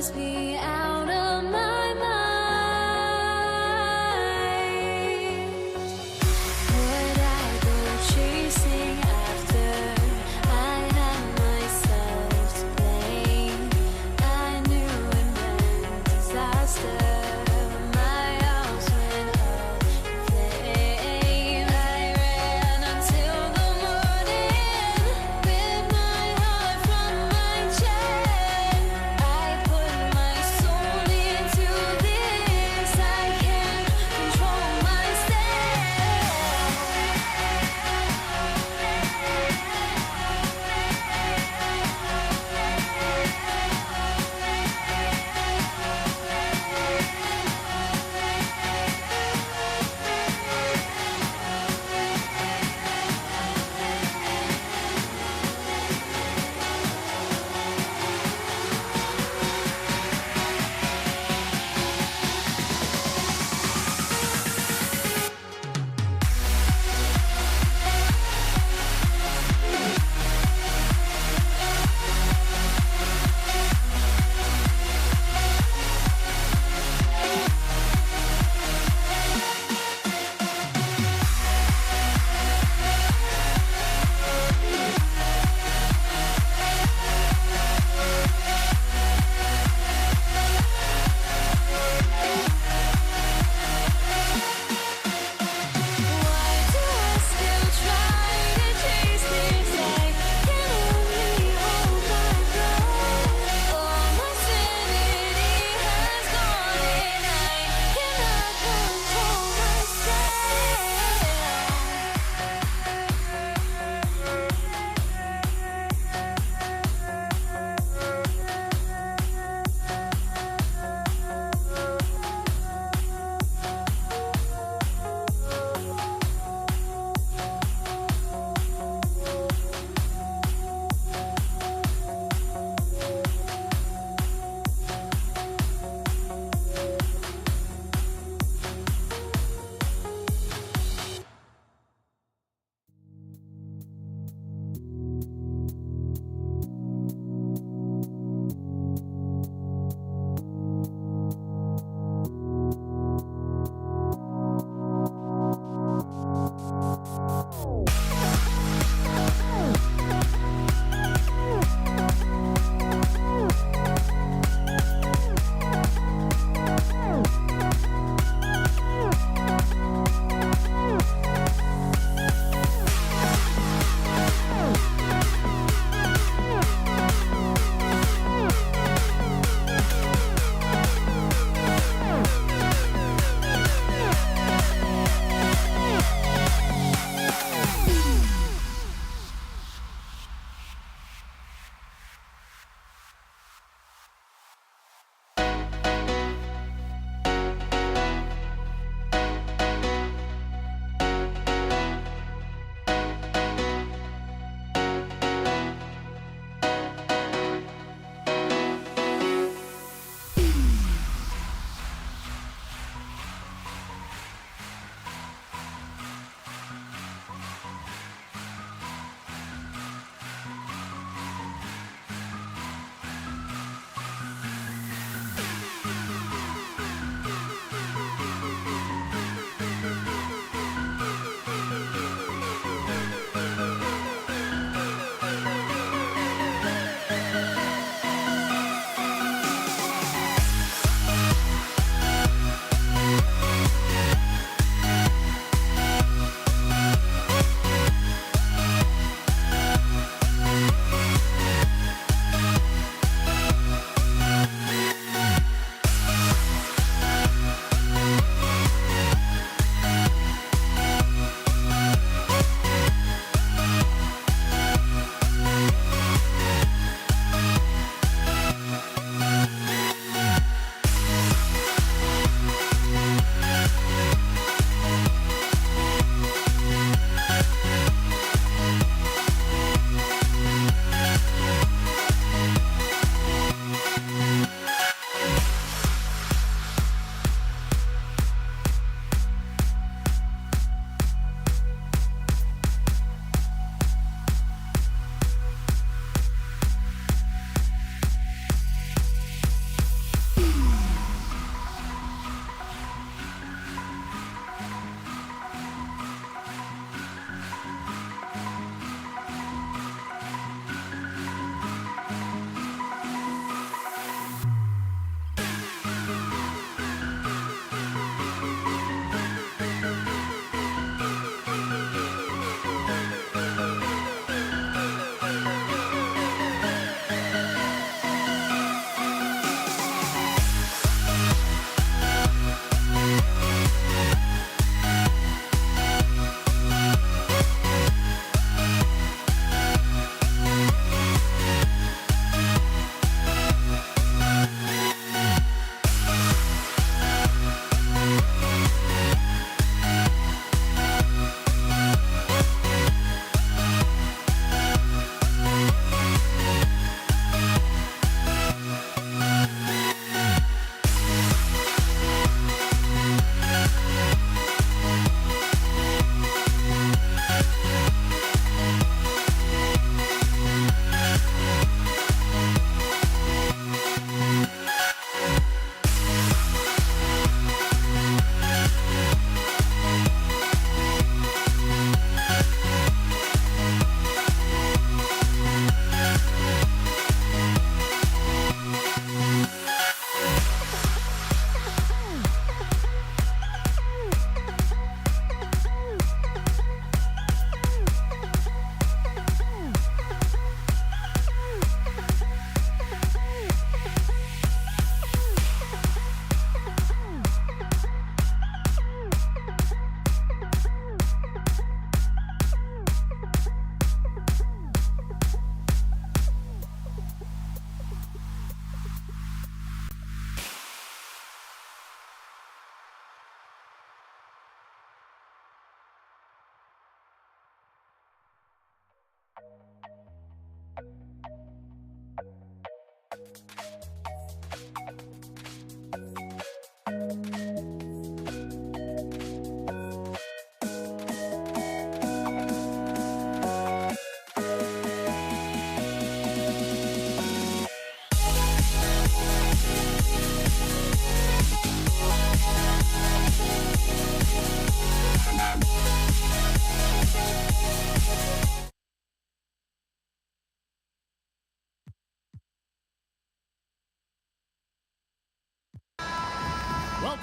must be out of my mind.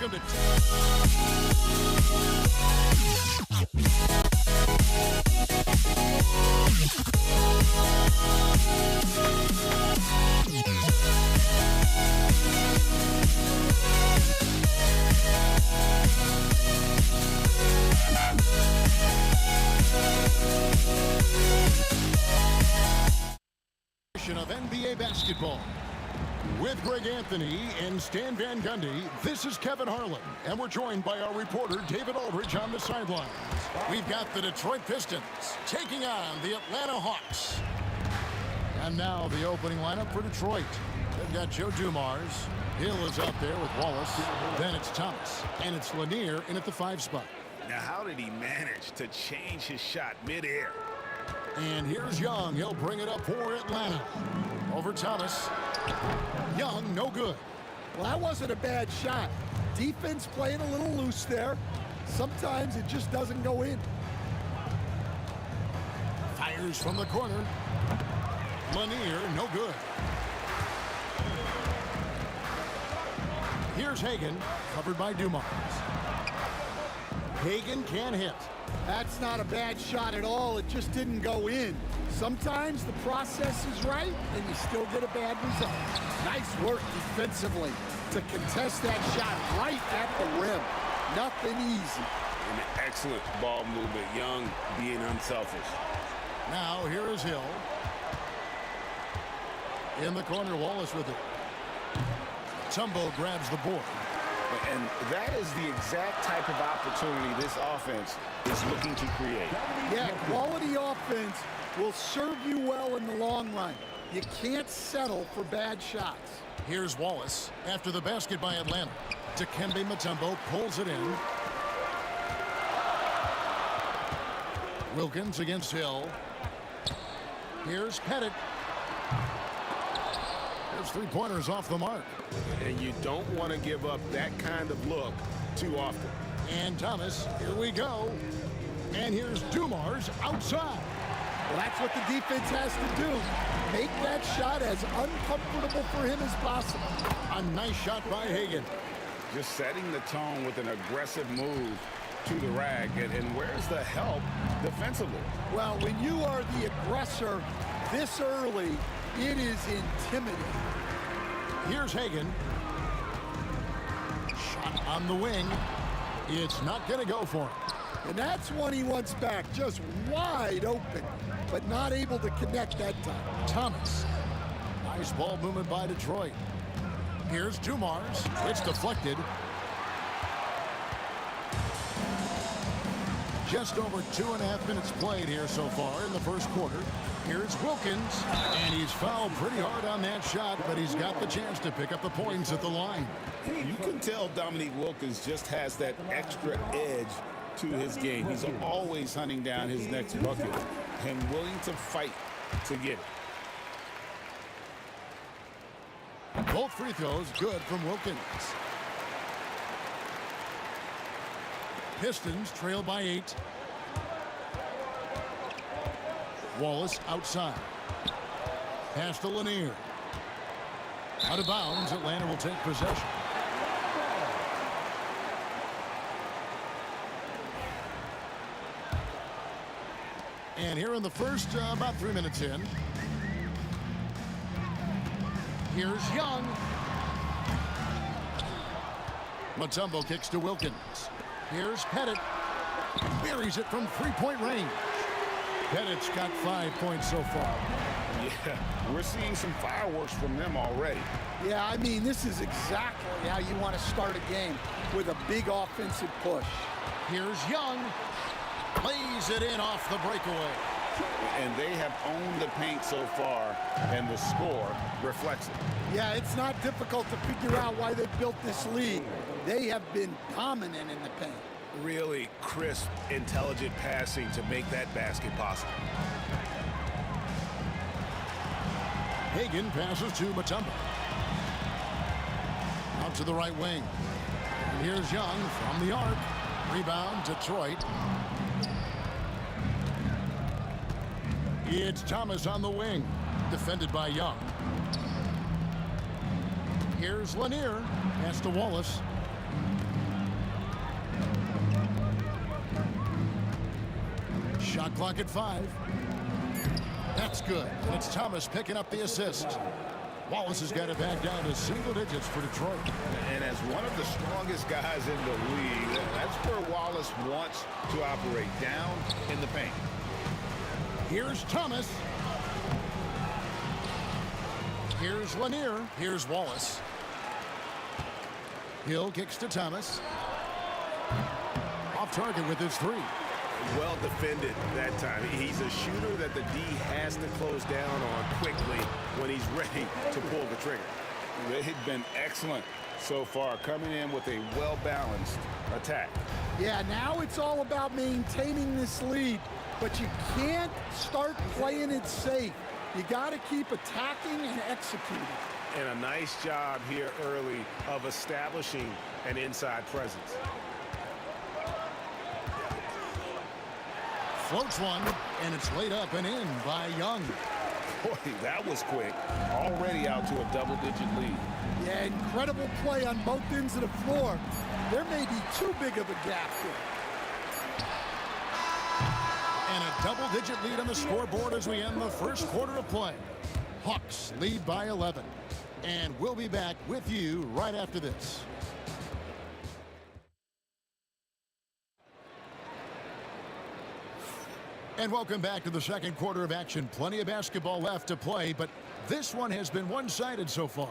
Welcome to... of NBA basketball. With Greg Anthony and Stan Van Gundy, this is Kevin Harlan, and we're joined by our reporter David Aldridge on the sidelines. We've got the Detroit Pistons taking on the Atlanta Hawks. And now the opening lineup for Detroit. They've got Joe Dumars. Hill is out there with Wallace. Then it's Thomas, and it's Lanier in at the 5 spot. Now, how did he manage to change his shot midair? And here's Young. He'll bring it up for Atlanta. Over Thomas. Young, no good. Well, that wasn't a bad shot. Defense playing a little loose there. Sometimes it just doesn't go in. Fires from the corner. Lanier, no good. Here's Hagan, covered by Dumars. Hagan can hit. That's not a bad shot at all. It just didn't go in. Sometimes the process is right, and you still get a bad result. Nice work defensively to contest that shot right at the rim. Nothing easy. An excellent ball movement. Young being unselfish. Now here is Hill. In the corner, Wallace with it. Tumbo grabs the board. And that is the exact type of opportunity this offense is looking to create. Yeah, quality offense will serve you well in the long run. You can't settle for bad shots. Here's Wallace after the basket by Atlanta. Dikembe Mutombo pulls it in. Wilkins against Hill. Here's Pettit. There's 3-pointers off the mark. And you don't want to give up that kind of look too often. And Thomas, here we go. And here's Dumars outside. Well, that's what the defense has to do. Make that shot as uncomfortable for him as possible. A nice shot by Hagan. Just setting the tone with an aggressive move to the rag. And where's the help defensively? Well, when you are the aggressor this early, it is intimidating. Here's Hagan. Shot on the wing. It's not going to go for him. And that's one he wants back, just wide open, but not able to connect that time. Thomas. Nice ball movement by Detroit. Here's Dumars. It's deflected. Just over 2.5 minutes played here so far in the first quarter. Here's Wilkins, and he's fouled pretty hard on that shot, but he's got the chance to pick up the points at the line. You can tell Dominique Wilkins just has that extra edge to his game. He's always hunting down his next bucket and willing to fight to get it. Both free throws good from Wilkins. Pistons trail by 8. Wallace outside. Pass to Lanier. Out of bounds, Atlanta will take possession. And here in the first, about 3 minutes in. Here's Young. Mutombo kicks to Wilkins. Here's Pettit. Buries it from 3-point range. Pettit's got 5 points so far. Yeah, we're seeing some fireworks from them already. Yeah, I mean, this is exactly how you want to start a game, with a big offensive push. Here's Young. Plays it in off the breakaway. And they have owned the paint so far, and the score reflects it. Yeah, it's not difficult to figure out why they built this league. They have been dominant in the paint. Really crisp, intelligent passing to make that basket possible. Hagan passes to Mutombo. Out to the right wing. And here's Young from the arc. Rebound, Detroit. It's Thomas on the wing. Defended by Young. Here's Lanier. Pass to Wallace. Shot clock at 5. That's good. And it's Thomas picking up the assist. Wallace has got it back down to single digits for Detroit. And as one of the strongest guys in the league, that's where Wallace wants to operate, down in the paint. Here's Thomas. Here's Lanier. Here's Wallace. Hill kicks to Thomas. Off target with his 3. Well defended that time. He's a shooter that the D has to close down on quickly when he's ready to pull the trigger. They've been excellent so far, coming in with a well-balanced attack. Yeah, now it's all about maintaining this lead, but you can't start playing it safe. You got to keep attacking and executing. And a nice job here early of establishing an inside presence. Floats one, and it's laid up and in by Young. Boy, that was quick. Already out to a double-digit lead. Yeah, incredible play on both ends of the floor. There may be too big of a gap here. And a double-digit lead on the scoreboard as we end the first quarter of play. Hawks lead by 11. And we'll be back with you right after this. And welcome back to the second quarter of action. Plenty of basketball left to play, but this one has been one-sided so far.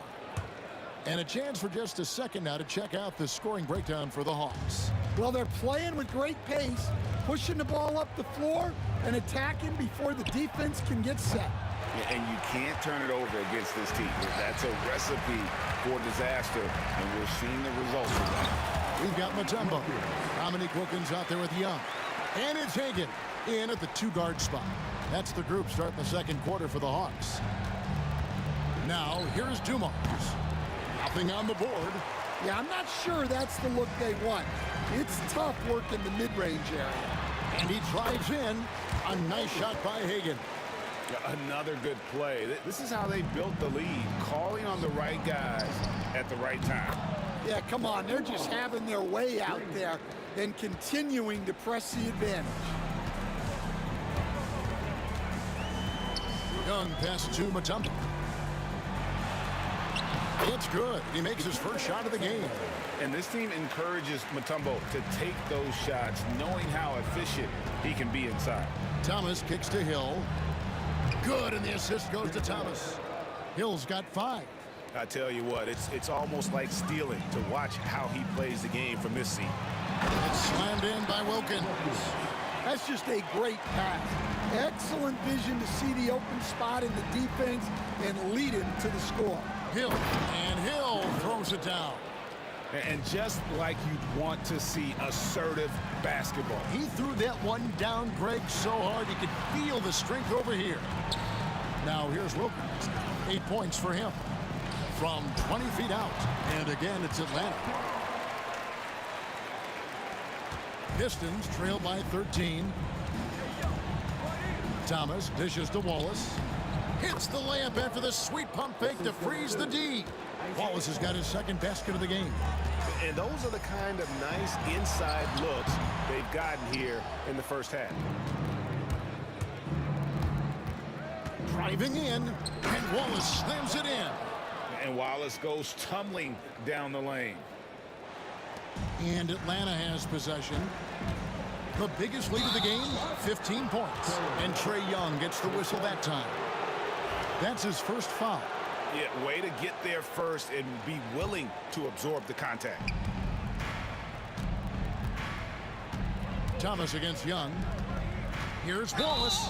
And a chance for just a second now to check out the scoring breakdown for the Hawks. Well, they're playing with great pace, pushing the ball up the floor and attacking before the defense can get set. Yeah, and you can't turn it over against this team. That's a recipe for disaster, and we're seeing the results of that. We've got Mutombo. Dominique Wilkins out there with Young. And it's Hagan in at the 2-guard spot. That's the group starting the second quarter for the Hawks. Now, here's Dumars. Nothing on the board. Yeah, I'm not sure that's the look they want. It's tough work in the mid-range area. And he drives in. A nice shot by Hagan. Yeah, another good play. This is how they built the lead, calling on the right guys at the right time. Yeah, come on. They're just having their way out there and continuing to press the advantage. Young pass to Mutombo. It's good. He makes his first shot of the game. And this team encourages Mutombo to take those shots, knowing how efficient he can be inside. Thomas kicks to Hill. Good, and the assist goes to Thomas. Hill's got 5. I tell you what, it's almost like stealing to watch how he plays the game from this seat. It's slammed in by Wilkins. That's just a great pass. Excellent vision to see the open spot in the defense and lead him to the score. Hill, and Hill throws it down. And just like you'd want to see assertive basketball. He threw that one down, Greg, so hard you could feel the strength over here. Now here's Wilkins. 8 points for him from 20 feet out. And again, it's Atlanta. Pistons trail by 13. Thomas dishes to Wallace. Hits the layup after the sweet pump fake to freeze the D. Wallace has got his second basket of the game. And those are the kind of nice inside looks they've gotten here in the first half. Driving in, and Wallace slams it in. And Wallace goes tumbling down the lane. And Atlanta has possession. The biggest lead of the game, 15 points. And Trae Young gets the whistle that time. That's his first foul. Yeah, way to get there first and be willing to absorb the contact. Thomas against Young. Here's Wallace.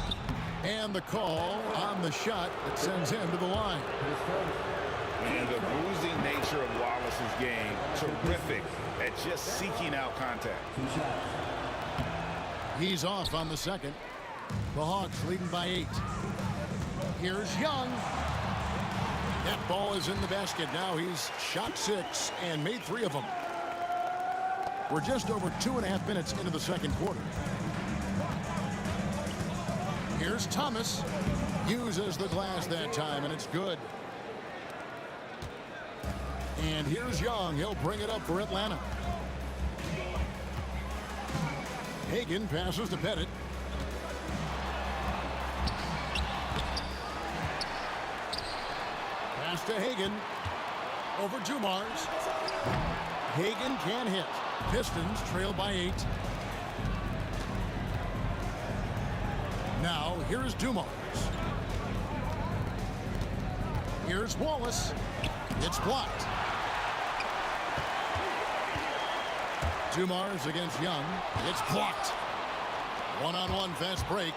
And the call on the shot that sends him to the line. And the bruising nature of Wallace's game, terrific at just seeking out contact. He's off on the second. The Hawks leading by 8. Here's Young. That ball is in the basket. Now he's shot 6 and made 3 of them. We're just over 2.5 minutes into the second quarter. Here's Thomas. Uses the glass that time, and it's good. And here's Young. He'll bring it up for Atlanta. Hagan passes to Pettit. to Hagan. Over Dumars. Hagan can hit. Pistons trail by 8. Now, here's Dumars. Here's Wallace. It's blocked. Dumars against Young. It's blocked. One-on-one fast break.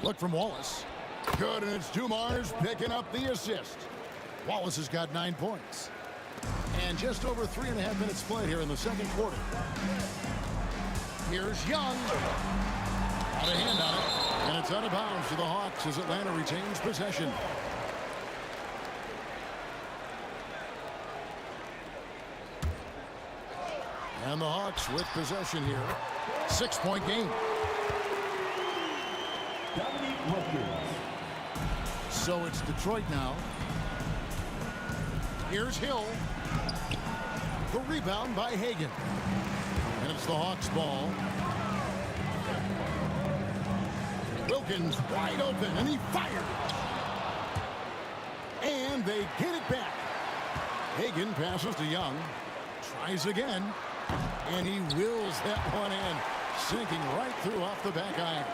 Look from Wallace. Good, and it's Dumars picking up the assist. Wallace has got 9 points. And just over 3.5 minutes played here in the second quarter. Here's Young. Got a hand on it. And it's out of bounds to the Hawks as Atlanta retains possession. And the Hawks with possession here. 6-point game. So it's Detroit now. Here's Hill. The rebound by Hagan. And it's the Hawks' ball. Wilkins wide open, and he fires. And they get it back. Hagan passes to Young. Tries again. And he wills that one in. Sinking right through off the back iron.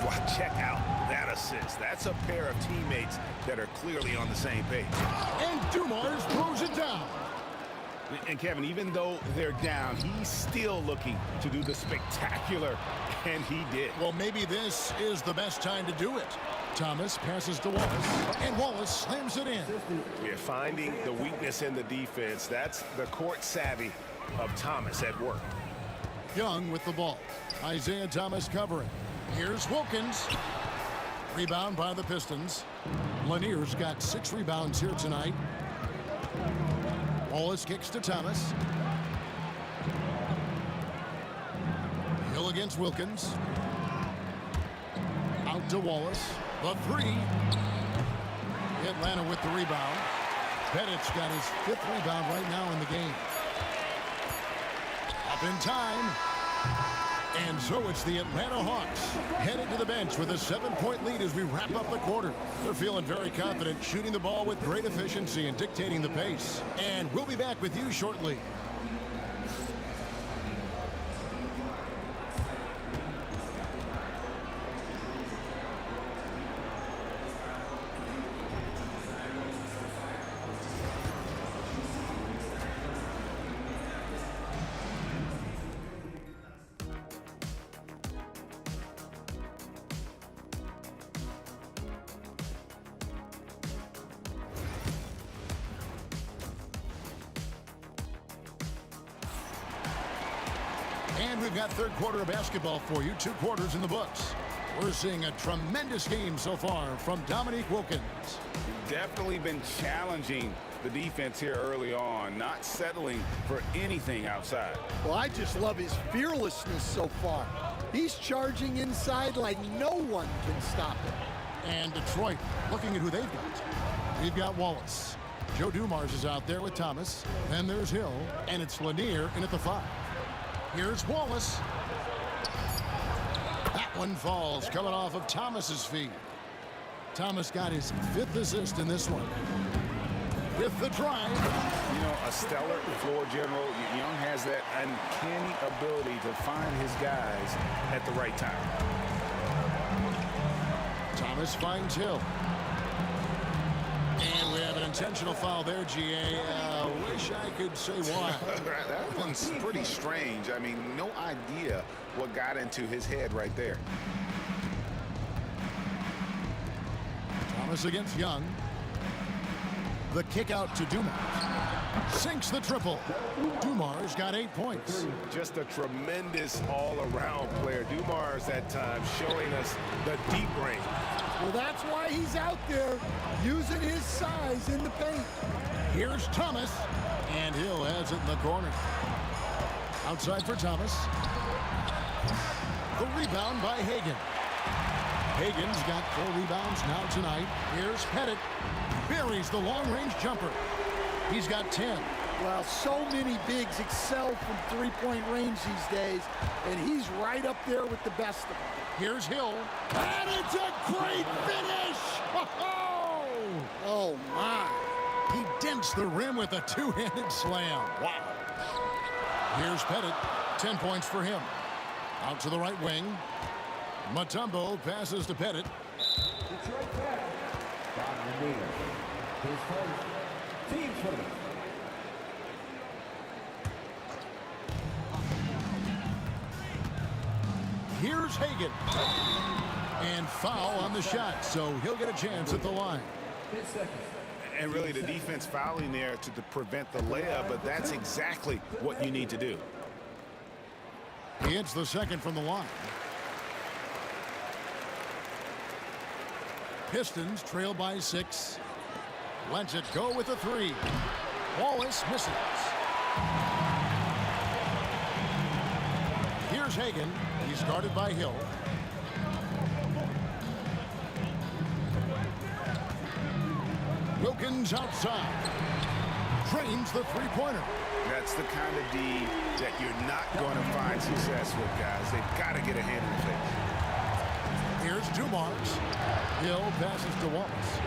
Wow, check out that assist. That's a pair of teammates that are clearly on the same page. And Dumars throws it down. And Kevin, even though they're down, he's still looking to do the spectacular, and he did. Well, maybe this is the best time to do it. Thomas passes to Wallace, and Wallace slams it in. We're finding the weakness in the defense. That's the court savvy of Thomas at work. Young with the ball. Isaiah Thomas covering. Here's Wilkins. Rebound by the Pistons. Lanier's got 6 rebounds here tonight. Wallace kicks to Thomas. Hill against Wilkins. Out to Wallace. The 3. Atlanta with the rebound. Pettit's got his 5th rebound right now in the game. Up in time. And so it's the Atlanta Hawks headed to the bench with a 7-point lead as we wrap up the quarter. They're feeling very confident, shooting the ball with great efficiency and dictating the pace. And we'll be back with you shortly. And we've got third quarter of basketball for you. 2 quarters in the books. We're seeing a tremendous game so far from Dominique Wilkins. Definitely been challenging the defense here early on, not settling for anything outside. Well, I just love his fearlessness so far. He's charging inside like no one can stop him. And Detroit looking at who they've got. We've got Wallace. Joe Dumars is out there with Thomas. Then there's Hill, and it's Lanier in at the 5. Here's Wallace. That one falls, coming off of Thomas's feet. Thomas got his 5th assist in this one. With the drive. You know, a stellar floor general. Young has that uncanny ability to find his guys at the right time. Thomas finds Hill. And we have an intentional foul there, GA. Wish I could say why. That one's pretty strange. I mean, no idea what got into his head right there. Thomas against Young. The kick out to Dumars. Sinks the triple. Dumars got 8 points. Just a tremendous all-around player. Dumars that time showing us the deep range. Well, that's why he's out there using his size in the paint. Here's Thomas, and Hill has it in the corner. Outside for Thomas. The rebound by Hagan. Hagan's got 4 rebounds now tonight. Here's Pettit. Buries the long-range jumper. He's got 10. Well, so many bigs excel from three-point range these days, and he's right up there with the best of them. Here's Hill. And it's a great finish! Oh! Oh, my. He dents the rim with a two-handed slam. Wow. Here's Pettit. 10 points for him. Out to the right wing. Mutombo passes to Pettit. Detroit Fed. His first team first. Here's Hagan. And foul on the shot, so he'll get a chance at the line. 10 seconds. And really the defense fouling there to prevent the layup, but that's exactly what you need to do. He hits the second from the line. Pistons trail by 6. Lets it go with a 3. Wallace misses. Here's Hagan. He's guarded by Hill. Wilkins outside. Drains the three-pointer. That's the kind of D that you're not going to find success with, guys. They've got to get a hand in the face. Here's Dumars. Hill passes to Wallace.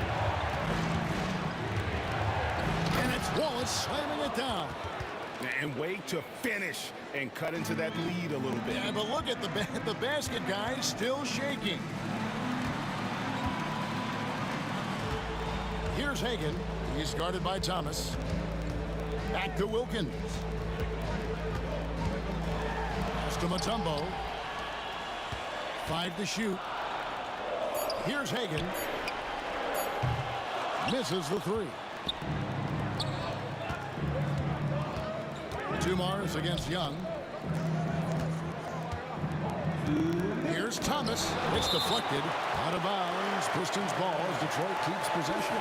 And it's Wallace slamming it down. And wait to finish and cut into that lead a little bit. Yeah, but look at the basket guy still shaking. Here's Hagan. He's guarded by Thomas. Back to Wilkins. Pass to Mutombo. 5 to shoot. Here's Hagan. Misses the 3. Dumars against Young. Here's Thomas. It's deflected. Out of bounds. Pistons ball as Detroit keeps possession.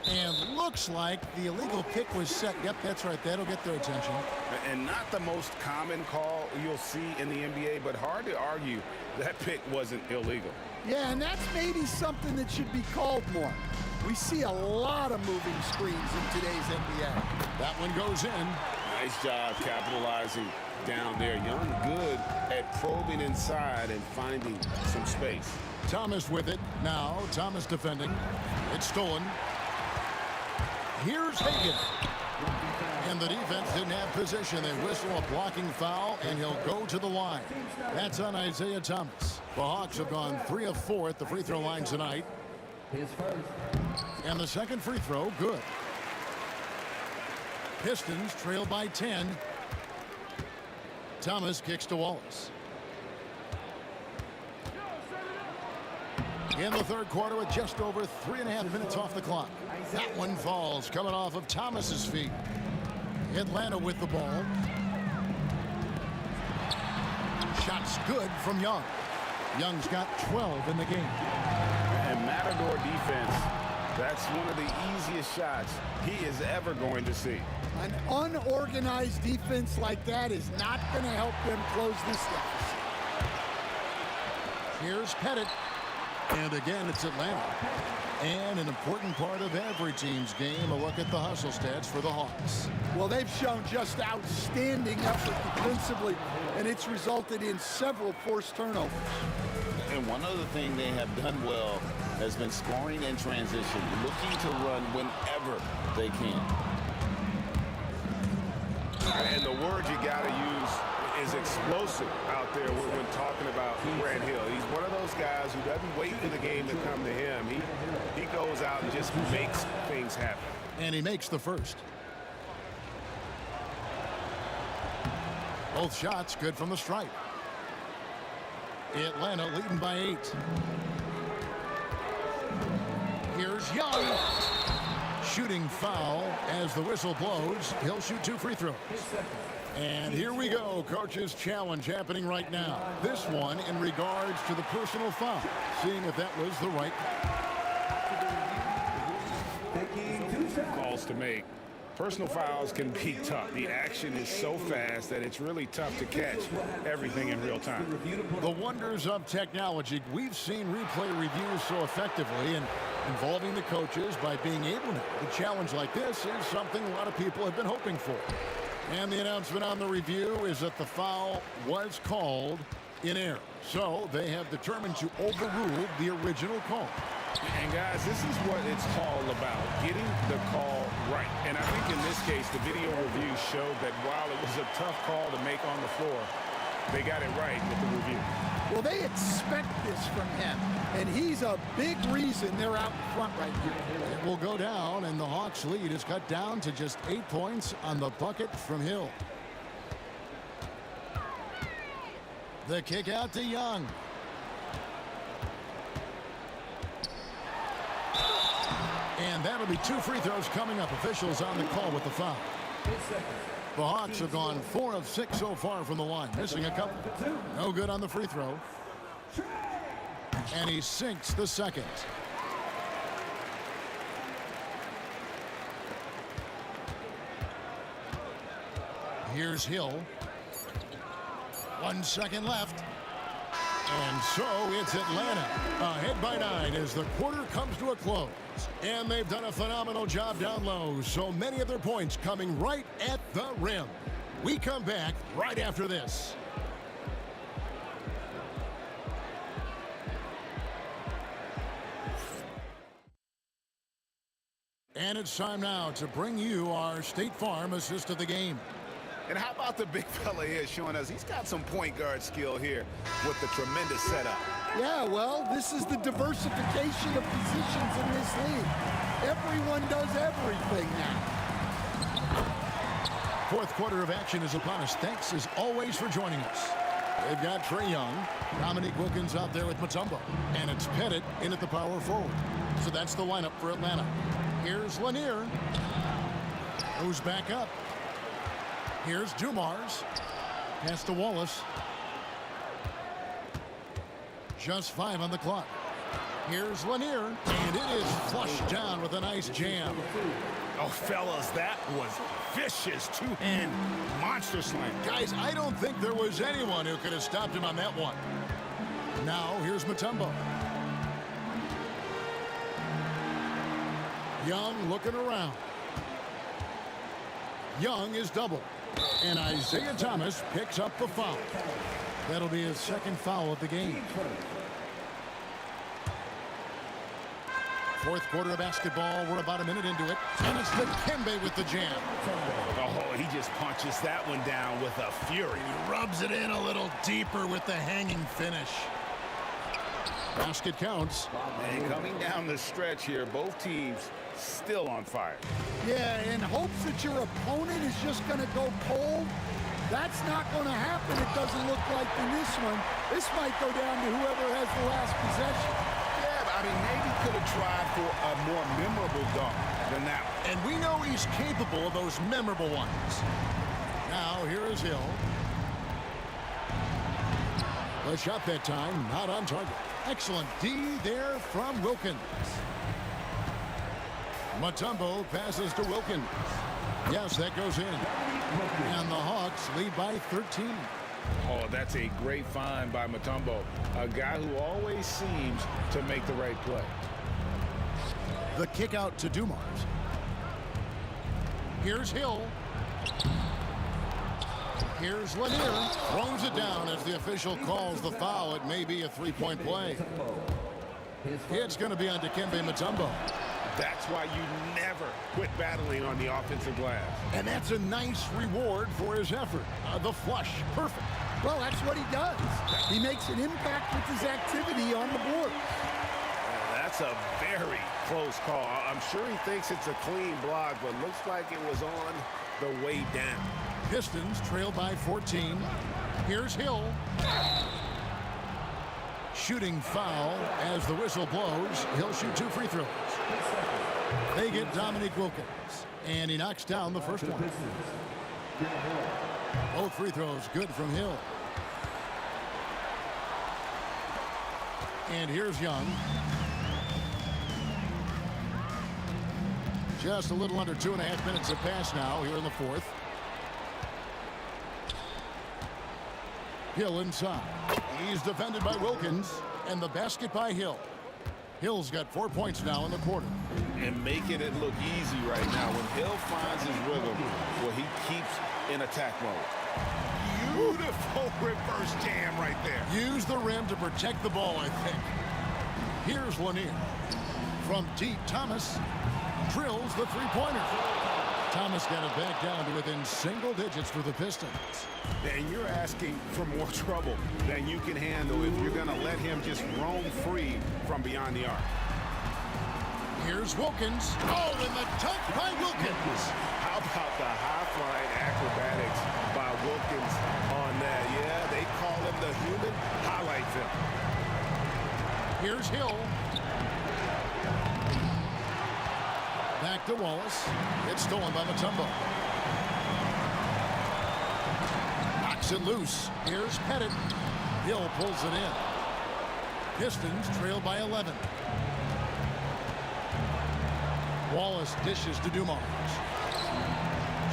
And looks like the illegal pick was set. Yep, that's right. That'll get their attention. And not the most common call you'll see in the NBA, but hard to argue that pick wasn't illegal. Yeah, and that's maybe something that should be called more. We see a lot of moving screens in today's NBA. That one goes in. Nice job capitalizing down there. Young good at probing inside and finding some space. Thomas with it. Now Thomas defending. It's stolen. Here's Hagan. And the defense didn't have position. They whistle a blocking foul, and he'll go to the line. That's on Isaiah Thomas. The Hawks have gone 3 of 4 at the free throw line tonight. His first. And the second free throw, good. Pistons trail by 10. Thomas kicks to Wallace. In the third quarter with just over 3.5 minutes off the clock. That one falls, coming off of Thomas's feet. Atlanta with the ball. Shots good from Young. Young's got 12 in the game. And Matador defense, that's one of the easiest shots he is ever going to see. An unorganized defense like that is not going to help them close this deficit. Here's Pettit. And again, it's Atlanta. And an important part of every team's game, a look at the hustle stats for the Hawks. Well, they've shown just outstanding effort defensively, and it's resulted in several forced turnovers. And one other thing they have done well has been scoring in transition, looking to run whenever they can. And the word you got to use is explosive out there when talking about Grant Hill. He's one of those guys who doesn't wait for the game to come to him. He goes out and just makes things happen. And he makes the first. Both shots good from the stripe. Atlanta leading by 8. Here's Young. Shooting foul as the whistle blows. He'll shoot 2 free throws. And here we go. Coach's challenge happening right now. This one in regards to the personal foul. Seeing if that was the right calls to make. Personal fouls can be tough. The action is so fast that it's really tough to catch everything in real time. The wonders of technology. We've seen replay reviews so effectively, and involving the coaches by being able to. A challenge like this is something a lot of people have been hoping for. And the announcement on the review is that the foul was called in error. So they have determined to overrule the original call. And guys, this is what it's all about, getting the call right. And I think in this case, the video review showed that while it was a tough call to make on the floor, they got it right with the review. Well, they expect this from him, and he's a big reason they're out in front right now. It will go down, and the Hawks' lead is cut down to just 8 points on the bucket from Hill. The kick out to Young. And that'll be 2 free throws coming up. Officials on the call with the foul. The Hawks have gone 4 of 6 so far from the line, missing a couple. No good on the free throw. And he sinks the second. Here's Hill. 1 second left. And so it's Atlanta ahead by 9 as the quarter comes to a close. And they've done a phenomenal job down low. So many of their points coming right at the rim. We come back right after this. And it's time now to bring you our State Farm assist of the game. And how about the big fella here showing us he's got some point guard skill here with the tremendous setup. Yeah, well, this is the diversification of positions in this league. Everyone does everything now. Fourth quarter of action is upon us. Thanks, as always, for joining us. They've got Trae Young, Dominique Wilkins out there with Mutombo, and it's Pettit in at the power forward. So that's the lineup for Atlanta. Here's Lanier, who's back up. Here's Dumars. Pass to Wallace. Just 5 on the clock. Here's Lanier, and it is flushed down with a nice jam. Oh, fellas, that was vicious two-hand monster slam. Guys, I don't think there was anyone who could have stopped him on that one. Now, here's Mutombo. Young looking around. Young is doubled. And Isaiah Thomas picks up the foul. That'll be his second foul of the game. Fourth quarter of basketball. We're about a minute into it. And it's Dikembe with the jam. Oh, he just punches that one down with a fury. He rubs it in a little deeper with the hanging finish. Basket counts. And coming down the stretch here, both teams still on fire. Yeah, in hopes that your opponent is just going to go cold. That's not going to happen, it doesn't look like in this one. This might go down to whoever has the last possession. Yeah, but I mean, maybe could have tried for a more memorable dunk than that one. And we know he's capable of those memorable ones. Now, here is Hill. The shot that time, not on target. Excellent D there from Wilkins. Mutombo passes to Wilkins. Yes, that goes in. And the Hawks lead by 13. Oh, that's a great find by Mutombo, a guy who always seems to make the right play. The kick out to Dumars. Here's Hill. Here's Lanier. Throws it down as the official calls the foul. It may be a three-point play. It's going to be on Dikembe Mutombo. That's why you never quit battling on the offensive glass. And that's a nice reward for his effort. The flush, perfect. Well, that's what he does. He makes an impact with his activity on the board. That's a very close call. I'm sure he thinks it's a clean block, but looks like it was on the way down. Pistons trail by 14. Here's Hill. Shooting foul as the whistle blows. He'll shoot 2 free throws. They get Dominique Wilkins, and he knocks down the first one. Both free throws good from Hill. And here's Young. Just a little under 2.5 minutes to pass now here in the fourth. Hill inside. He's defended by Wilkins, and the basket by Hill. Hill's got 4 points now in the quarter. And making it look easy right now. When Hill finds his rhythm, well, he keeps in attack mode. Beautiful reverse jam right there. Use the rim to protect the ball, I think. Here's Lanier. From deep, Thomas drills the three-pointer. Thomas got it back down to within single digits for the Pistons. And you're asking for more trouble than you can handle if you're going to let him just roam free from beyond the arc. Here's Wilkins. Oh, and the dunk by Wilkins. How about the high-flying acrobatics by Wilkins on that? Yeah, they call him the human highlight film. Here's Hill. Back to Wallace. It's stolen by Mutombo. Knocks it loose. Here's Pettit. Hill pulls it in. Pistons trail by 11. Wallace dishes to Dumars.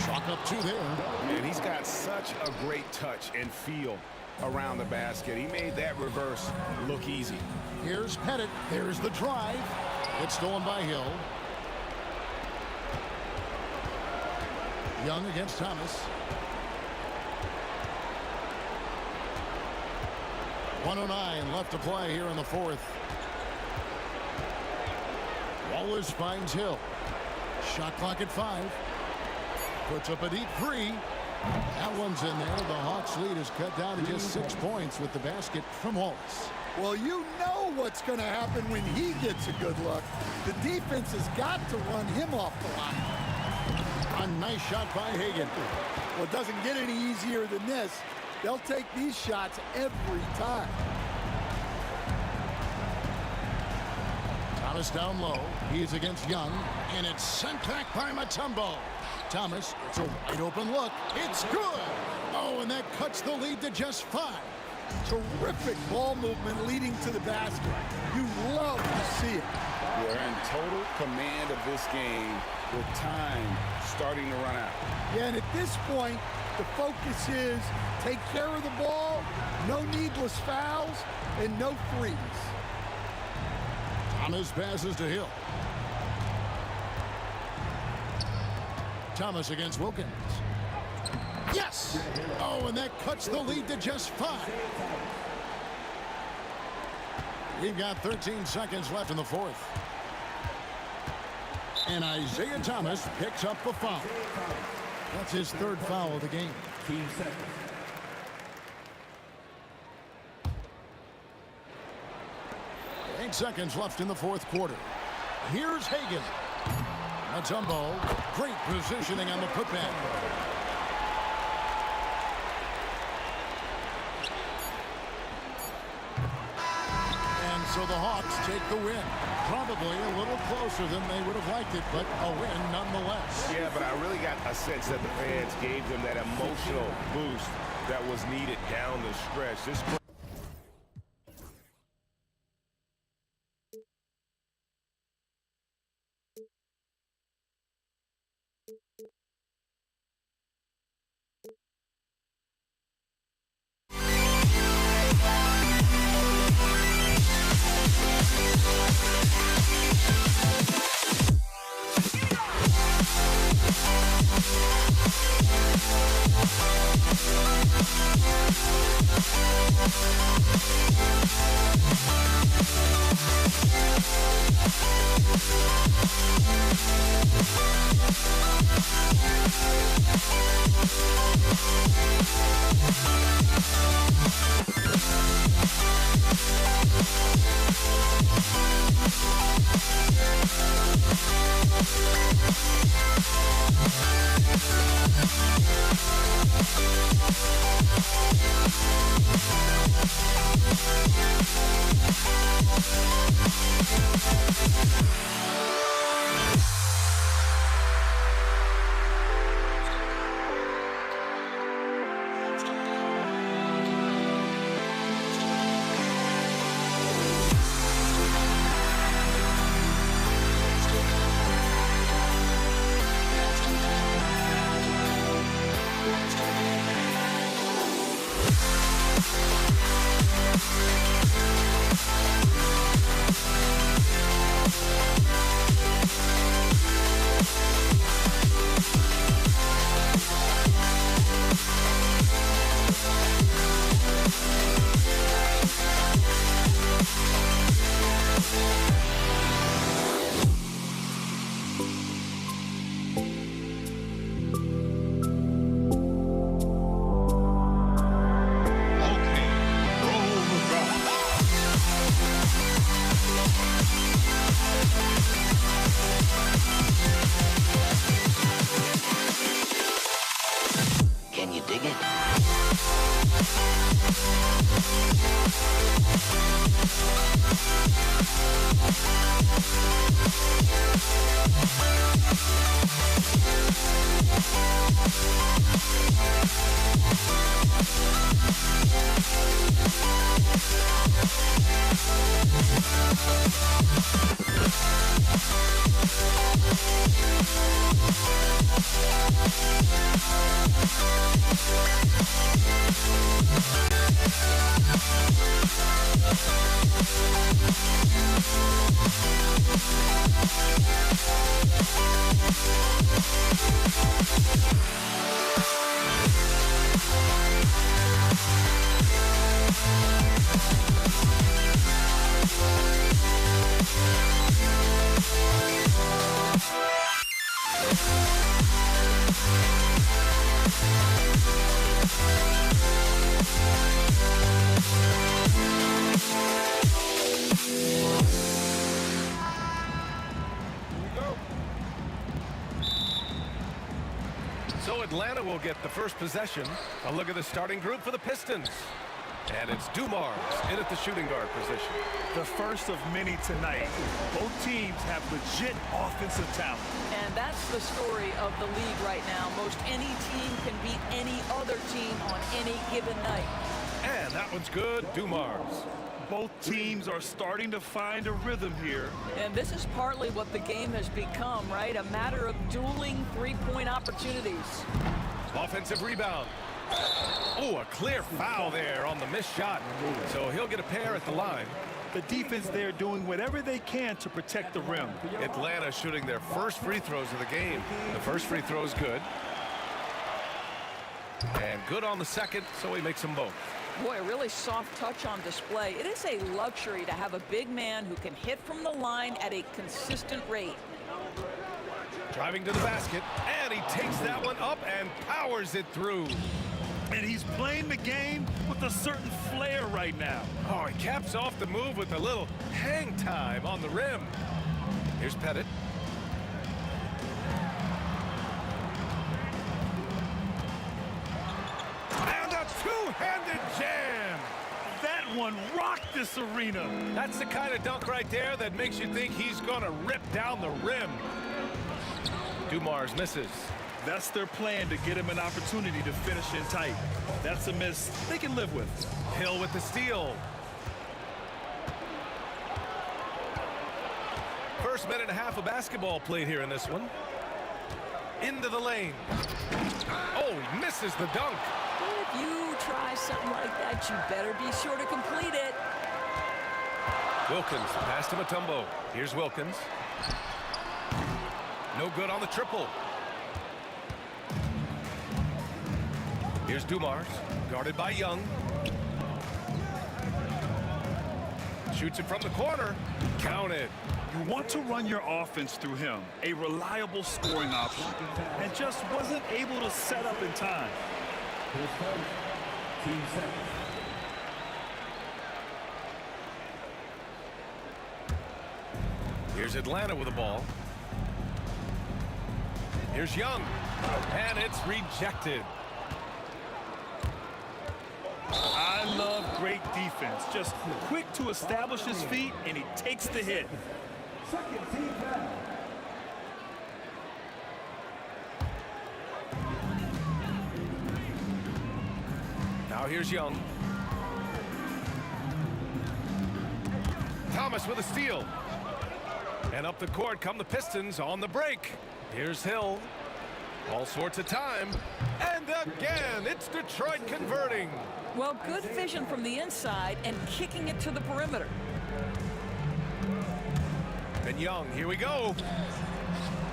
Chalk up 2 there. And he's got such a great touch and feel around the basket. He made that reverse look easy. Here's Pettit. There's the drive. It's stolen by Hill. Young against Thomas. 1:09 left to play here in the fourth. Wallace finds Hill. Shot clock at 5. Puts up a deep 3. That one's in there. The Hawks lead is cut down to just 6 points with the basket from Wallace. Well, you know what's going to happen when he gets a good look. The defense has got to run him off the line. A nice shot by Hagan. Well, it doesn't get any easier than this. They'll take these shots every time. Thomas down low. He's against Young. And it's sent back by Mutombo. Thomas, it's a wide open look. It's good. Oh, and that cuts the lead to just 5. Terrific ball movement leading to the basket. You love to see it. We're in total command of this game with time starting to run out. Yeah, and at this point, the focus is take care of the ball, no needless fouls, and no threes. Thomas passes to Hill. Thomas against Wilkins. Yes! Oh, and that cuts the lead to just 5. We've got 13 seconds left in the fourth. And Isaiah Thomas picks up the foul. That's his 3rd foul of the game. Team second. 8 seconds left in the fourth quarter. Here's Hagan. Mutombo, great positioning on the putback. And so the Hawks take the win. Probably a little closer than they would have liked it, but a win nonetheless. Yeah, but I really got a sense that the fans gave them that emotional boost that was needed down the stretch. This So Atlanta will get the first possession. A look at the starting group for the Pistons. And it's Dumars in at the shooting guard position. The first of many tonight. Both teams have legit offensive talent. And that's the story of the league right now. Most any team can beat any other team on any given night. And that one's good. Dumars. Both teams are starting to find a rhythm here. And this is partly what the game has become, right? A matter of dueling three-point opportunities. Offensive rebound. Oh, a clear foul there on the missed shot. So he'll get a pair at the line. The defense there doing whatever they can to protect the rim. Atlanta shooting their first free throws of the game. The first free throw is good. And good on the second, so he makes them both. Boy, a really soft touch on display. It is a luxury to have a big man who can hit from the line at a consistent rate. Driving to the basket, and he takes that one up and powers it through. And he's playing the game with a certain flair right now. Oh, he caps off the move with a little hang time on the rim. Here's Pettit. And a two-handed jam. That one rocked this arena. That's the kind of dunk right there that makes you think he's going to rip down the rim. Dumars misses. That's their plan, to get him an opportunity to finish in tight. That's a miss they can live with. Hill with the steal. First minute and a half of basketball played here in this one. Into the lane. Oh, he misses the dunk. If you try something like that, you better be sure to complete it. Wilkins pass to Mutombo. Here's Wilkins. No good on the triple. Here's Dumars, guarded by Young. Shoots it from the corner. Counted. You want to run your offense through him, a reliable scoring option, and just wasn't able to set up in time. His first. Team second. Here's Atlanta with the ball. Here's Young, and it's rejected. I love great defense. Just quick to establish his feet, and he takes the hit. Second team foul. Now here's Young. Thomas with a steal. And up the court come the Pistons on the break. Here's Hill. All sorts of time. And again, it's Detroit converting. Well, good vision from the inside and kicking it to the perimeter. And Young, here we go.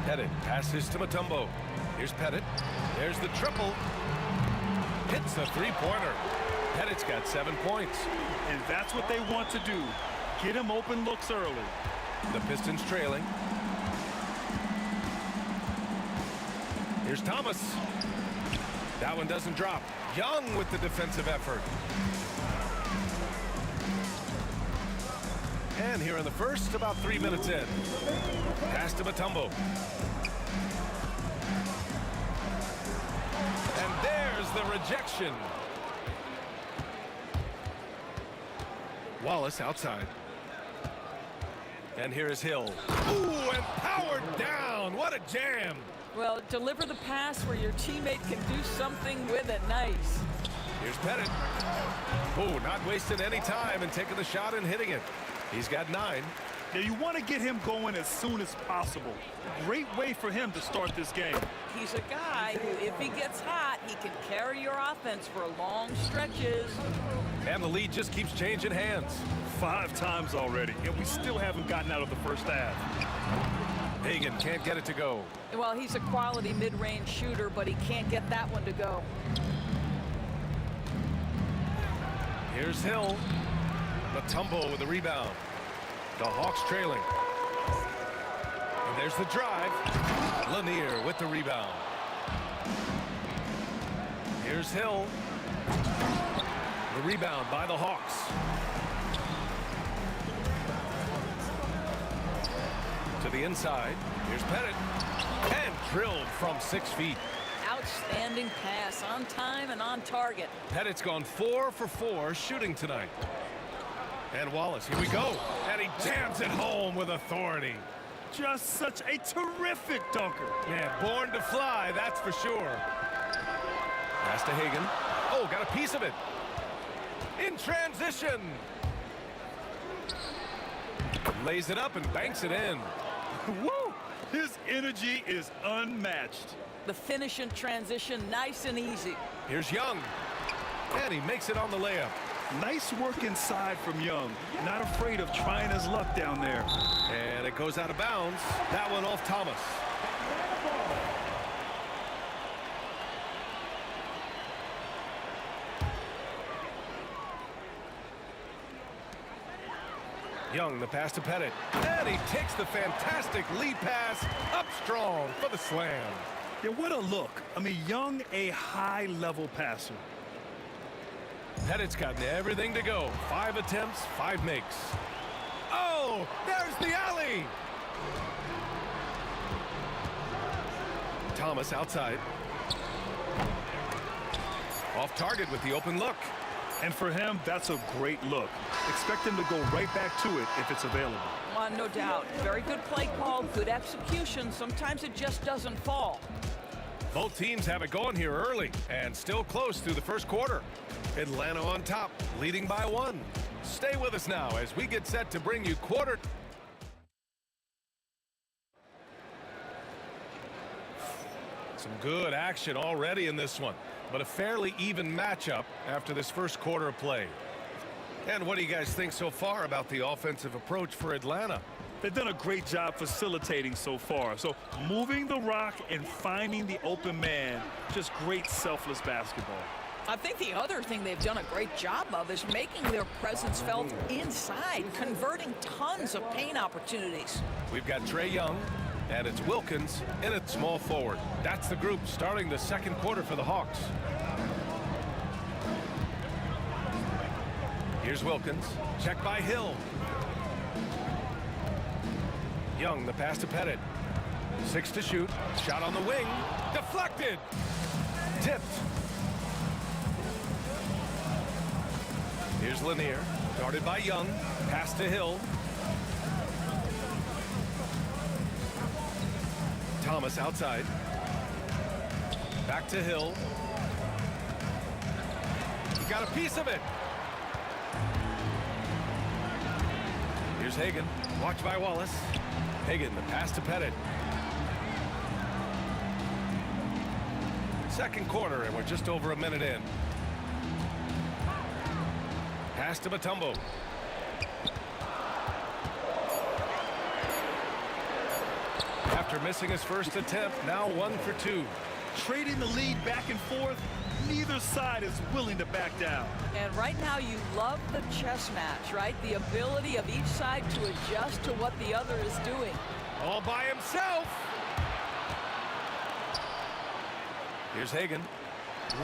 Pettit passes to Mutombo. Here's Pettit. There's the triple. Hits the three-pointer. Pettit's got 7 points. And that's what they want to do. Get him open looks early. The Pistons trailing. Here's Thomas. That one doesn't drop. Young with the defensive effort. And here in the first, about 3 minutes in. Pass to Mutombo. And there's the rejection. Wallace outside. And here is Hill. Ooh, and powered down. What a jam. Well, deliver the pass where your teammate can do something with it. Nice. Here's Pettit. Oh, not wasting any time and taking the shot and hitting it. He's got 9. Now you want to get him going as soon as possible. Great way for him to start this game. He's a guy who, if he gets hot, he can carry your offense for long stretches. And the lead just keeps changing hands. 5 times already, and we still haven't gotten out of the first half. Hagan can't get it to go. Well, he's a quality mid-range shooter, but he can't get that one to go. Here's Hill. Mutombo with the rebound. The Hawks trailing. And there's the drive. Lanier with the rebound. Here's Hill. The rebound by the Hawks. To the inside. Here's Pettit. And drilled from 6 feet. Outstanding pass, on time and on target. Pettit's gone 4 for 4 shooting tonight. And Wallace, here we go. And he jams it home with authority. Just such a terrific dunker. Yeah, born to fly, that's for sure. Pass to Hagan. Oh, got a piece of it. In transition. Lays it up and banks it in. Woo! His energy is unmatched. The finish in transition, nice and easy. Here's Young. And he makes it on the layup. Nice work inside from Young. Not afraid of trying his luck down there. And it goes out of bounds. That one off Thomas. Young, the pass to Pettit. And he takes the fantastic lead pass up strong for the slam. Yeah, what a look. I mean, Young, a high-level passer. Pettit's gotten everything to go. 5 attempts, 5 makes. Oh, there's the alley. Thomas outside. Off target with the open look. And for him, that's a great look. Expect him to go right back to it if it's available. No doubt. Very good play call, good execution. Sometimes it just doesn't fall. Both teams have it going here early and still close through the first quarter. Atlanta on top, leading by 1. Stay with us now as we get set to bring you quarter. Some good action already in this one, but a fairly even matchup after this first quarter of play. And what do you guys think so far about the offensive approach for Atlanta? They've done a great job facilitating so far. So moving the rock and finding the open man, just great selfless basketball. I think the other thing they've done a great job of is making their presence felt inside, converting tons of paint opportunities. We've got Trae Young, and it's Wilkins in at small forward. That's the group starting the second quarter for the Hawks. Here's Wilkins, checked by Hill. Young, the pass to Pettit. 6 to shoot, shot on the wing, deflected, tipped. Here's Lanier, guarded by Young, pass to Hill. Thomas outside. Back to Hill. He got a piece of it. Here's Hagan, watched by Wallace. Hagan, the pass to Pettit. Second quarter, and we're just over a minute in. Pass to Mutombo. After missing his first attempt, now 1 for 2. Trading the lead back and forth, neither side is willing to back down. And right now you love the chess match, right? The ability of each side to adjust to what the other is doing. All by himself. Here's Hagan.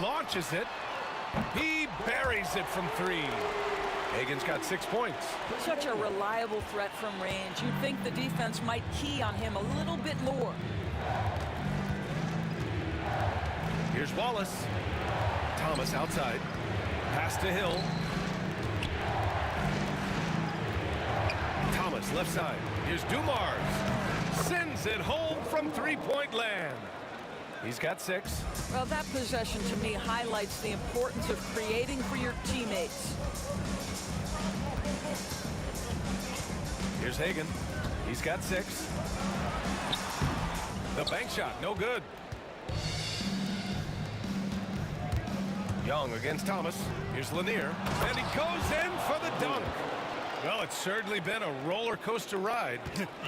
Launches it. He buries it from 3. Hagan's got 6 points. Such a reliable threat from range. You'd think the defense might key on him a little bit more. Here's Wallace. Thomas outside. Pass to Hill. Thomas left side. Here's Dumars. Sends it home from 3-point land. He's got 6. Well, that possession to me highlights the importance of creating for your teammates. Here's Hagan. He's got 6. The bank shot, no good. Young against Thomas. Here's Lanier. And he goes in for the dunk. Well, it's certainly been a roller coaster ride.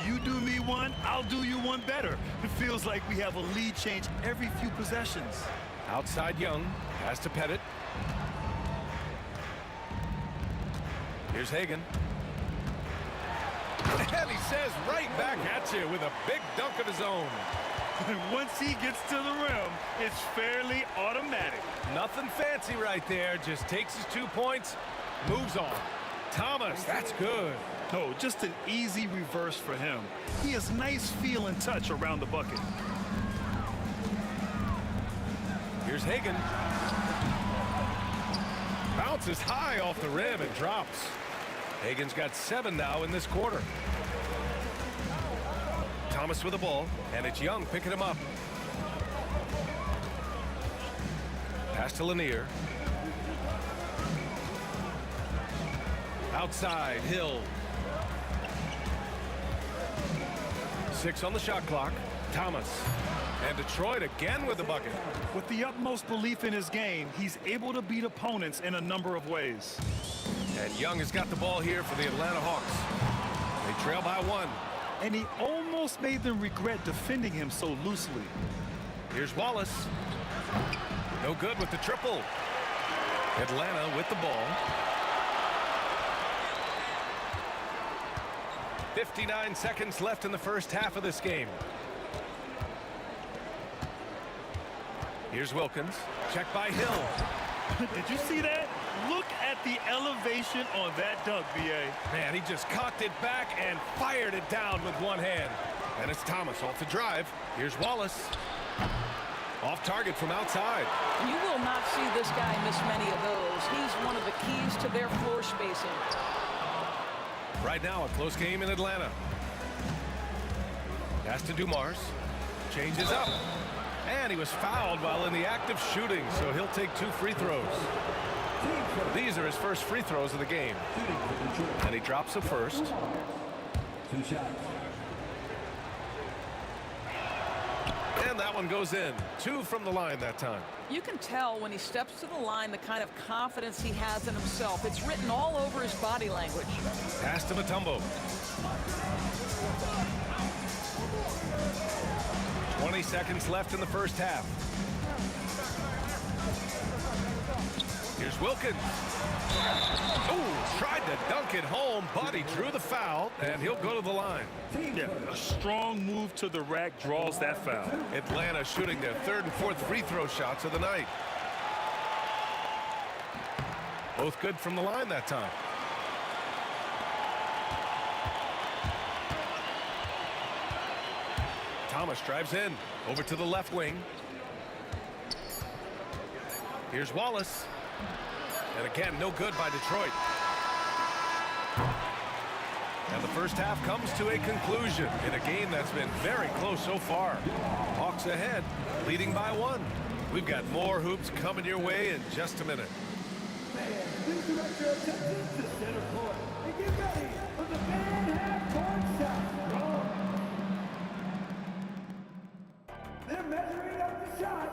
You do me one, I'll do you one better. It feels like we have a lead change every few possessions. Outside Young. Pass to Pettit. Here's Hagan. And he says right back at you with a big dunk of his own. Once he gets to the rim, it's fairly automatic. Nothing fancy right there. Just takes his 2 points, moves on. Thomas, that's good. No, just an easy reverse for him. He has nice feel and touch around the bucket. Here's Hagan. Bounces high off the rim and drops. Hagan's got 7 now in this quarter. Thomas with the ball, and it's Young picking him up. Pass to Lanier. Outside, Hill. 6 on the shot clock. Thomas. And Detroit again with the bucket. With the utmost belief in his game, he's able to beat opponents in a number of ways. And Young has got the ball here for the Atlanta Hawks. They trail by 1. And he almost made them regret defending him so loosely. Here's Wallace. No good with the triple. Atlanta with the ball. 59 seconds left in the first half of this game. Here's Wilkins. Check by Hill. Did you see that? Look at the elevation on that dunk, B.A. Man, he just cocked it back and fired it down with one hand. And it's Thomas off the drive. Here's Wallace. Off target from outside. You will not see this guy miss many of those. He's one of the keys to their floor spacing. Right now, a close game in Atlanta. Pass to Dumars. Changes up. And he was fouled while in the act of shooting, so he'll take 2 free throws. These are his first free throws of the game. And he drops the first. 2 shots. And that one goes in. 2 from the line that time. You can tell when he steps to the line the kind of confidence he has in himself. It's written all over his body language. Pass to Mutombo. 20 seconds left in the first half. Here's Wilkins. Oh, tried to dunk it home, but he drew the foul, and he'll go to the line. Yeah, a strong move to the rack draws that foul. Atlanta shooting their 3rd and 4th free throw shots of the night. Both good from the line that time. Thomas drives in, over to the left wing. Here's Wallace. And again, no good by Detroit. And the first half comes to a conclusion in a game that's been very close so far. Hawks ahead, leading by 1. We've got more hoops coming your way in just a minute. Please direct your attention to center court and get ready for the man half-court shot. They're measuring up the shot.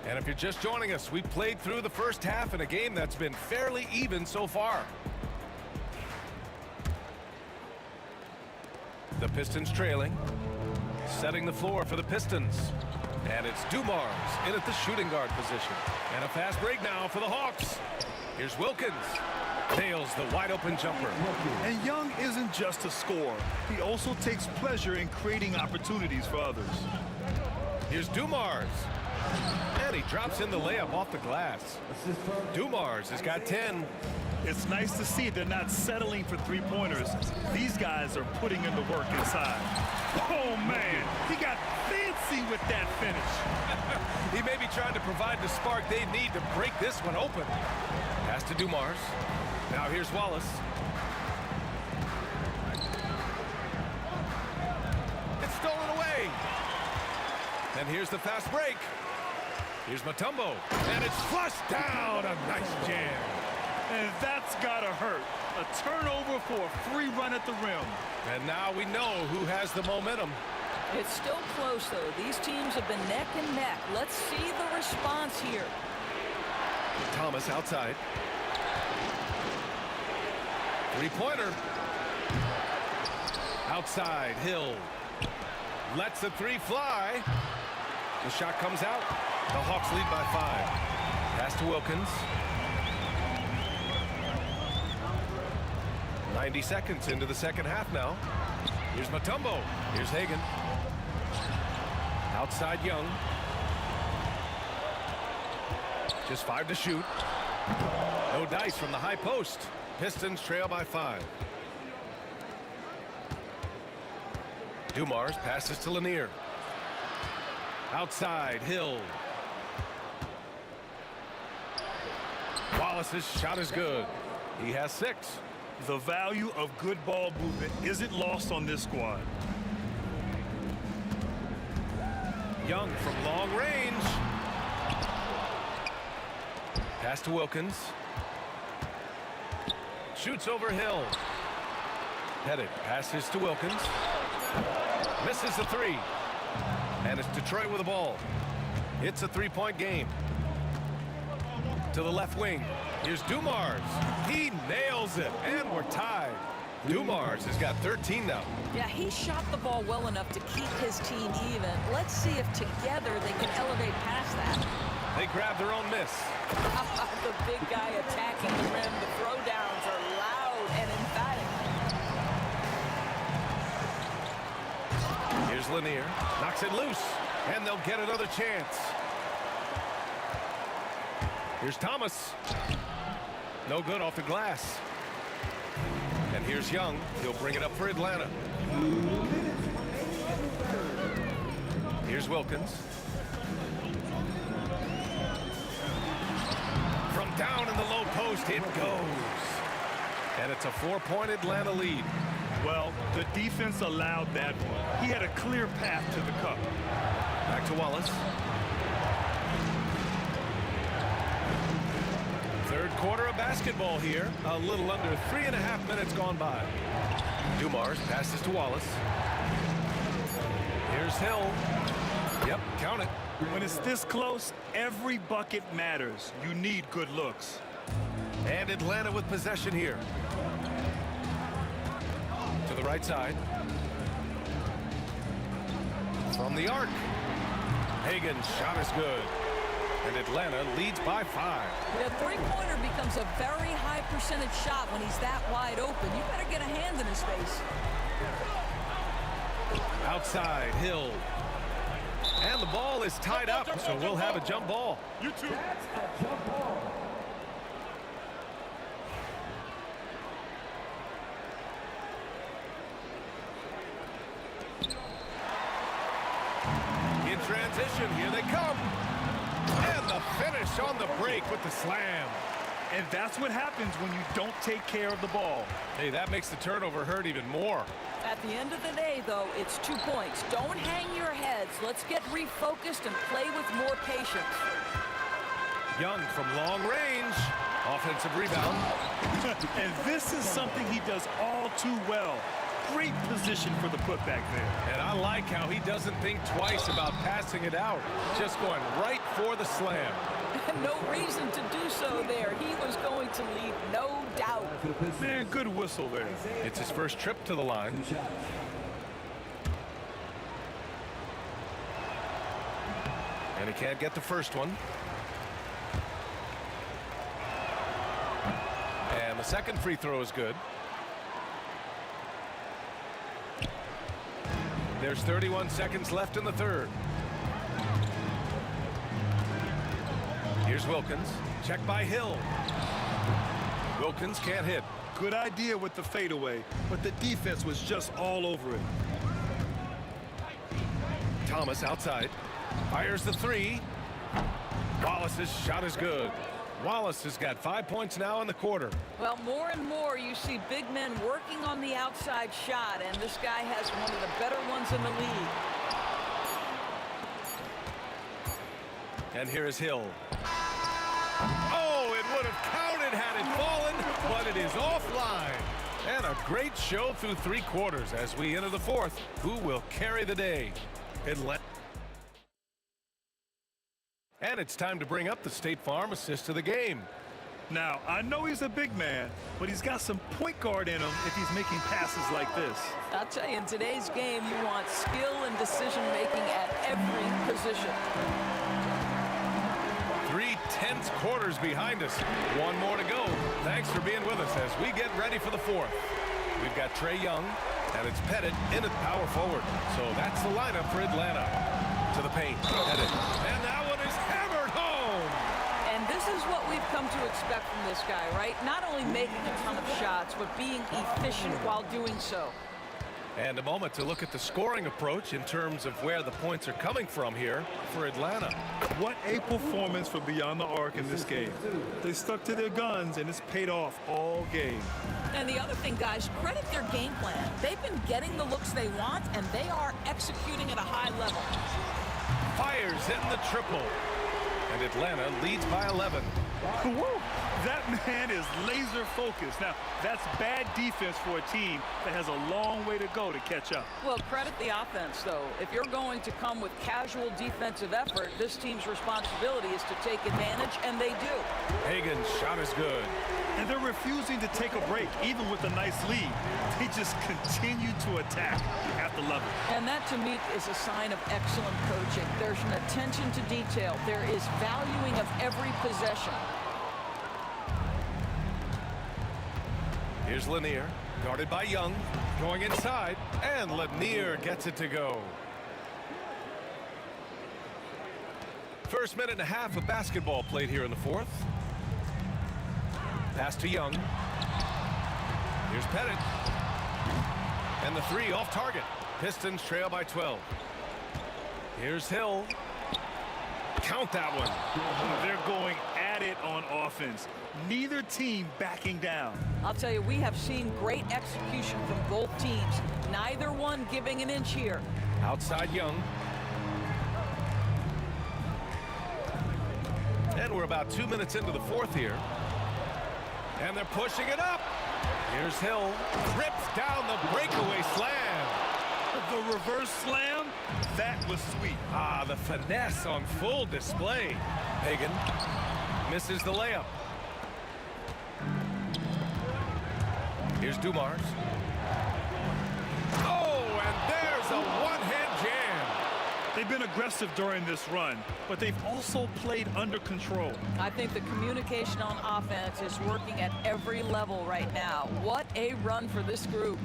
And if you're just joining us, we've played through the first half in a game that's been fairly even so far. The Pistons trailing, setting the floor for the Pistons. And it's Dumars in at the shooting guard position. And a fast break now for the Hawks. Here's Wilkins. Nails the wide open jumper. And Young isn't just a scorer. He also takes pleasure in creating opportunities for others. Here's Dumars. And he drops in the layup off the glass. Dumars has got 10. It's nice to see they're not settling for three-pointers. These guys are putting in the work inside. Oh, man, he got fancy with that finish. He may be trying to provide the spark they need to break this one open. Pass to Dumars. Now here's Wallace. It's stolen away. And here's the fast break. Here's Mutombo. And it's flushed down. A nice jam. And that's gotta hurt. A turnover for a free run at the rim. And now we know who has the momentum. It's still close, though. These teams have been neck and neck. Let's see the response here. Thomas outside. Three-pointer. Outside, Hill. Lets the 3 fly. The shot comes out. The Hawks lead by 5. Pass to Wilkins. 90 seconds into the second half now. Here's Mutombo. Here's Hagan. Outside Young. Just 5 to shoot. No dice from the high post. Pistons trail by 5. Dumars passes to Lanier. Outside, Hill. Wallace's shot is good. He has 6. The value of good ball movement isn't lost on this squad. Young from long range. Pass to Wilkins. Shoots over Hill. Pettit passes to Wilkins. Misses the 3. And it's Detroit with the ball. It's a 3-point game. To the left wing. Here's Dumars. He nails it. And we're tied. Dumars has got 13 now. Yeah, he shot the ball well enough to keep his team even. Let's see if together they can elevate past that. They grab their own miss. The big guy attacking the rim. The throwdowns are loud and emphatic. Here's Lanier. Knocks it loose. And they'll get another chance. Here's Thomas. No good off the glass. And here's Young. He'll bring it up for Atlanta. Here's Wilkins. From down in the low post, it goes. And it's a 4-point Atlanta lead. Well, the defense allowed that one. He had a clear path to the cup. Back to Wallace. Third quarter of basketball here. A little under 3.5 minutes gone by. Dumars passes to Wallace. Here's Hill. Yep, count it. When it's this close, every bucket matters. You need good looks. And Atlanta with possession here. To the right side. From the arc. Hagan's shot is good. And Atlanta leads by 5. The three-pointer becomes a very high percentage shot when he's that wide open. You better get a hand in his face. Outside, Hill. And the ball is tied up, so we'll have a jump ball. You too. That's a jump ball. In transition, here they come. And the finish on the break with the slam. And that's what happens when you don't take care of the ball. Hey, that makes the turnover hurt even more. At the end of the day, though, it's 2 points. Don't hang your heads. Let's get refocused and play with more patience. Young from long range. Offensive rebound. And this is something he does all too well. Great position for the putback there. And I like how he doesn't think twice about passing it out. Just going right for the slam. No reason to do so there. He was going to leave no doubt. Man, good whistle there. It's his first trip to the line. And he can't get the first one. And the second free throw is good. There's 31 seconds left in the third. Here's Wilkins. Check by Hill. Wilkins can't hit. Good idea with the fadeaway, but the defense was just all over it. Thomas outside. Fires the 3. Wallace's shot is good. Wallace has got 5 points now in the quarter. Well, more and more you see big men working on the outside shot, and this guy has one of the better ones in the league. And here is Hill. Oh, it would have counted had it fallen, but it is offline. And a great show through 3 quarters as we enter the fourth. Who will carry the day? And it's time to bring up the State Farm assist of the game. Now, I know he's a big man, but he's got some point guard in him if he's making passes like this. I'll tell you, in today's game, you want skill and decision-making at every position. 3 tense quarters behind us. 1 more to go. Thanks for being with us as we get ready for the fourth. We've got Trae Young, and it's Pettit in at power forward. So that's the lineup for Atlanta. To the paint, Pettit. And that one is hammered home. And this is what we've come to expect from this guy, right? Not only making a ton of shots, but being efficient while doing so. And a moment to look at the scoring approach in terms of where the points are coming from here for Atlanta. What a performance for Beyond the Arc in this game. They stuck to their guns, and it's paid off all game. And the other thing, guys, credit their game plan. They've been getting the looks they want, and they are executing at a high level. Fires hitting the triple. And Atlanta leads by 11. Woo! That man is laser focused. Now, that's bad defense for a team that has a long way to go to catch up. Well, credit the offense, though. If you're going to come with casual defensive effort, this team's responsibility is to take advantage, and they do. Hagen's shot is good. And they're refusing to take a break, even with a nice lead. They just continue to attack at the level. And that, to me, is a sign of excellent coaching. There's an attention to detail. There is valuing of every possession. Here's Lanier, guarded by Young, going inside, and Lanier gets it to go. First minute and a half of basketball played here in the fourth. Pass to Young. Here's Pettit. And the three off target. Pistons trail by 12. Here's Hill. Count that one. They're going at it on offense. Neither team backing down. I'll tell you, we have seen great execution from both teams. Neither one giving an inch here. Outside Young. And we're about 2 minutes into the fourth here. And they're pushing it up. Here's Hill. Rips down the breakaway slam. The reverse slam, that was sweet. Ah, the finesse on full display. Hagen misses the layup. Here's Dumars. Oh, and there's a one-hand jam. They've been aggressive during this run, but they've also played under control. I think the communication on offense is working at every level right now. What a run for this group.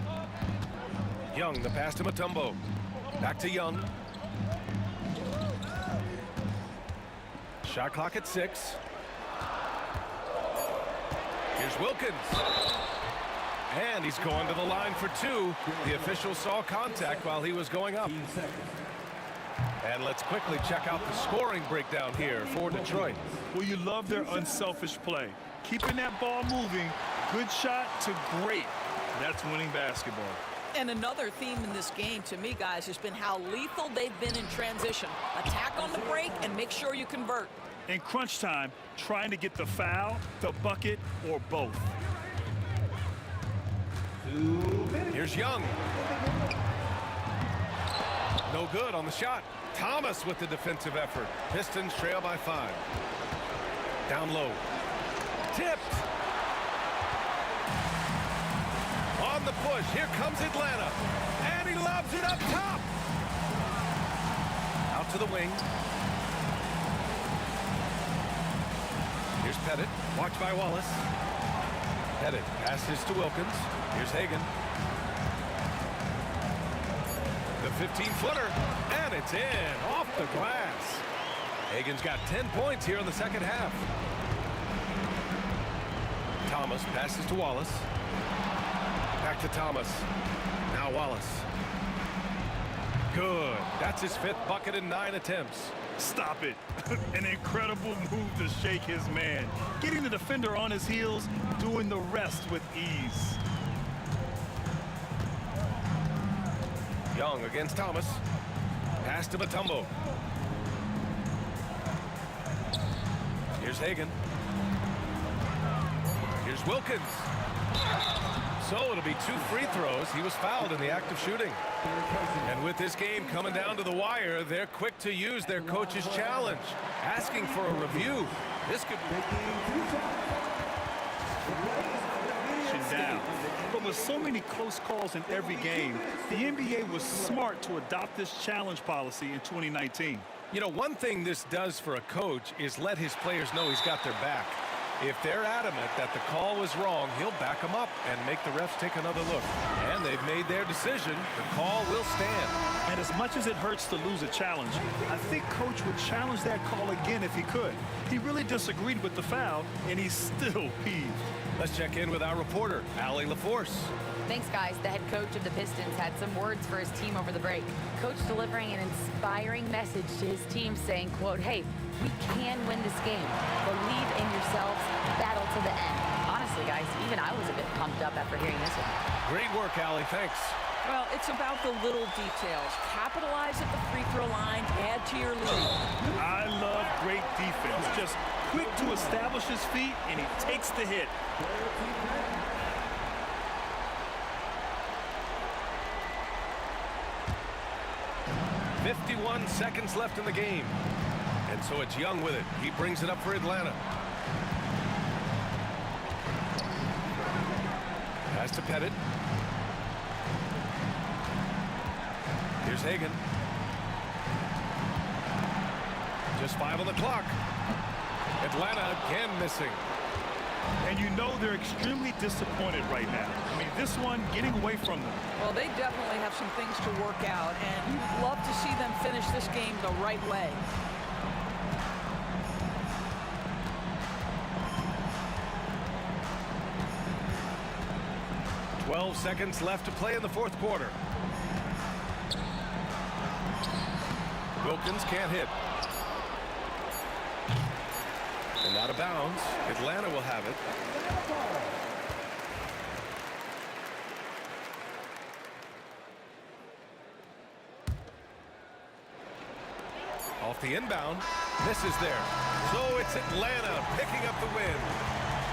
Young, the pass to Mutombo. Back to Young. Shot clock at 6. Here's Wilkins. And he's going to the line for 2. The official saw contact while he was going up. And let's quickly check out the scoring breakdown here for Detroit. Well, you love their unselfish play. Keeping that ball moving, good shot to great. That's winning basketball. And another theme in this game, to me, guys, has been how lethal they've been in transition. Attack on the break and make sure you convert. In crunch time, trying to get the foul, the bucket, or both. Here's Young. No good on the shot. Thomas with the defensive effort. Pistons trail by 5. Down low. Tipped. On the push. Here comes Atlanta. And he lobs it up top. Out to the wing. Here's Pettit. Watched by Wallace. Pettit passes to Wilkins. Here's Hagen. The 15-footer. And it's in. Off the glass. Hagen's got 10 points here in the second half. Thomas passes to Wallace. Back to Thomas. Now Wallace. Good. That's his 5th bucket in 9 attempts. Stop it. An incredible move to shake his man. Getting the defender on his heels, doing the rest with ease. Young against Thomas. Pass to Mutombo. Here's Hagen. Here's Wilkins. So it'll be 2 free throws. He was fouled in the act of shooting. And with this game coming down to the wire, they're quick to use their coach's challenge, asking for a review. This could be down. But with so many close calls in every game, the NBA was smart to adopt this challenge policy in 2019. You know, one thing this does for a coach is let his players know he's got their back. If they're adamant that the call was wrong, he'll back them up and make the refs take another look. And they've made their decision. The call will stand. And as much as it hurts to lose a challenge, I think Coach would challenge that call again if he could. He really disagreed with the foul, and he's still peeved. Let's check in with our reporter, Allie LaForce. Thanks, guys. The head coach of the Pistons had some words for his team over the break. Coach delivering an inspiring message to his team saying, quote, "Hey, we can win this game. Believe in yourselves. Battle to the end." Honestly, guys, even I was a bit pumped up after hearing this one. Great work, Allie. Thanks. Well, it's about the little details. Capitalize at the free throw line, add to your lead. I love great defense. Just quick to establish his feet, and he takes the hit. 51 seconds left in the game. And so it's Young with it. He brings it up for Atlanta. Pass to Pettit. Here's Hagan. Just 5 on the clock. Atlanta again missing. And you know they're extremely disappointed right now. I mean, this one getting away from them. Well, they definitely have some things to work out, and you'd love to see them finish this game the right way. "12 seconds left to play in the fourth quarter. Wilkins can't hit. And out of bounds. Atlanta will have it. Off the inbound. Misses there. So it's Atlanta picking up the win.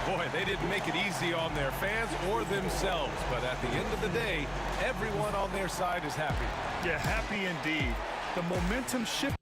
Boy, they didn't make it easy on their fans or themselves. But at the end of the day, everyone on their side is happy. Yeah, happy indeed. The momentum shift.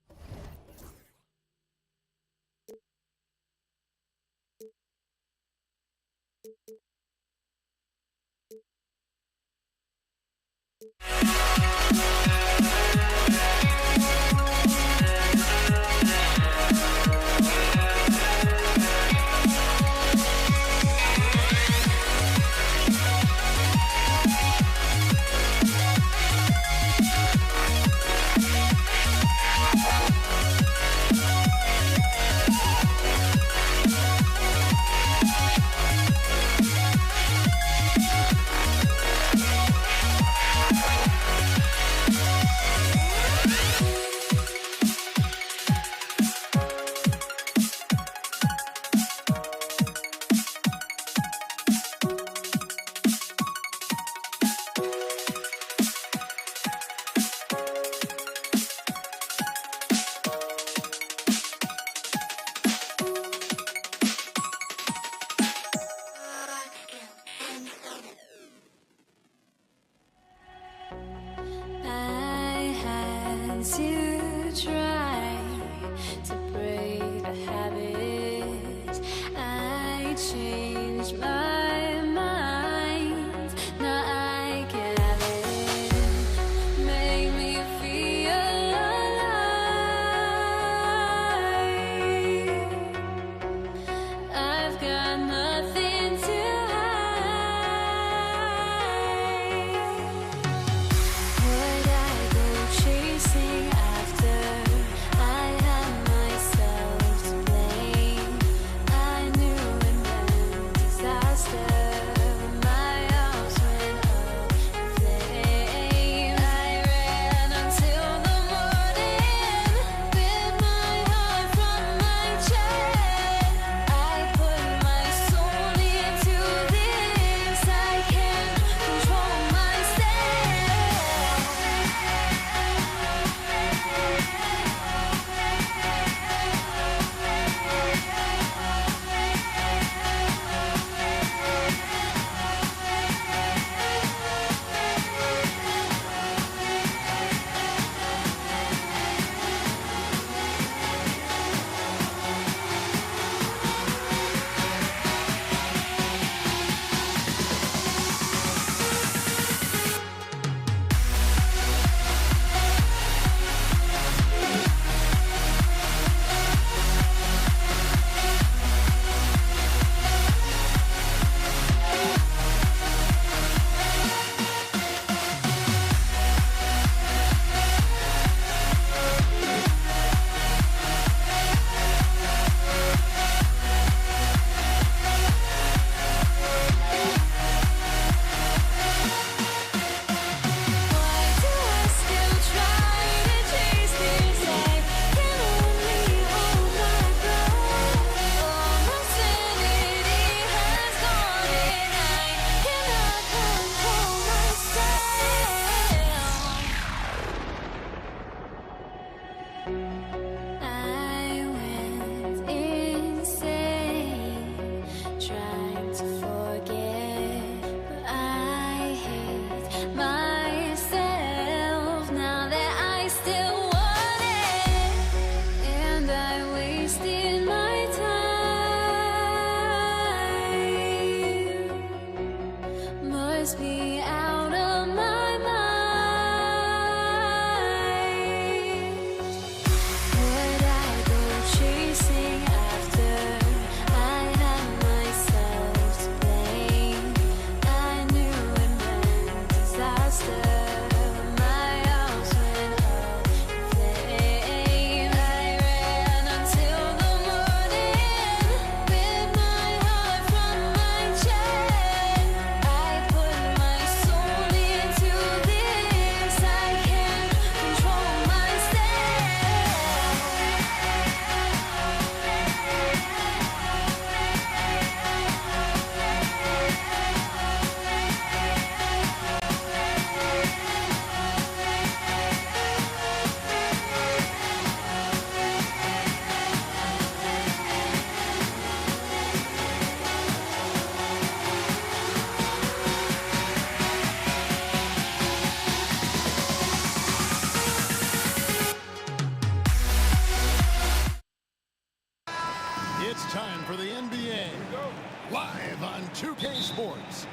Live on 2K Sports.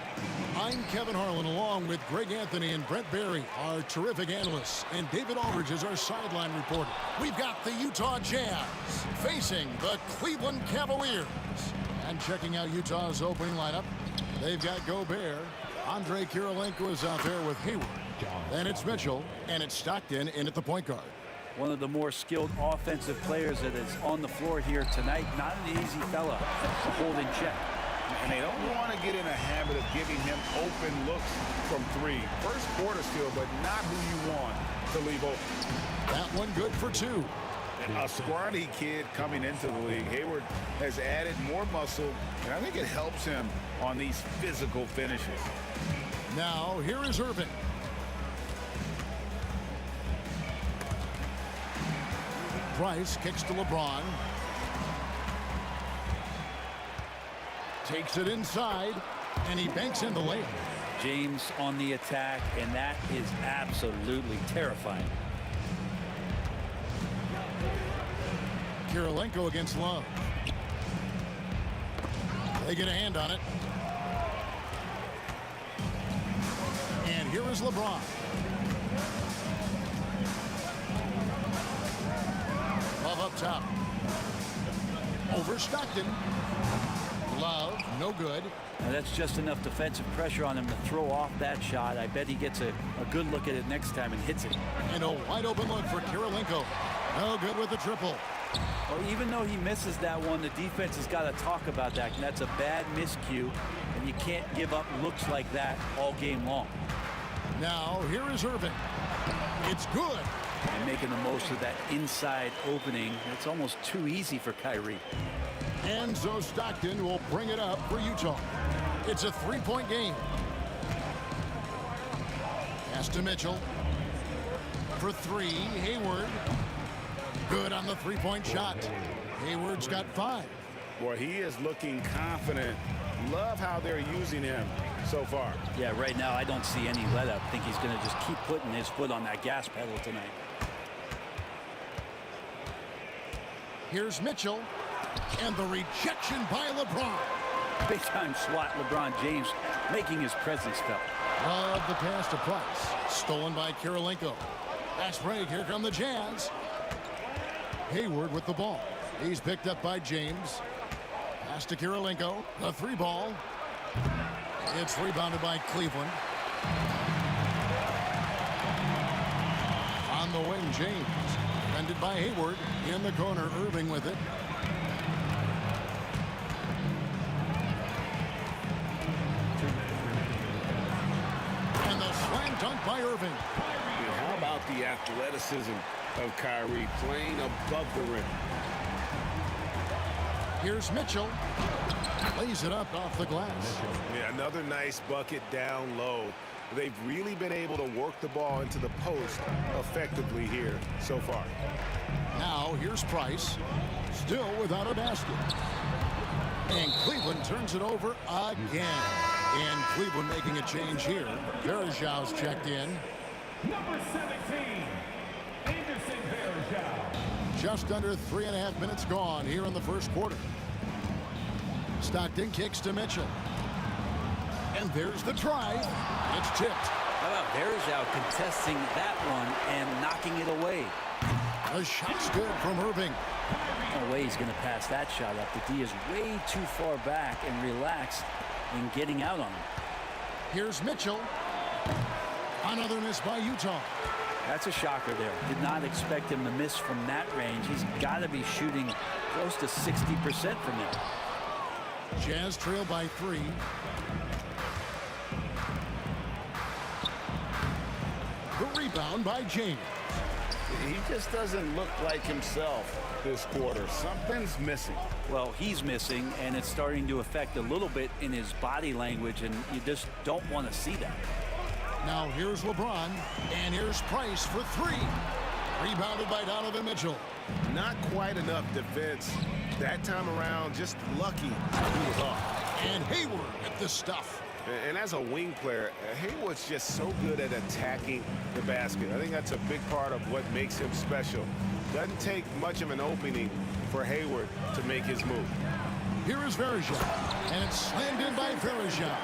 I'm Kevin Harlan, along with Greg Anthony and Brent Barry, our terrific analysts, and David Aldridge is our sideline reporter. We've got the Utah Jazz facing the Cleveland Cavaliers. And checking out Utah's opening lineup, they've got Gobert. Andre Kirilenko is out there with Hayward. Then it's Mitchell, and it's Stockton in at the point guard. One of the more skilled offensive players that is on the floor here tonight. Not an easy fella to hold in check. And they don't want to get in a habit of giving him open looks from three. First quarter still, but not who you want to leave open. That one good for two. A scrawny kid coming into the league. Hayward has added more muscle, and I think it helps him on these physical finishes. Now, here is Irving. Price kicks to LeBron. Takes it inside, and he banks in the layup. James on the attack, and that is absolutely terrifying. Kirilenko against Love. They get a hand on it. And here is LeBron. Love up top. Over Stockton. Love, no good. Now that's just enough defensive pressure on him to throw off that shot. I bet he gets a good look at it next time and hits it. And a wide open look for Kirilenko. No good with the triple. Well, even though he misses that one, the defense has got to talk about that. And that's a bad miscue, and you can't give up looks like that all game long. Now, here is Irving. It's good. And making the most of that inside opening. It's almost too easy for Kyrie. And so Stockton will bring it up for Utah. It's a three-point game. Pass to Mitchell. For three, Hayward. Good on the three-point shot. Hayward's got 5. Boy, he is looking confident. Love how they're using him so far. Yeah, right now I don't see any let-up. I think he's going to just keep putting his foot on that gas pedal tonight. Here's Mitchell. And the rejection by LeBron. Big-time swat LeBron James making his presence felt. Love the pass to Price. Stolen by Kirilenko. Fast break. Here come the Jazz. Hayward with the ball. He's picked up by James. Pass to Kirilenko. The 3 ball. It's rebounded by Cleveland. On the wing, James. Defended by Hayward. In the corner, Irving with it. And the slam dunk by Irving. And how about the athleticism of Kyrie playing above the rim? Here's Mitchell. Lays it up off the glass. Yeah, another nice bucket down low. They've really been able to work the ball into the post effectively here so far. Now here's Price. Still without a basket. And Cleveland turns it over again. And Cleveland making a change here. Verjau's checked in. Number 17, Anderson Verjau. Just under 3.5 minutes gone here in the first quarter. Stockton kicks to Mitchell. And there's the try. It's tipped. How about Verjau contesting that one and knocking it away? The shot's good from Irving. No way he's going to pass that shot up. The D is way too far back and relaxed in getting out on him. Here's Mitchell. Another miss by Utah. That's a shocker there. Did not expect him to miss from that range. He's got to be shooting close to 60% from there. Jazz trail by 3. The rebound by James. He just doesn't look like himself this quarter. Something's missing. Well, he's missing, and it's starting to affect a little bit in his body language, and you just don't want to see that. Now here's LeBron, and here's Price for 3. Rebounded by Donovan Mitchell. Not quite enough defense. That time around, just lucky he was off. And Hayward with the stuff. And as a wing player, Hayward's just so good at attacking the basket. I think that's a big part of what makes him special. Doesn't take much of an opening for Hayward to make his move. Here is Verja, and it's slammed in by Verja.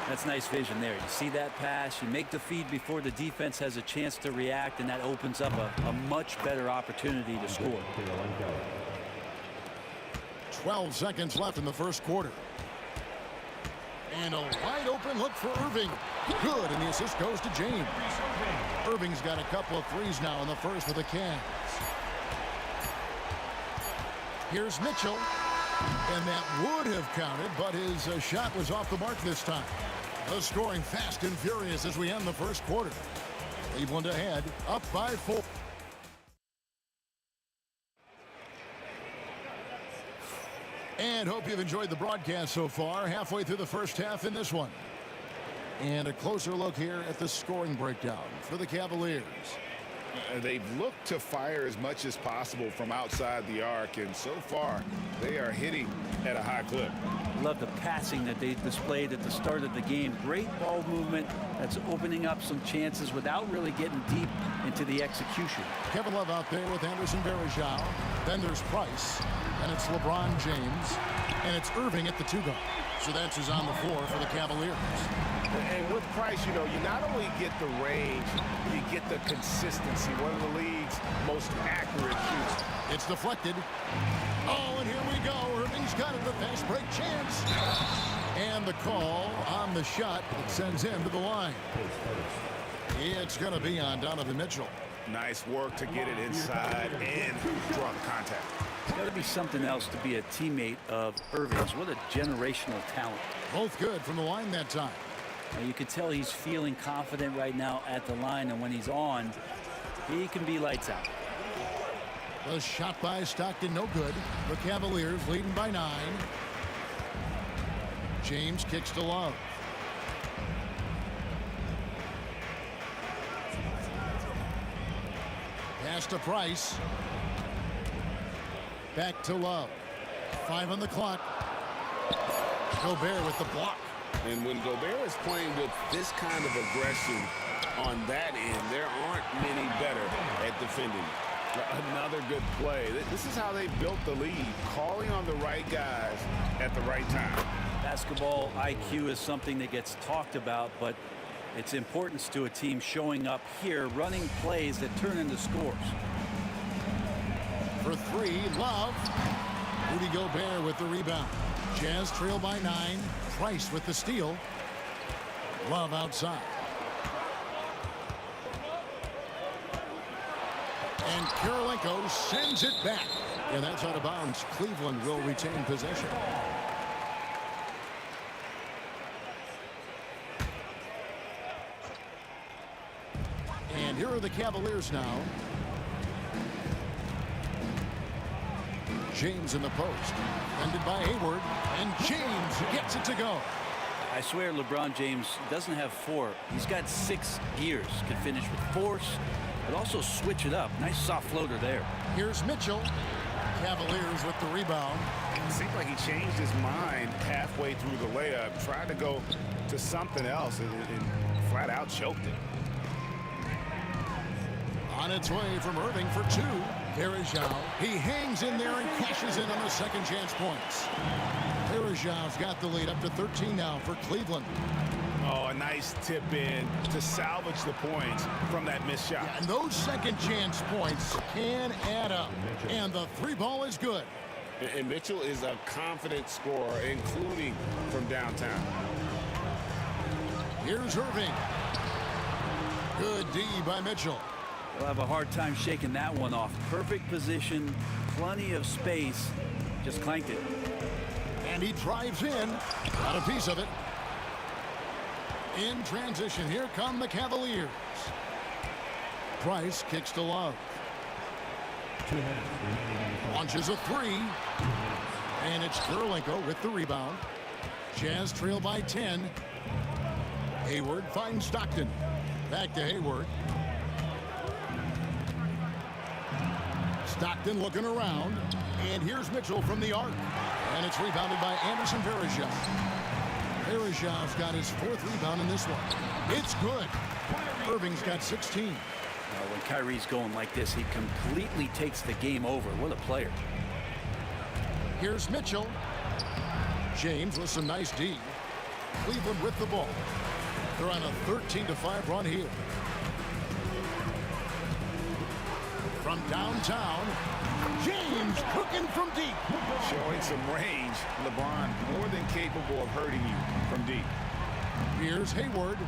That's nice vision there. You see that pass, you make the feed before the defense has a chance to react, and that opens up a much better opportunity to score. 12 seconds left in the first quarter. And a wide open look for Irving. Good, and the assist goes to James. Irving's got a couple of threes now in the first for the Cavs. Here's Mitchell. And that would have counted, but his shot was off the mark this time. The scoring fast and furious as we end the first quarter. Cleveland ahead, up by 4. And hope you've enjoyed the broadcast so far. Halfway through the first half in this one. And a closer look here at the scoring breakdown for the Cavaliers. They've looked to fire as much as possible from outside the arc, and so far they are hitting at a high clip. Love the passing that they displayed at the start of the game. Great ball movement that's opening up some chances without really getting deep into the execution. Kevin Love out there with Anderson Varejao. Then there's Price, and it's LeBron James, and it's Irving at the 2-guard. So that's who's on the floor for the Cavaliers. And with Price, you know, you not only get the range, you get the consistency. One of the league's most accurate shoots. It's deflected. Oh, and here we go. Irving's got it, the fast break chance. And the call on the shot that sends him to the line. It's going to be on Donovan Mitchell. Nice work to get it inside and draw the contact. It's got to be something else to be a teammate of Irving's. What a generational talent. Both good from the line that time. Now you can tell he's feeling confident right now at the line, and when he's on, he can be lights out. The shot by Stockton, no good. The Cavaliers leading by 9. James kicks to Love. Pass to Price. Back to Love. 5 on the clock. Gobert with the block. And when Gobert is playing with this kind of aggression on that end, there aren't many better at defending. Another good play. This is how they built the lead, calling on the right guys at the right time. Basketball IQ is something that gets talked about, but its importance to a team showing up here, running plays that turn into scores. For 3, Love. Rudy Gobert with the rebound. Jazz trail by 9. Price with the steal. Love outside. And Karolinko sends it back. And that's out of bounds. Cleveland will retain possession. And here are the Cavaliers now. James in the post. Ended by Hayward. And James gets it to go. I swear LeBron James doesn't have 4. He's got 6 gears. Can finish with force, but also switch it up. Nice soft floater there. Here's Mitchell. Cavaliers with the rebound. It seemed like he changed his mind halfway through the layup, tried to go to something else, and flat out choked it. On its way from Irving for 2. Varejao. He hangs in there and cashes in on the second chance points. Varejao's got the lead up to 13 now for Cleveland. Oh, a nice tip in to salvage the points from that missed shot. Yeah, and those second chance points can add up. And the 3 ball is good. And Mitchell is a confident scorer, including from downtown. Here's Irving. Good D by Mitchell. They'll have a hard time shaking that one off. Perfect position, plenty of space. Just clanked it. And he drives in. Got a piece of it. In transition, here come the Cavaliers. Price kicks to Love. Launches a 3. And it's Karolinko with the rebound. Jazz trail by 10. Hayward finds Stockton. Back to Hayward. Stockton looking around. And here's Mitchell from the arc. And it's rebounded by Anderson Varejao. Varejao's got his 4th rebound in this one. It's good. Irving's got 16. When Kyrie's going like this, he completely takes the game over. What a player. Here's Mitchell. James with some nice D. Cleveland with the ball. They're on a 13-5 run here. From downtown, James cooking from deep. Showing some range. LeBron more than capable of hurting you from deep. Here's Hayward.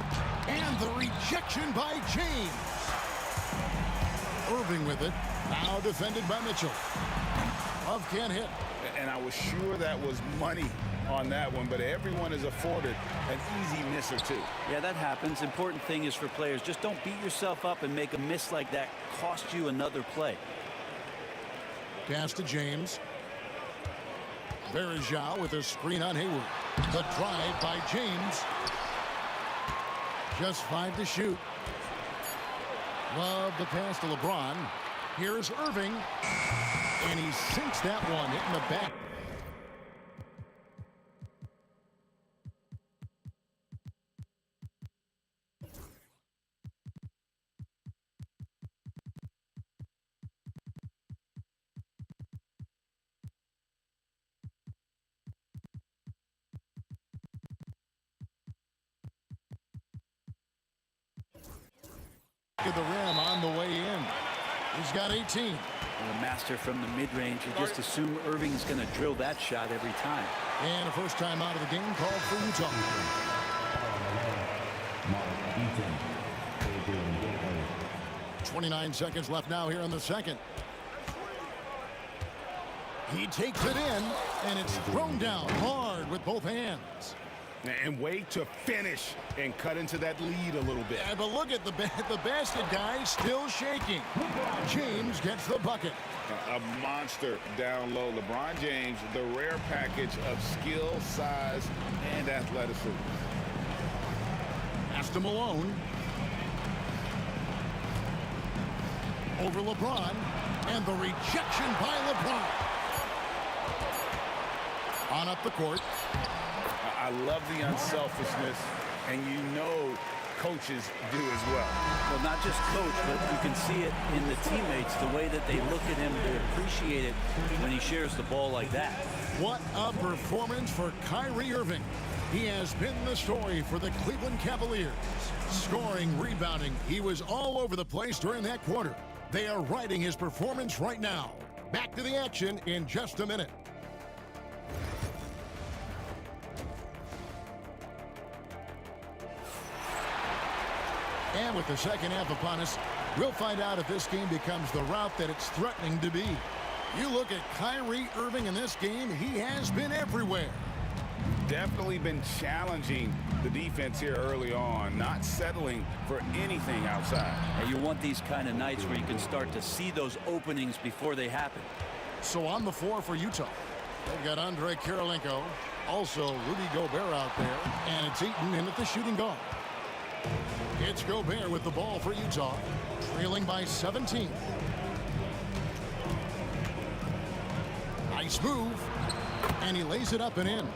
And the rejection by James. Irving with it. Now defended by Mitchell. Love can't hit. And I was sure that was money on that one, but everyone is afforded an easy miss or two. Yeah, that happens. Important thing is for players, just don't beat yourself up and make a miss like that cost you another play. Pass to James. Varejao with a screen on Hayward. The drive by James. Just 5 to shoot. Love the pass to LeBron. Here's Irving. And he sinks that one, hitting the back. At the rim on the way in. He's got 18. And a master from the mid-range. You just assume Irving's going to drill that shot every time. And a first time out of the game called for Utah. 29 seconds left now here in the second. He takes it in, and it's thrown down hard with both hands. And wait to finish and cut into that lead a little bit. Yeah, but look at the basket guy still shaking. James gets the bucket. A monster down low. LeBron James, the rare package of skill, size, and athleticism. Pass to Malone. Over LeBron. And the rejection by LeBron. On up the court. I love the unselfishness, and you know coaches do as well. Well, not just coach, but you can see it in the teammates, the way that they look at him. They appreciate it when he shares the ball like that. What a performance for Kyrie Irving. He has been the story for the Cleveland Cavaliers. Scoring, rebounding, he was all over the place during that quarter. They are riding his performance right now. Back to the action in just a minute. And with the second half upon us, we'll find out if this game becomes the route that it's threatening to be. You look at Kyrie Irving in this game, he has been everywhere. Definitely been challenging the defense here early on, not settling for anything outside. And you want these kind of nights where you can start to see those openings before they happen. So on the floor for Utah, they've got Andre Kirilenko, also Rudy Gobert out there, and it's Eaton in at the shooting guard. It's Gobert with the ball for Utah, trailing by 17. Nice move, and he lays it up and in.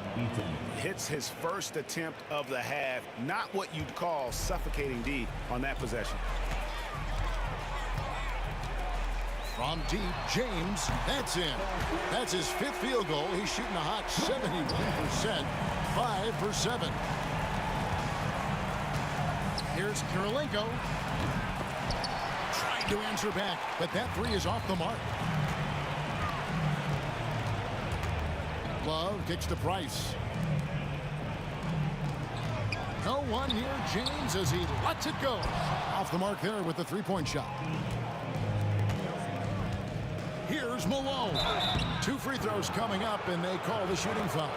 Hits his first attempt of the half. Not what you'd call suffocating D on that possession. From deep, James, that's in. That's his 5th field goal. He's shooting a hot 71%, 5 for 7. Here's Kirilenko. Trying to answer back, but that 3 is off the mark. Love kicks to Price. No one near James as he lets it go. Off the mark there with the 3-point shot. Here's Malone. 2 free throws coming up, and they call the shooting foul.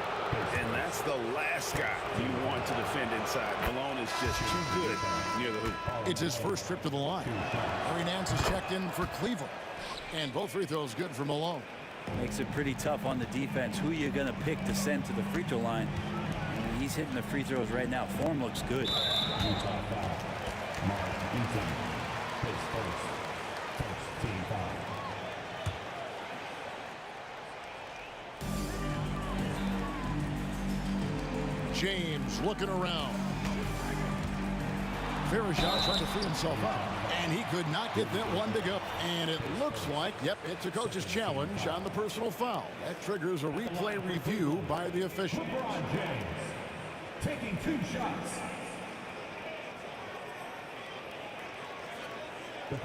And that's the last guy you want to defend inside. Malone is just too good near the hoop. It's his first trip to the line. Larry Nance is checked in for Cleveland. And both free throws good for Malone. Makes it pretty tough on the defense. Who you're going to pick to send to the free throw line. And he's hitting the free throws right now. Form looks good. Utah foul. Mark Eaton. His first team foul. James looking around. Varejao trying to free himself up. And he could not get that one to go. And it looks like, yep, it's a coach's challenge on the personal foul. That triggers a replay review by the official. LeBron James taking 2 shots.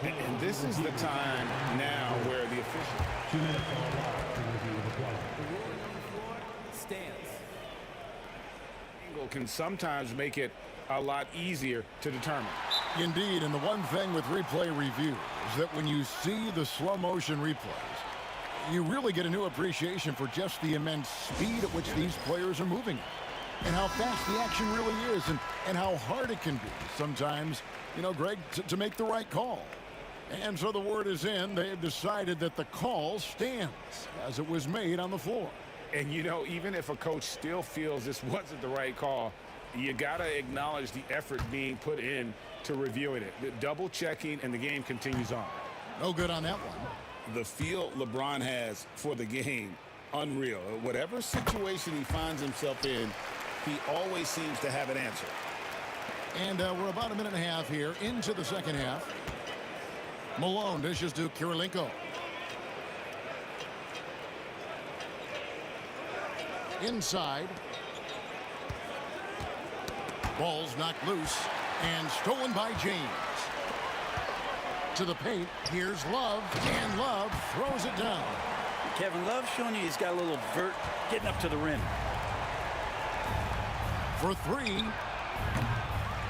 And this is the time now where the official 2 minutes on the clock to review the play. The ruling on the floor stands. angle can sometimes make it a lot easier to determine. Indeed, and the one thing with replay review is that when you see the slow motion replays, you really get a new appreciation for just the immense speed at which these players are moving and how fast the action really is and how hard it can be sometimes, you know, Greg, to make the right call. And so the word is in. They've decided that the call stands as it was made on the floor. And, you know, even if a coach still feels this wasn't the right call, you got to acknowledge the effort being put in to reviewing it. The double checking, and the game continues on. No good on that one. The feel LeBron has for the game, unreal. Whatever situation he finds himself in, he always seems to have an answer. And we're about a minute and a half here into the second half. Malone dishes to Kirilenko. Inside. Ball's knocked loose and stolen by James. To the paint, here's Love, and Love throws it down. Kevin Love showing you he's got a little vert getting up to the rim. For three.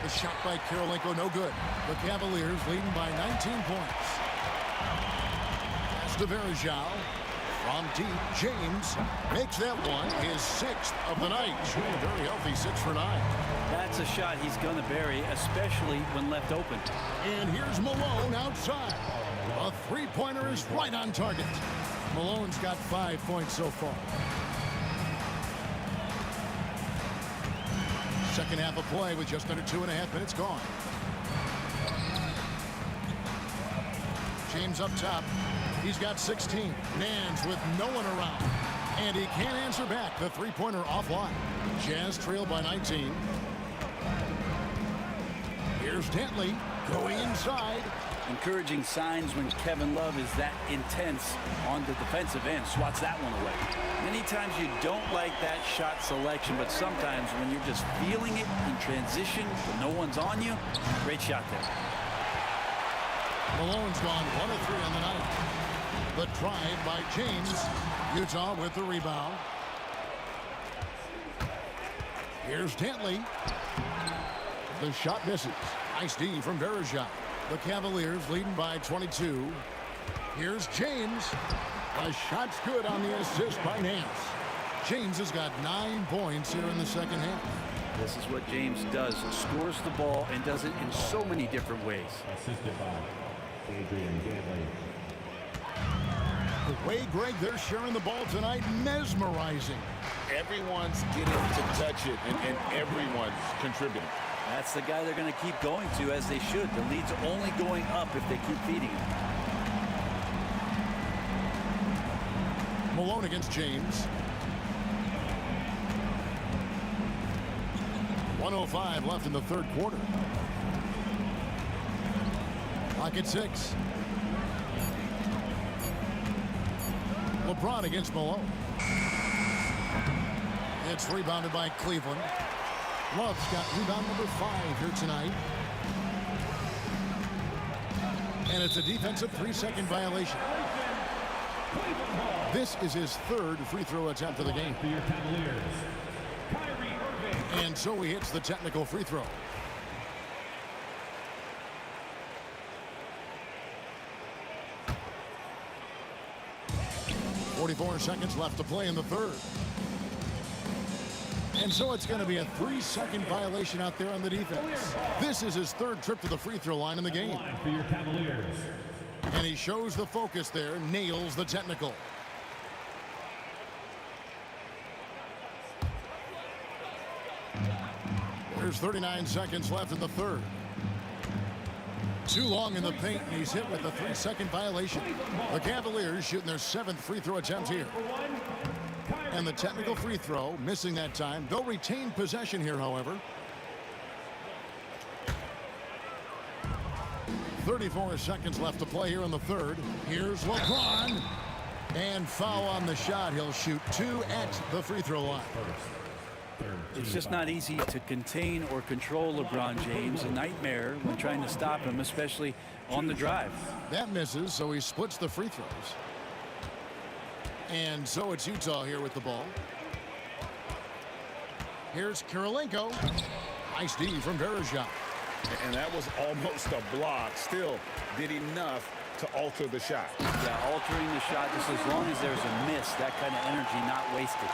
The shot by Kirilenko, no good. The Cavaliers leading by 19 points. Pass to Verjao. From deep, James makes that one his sixth of the night. Very healthy, 6 for 9. That's a shot he's going to bury, especially when left open. And here's Malone outside. A three-pointer is right on target. Malone's got 5 points so far. Second half of play with just under 2.5 minutes gone. James up top. He's got 16. Nance with no one around. And he can't answer back. The three-pointer offline. Jazz trail by 19. Here's Dantley going inside. Encouraging signs when Kevin Love is that intense on the defensive end. Swats that one away. Many times you don't like that shot selection, but sometimes when you're just feeling it in transition, when no one's on you, great shot there. Malone's gone 1 of 3 on the night. The drive by James. Utah with the rebound. Here's Dantley. The shot misses. Nice D from Verjao. The Cavaliers leading by 22. Here's James. The shot's good on the assist by Nance. James has got 9 points here in the second half. This is what James does. Scores the ball and does it in so many different ways. Assisted by Adrian Dantley. The way, Greg, they're sharing the ball tonight, mesmerizing. Everyone's getting to touch it, and everyone's contributing. That's the guy they're going to keep going to, as they should. The lead's only going up if they keep feeding him. Malone against James. 1:05 left in the third quarter. Clock at 6. LeBron against Malone. It's rebounded by Cleveland. Love's got rebound number 5 here tonight. And it's a defensive 3-second violation. This is his third free throw attempt of the game. For your Cavaliers, Kyrie Irving. And so he hits the technical free throw. .44 seconds left to play in the third. And so it's going to be a 3-second violation out there on the defense. This is his third trip to the free throw line in the game. For your Cavaliers. And he shows the focus there, nails the technical. There's 39 seconds left in the third. Too long in the paint, and he's hit with a 3-second violation. The Cavaliers shooting their 7th free throw attempt here. And the technical free throw, missing that time. They'll retain possession here, however. 34 seconds left to play here in the third. Here's LeBron. And foul on the shot. He'll shoot 2 at the free throw line. It's just not easy to contain or control LeBron James. A nightmare when trying to stop him, especially on the drive. That misses, so he splits the free throws. And so it's Utah here with the ball. Here's Kirilenko. Nice D from Verejao. And that was almost a block. Still did enough to alter the shot. Yeah, altering the shot just as long as there's a miss. That kind of energy not wasted.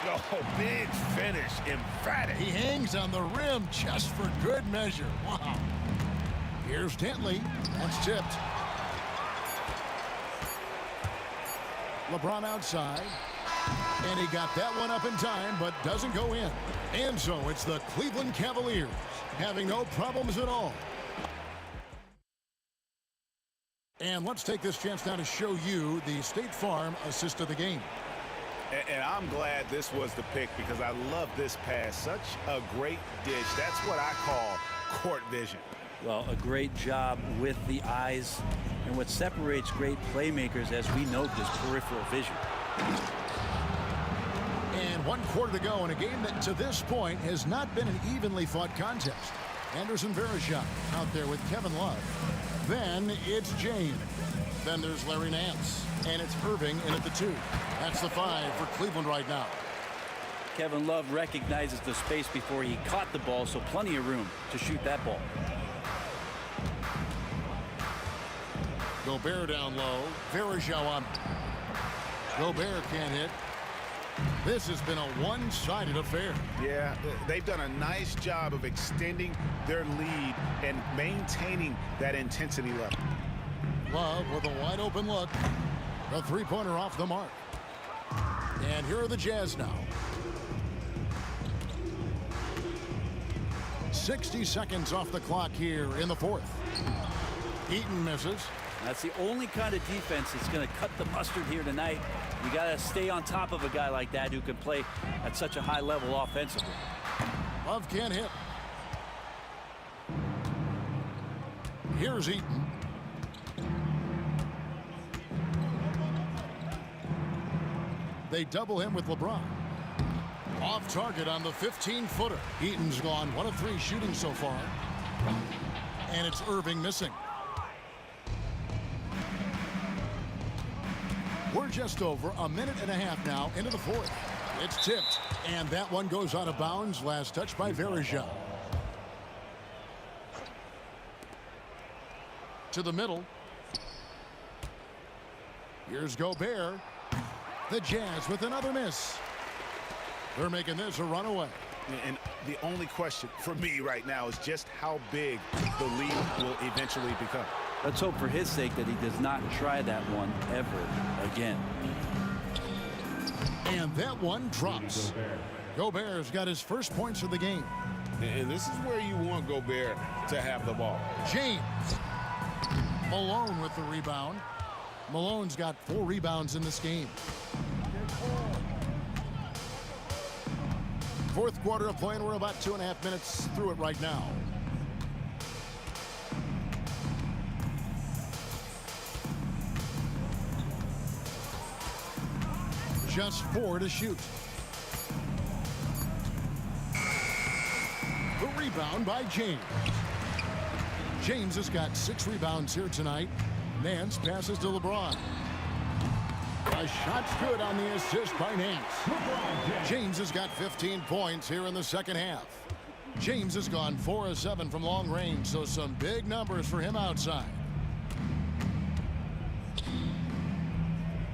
Oh, big finish. Emphatic. He hangs on the rim just for good measure. Wow. Here's Dentley. That's tipped. LeBron outside. And he got that one up in time, but doesn't go in. And so it's the Cleveland Cavaliers having no problems at all. And let's take this chance now to show you the State Farm assist of the game. And I'm glad this was the pick because I love this pass. Such a great dish. That's what I call court vision. Well, a great job with the eyes. And what separates great playmakers, as we know, is peripheral vision. And 1 quarter to go in a game that to this point has not been an evenly fought contest. Anderson Verejao out there with Kevin Love. Then it's James. Then there's Larry Nance. And it's Irving in at the 2. That's the 5 for Cleveland right now. Kevin Love recognizes the space before he caught the ball, so plenty of room to shoot that ball. Gobert down low. Verejao on. Gobert can't hit. This has been a one-sided affair. Yeah, they've done a nice job of extending their lead and maintaining that intensity level. Love with a wide open look. The three-pointer off the mark. And here are the Jazz now. 60 seconds off the clock here in the fourth. Eaton misses. That's the only kind of defense that's going to cut the mustard here tonight. You got to stay on top of a guy like that who can play at such a high level offensively. Love can't hit. Here's Eaton. They double him with LeBron. Off target on the 15-footer. Eaton's gone 1 of 3 shooting so far. And it's Irving missing. We're just over a minute and a half now into the fourth. It's tipped, and that one goes out of bounds. Last touch by Verejao. To the middle. Here's Gobert. The Jazz with another miss. They're making this a runaway. And the only question for me right now is just how big the lead will eventually become. Let's hope for his sake that he does not try that one ever again. And that one drops. Gobert's got his first points of the game. And this is where you want Gobert to have the ball. James. Malone with the rebound. Malone's got 4 rebounds in this game. Fourth quarter of play, and we're about 2.5 minutes through it right now. Just 4 to shoot. The rebound by James. James has got 6 rebounds here tonight. Nance passes to LeBron. A shot's good on the assist by Nance. James has got 15 points here in the second half. James has gone 4 of 7 from long range, so some big numbers for him outside.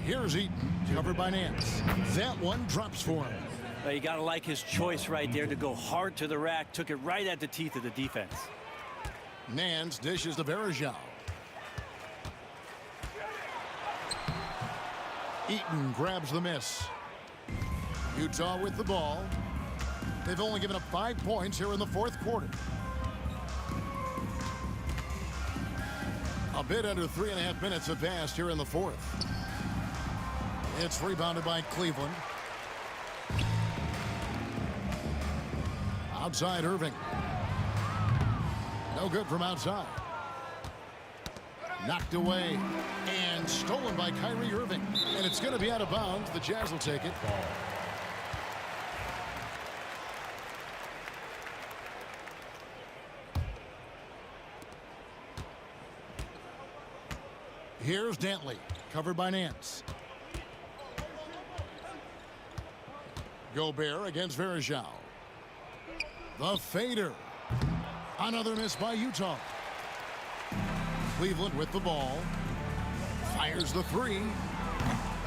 Here's Eaton, covered by Nance. That one drops for him. Well, you got to like his choice right there to go hard to the rack. Took it right at the teeth of the defense. Nance dishes to Verejao. Eaton grabs the miss. Utah with the ball. They've only given up 5 points here in the fourth quarter. A bit under 3.5 minutes have passed here in the fourth. It's rebounded by Cleveland. Outside Irving. No good from outside. Knocked away and stolen by Kyrie Irving. And it's going to be out of bounds. The Jazz will take it. Here's Dantley, covered by Nance. Gobert against Verjao. The fader. Another miss by Utah. Cleveland with the ball. Fires the three.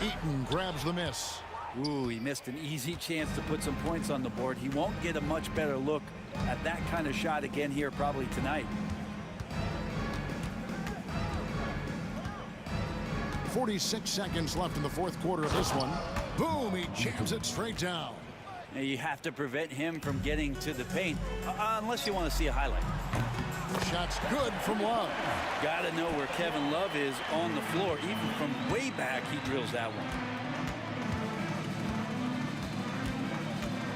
Eaton grabs the miss. Ooh, he missed an easy chance to put some points on the board. He won't get a much better look at that kind of shot again here probably tonight. 46 seconds left in the fourth quarter of this one. Boom, he jams it straight down. Now you have to prevent him from getting to the paint, unless you want to see a highlight. Shot's good from Love. Got to know where Kevin Love is on the floor. Even from way back, he drills that one.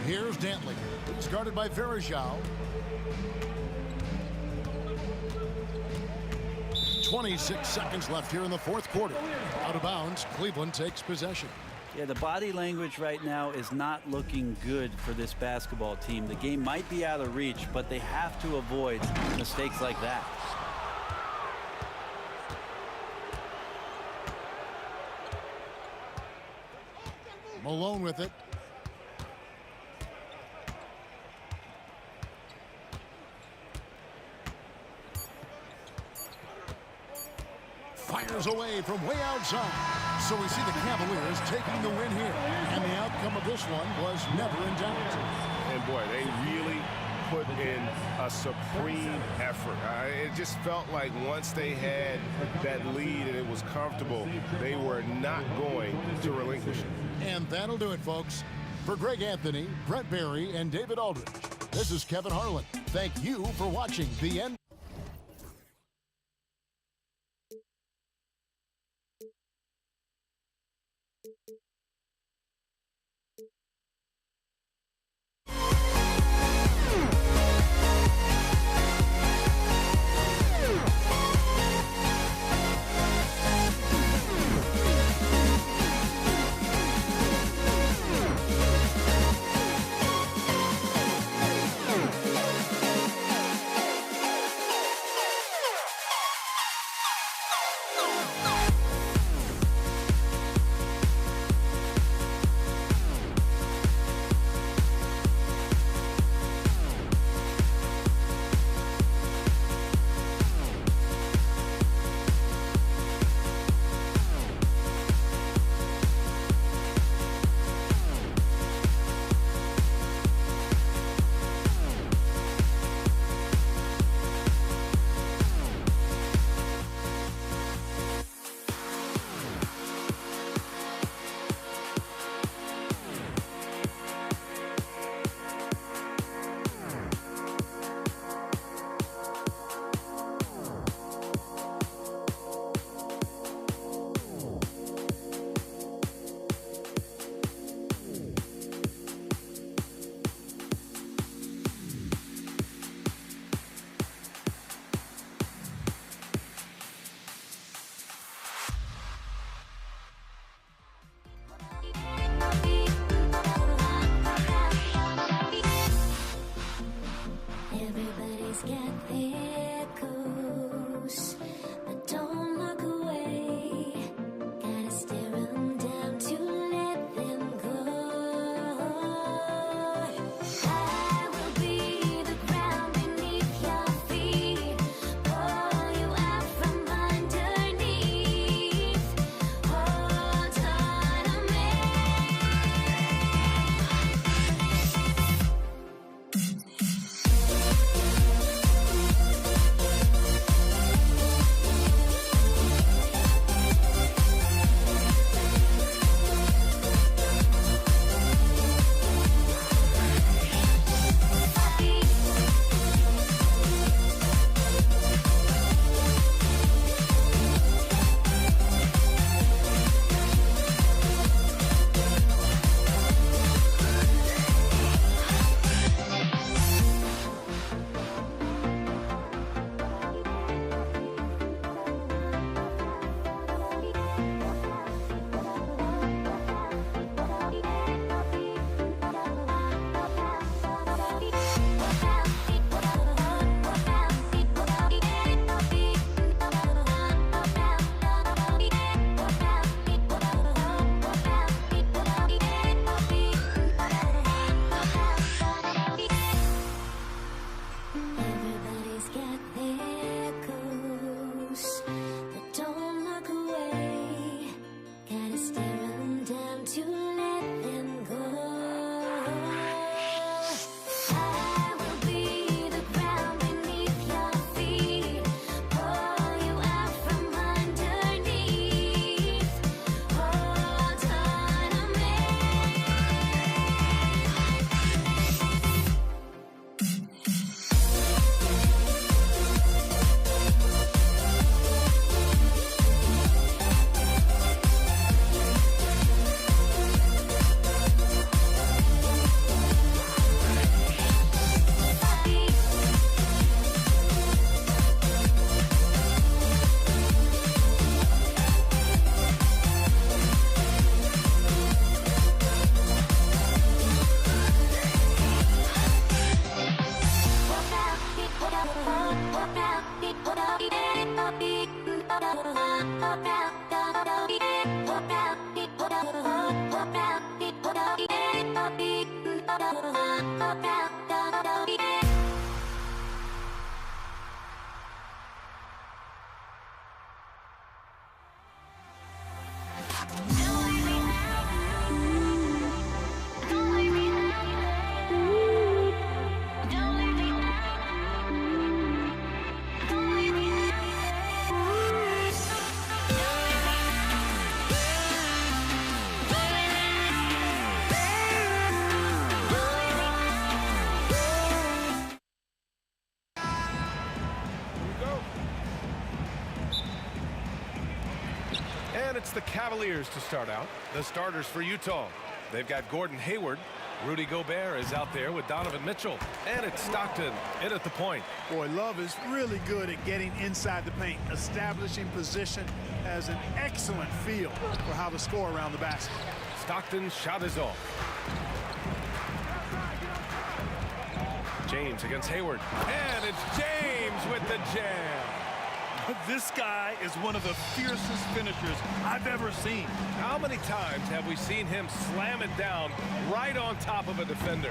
Here's Dantley. He's guarded by Verjao. 26 seconds left here in the fourth quarter. Out of bounds, Cleveland takes possession. Yeah, the body language right now is not looking good for this basketball team. The game might be out of reach, but they have to avoid mistakes like that. Malone with it. Fires away from way outside. So we see the Cavaliers taking the win here. And the outcome of this one was never in doubt. And boy, they really put in a supreme effort. It just felt like once they had that lead and it was comfortable, they were not going to relinquish it. And that'll do it, folks. For Greg Anthony, Brett Barry, and David Aldridge, this is Kevin Harlan. Thank you for watching the end. And it's the Cavaliers to start out. The starters for Utah. They've got Gordon Hayward. Rudy Gobert is out there with Donovan Mitchell. And it's Stockton in at the point. Boy, Love is really good at getting inside the paint, establishing position, has an excellent feel for how to score around the basket. Stockton's shot is off. James against Hayward. And it's James with the jam. This guy is one of the fiercest finishers I've ever seen. How many times have we seen him slam it down right on top of a defender?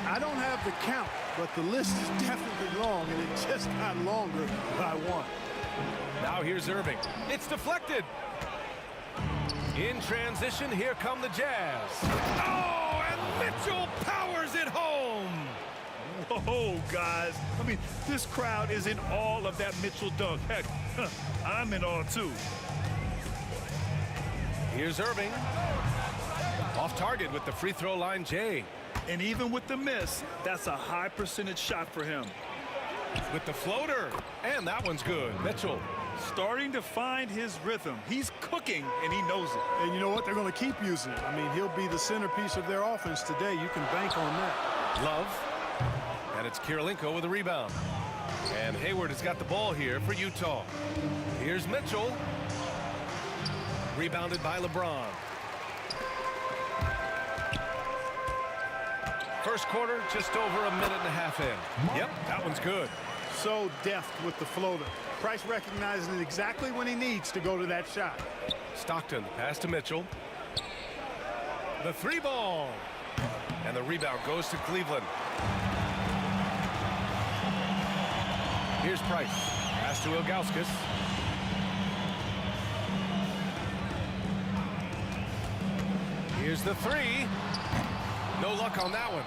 I don't have the count, but the list is definitely long, and it just got longer by one. Now here's Irving. It's deflected. In transition, here come the Jazz. Oh, and Mitchell powers it home. Whoa, guys. I mean, this crowd is in awe of that Mitchell dunk. Heck, I'm in awe, too. Here's Irving. Off target with the free throw line, Jay. And even with the miss, that's a high percentage shot for him. With the floater. And that one's good. Mitchell. Starting to find his rhythm. He's cooking, and he knows it. And you know what? They're going to keep using it. I mean, he'll be the centerpiece of their offense today. You can bank on that. Love. And it's Kirilenko with a rebound. And Hayward has got the ball here for Utah. Here's Mitchell. Rebounded by LeBron. First quarter, just over a minute and a half in. Yep, that one's good. So deft with the floater. Price recognizing it exactly when he needs to go to that shot. Stockton, pass to Mitchell. The three ball. And the rebound goes to Cleveland. Here's Price. Pass to Ilgauskas. Here's the three. No luck on that one.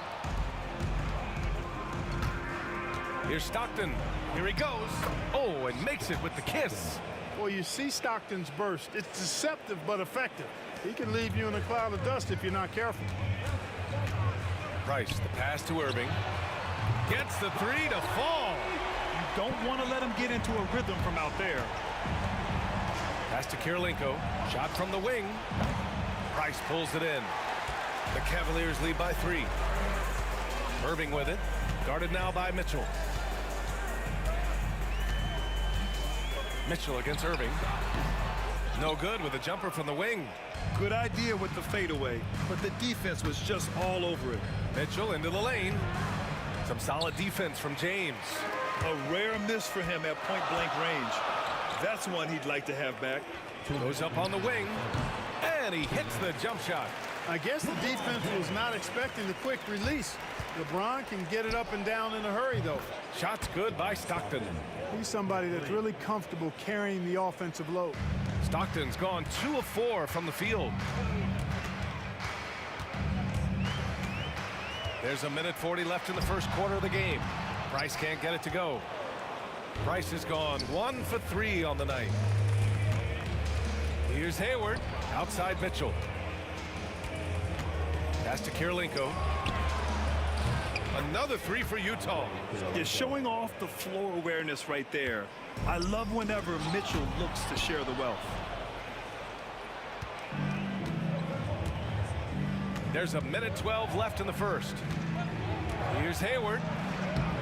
Here's Stockton. Here he goes. Oh, and makes it with the kiss. Well, you see Stockton's burst. It's deceptive but effective. He can leave you in a cloud of dust if you're not careful. Price, the pass to Irving. Gets the three to fall. You don't want to let him get into a rhythm from out there. Pass to Kirilenko. Shot from the wing. Price pulls it in. The Cavaliers lead by 3. Irving with it. Guarded now by Mitchell. Mitchell against Irving. No good with a jumper from the wing. Good idea with the fadeaway, but the defense was just all over it. Mitchell into the lane. Some solid defense from James. A rare miss for him at point-blank range. That's one he'd like to have back. Goes up on the wing, and he hits the jump shot. I guess the defense was not expecting the quick release. LeBron can get it up and down in a hurry, though. Shot's good by Stockton. He's somebody that's really comfortable carrying the offensive load. Stockton's gone 2 of 4 from the field. There's a minute 40 left in the first quarter of the game. Price can't get it to go. Price has gone 1 for 3 on the night. Here's Hayward. Outside Mitchell. Pass to Kirilenko. Another 3 for Utah. You're showing off the floor awareness right there. I love whenever Mitchell looks to share the wealth. There's a minute 12 left in the first. Here's Hayward.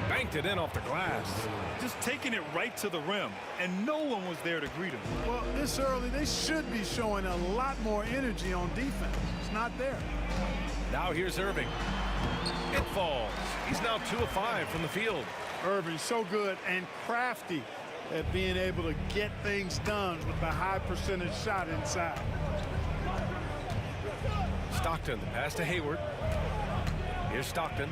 Banked it in off the glass. Just taking it right to the rim, and no one was there to greet him. Well, this early, they should be showing a lot more energy on defense. It's not there. Now here's Irving. It falls. He's now 2 of 5 from the field. Irving, so good and crafty. at being able to get things done with a high percentage shot inside. Stockton, the pass to Hayward. Here's Stockton.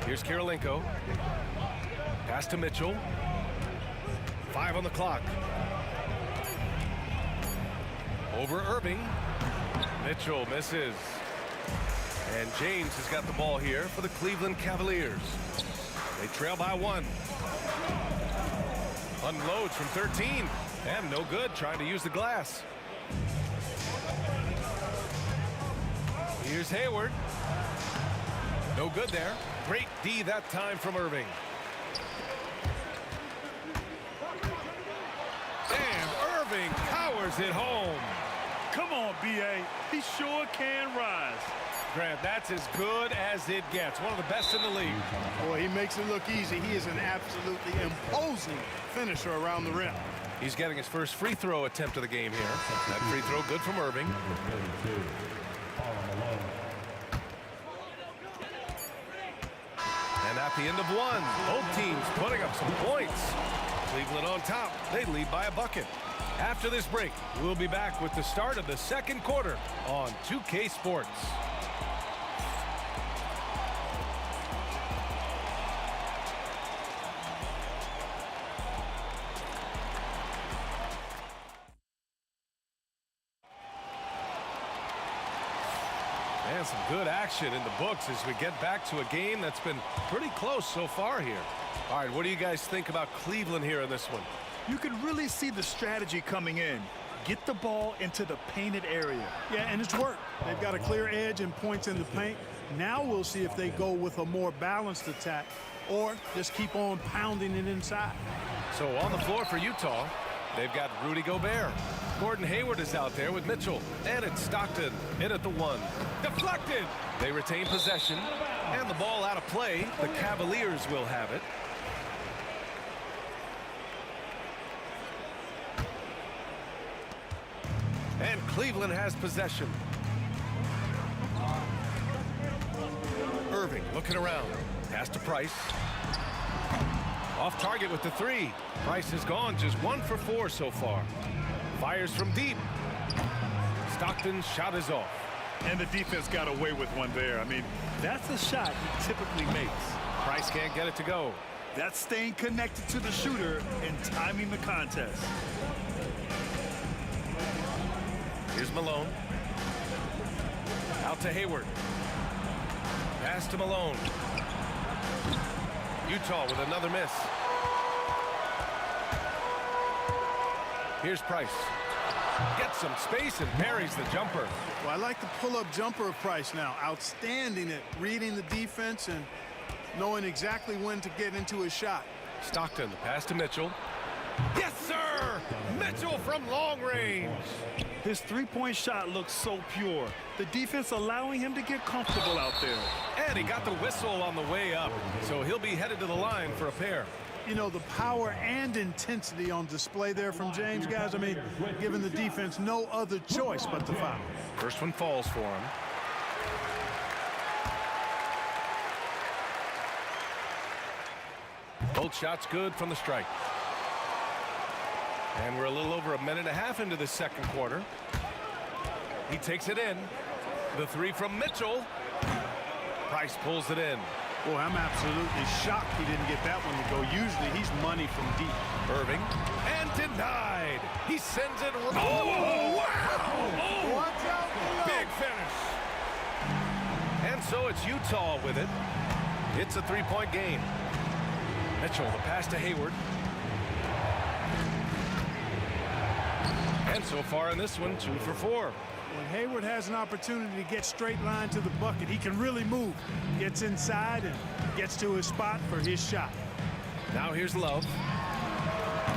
Here's Kirilenko. Pass to Mitchell. 5 on the clock. Over Irving. Mitchell misses. And James has got the ball here for the Cleveland Cavaliers. They trail by 1. Unloads from 13. And no good, trying to use the glass. Here's Hayward. No good there. Great D that time from Irving. And Irving powers it home. Come on, B.A. He sure can rise. Grant, that's as good as it gets. One of the best in the league. Boy, he makes it look easy. He is an absolutely imposing finisher around the rim. He's getting his first free throw attempt of the game here. That free throw good from Irving. And at the end of 1, both teams putting up some points. Cleveland on top. They lead by a bucket. After this break, we'll be back with the start of the second quarter on 2K Sports. And some good action in the books as we get back to a game that's been pretty close so far here. All right, what do you guys think about Cleveland here in this one? You can really see the strategy coming in. Get the ball into the painted area. Yeah, and it's worked. They've got a clear edge and points in the paint. Now we'll see if they go with a more balanced attack or just keep on pounding it inside. So on the floor for Utah, they've got Rudy Gobert. Gordon Hayward is out there with Mitchell. And it's Stockton in at the 1. Deflected! They retain possession. And the ball out of play. The Cavaliers will have it. And Cleveland has possession. Irving looking around. Pass to Price. Off target with the 3. Price has gone just 1 for 4 so far. Fires from deep. Stockton's shot is off. And the defense got away with one there. I mean, that's a shot he typically makes. Price can't get it to go. That's staying connected to the shooter and timing the contest. Here's Malone. Out to Hayward. Pass to Malone. Utah with another miss. Here's Price. Gets some space and parries the jumper. Well, I like the pull-up jumper of Price now. Outstanding at reading the defense and knowing exactly when to get into his shot. Stockton, the pass to Mitchell. Yes, sir! Mitchell from long range. His three-point shot looks so pure. The defense allowing him to get comfortable out there. And he got the whistle on the way up, so he'll be headed to the line for a pair. You know, the power and intensity on display there from James, guys. I mean, giving the defense no other choice but to foul. First one falls for him. Both shots good from the strike. And we're a little over a minute and a half into the second quarter. He takes it in. The 3 from Mitchell. Price pulls it in. Boy, I'm absolutely shocked he didn't get that one to go. Usually he's money from deep. Irving. And denied. He sends it. Oh, wow. Oh, watch out. Big finish. And so it's Utah with it. It's a 3-point game. Mitchell, the pass to Hayward. And so far in this one, 2 for 4. When Hayward has an opportunity to get straight line to the bucket, he can really move. Gets inside and gets to his spot for his shot. Now here's Love.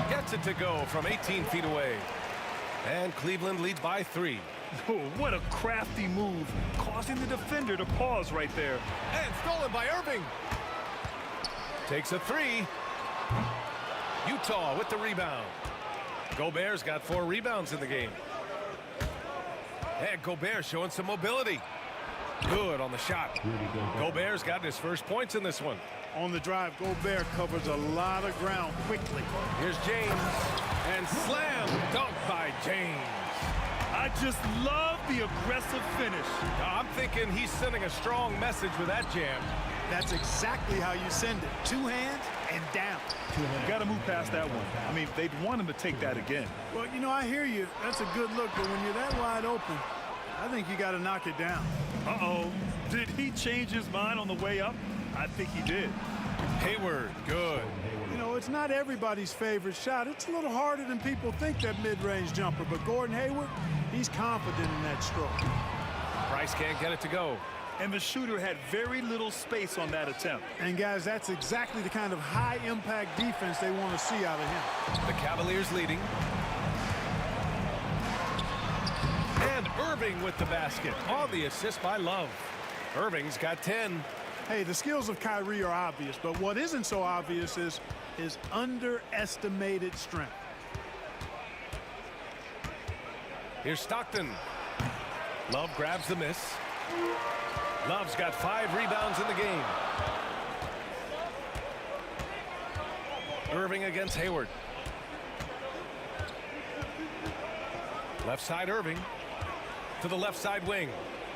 Gets it to go from 18 feet away. And Cleveland leads by 3. Oh, what a crafty move, causing the defender to pause right there. And stolen by Irving. Takes a 3. Utah with the rebound. Gobert's got 4 rebounds in the game. And Gobert showing some mobility. Good on the shot. Gobert's got his first points in this one. On the drive, Gobert covers a lot of ground quickly. Here's James. And slam dunk by James. I just love the aggressive finish. I'm thinking he's sending a strong message with that jam. That's exactly how you send it. Two hands and down. Got to move past that one. I mean, they'd want him to take that again. Well, you know, I hear you. That's a good look, but when you're that wide open, I think you got to knock it down. Uh-oh. Did he change his mind on the way up? I think he did. Hayward, good. You know, it's not everybody's favorite shot. It's a little harder than people think, that mid-range jumper, but Gordon Hayward, he's confident in that stroke. Price can't get it to go. And the shooter had very little space on that attempt. And, guys, that's exactly the kind of high-impact defense they want to see out of him. The Cavaliers leading. And Irving with the basket on the assist by Love. Irving's got 10. Hey, the skills of Kyrie are obvious, but what isn't so obvious is his underestimated strength. Here's Stockton. Love grabs the miss. Love's got 5 rebounds in the game. Irving against Hayward. Left side Irving. To the left side wing.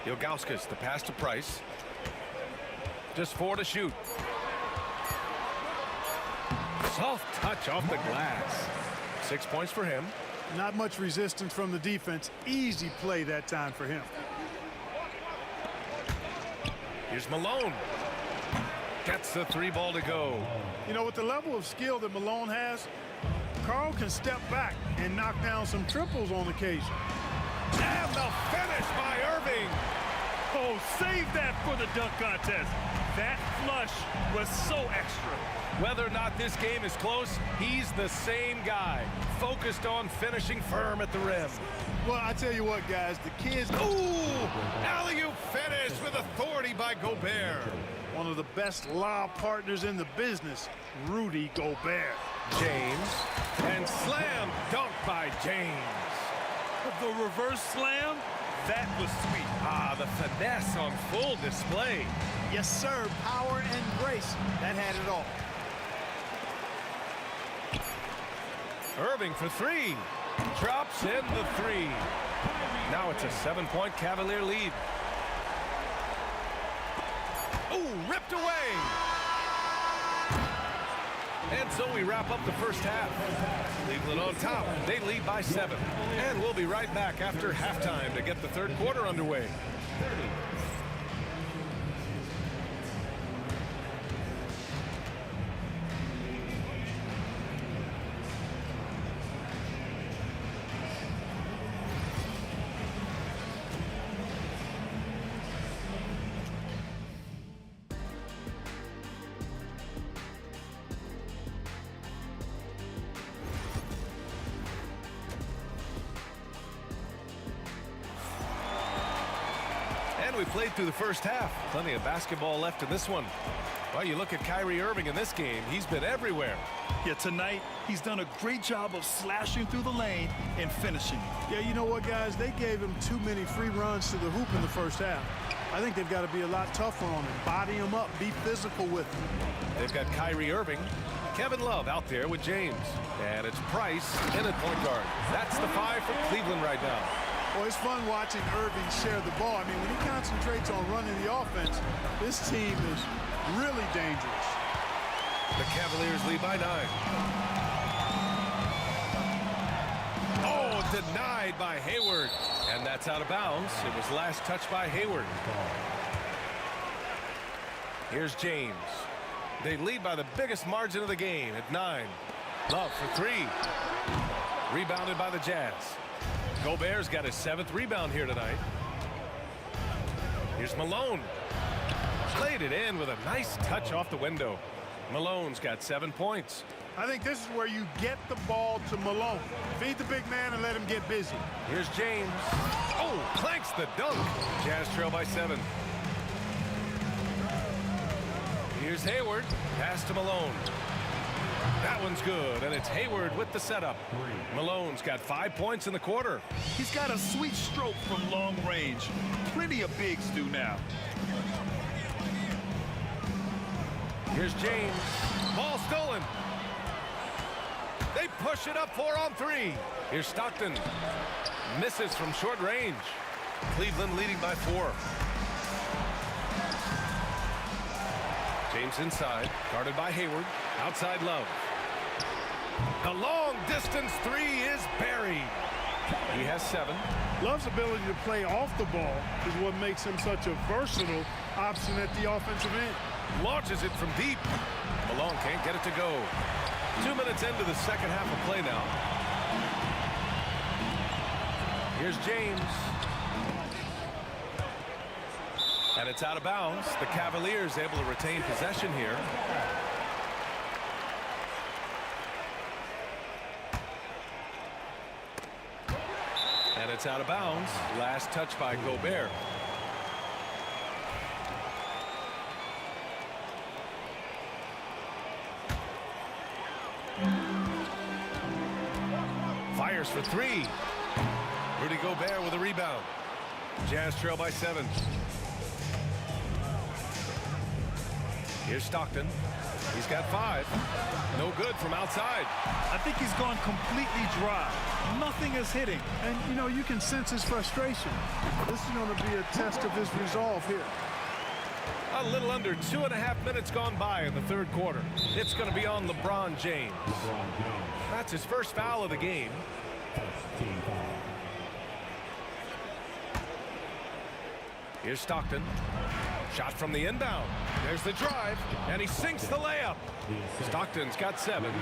Ilgauskas, the pass to Price. Just 4 to shoot. Soft touch off the glass. 6 points for him. Not much resistance from the defense. Easy play that time for him. Here's Malone. Gets the 3 ball to go. You know, with the level of skill that Malone has, Karl can step back and knock down some triples on occasion. And the finish by Irving. Oh, save that for the dunk contest. That flush was so extra. Whether or not this game is close, he's the same guy, focused on finishing firm at the rim. Well, I tell you what, guys, the kids... Ooh! Alley-oop finish with authority by Gobert. One of the best lob partners in the business, Rudy Gobert. James. And slam dunk by James. The reverse slam, that was sweet. Ah, the finesse on full display. Yes, sir. Power and grace. That had it all. Irving for 3. Drops in the 3. Now it's a 7-point Cavalier lead. Ooh, ripped away. And so we wrap up the first half. Cleveland on top. They lead by 7. And we'll be right back after halftime to get the third quarter underway. We played through the first half. Plenty of basketball left in this one. Well, you look at Kyrie Irving in this game. He's been everywhere. Yeah, tonight, he's done a great job of slashing through the lane and finishing. Yeah, you know what, guys? They gave him too many free runs to the hoop in the first half. I think they've got to be a lot tougher on him. Body him up. Be physical with him. They've got Kyrie Irving. Kevin Love out there with James. And it's Price in at point guard. That's the 5 for Cleveland right now. Well, it's fun watching Irving share the ball. I mean, when he concentrates on running the offense, this team is really dangerous. The Cavaliers lead by 9. Oh, denied by Hayward. And that's out of bounds. It was last touched by Hayward. Here's James. They lead by the biggest margin of the game at 9. Love for 3. Rebounded by the Jazz. Gobert's got his 7th rebound here tonight. Here's Malone. Played it in with a nice touch off the window. Malone's got 7 points. I think this is where you get the ball to Malone. Feed the big man and let him get busy. Here's James. Oh, clanks the dunk. Jazz trail by 7. Here's Hayward. Pass to Malone. That one's good, and it's Hayward with the setup. Malone's got 5 points in the quarter. He's got a sweet stroke from long range. Plenty of bigs do now. Here's James. Ball stolen. They push it up 4 on 3. Here's Stockton. Misses from short range. Cleveland leading by 4. James inside, guarded by Hayward. Outside Love. The long distance 3 is buried. He has 7. Love's ability to play off the ball is what makes him such a versatile option at the offensive end. Launches it from deep. Malone can't get it to go. 2 minutes into the second half of play now. Here's James. And it's out of bounds. The Cavaliers able to retain possession here. And it's out of bounds. Last touch by Gobert. Fires for 3. Rudy Gobert with a rebound. Jazz trail by 7. Here's Stockton. He's got 5. No good from outside. I think he's gone completely dry. Nothing is hitting. And, you know, you can sense his frustration. This is going to be a test of his resolve here. A little under 2.5 minutes gone by in the third quarter. It's going to be on LeBron James. That's his first foul of the game. Here's Stockton. Shot from the inbound. There's the drive, and he sinks the layup. Stockton's got 7.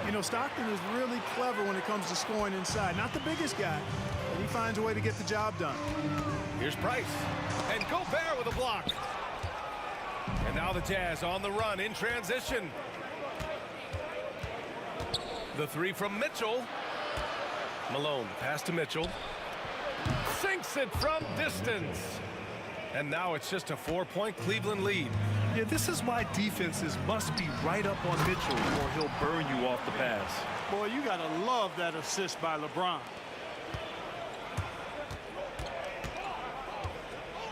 You know, Stockton is really clever when it comes to scoring inside. Not the biggest guy, but he finds a way to get the job done. Here's Price. And Gobert with a block. And now the Jazz on the run in transition. The 3 from Mitchell. Malone, pass to Mitchell. Sinks it from distance. And now it's just a 4-point Cleveland lead. Yeah, this is why defenses must be right up on Mitchell or he'll burn you off the pass. Boy, you got to love that assist by LeBron.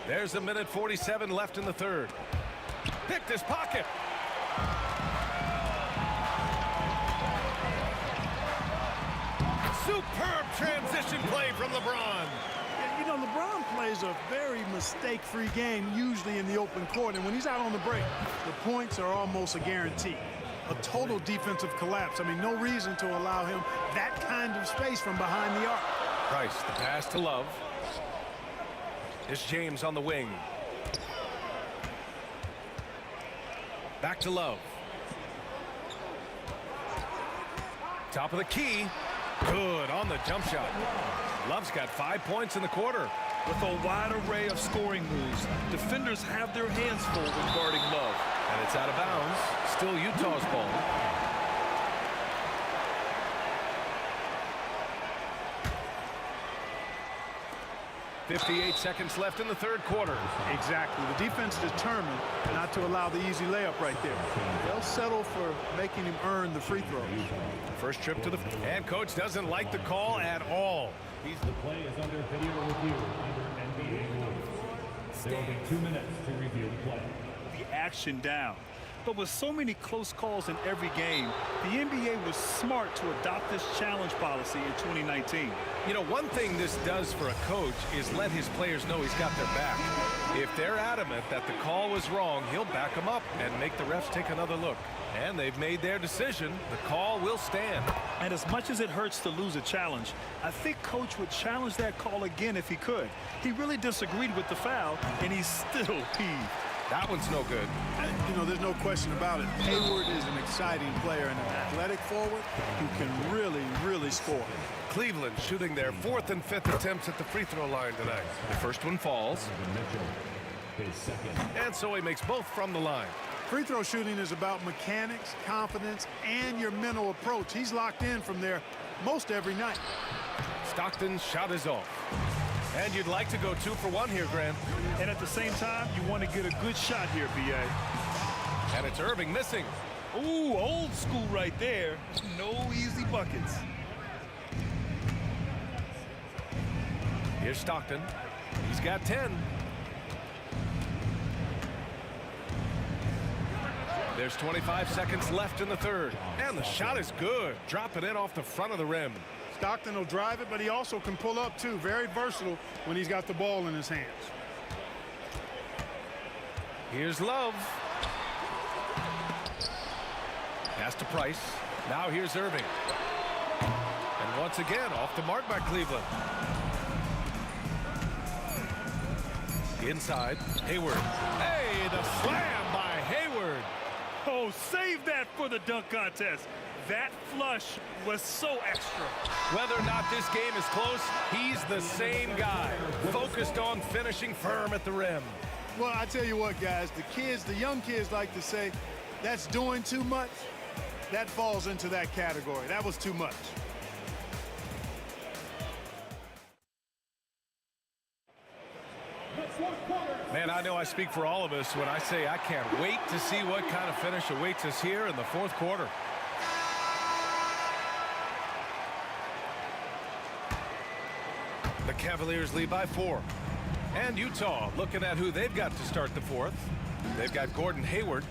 There's 1:47 left in the third. Picked his pocket. Superb transition play from LeBron. You know, LeBron plays a very mistake-free game, usually in the open court, and when he's out on the break, the points are almost a guarantee. A total defensive collapse. I mean, no reason to allow him that kind of space from behind the arc. Price, the pass to Love. It's James on the wing. Back to Love. Top of the key. Good on the jump shot. Love's got 5 points in the quarter. With a wide array of scoring moves, defenders have their hands full when guarding Love. And it's out of bounds. Still Utah's ball. .58 seconds left in the third quarter. Exactly. The defense determined not to allow the easy layup right there. They'll settle for making him earn the free throws. First trip to the... And coach doesn't like the call at all. The play is under video review under NBA rules. There will be 2 minutes to review the play. The action down. But with so many close calls in every game, the NBA was smart to adopt this challenge policy in 2019. You know, one thing this does for a coach is let his players know he's got their back. If they're adamant that the call was wrong, he'll back them up and make the refs take another look. And they've made their decision. The call will stand. And as much as it hurts to lose a challenge, I think Coach would challenge that call again if he could. He really disagreed with the foul, and he's still peeved. That one's no good. You know, there's no question about it. Hayward is an exciting player and an athletic forward who can really, really score. Cleveland shooting their 4th and 5th attempts at the free throw line tonight. The first one falls. And so he makes both from the line. Free throw shooting is about mechanics, confidence, and your mental approach. He's locked in from there most every night. Stockton's shot is off. And you'd like to go 2 for 1 here, Grant. And at the same time, you want to get a good shot here, B.A. And it's Irving missing. Ooh, old school right there. No easy buckets. Here's Stockton. He's got 10. There's 25 seconds left in the third. And the shot is good. Drop it in off the front of the rim. Stockton will drive it, but he also can pull up, too. Very versatile when he's got the ball in his hands. Here's Love. Pass to Price. Now here's Irving. And once again, off the mark by Cleveland. Inside, Hayward. Hey, the slam by Hayward. Oh, save that for the dunk contest. That flush was so extra. Whether or not this game is close, he's the same guy. Focused on finishing firm at the rim. Well, I tell you what, guys, the young kids like to say, that's doing too much. That falls into that category. That was too much. Man, I know I speak for all of us when I say I can't wait to see what kind of finish awaits us here in the fourth quarter. The Cavaliers lead by 4. And Utah looking at who they've got to start the fourth. They've got Gordon Hayward,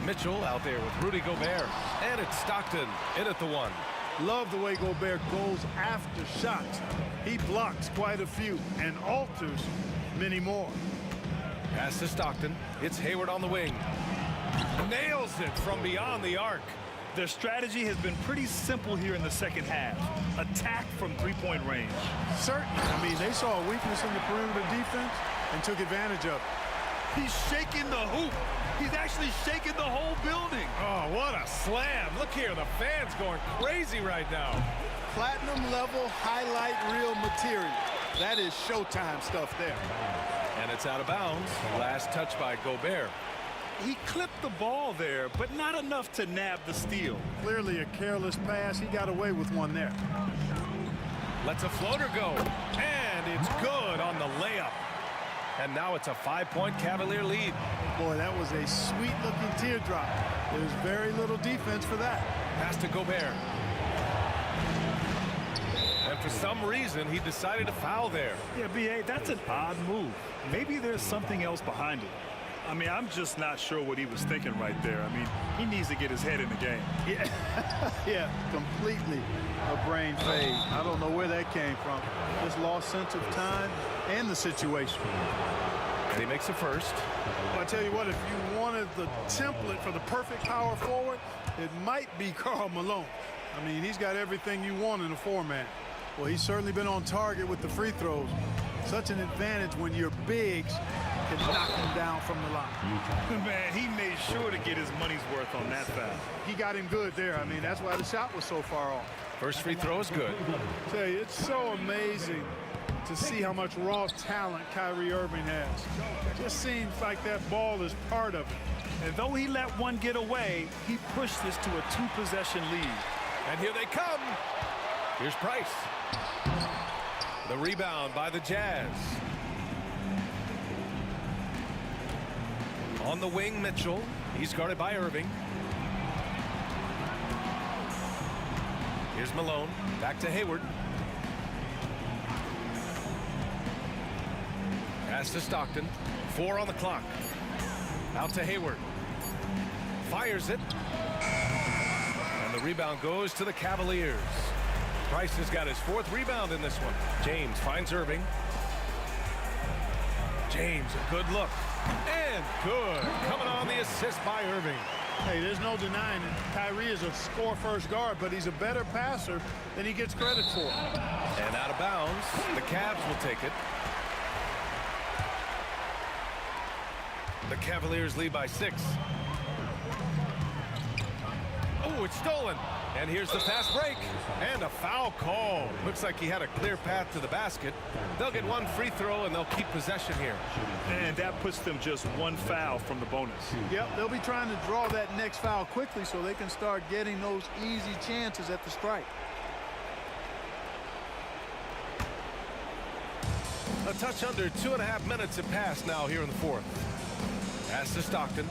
Mitchell out there with Rudy Gobert, and it's Stockton in at the 1. Love the way Gobert goes after shots. He blocks quite a few and alters many more. Pass to Stockton. It's Hayward on the wing. Nails it from beyond the arc. Their strategy has been pretty simple here in the second half. Attack from three-point range. Certainly. I mean, they saw a weakness in the perimeter defense and took advantage of it. He's shaking the hoop. He's actually shaking the whole building. Oh, what a slam. Look here, the fans going crazy right now. Platinum level highlight reel material. That is Showtime stuff there. And it's out of bounds. Last touch by Gobert. He clipped the ball there, but not enough to nab the steal. Clearly a careless pass. He got away with one there. Lets a floater go. And it's good on the layup. And now it's a 5-point Cavalier lead. Boy, that was a sweet-looking teardrop. There's very little defense for that. Pass to Gobert. And for some reason, he decided to foul there. Yeah, B.A., that's an odd move. Maybe there's something else behind it. I mean, I'm just not sure what he was thinking right there. I mean, he needs to get his head in the game. Yeah, completely a brain fade. I don't know where that came from. Just lost sense of time and the situation. And he makes the first. Well, I tell you what, if you wanted the template for the perfect power forward, it might be Karl Malone. I mean, he's got everything you want in a four-man. Well, he's certainly been on target with the free throws. Such an advantage when your bigs can knock him down from the line. Man, he made sure to get his money's worth on that foul. He got him good there. I mean, that's why the shot was so far off. First free throw is good. I tell you, it's so amazing to see how much raw talent Kyrie Irving has. It just seems like that ball is part of it. And though he let one get away, he pushed this to a two-possession lead. And here they come. Here's Price. The rebound by the Jazz. On the wing, Mitchell. He's guarded by Irving. Here's Malone. Back to Hayward. Pass to Stockton. 4 on the clock. Out to Hayward. Fires it. And the rebound goes to the Cavaliers. Price has got his 4th rebound in this one. James finds Irving. James, a good look. And good. Coming on the assist by Irving. Hey, there's no denying it. Kyrie is a score-first guard, but he's a better passer than he gets credit for. And out of bounds. The Cavs will take it. The Cavaliers lead by 6. Oh, it's stolen. And here's the fast break. And a foul call. Looks like he had a clear path to the basket. They'll get 1 free throw, and they'll keep possession here. And that puts them just 1 foul from the bonus. Yep, they'll be trying to draw that next foul quickly so they can start getting those easy chances at the strike. A touch under 2.5 minutes have passed now here in the fourth. Pass to Stockton.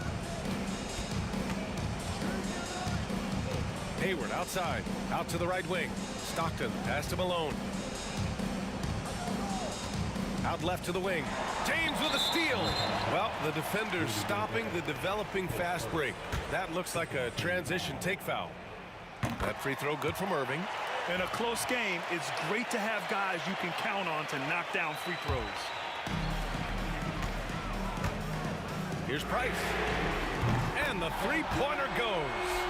Hayward outside, out to the right wing. Stockton passed him alone. Out left to the wing. James with a steal. Well, the defender's stopping the developing fast break. That looks like a transition take foul. That free throw good from Irving. In a close game, it's great to have guys you can count on to knock down free throws. Here's Price. And the three-pointer goes.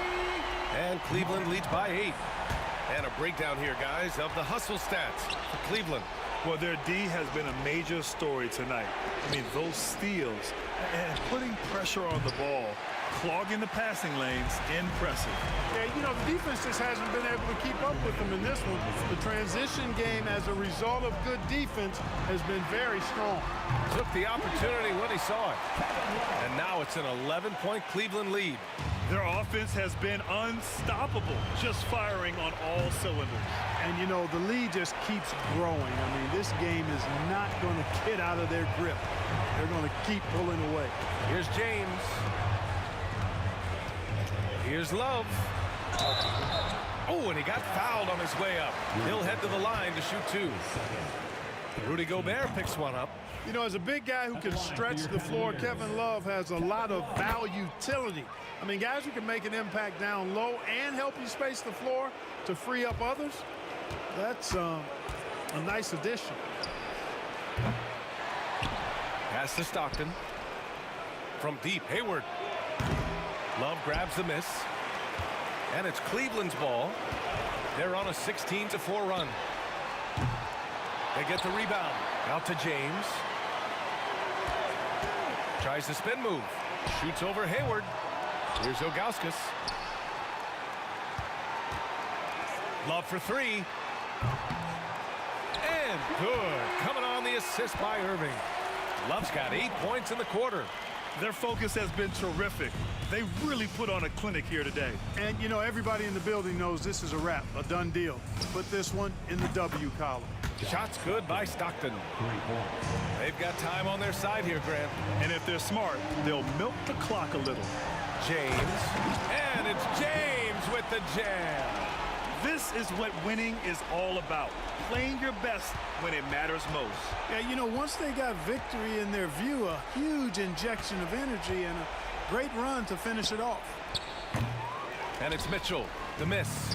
And Cleveland leads by 8. And a breakdown here, guys, of the hustle stats for Cleveland. Well, their D has been a major story tonight. I mean, those steals and putting pressure on the ball, clogging the passing lanes, impressive. Yeah, you know, the defense just hasn't been able to keep up with them in this one. The transition game, as a result of good defense, has been very strong. Took the opportunity when he saw it. And now it's an 11-point Cleveland lead. Their offense has been unstoppable, just firing on all cylinders. And, you know, the lead just keeps growing. I mean, this game is not going to get out of their grip. They're going to keep pulling away. Here's James. Here's Love. Oh, and he got fouled on his way up. He'll head to the line to shoot 2. Rudy Gobert picks one up. You know, as a big guy who can stretch the floor, Kevin Love has a lot of utility. I mean, guys who can make an impact down low and help you space the floor to free up others, that's a nice addition. Pass to Stockton. From deep, Hayward. Love grabs the miss. And it's Cleveland's ball. They're on a 16-4 run. They get the rebound. Out to James. Tries the spin move. Shoots over Hayward. Here's Ilgauskas. Love for 3. And good. Coming on the assist by Irving. Love's got 8 points in the quarter. Their focus has been terrific. They really put on a clinic here today. And, you know, everybody in the building knows this is a wrap, a done deal. Put this one in the W column. Shots good by Stockton. They've got time on their side here, Grant. And if they're smart, they'll milk the clock a little. James. And it's James with the jam. This is what winning is all about. Playing your best when it matters most. Yeah, you know, once they got victory in their view, a huge injection of energy and a great run to finish it off. And it's Mitchell, the miss.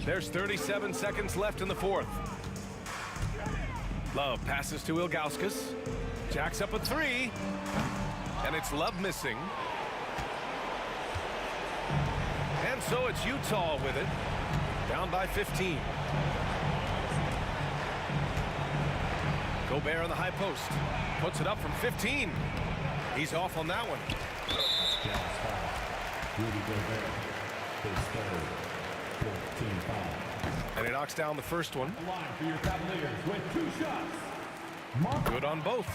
There's 37 seconds left in the 4th. Love passes to Ilgauskas. Jacks up a 3. And it's Love missing. And so it's Utah with it. Down by 15. Gobert on the high post. Puts it up from 15. He's off on that one. Rudy Gobert, his third, 14 foul. And he knocks down the first one. Line for your Cavaliers with 2 shots. Good on both.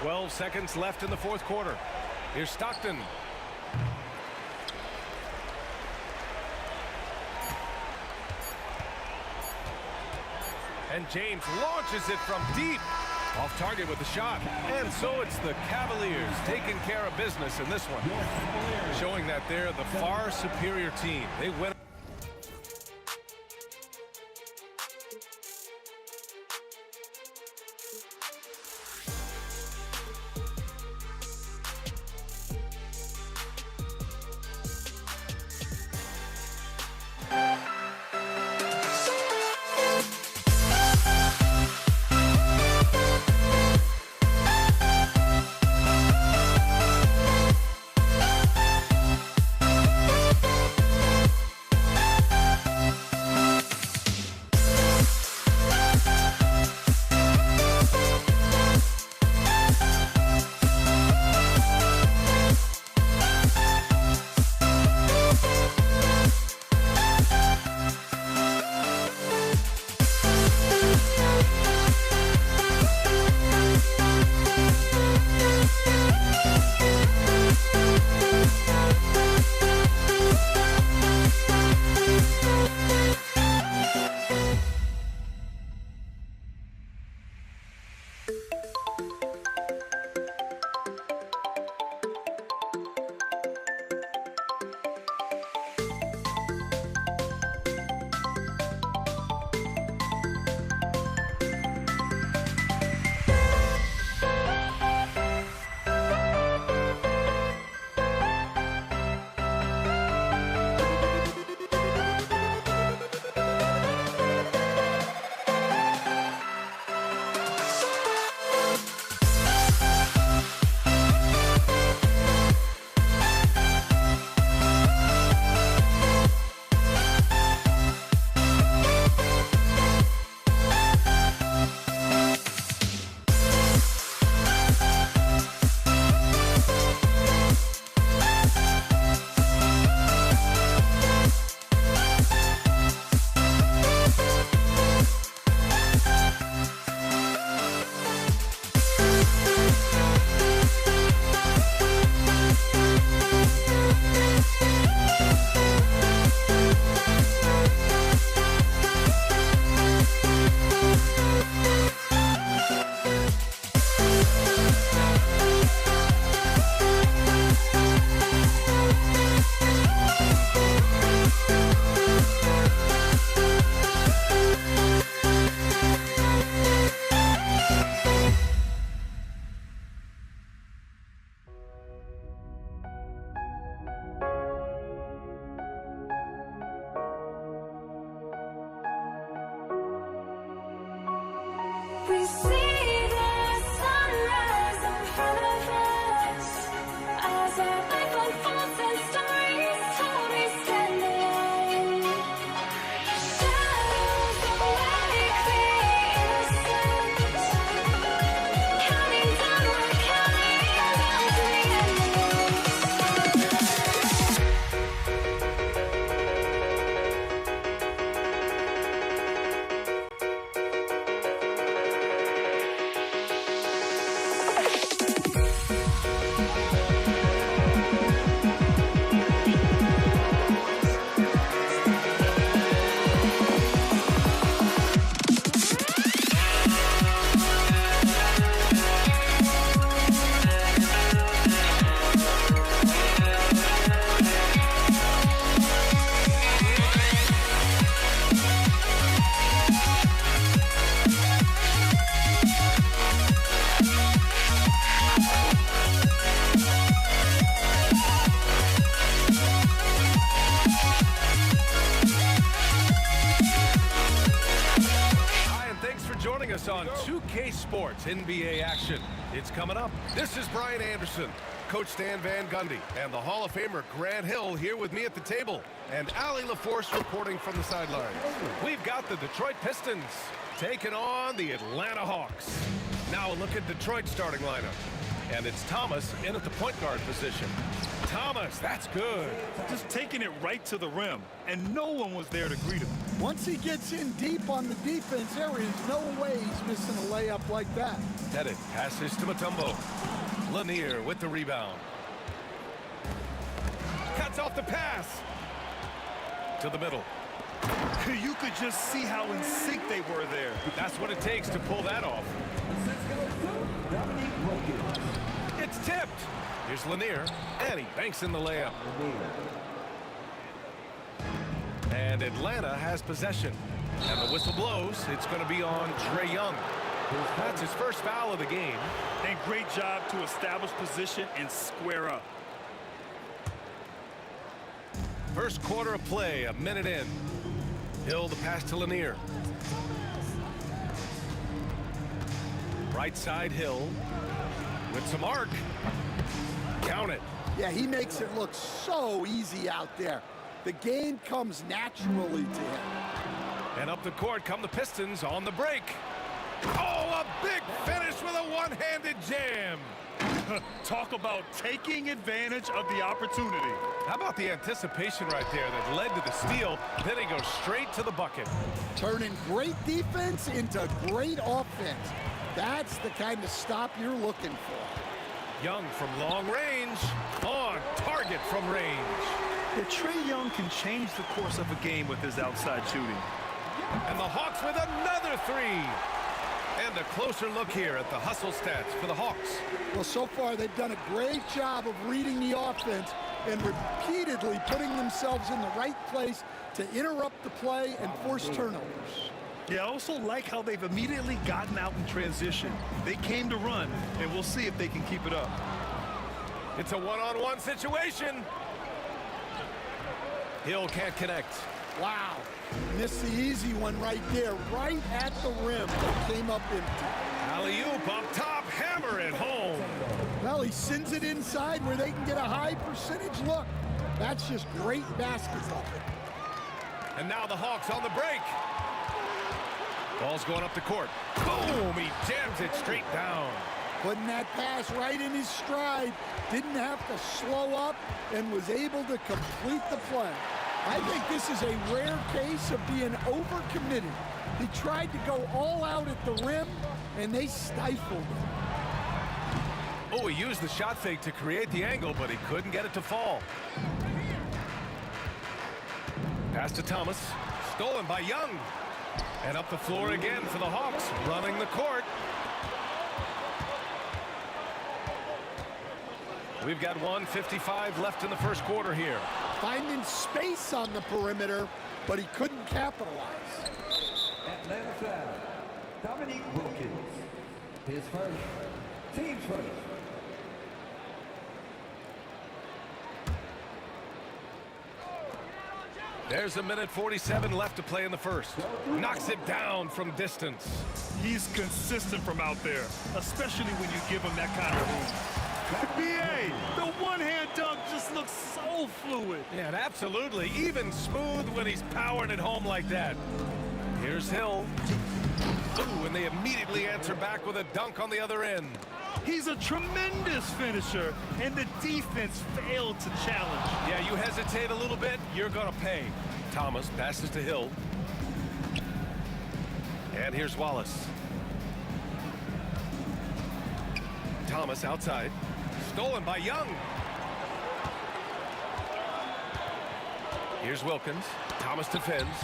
"12 seconds left in the 4th quarter. Here's Stockton. And James launches it from deep. Off target with the shot. And so it's the Cavaliers taking care of business in this one. Showing that they're the far superior team. They win. We see the sunrise in front of us as our life unfolds and stories told we stand alone. Shadows awake the innocence, counting down, we're counting down to the end. Hi, and thanks for joining us on 2K Sports NBA action. It's coming up. This is Brian Anderson, Coach Stan Van Gundy, and the Hall of Famer Grant Hill here with me at the table, and Allie LaForce reporting from the sidelines. We've got the Detroit Pistons taking on the Atlanta Hawks. Now a look at Detroit's starting lineup. And it's Thomas in at the point guard position. Thomas, that's good. Just taking it right to the rim, and no one was there to greet him. Once he gets in deep on the defense, there is no way he's missing a layup like that. Pettit passes to Mutombo. Lanier with the rebound. Cuts off the pass. To the middle. You could just see how in sync they were there. That's what it takes to pull that off. It's tipped. Here's Lanier, and he banks in the layup. And Atlanta has possession. And the whistle blows. It's going to be on Trae Young. That's his first foul of the game. And great job to establish position and square up. First quarter of play, a minute in. Hill the pass to Lanier. Right side Hill with some arc. Count it. Yeah, he makes it look so easy out there. The game comes naturally to him. And up the court come the Pistons on the break. Oh, a big finish with a one-handed jam. Talk about taking advantage of the opportunity. How about the anticipation right there that led to the steal? Then he goes straight to the bucket. Turning great defense into great offense. That's the kind of stop you're looking for. Young from long range, on target from range. Yeah, Trae Young can change the course of a game with his outside shooting. And the Hawks with another three. And a closer look here at the hustle stats for the Hawks. Well, so far they've done a great job of reading the offense and repeatedly putting themselves in the right place to interrupt the play and force turnovers. Yeah, I also like how they've immediately gotten out in transition. They came to run, and we'll see if they can keep it up. It's a one-on-one situation. Hill can't connect. Wow, missed the easy one right there, right at the rim. It came up empty. Alley-oop up top, hammer it home. Well, he sends it inside where they can get a high percentage look. That's just great basketball. And now the Hawks on the break. Ball's going up the court. Boom, he jams it straight down. Putting that pass right in his stride. Didn't have to slow up and was able to complete the play. I think this is a rare case of being overcommitted. He tried to go all out at the rim, and they stifled him. Oh, he used the shot fake to create the angle, but he couldn't get it to fall. Pass to Thomas. Stolen by Young. And up the floor again for the Hawks, running the court. We've got 1:55 left in the first quarter here. Finding space on the perimeter, but he couldn't capitalize. Atlanta foul. Dominique Wilkins. His first. Team's first. There's a minute 47 left to play in the first. Knocks it down from distance. He's consistent from out there, especially when you give him that kind of room. BA, the one-hand dunk just looks so fluid. Yeah, and absolutely. Even smooth when he's powering it home like that. Here's Hill. Ooh, and they immediately answer back with a dunk on the other end. He's a tremendous finisher, and the defense failed to challenge. Yeah, you hesitate a little bit, you're going to pay. Thomas passes to Hill. And here's Wallace. Thomas outside. Stolen by Young. Here's Wilkins. Thomas defends.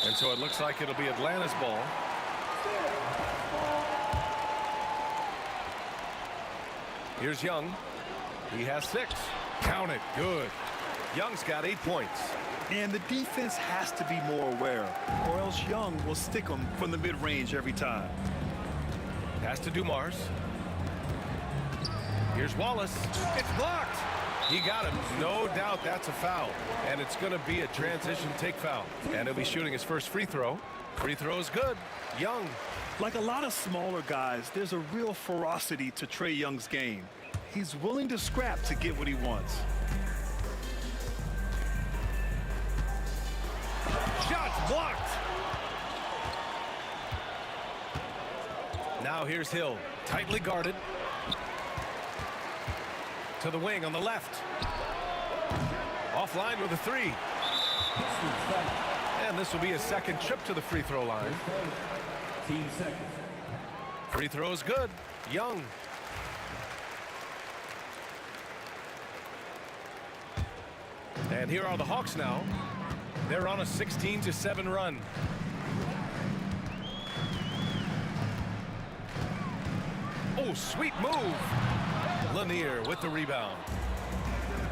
And so it looks like it'll be Atlanta's ball. Here's Young. He has 6. Count it. Good. Young's got 8 points. And the defense has to be more aware, or else Young will stick them from the mid-range every time. Pass to Dumars. Here's Wallace. It's blocked. He got him. No doubt that's a foul. And it's going to be a transition take foul. And he'll be shooting his first free throw. Free throw's good. Young. Like a lot of smaller guys, there's a real ferocity to Trae Young's game. He's willing to scrap to get what he wants. Shot's blocked. Now here's Hill. Tightly guarded. To the wing on the left. Offline with a 3. And this will be a second trip to the free throw line. 15 seconds. Free throw is good. Young. And here are the Hawks now. They're on a 16-7 run. Oh, sweet move. Lanier with the rebound.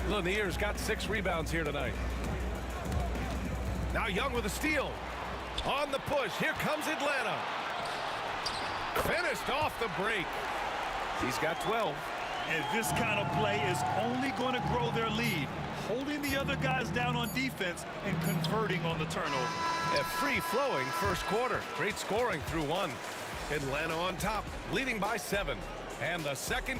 Lanier's got 6 rebounds here tonight. Now Young with a steal. On the push. Here comes Atlanta. Finished off the break. He's got 12. And this kind of play is only going to grow their lead, holding the other guys down on defense and converting on the turnover. A free-flowing first quarter. Great scoring through 1. Atlanta on top, leading by 7. And the second.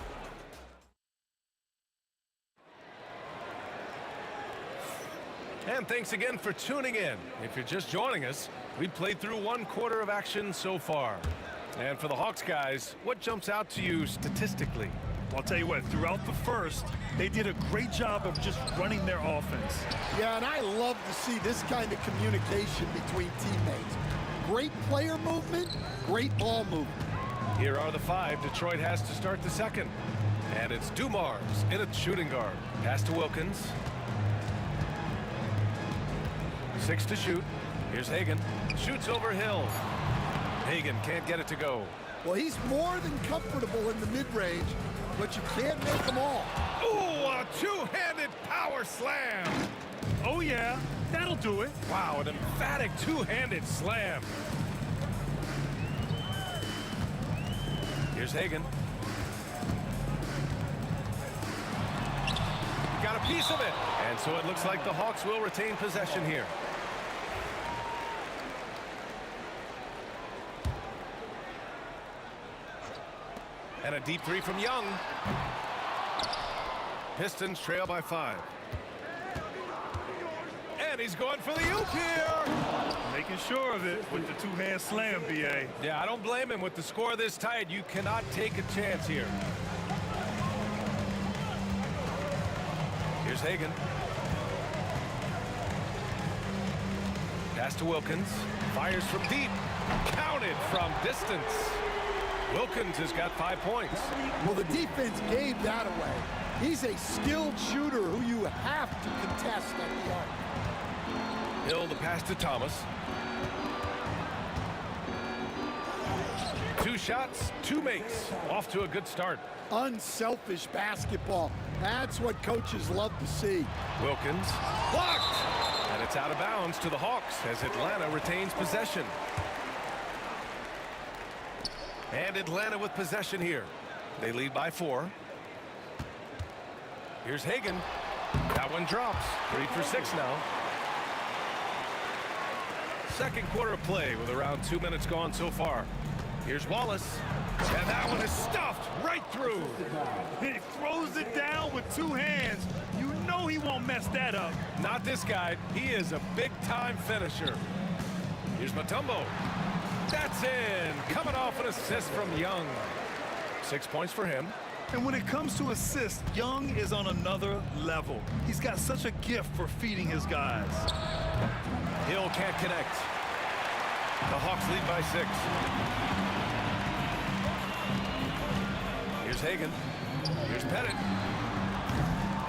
And thanks again for tuning in. If you're just joining us, we played through 1 quarter of action so far. And for the Hawks guys, what jumps out to you statistically? I'll tell you what, throughout the first, they did a great job of just running their offense. Yeah, and I love to see this kind of communication between teammates. Great player movement, great ball movement. Here are the 5 Detroit has to start the second. And it's Dumars in a shooting guard. Pass to Wilkins. 6 to shoot. Here's Hagan. Shoots over Hill. Hagan can't get it to go. Well, he's more than comfortable in the mid-range, but you can't make them all. Ooh, a two-handed power slam. Oh, yeah, that'll do it. Wow, an emphatic two-handed slam. Here's Hagan. Got a piece of it. And so it looks like the Hawks will retain possession here. And a deep 3 from Young. Pistons trail by 5. And he's going for the oop here. Making sure of it with the two-hand slam, B.A. Yeah, I don't blame him. With the score this tight, you cannot take a chance here. Here's Hagan. Pass to Wilkins. Fires from deep. Counted from distance. Wilkins has got 5 points. Well, the defense gave that away. He's a skilled shooter who you have to contest at the arc. Hill the pass to Thomas. 2 shots, 2 makes. Off to a good start. Unselfish basketball. That's what coaches love to see. Wilkins blocked. And it's out of bounds to the Hawks as Atlanta retains possession. And Atlanta with possession here. They lead by 4. Here's Hagan. That one drops. 3 for 6 now. Second quarter of play with around 2 minutes gone so far. Here's Wallace. And that one is stuffed right through. He throws it down with 2 hands. You know he won't mess that up. Not this guy. He is a big-time finisher. Here's Mutombo. That's in. Coming off an assist from Young. 6 points for him. And when it comes to assists, Young is on another level. He's got such a gift for feeding his guys. Hill can't connect. The Hawks lead by 6. Here's Hagan. Here's Pettit.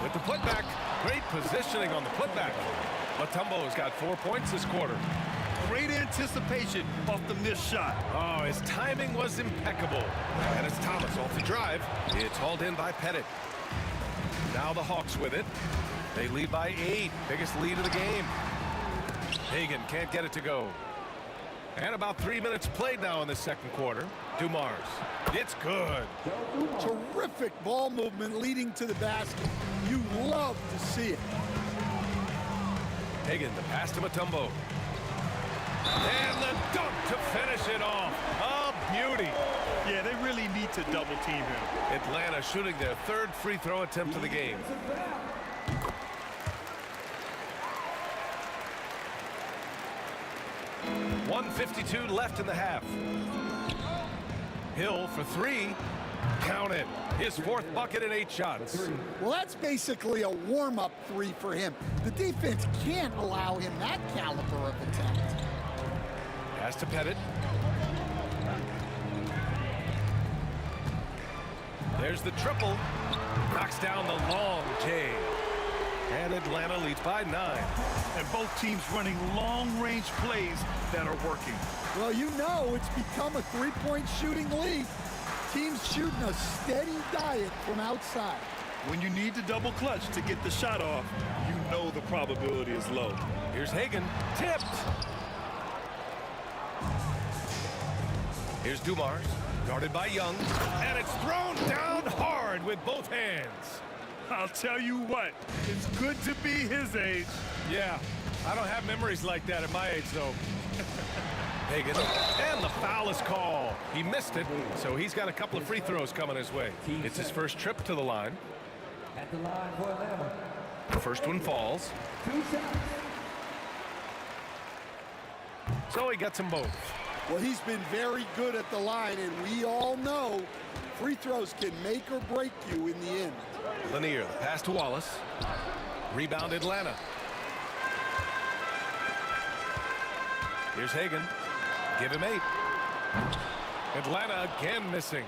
With the putback. Great positioning on the putback. Mutombo has got 4 points this quarter. Great anticipation off the missed shot. Oh, his timing was impeccable. And it's Thomas off the drive. It's hauled in by Pettit. Now the Hawks with it. They lead by 8. Biggest lead of the game. Hagan can't get it to go. And about 3 minutes played now in the second quarter. Dumars. It's good. Terrific ball movement leading to the basket. You love to see it. Hagan, the pass to Mutombo. And the dunk to finish it off. A beauty. Yeah, they really need to double team him. Atlanta shooting their 3rd free throw attempt of the game. .152 left in the half. Hill for 3. Count it. His 4th bucket in 8 shots. Well, that's basically a warm-up 3 for him. The defense can't allow him that caliber of attempt. Pass to Pettit. There's the triple. Knocks down the long J. And Atlanta leads by 9. And both teams running long-range plays that are working. Well, you know it's become a 3-point shooting league. Teams shooting a steady diet from outside. When you need to double clutch to get the shot off, you know the probability is low. Here's Hagan. Tipped. Here's Dumars. Guarded by Young. And it's thrown down hard with both hands. I'll tell you what, it's good to be his age. Yeah, I don't have memories like that at my age, though. Hagan, and the foul is called. He missed it, so he's got a couple of free throws coming his way. It's his first trip to the line. At the line for Atlanta. The first one falls. 2 shots. So he gets them both. Well, he's been very good at the line, and we all know free throws can make or break you in the end. Lanier, the pass to Wallace. Rebound Atlanta. Here's Hagan. Give him 8. Atlanta again missing.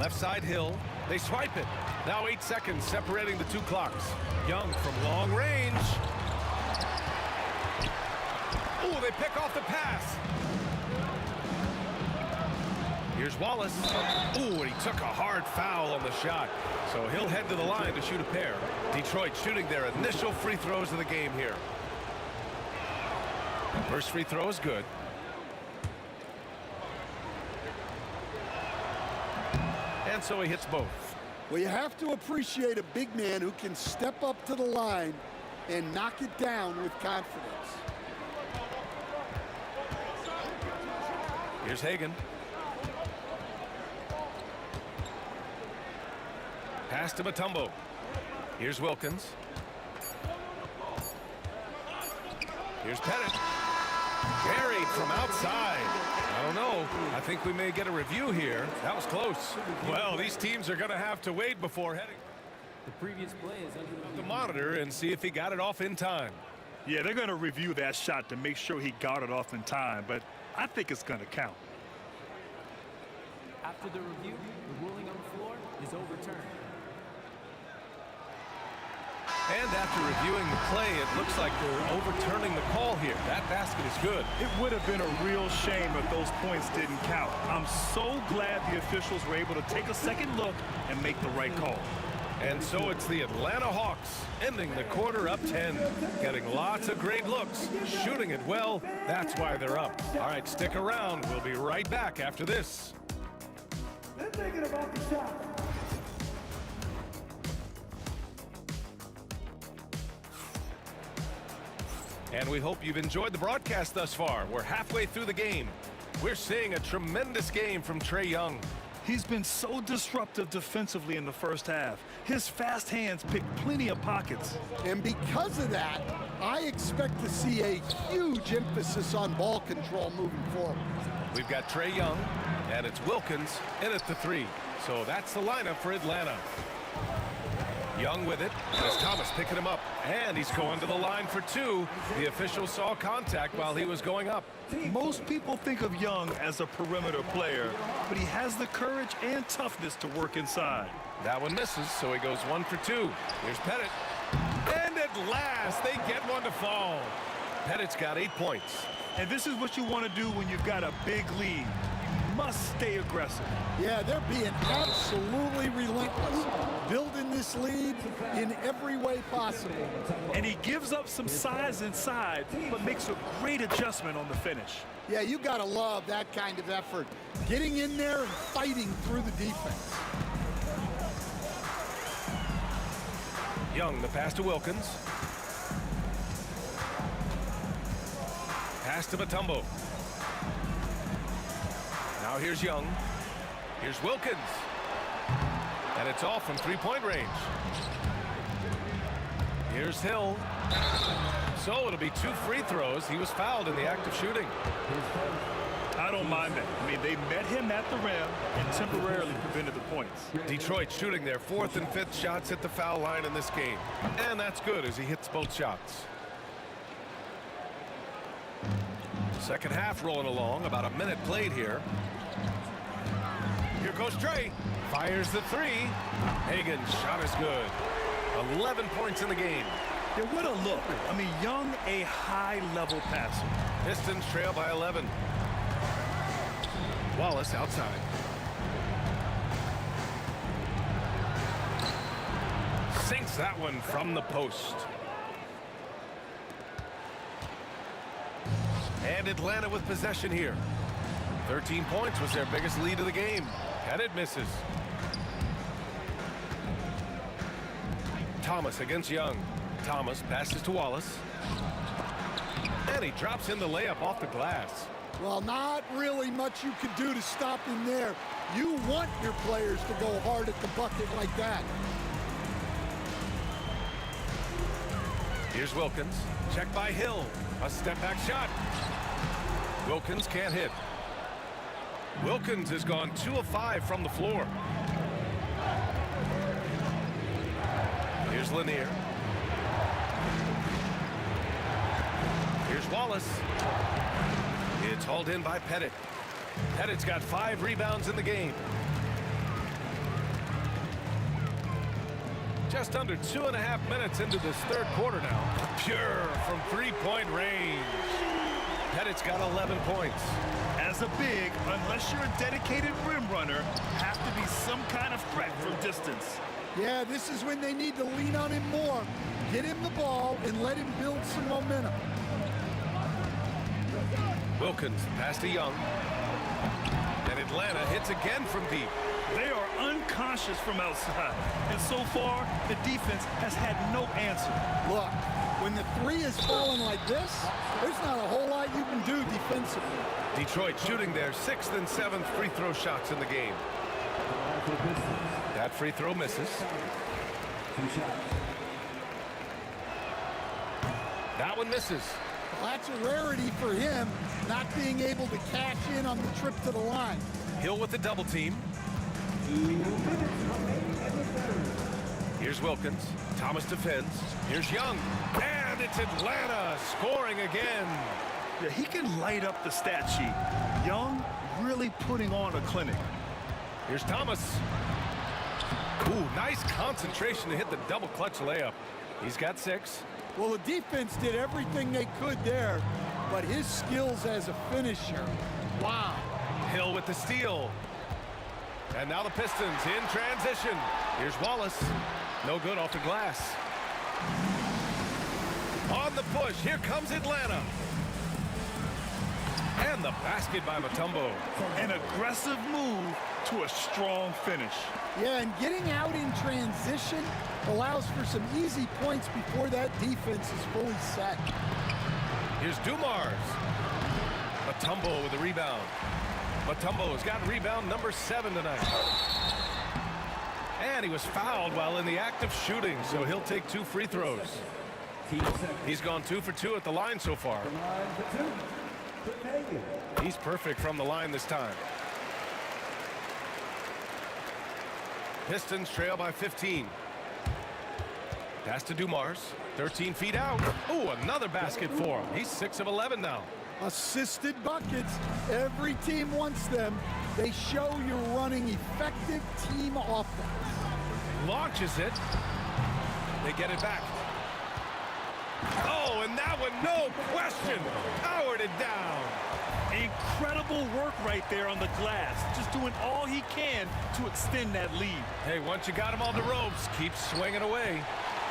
Left side Hill. They swipe it. Now 8 seconds separating the 2 clocks. Young from long range. Ooh, they pick off the pass. Here's Wallace. Ooh, and he took a hard foul on the shot. So he'll head to the line to shoot a pair. Detroit shooting their initial free throws of the game here. First free throw is good. And so he hits both. Well, you have to appreciate a big man who can step up to the line and knock it down with confidence. Here's Hagan. Pass to Mutombo. Here's Wilkins. Here's Pettit. Buried from outside. I don't know. I think we may get a review here. That was close. Well, these teams are going to have to wait before heading. The previous play is under The monitor and see if he got it off in time. Yeah, they're going to review that shot to make sure he got it off in time, but I think it's going to count. After the review, the ruling on the floor is overturned. And after reviewing the play, it looks like they're overturning the call here. That basket is good. It would have been a real shame if those points didn't count. I'm so glad the officials were able to take a second look and make the right call. And so it's the Atlanta Hawks ending the quarter up 10, getting lots of great looks, shooting it well. That's why they're up. All right, stick around. We'll be right back after this. They're thinking about the shot. And we hope you've enjoyed the broadcast thus far. We're halfway through the game. We're seeing a tremendous game from Trae Young. He's been so disruptive defensively in the first half. His fast hands pick plenty of pockets. And because of that, I expect to see a huge emphasis on ball control moving forward. We've got Trae Young, and it's Wilkins in at the 3. So that's the lineup for Atlanta. Young with it. There's Thomas picking him up. And he's going to the line for 2. The official saw contact while he was going up. Most people think of Young as a perimeter player, but he has the courage and toughness to work inside. That one misses, so he goes 1 for 2. Here's Pettit. And at last, they get one to fall. Pettit's got 8 points. And this is what you want to do when you've got a big lead. You must stay aggressive. Yeah, they're being absolutely relentless, building this lead in every way possible. And he gives up some size inside, but makes a great adjustment on the finish. Yeah, you got to love that kind of effort, getting in there and fighting through the defense. Young, the pass to Wilkins. Pass to Mutombo. Now here's Young. Here's Wilkins. And it's off from 3-point range. Here's Hill. So it'll be 2 free throws. He was fouled in the act of shooting. I don't mind that. I mean, they met him at the rim and temporarily prevented the points. Detroit shooting their 4th and 5th shots at the foul line in this game. And that's good as he hits both shots. Second half rolling along, about a minute played here. Here goes Trae. Fires the 3. Hagan's shot is good. 11 points in the game. Yeah, what a look. I mean, Young, a high-level passer. Pistons trail by 11. Wallace outside. Sinks that one from the post. And Atlanta with possession here. 13 points was their biggest lead of the game. Pettit misses. Thomas against Young. Thomas passes to Wallace. And he drops in the layup off the glass. Well, not really much you could do to stop him there. You want your players to go hard at the bucket like that. Here's Wilkins. Check by Hill. A step-back shot. Wilkins can't hit. Wilkins has gone 2 of 5 from the floor. Here's Lanier. Here's Wallace. It's hauled in by Pettit. Pettit's got 5 rebounds in the game. Just under 2.5 minutes into this third quarter now. Pure from 3-point range. Pettit's got 11 points. As a big, unless you're a dedicated rim runner, have to be some kind of threat from distance. Yeah, this is when they need to lean on him more. Get him the ball and let him build some momentum. Wilkins pass to Young. And Atlanta hits again from deep. They are unconscious from outside. And so far, the defense has had no answer. Look, when the 3 is falling like this, there's not a whole lot you can do defensively. Detroit shooting their 6th and 7th free throw shots in the game. That free throw misses. That one misses. Well, that's a rarity for him, not being able to cash in on the trip to the line. Hill with the double team. Here's Wilkins. Thomas defends. Here's Young. And it's Atlanta scoring again. Yeah, he can light up the stat sheet. Young really putting on a clinic. Here's Thomas. Ooh, nice concentration to hit the double clutch layup. He's got 6. Well, the defense did everything they could there, but his skills as a finisher, wow. Hill with the steal. And now the Pistons in transition. Here's Wallace. No good off the glass. On the push, here comes Atlanta. And the basket by Mutombo. An aggressive move to a strong finish. Yeah, and getting out in transition allows for some easy points before that defense is fully set. Here's Dumars. Matumbo with the rebound. Matumbo has got rebound number 7 tonight. And he was fouled while in the act of shooting, so he'll take 2 free throws. He's gone 2 for 2 at the line so far. He's perfect from the line this time. Pistons trail by 15. Pass to Dumars. 13 feet out. Oh, another basket for him. He's 6 of 11 now. Assisted buckets. Every team wants them. They show you're running effective team offense. Launches it. They get it back. Oh, and that one, no question, powered it down. Incredible work right there on the glass. Just doing all he can to extend that lead. Hey, once you got him on the ropes, keep swinging away.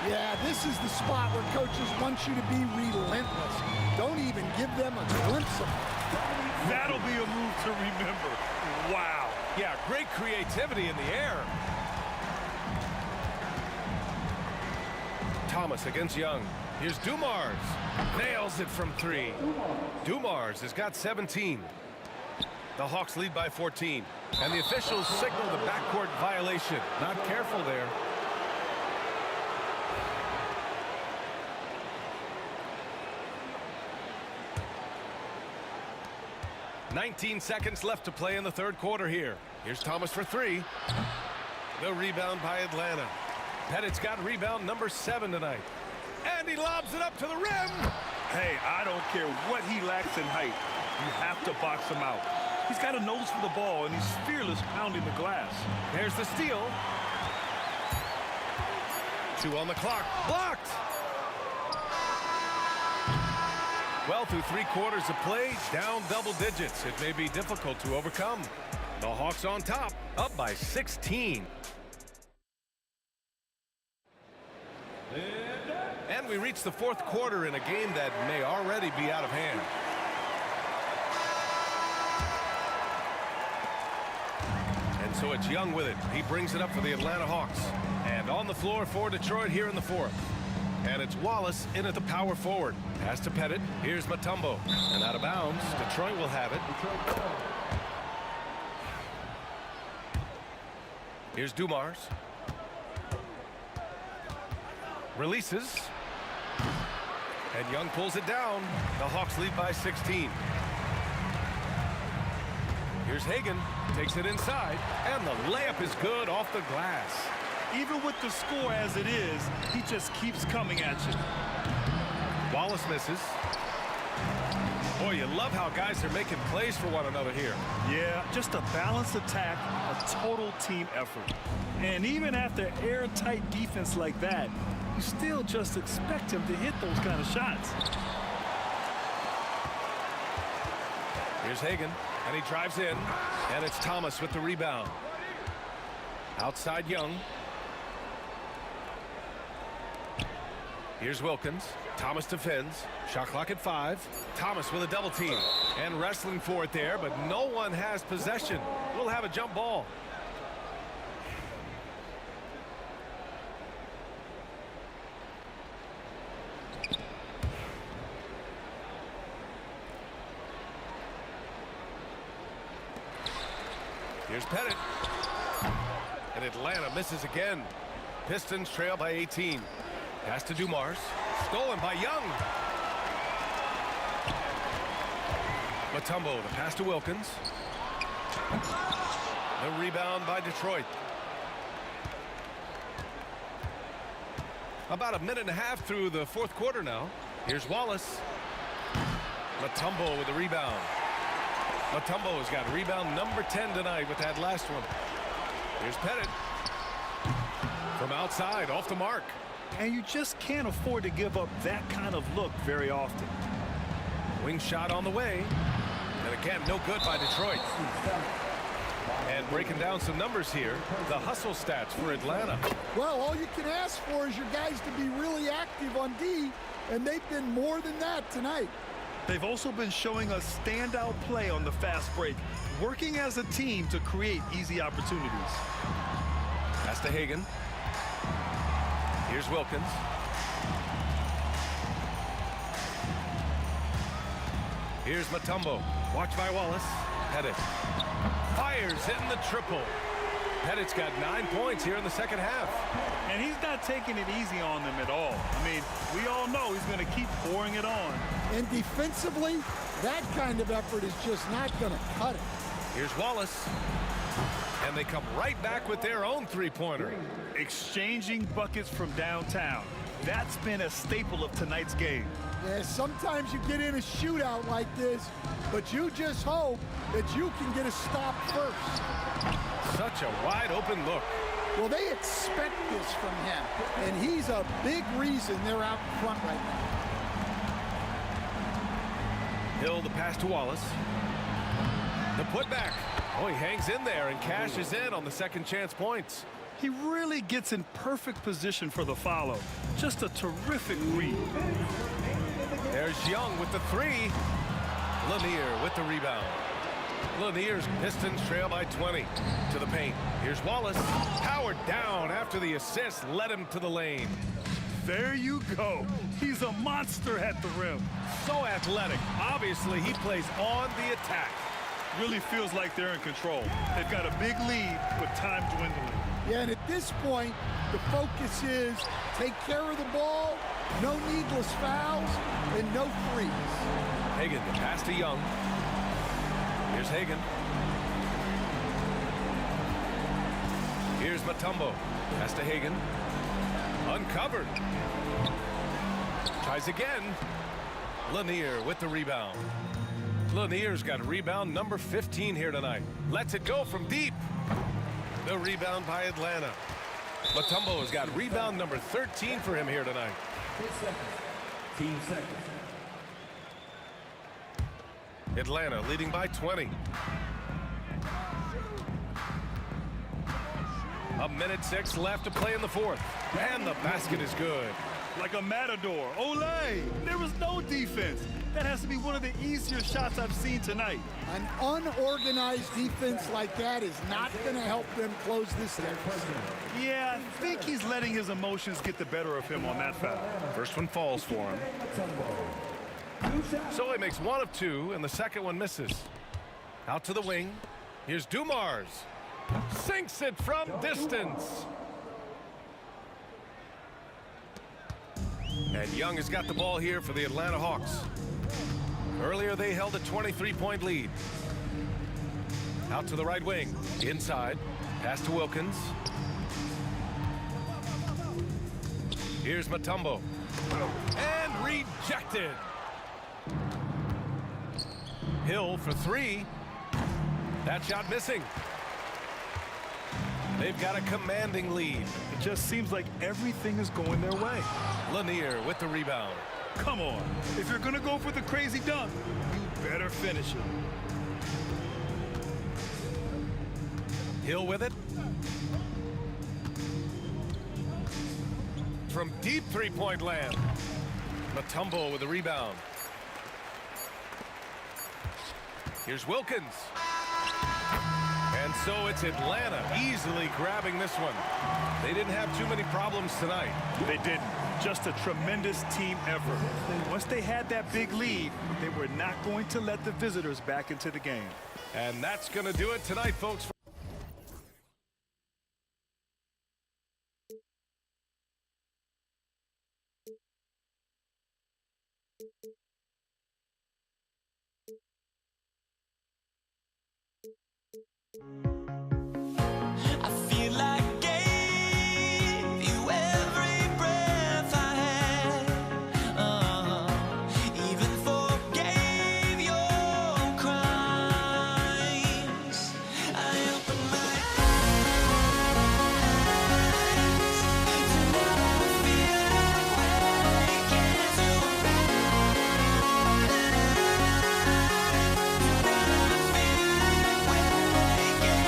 Yeah, this is the spot where coaches want you to be relentless. Don't even give them a glimpse of it. That'll be a move to remember. Wow. Yeah, great creativity in the air. Thomas against Young. Here's Dumars. Nails it from 3. Dumars has got 17. The Hawks lead by 14. And the officials signal the backcourt violation. Not careful there. "19 seconds left to play in the third quarter here. Here's Thomas for 3. The rebound by Atlanta. Pettit's got rebound number 7 tonight. And he lobs it up to the rim. Hey, I don't care what he lacks in height. You have to box him out. He's got a nose for the ball, and he's fearless pounding the glass. There's the steal. 2 on the clock. Blocked. Well, through 3 quarters of play, down double digits. It may be difficult to overcome. The Hawks on top, up by 16. And we reach the fourth quarter in a game that may already be out of hand. And so it's Young with it. He brings it up for the Atlanta Hawks. And on the floor for Detroit here in the fourth. And it's Wallace in at the power forward. Pass to Pettit. Here's Matumbo. And out of bounds. Detroit will have it. Here's Dumars. Releases. And Young pulls it down. The Hawks lead by 16. Here's Hagan. Takes it inside. And the layup is good off the glass. Even with the score as it is, he just keeps coming at you. Wallace misses. Boy, you love how guys are making plays for one another here. Yeah, just a balanced attack, a total team effort. And even after airtight defense like that, you still just expect him to hit those kind of shots. Here's Hagan, and he drives in, and it's Thomas with the rebound. Outside Young. Here's Wilkins. Thomas defends. Shot clock at 5. Thomas with a double team. And wrestling for it there, but no one has possession. We'll have a jump ball. Here's Pettit. And Atlanta misses again. Pistons trail by 18. Pass to Dumars. Stolen by Young. Matumbo, the pass to Wilkins. The rebound by Detroit. About a minute and a half through the fourth quarter now. Here's Wallace. Matumbo with the rebound. Matumbo has got rebound number 10 tonight with that last one. Here's Pettit. From outside, off the mark. And you just can't afford to give up that kind of look very often. Wing shot on the way. And again, no good by Detroit. And breaking down some numbers here, the hustle stats for Atlanta. Well, all you can ask for is your guys to be really active on D, and they've been more than that tonight. They've also been showing us standout play on the fast break, working as a team to create easy opportunities. Pass to Hagan. Here's Wilkins. Here's Mutombo. Watch by Wallace. Pettit fires, hitting the triple. Pettit's got 9 points here in the second half. And he's not taking it easy on them at all. I mean, we all know he's going to keep pouring it on. And defensively, that kind of effort is just not going to cut it. Here's Wallace. And they come right back with their own three-pointer. Exchanging buckets from downtown. That's been a staple of tonight's game. Yeah, sometimes you get in a shootout like this, but you just hope that you can get a stop first. Such a wide-open look. Well, they expect this from him, and he's a big reason they're out in front right now. Hill, the pass to Wallace. The putback. Oh, he hangs in there and cashes in on the second chance points. He really gets in perfect position for the follow. Just a terrific read. There's Young with the three. Lanier with the rebound. Lanier's Pistons trail by 20 to the paint. Here's Wallace. Powered down after the assist led him to the lane. There you go. He's a monster at the rim. So athletic. Obviously, he plays on the attack. Really feels like they're in control. They've got a big lead with time dwindling. Yeah, and at this point, the focus is take care of the ball, no needless fouls, and no threes. Hagan, the pass to Young. Here's Hagan. Here's Mutombo. Pass to Hagan. Uncovered. Tries again. Lanier with the rebound. Lanier's got rebound number 15 here tonight. Lets it go from deep. The rebound by Atlanta. Mutombo has got rebound number 13 for him here tonight. 10 seconds. Team seconds. Atlanta leading by 20. A minute 6 left to play in the fourth. And the basket is good. Like a matador. Olay! There was no defense. That has to be one of the easier shots I've seen tonight. An unorganized defense like that is not going to help them close this deficit. Yeah, I think he's letting his emotions get the better of him on that foul. First one falls for him. So he makes one of two, and the second one misses. Out to the wing. Here's Dumars. Sinks it from distance. And Young has got the ball here for the Atlanta Hawks. Earlier, they held a 23-point lead. Out to the right wing. Inside. Pass to Wilkins. Here's Mutombo. And rejected. Hill for three. That shot missing. They've got a commanding lead. It just seems like everything is going their way. Lanier with the rebound. Come on. If you're going to go for the crazy dunk, you better finish it. Hill with it. From deep three-point land. Mutombo with the rebound. Here's Wilkins. And so it's Atlanta easily grabbing this one. They didn't have too many problems tonight. They didn't. Just a tremendous team effort. Once they had that big lead, they were not going to let the visitors back into the game. And that's going to do it tonight, folks. I feel like I gave you every breath I had. Even forgave your crimes. I opened my eyes to now feel awake again.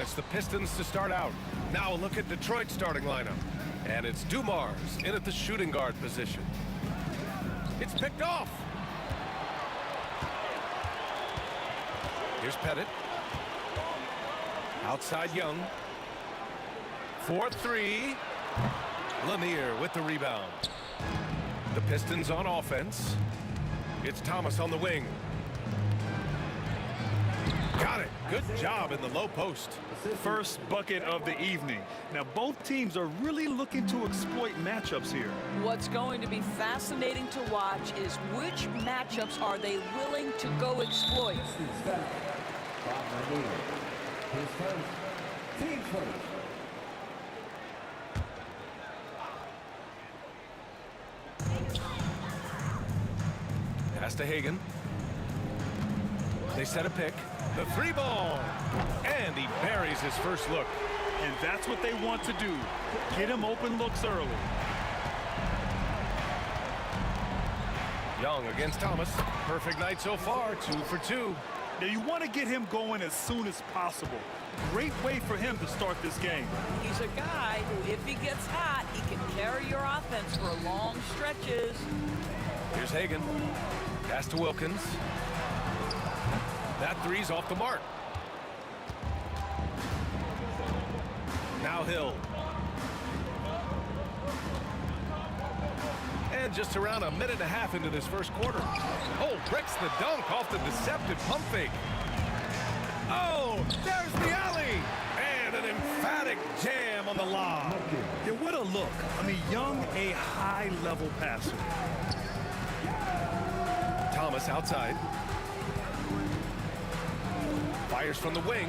it's the Pistons to start out. Now a look at Detroit's starting lineup. And it's Dumars in at the shooting guard position. It's picked off. Here's Pettit. Outside Young. 4-3. Lanier with the rebound. The Pistons on offense. It's Thomas on the wing. Got it. Good job in the low post. First bucket of the evening. Now, both teams are really looking to exploit matchups here. What's going to be fascinating to watch is which matchups are they willing to go exploit. Team first. Pass to Hagan. They set a pick. The three ball. And he buries his first look. And that's what they want to do. Get him open looks early. Young against Thomas. Perfect night so far. 2 for 2. Now, you want to get him going as soon as possible. Great way for him to start this game. He's a guy who, if he gets hot, he can carry your offense for long stretches. Here's Hagan. Pass to Wilkins. That three's off the mark. Now Hill. And just around a minute and a half into this first quarter. Oh, breaks the dunk off the deceptive pump fake. Oh, there's the alley. And an emphatic jam on the lob. Yeah, what a look. I mean, Young, a high-level passer. Thomas outside. Fires from the wing.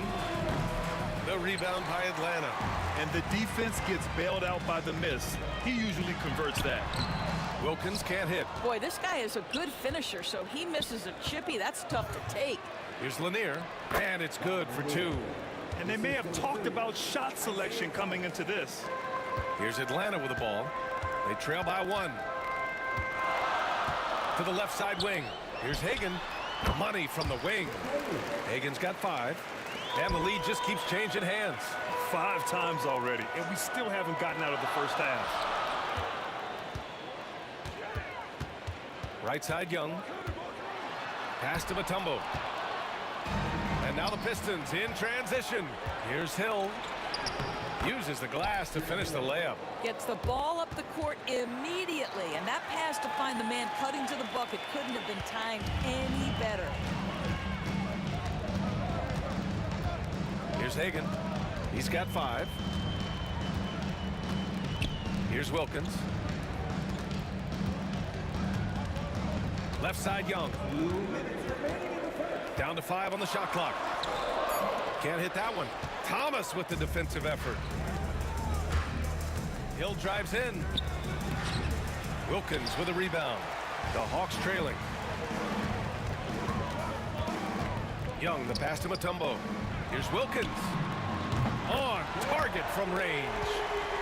The rebound by Atlanta. And the defense gets bailed out by the miss. He usually converts that. Wilkins can't hit. Boy, this guy is a good finisher, so he misses a chippy. That's tough to take. Here's Lanier, and it's good for 2. And they may have talked about shot selection coming into this. Here's Atlanta with the ball. They trail by 1. To the left side wing. Here's Hagan. Money from the wing. Hagan's got 5. And the lead just keeps changing hands. 5 times already, and we still haven't gotten out of the first half. Right side Young. Pass to Mutombo. And now the Pistons in transition. Here's Hill. Uses the glass to finish the layup. Gets the ball up the court immediately, and that pass to find the man cutting to the bucket couldn't have been timed any better. Here's Hagan. He's got 5. Here's Wilkins. Left side Young. Down to 5 on the shot clock. Can't hit that one. Thomas with the defensive effort. Hill drives in. Wilkins with a rebound. The Hawks trailing. Young, the pass to Mutombo. Here's Wilkins. On target from range.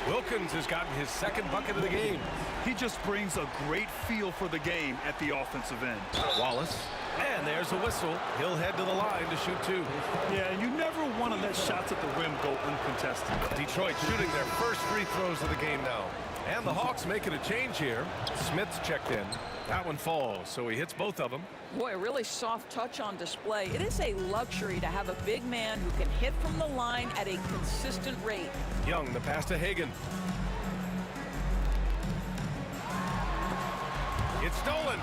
Wilkins has gotten his second bucket of the game. He just brings a great feel for the game at the offensive end. Wallace. And there's a whistle. He'll head to the line to shoot 2. Yeah, and you never want to let shots at the rim go uncontested. Detroit shooting their first free throws of the game now. And the Hawks making a change here. Smith's checked in. That one falls, so he hits both of them. Boy, a really soft touch on display. It is a luxury to have a big man who can hit from the line at a consistent rate. Young, the pass to Hagan. It's stolen.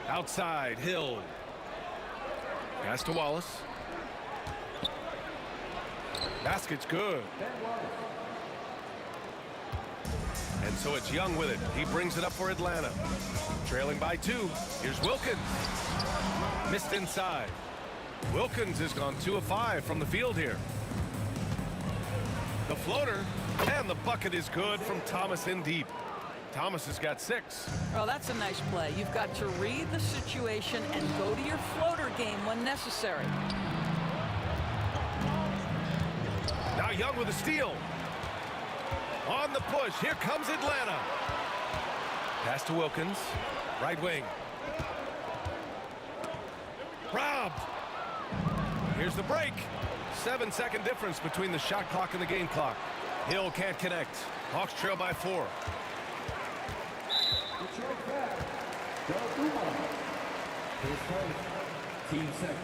Outside, Hill. Pass to Wallace. Basket's good. And so it's Young with it. He brings it up for Atlanta. Trailing by 2. Here's Wilkins. Missed inside. Wilkins has gone 2 of 5 from the field here. The floater. And the bucket is good from Thomas in deep. Thomas has got 6. Oh, that's a nice play. You've got to read the situation and go to your floater game when necessary. Now Young with a steal. On the push, here comes Atlanta. Pass to Wilkins, right wing. Robbed. Here's the break. 7-second difference between the shot clock and the game clock. Hill can't connect. Hawks trail by 4. Team second.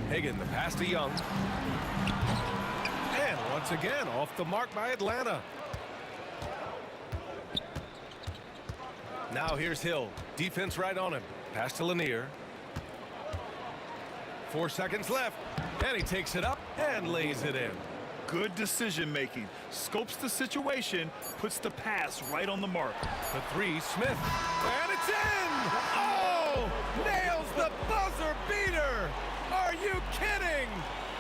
Hagan, the pass to Young. And once again, off the mark by Atlanta. Now here's Hill. Defense right on him. Pass to Lanier. 4 seconds left. And he takes it up and lays it in. Good decision making. Scopes the situation, puts the pass right on the mark. The 3, Smith. And it's in! Oh! Nails the buzzer beater! Are you kidding?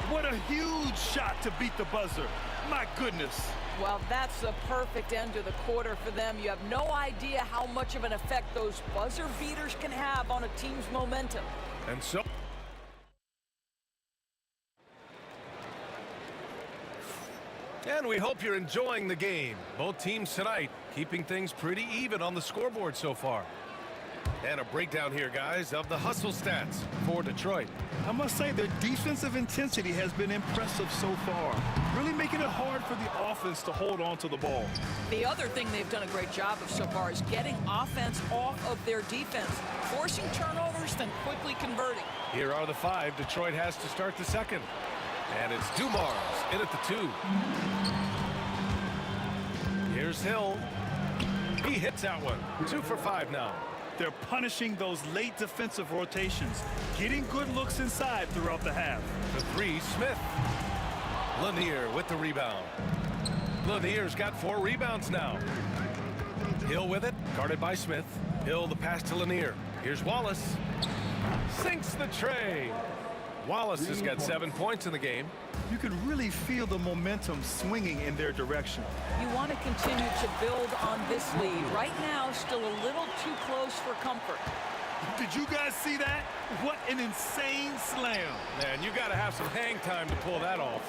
What a huge shot to beat the buzzer. My goodness. Well, that's the perfect end to the quarter for them. You have no idea how much of an effect those buzzer beaters can have on a team's momentum. And so... And we hope you're enjoying the game. Both teams tonight keeping things pretty even on the scoreboard so far. And a breakdown here, guys, of the hustle stats for Detroit. I must say their defensive intensity has been impressive so far, really making it hard for the offense to hold on to the ball. The other thing they've done a great job of so far is getting offense off of their defense, forcing turnovers, then quickly converting. Here are the 5 Detroit has to start the second. And it's Dumars in at the 2. Here's Hill. He hits that one. 2 for 5 now. They're punishing those late defensive rotations, getting good looks inside throughout the half. The 3, Smith. Lanier with the rebound. Lanier's got 4 rebounds now. Hill with it, guarded by Smith. Hill the pass to Lanier. Here's Wallace. Sinks the tray. Wallace has got 7 points in the game. You can really feel the momentum swinging in their direction. You want to continue to build on this lead. Right now, still a little too close for comfort. Did you guys see that? What an insane slam. Man, you got to have some hang time to pull that off.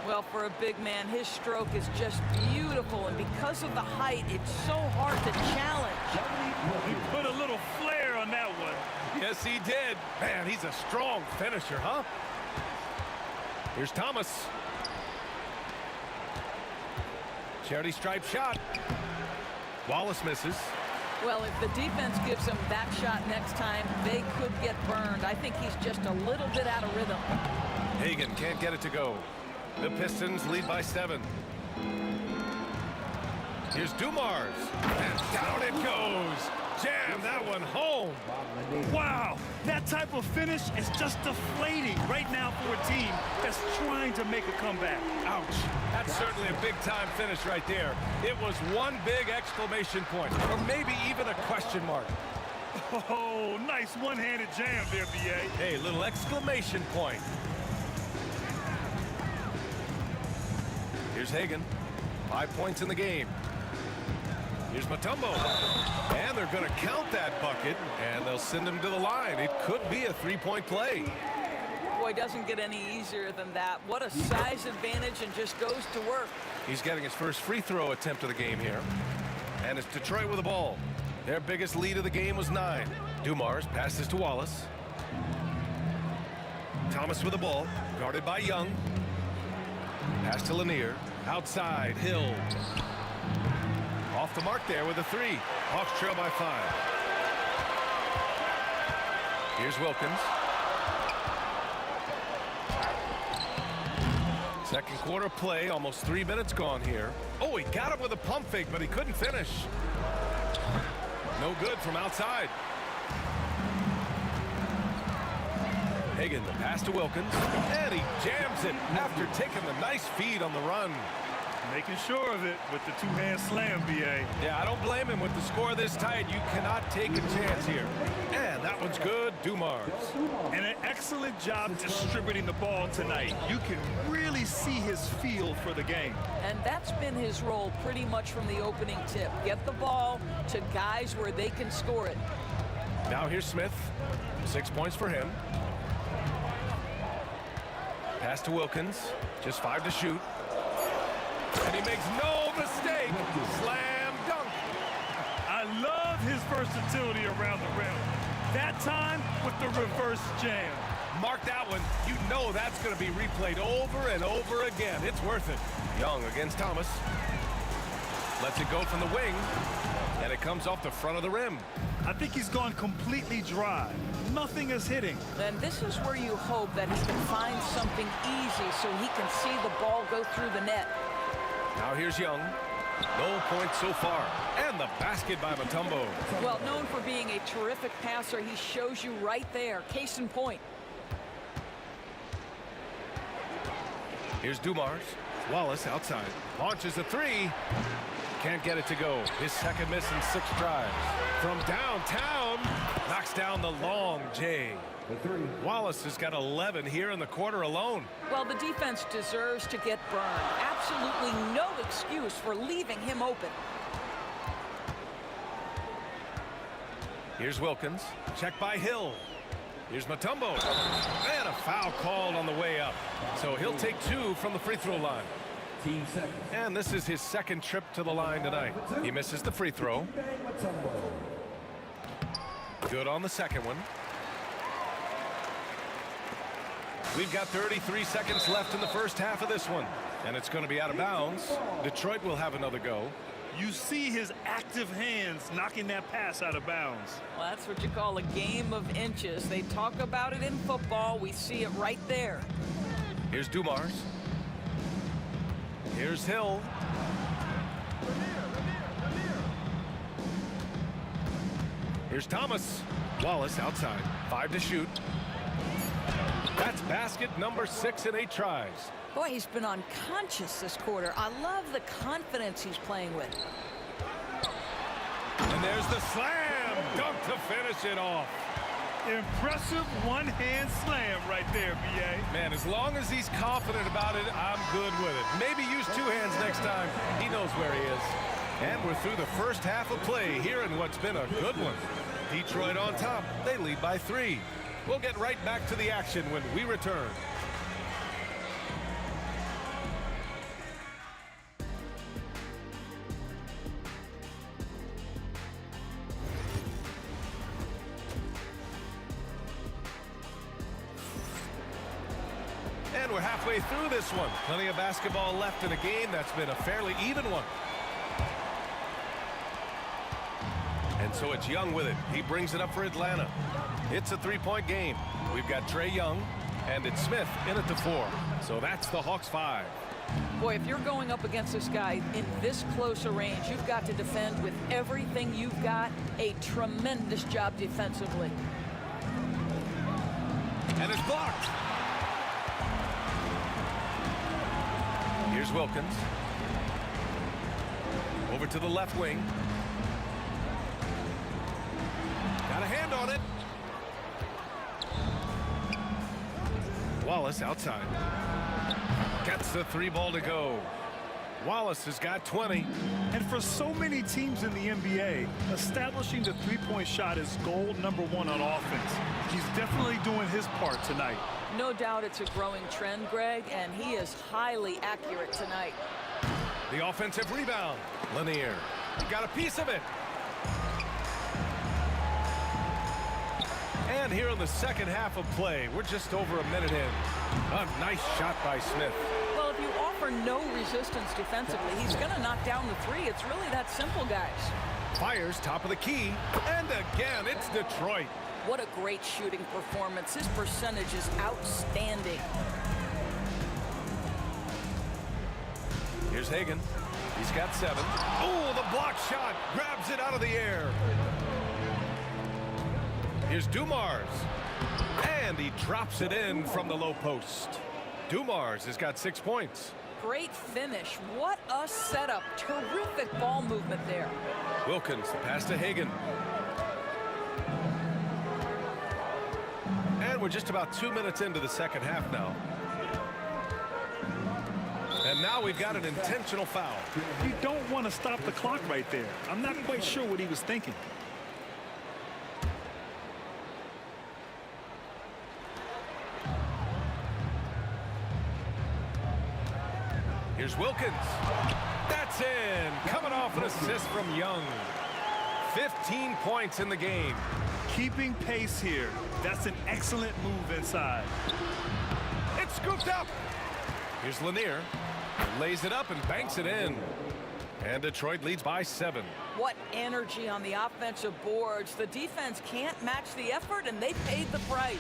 Well, for a big man, his stroke is just beautiful, and because of the height, it's so hard to challenge. He put a little flair on that one. Yes, he did. Man, he's a strong finisher, huh? Here's Thomas. Charity stripe shot. Wallace misses. Well, if the defense gives him that shot next time, they could get burned. I think he's just a little bit out of rhythm. Hagan can't get it to go. The Pistons lead by 7. Here's Dumars. And down it goes. Jam that one home. Wow, that type of finish is just deflating right now for a team that's trying to make a comeback. Ouch. That's certainly a big-time finish right there. It was one big exclamation point, or maybe even a question mark. Oh, nice one-handed jam there, B.A. Hey, little exclamation point. Here's Hagan. 5 points in the game. Here's Mutombo. And they're going to count that bucket, and they'll send him to the line. It could be a 3-point play. Boy, doesn't get any easier than that. What a size advantage, and just goes to work. He's getting his first free throw attempt of the game here. And it's Detroit with the ball. Their biggest lead of the game was 9. Dumars passes to Wallace. Thomas with the ball, guarded by Young. Pass to Lanier. Outside, Hill. Off the mark there with a 3. Hawks trail by 5. Here's Wilkins. Second quarter play, almost 3 minutes gone here. Oh, he got him with a pump fake, but he couldn't finish. No good from outside. Hagan, the pass to Wilkins, and he jams it after taking the nice feed on the run. Making sure of it with the two-hand slam, B.A. Yeah, I don't blame him with the score this tight. You cannot take a chance here. And that one's good, Dumars. And an excellent job distributing the ball tonight. You can really see his feel for the game. And that's been his role pretty much from the opening tip. Get the ball to guys where they can score it. Now here's Smith. 6 points for him. Pass to Wilkins. Just 5 to shoot. And he makes no mistake. Slam dunk. I love his versatility around the rim. That time with the reverse jam. Mark that one. You know that's going to be replayed over and over again. It's worth it. Young against Thomas. Lets it go from the wing. And it comes off the front of the rim. I think he's gone completely dry. Nothing is hitting. And this is where you hope that he can find something easy so he can see the ball go through the net. Now here's Young. No points so far. And the basket by Mutombo. Well, known for being a terrific passer, he shows you right there. Case in point. Here's Dumars. Wallace outside. Launches a three. Can't get it to go. His second miss in 6 tries. From downtown, knocks down the long J. Wallace has got 11 here in the quarter alone. Well, the defense deserves to get burned. Absolutely no excuse for leaving him open. Here's Wilkins. Check by Hill. Here's Mutombo. And a foul called on the way up. So he'll take 2 from the free throw line. And this is his second trip to the line tonight. He misses the free throw. Good on the second one. We've got 33 seconds left in the first half of this one. And it's going to be out of bounds. Detroit will have another go. You see his active hands knocking that pass out of bounds. Well, that's what you call a game of inches. They talk about it in football. We see it right there. Here's Dumars. Here's Hill. Here's Thomas. Wallace outside. 5 to shoot. That's basket number 6 in 8 tries. Boy, he's been unconscious this quarter. I love the confidence he's playing with. And there's the slam dunk to finish it off. Impressive one-hand slam right there, B.A. Man, as long as he's confident about it, I'm good with it. Maybe use 2 hands next time. He knows where he is. And we're through the first half of play here in what's been a good one. Detroit on top. They lead by 3. We'll get right back to the action when we return. And we're halfway through this one. Plenty of basketball left in a game that's been a fairly even one. And so it's Young with it. He brings it up for Atlanta. It's a 3-point game. We've got Trae Young, and it's Smith in at the 4. So that's the Hawks 5. Boy, if you're going up against this guy in this close a range, you've got to defend with everything you've got. A tremendous job defensively. And it's blocked. Here's Wilkins. Over to the left wing. Got a hand on it. Wallace outside. Gets the 3 ball to go. Wallace has got 20. And for so many teams in the NBA, establishing the 3-point shot is goal number 1 on offense. He's definitely doing his part tonight. No doubt it's a growing trend, Greg, and he is highly accurate tonight. The offensive rebound. Lanier got a piece of it. And here in the second half of play, we're just over a minute in. A nice shot by Smith. Well, if you offer no resistance defensively, he's going to knock down the 3. It's really that simple, guys. Fires top of the key. And again, it's Detroit. What a great shooting performance. His percentage is outstanding. Here's Hagan. He's got 7. Oh, the block shot. Grabs it out of the air. Here's Dumars. And he drops it in from the low post. Dumars has got 6 points. Great finish. What a setup. Terrific ball movement there. Wilkins, the pass to Hagan. And we're just about 2 minutes into the second half now. And now we've got an intentional foul. You don't want to stop the clock right there. I'm not quite sure what he was thinking. Here's Wilkins. That's in. Coming off an assist from Young. 15 points in the game. Keeping pace here. That's an excellent move inside. It's scooped up. Here's Lanier. Lays it up and banks it in. And Detroit leads by 7. What energy on the offensive boards. The defense can't match the effort, and they paid the price.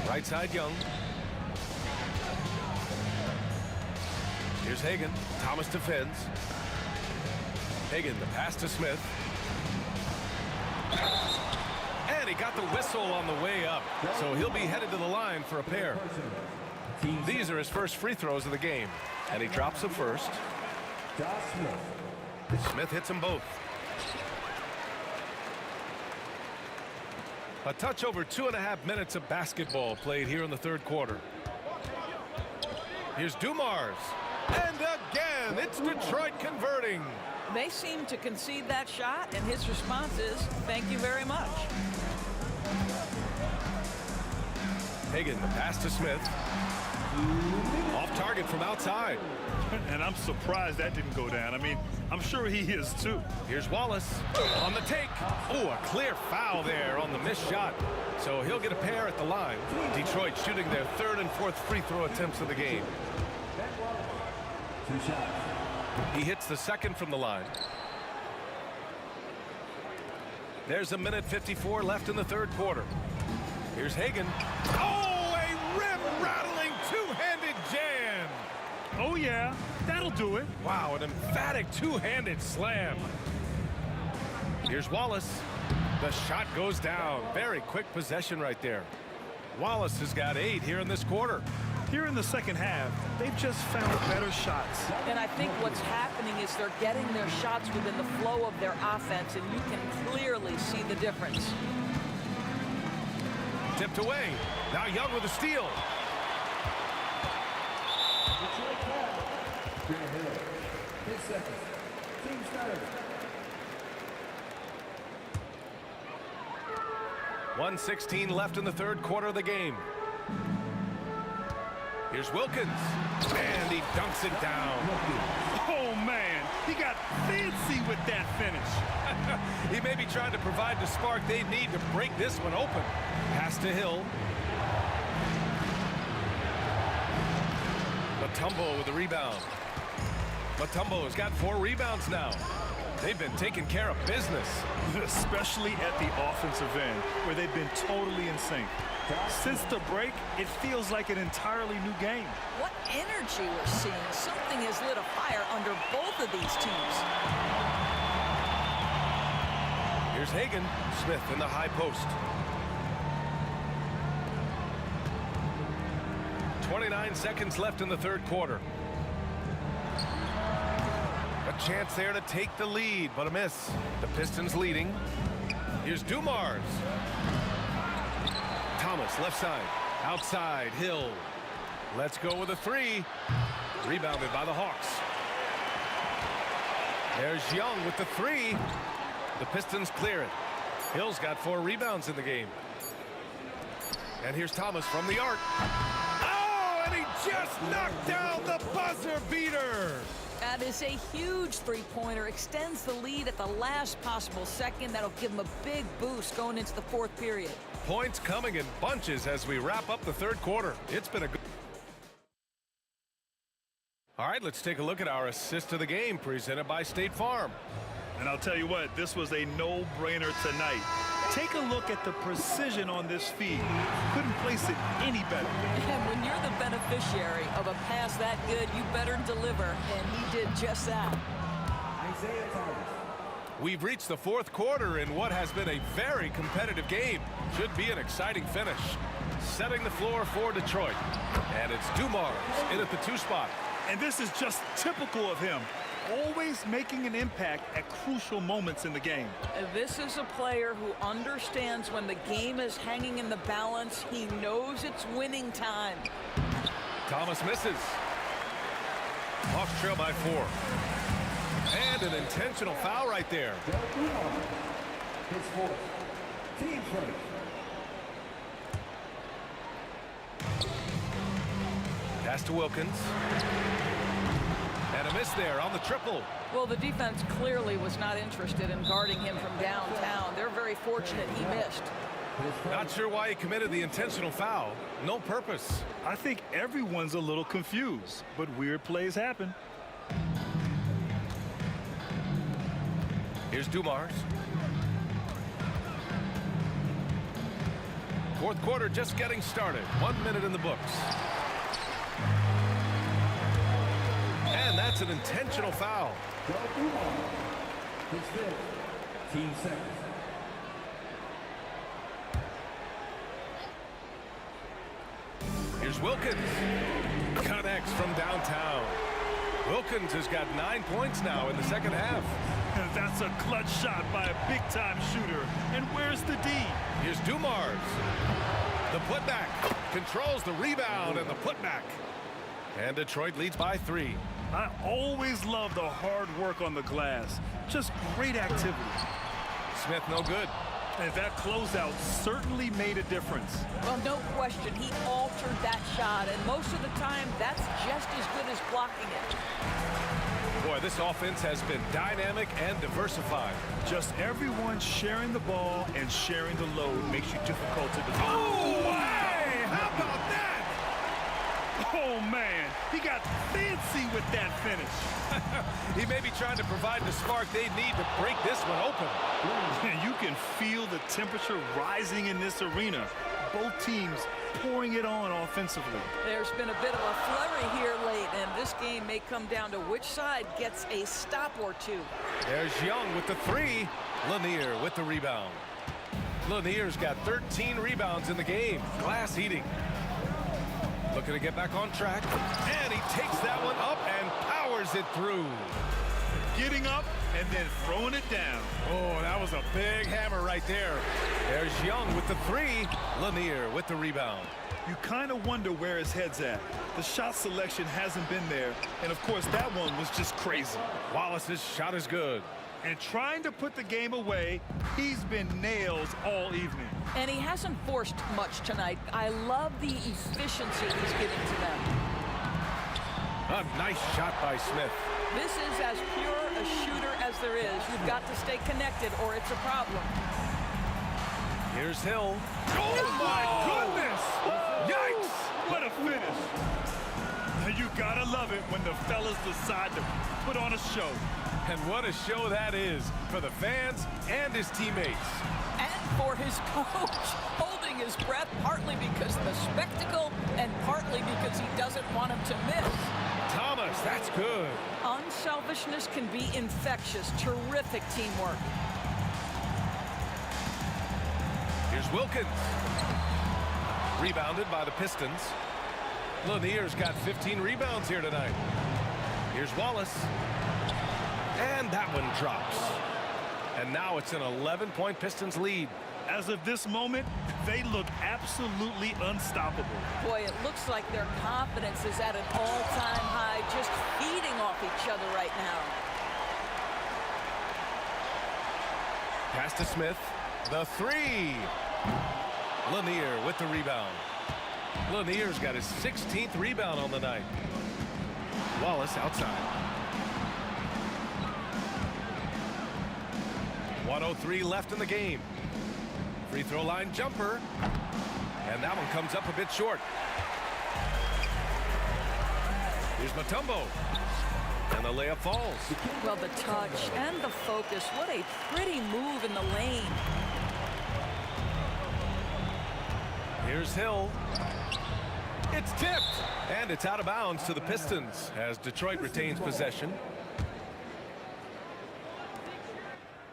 Right side, Young. Here's Hagan. Thomas defends. Hagan, the pass to Smith. And he got the whistle on the way up. So he'll be headed to the line for a pair. These are his first free throws of the game. And he drops the first. Smith hits them both. A touch over 2.5 minutes of basketball played here in the third quarter. Here's Dumars. And again, it's Detroit converting. They seem to concede that shot, and his response is, thank you very much. Hagan, the pass to Smith. Off target from outside. And I'm surprised that didn't go down. I mean, I'm sure he is too. Here's Wallace on the take. Oh, a clear foul there on the missed shot. So he'll get a pair at the line. Detroit shooting their third and fourth free throw attempts of the game. He hits the second from the line. There's 1:54 left in the third quarter. Here's Hagan. Oh, a rib-rattling two-handed jam. Oh, yeah, that'll do it. Wow, an emphatic two-handed slam. Here's Wallace. The shot goes down. Very quick possession right there. Wallace has got 8 here in this quarter. Here in the second half, they've just found better shots. And I think what's happening is they're getting their shots within the flow of their offense, and you can clearly see the difference. Tipped away. Now Young with a steal. Team started. 1:16 left in the third quarter of the game. Here's Wilkins. And he dunks it down. Oh, man, he got fancy with that finish. He may be trying to provide the spark they need to break this one open. Pass to Hill. Mutombo with the rebound. Mutombo has got 4 rebounds now. They've been taking care of business. Especially at the offensive end, where they've been totally in sync. Since the break, it feels like an entirely new game. What energy we're seeing. Something has lit a fire under both of these teams. Here's Hagan. Smith in the high post. 29 seconds left in the third quarter. A chance there to take the lead, but a miss. The Pistons leading. Here's Dumars. Thomas, left side. Outside, Hill. Let's go with a 3. Rebounded by the Hawks. There's Young with the 3. The Pistons clear it. Hill's got 4 rebounds in the game. And here's Thomas from the arc. Oh, and he just knocked down the buzzer beater. That is a huge three-pointer. Extends the lead at the last possible second. That'll give them a big boost going into the fourth period. Points coming in bunches as we wrap up the third quarter. It's been a good... All right, let's take a look at our assist of the game presented by State Farm. And I'll tell you what, this was a no-brainer tonight. Take a look at the precision on this feed. Couldn't place it any better. And when you're the beneficiary of a pass that good, you better deliver, and he did just that. We've reached the fourth quarter in what has been a very competitive game. Should be an exciting finish. Setting the floor for Detroit. And it's Dumars in at the 2 spot. And this is just typical of him. Always making an impact at crucial moments in the game. This is a player who understands when the game is hanging in the balance. He knows it's winning time. Thomas misses. Hawks trail by 4. And an intentional foul right there. His fourth. Team first. Pass to Wilkins. And a miss there on the triple. Well, the defense clearly was not interested in guarding him from downtown. They're very fortunate he missed. Not sure why he committed the intentional foul. No purpose. I think everyone's a little confused, but weird plays happen. Here's Dumars. Fourth quarter just getting started. 1 minute in the books. And that's an intentional foul. His fifth. Team seconds. Here's Wilkins. Connects from downtown. Wilkins has got 9 points now in the second half. And that's a clutch shot by a big-time shooter. And where's the D? Here's Dumars. The putback. Controls the rebound and the putback. And Detroit leads by 3. I always love the hard work on the glass. Just great activity. Smith no good. And that closeout certainly made a difference. Well, no question, he altered that shot, and most of the time, that's just as good as blocking it. Boy, this offense has been dynamic and diversified. Just everyone sharing the ball and sharing the load makes you difficult to defend. Oh, hey! How about that? Oh, man, he got fancy with that finish. He may be trying to provide the spark they need to break this one open. You can feel the temperature rising in this arena. Both teams pouring it on offensively. There's been a bit of a flurry here late, and this game may come down to which side gets a stop or two. There's Young with the 3. Lanier with the rebound. Lanier's got 13 rebounds in the game. Glass heating. Looking to get back on track. And he takes that one up and powers it through. Getting up and then throwing it down. Oh, that was a big hammer right there. There's Young with the 3. Lanier with the rebound. You kind of wonder where his head's at. The shot selection hasn't been there. And, of course, that one was just crazy. Wallace's shot is good. And trying to put the game away, he's been nails all evening. And he hasn't forced much tonight. I love the efficiency he's giving to them. A nice shot by Smith. This is as pure a shooter as there is. You've got to stay connected or it's a problem. Here's Hill. Oh, my goodness! Yikes! What a finish. You gotta love it when the fellas decide to put on a show. And what a show that is for the fans and his teammates. And for his coach, holding his breath partly because of the spectacle and partly because he doesn't want him to miss. Thomas, that's good. Unselfishness can be infectious. Terrific teamwork. Here's Wilkins. Rebounded by the Pistons. Lanier's got 15 rebounds here tonight. Here's Wallace. And that one drops. And now it's an 11-point Pistons lead. As of this moment, they look absolutely unstoppable. Boy, it looks like their confidence is at an all-time high, just feeding off each other right now. Pass to Smith. The 3. Lanier with the rebound. Lanier's got his 16th rebound on the night. Wallace outside. 1:03 left in the game. Free throw line jumper. And that one comes up a bit short. Here's Mutombo. And the layup falls. Well, the touch and the focus. What a pretty move in the lane. Here's Hill. It's tipped. And it's out of bounds to the Pistons as Detroit retains possession.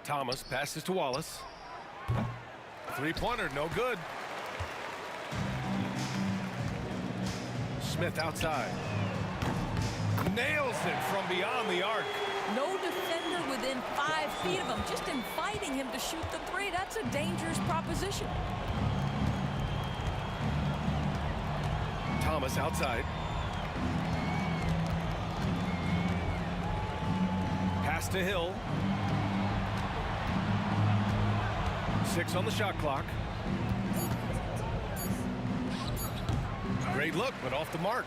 Thomas passes to Wallace. Three-pointer, no good. Smith outside. Nails it from beyond the arc. No defender within 5 feet of him. Just inviting him to shoot the 3. That's a dangerous proposition. Thomas outside. Pass to Hill. 6 on the shot clock. Great look, but off the mark.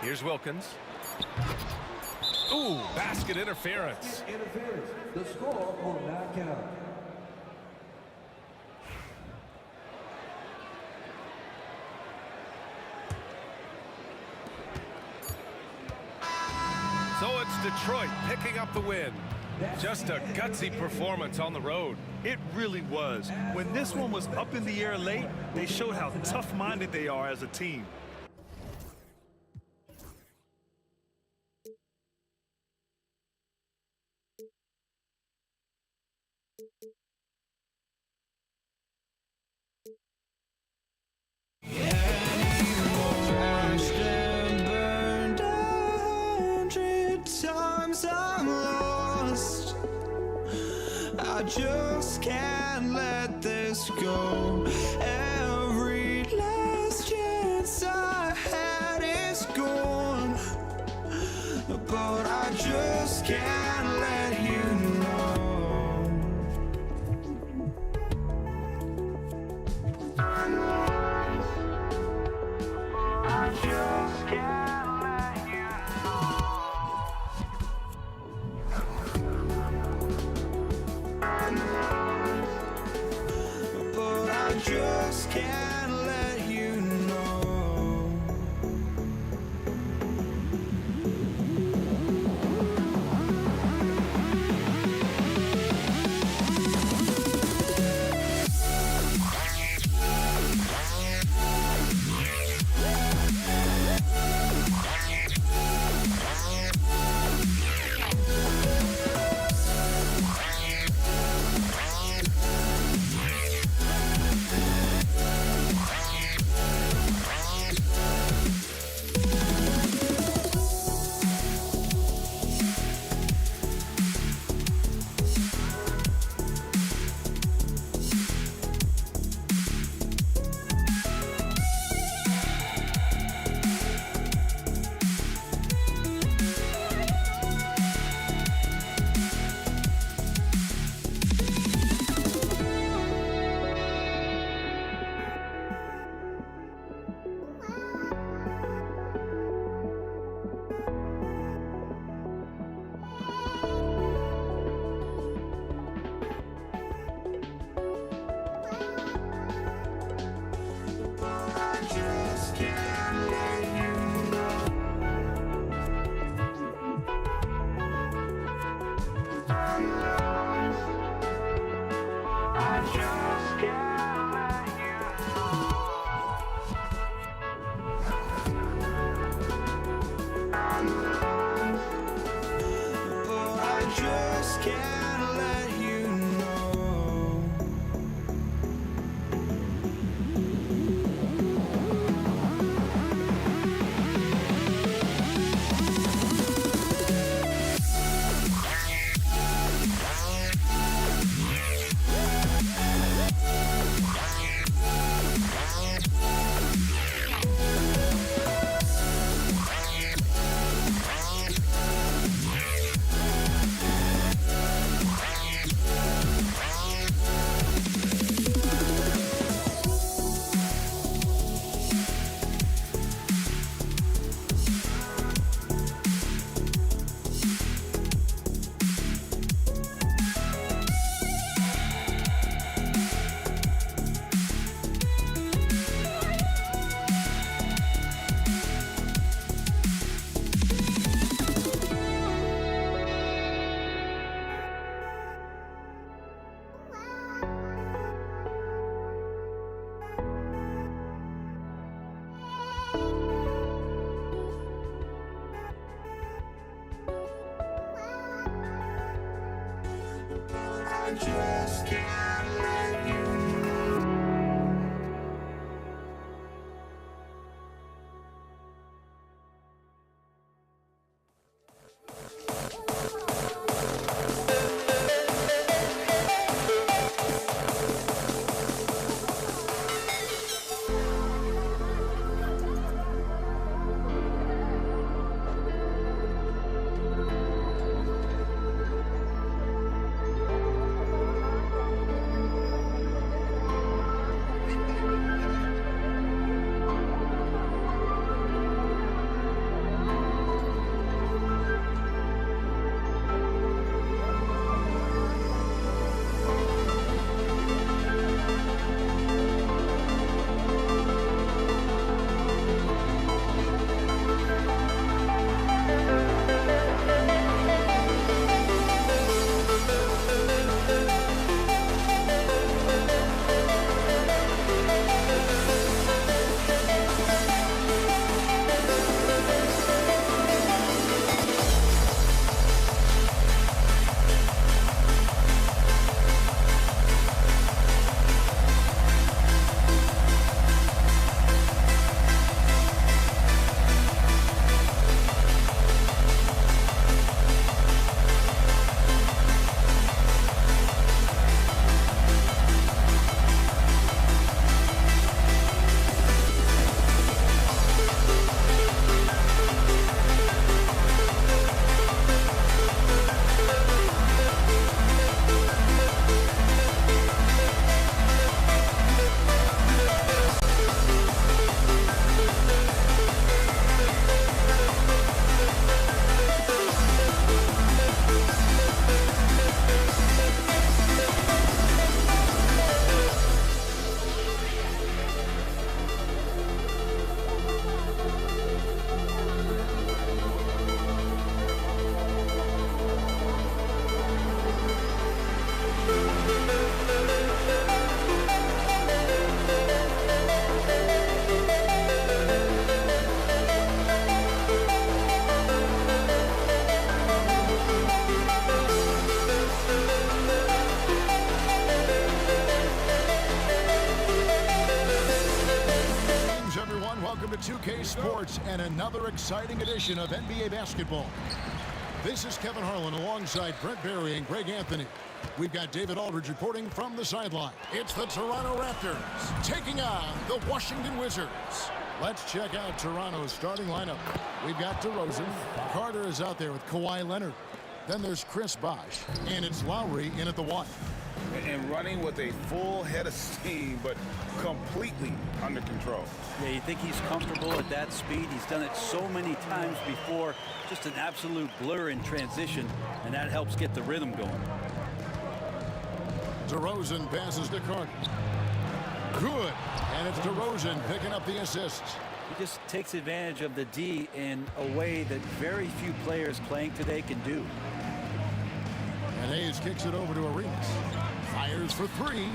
Here's Wilkins. Ooh, basket interference. Interference. The score will not count. So it's Detroit picking up the win. Just a gutsy performance on the road. It really was. When this one was up in the air late, they showed how tough-minded they are as a team. I just can't let this go. Every last chance I had is gone, but I just can't let you know. I just can't let you but I just can't let you know. I just can't let you know. sports and another exciting edition of NBA basketball. This is Kevin Harlan alongside Brent Barry and Greg Anthony. We've got David Aldridge reporting from the sideline. It's the Toronto Raptors taking on the Washington Wizards. Let's check out Toronto's starting lineup. We've got DeRozan. Carter is out there with Kawhi Leonard. Then there's Chris Bosh, and it's Lowry in at the one. And running with a full head of steam, but completely under control. Yeah, you think he's comfortable at that speed? He's done it so many times before. Just an absolute blur in transition, and that helps get the rhythm going. DeRozan passes to Carter. Good. And it's DeRozan picking up the assists. He just takes advantage of the D in a way that very few players playing today can do. And Hayes kicks it over to Arenas. Fires for three.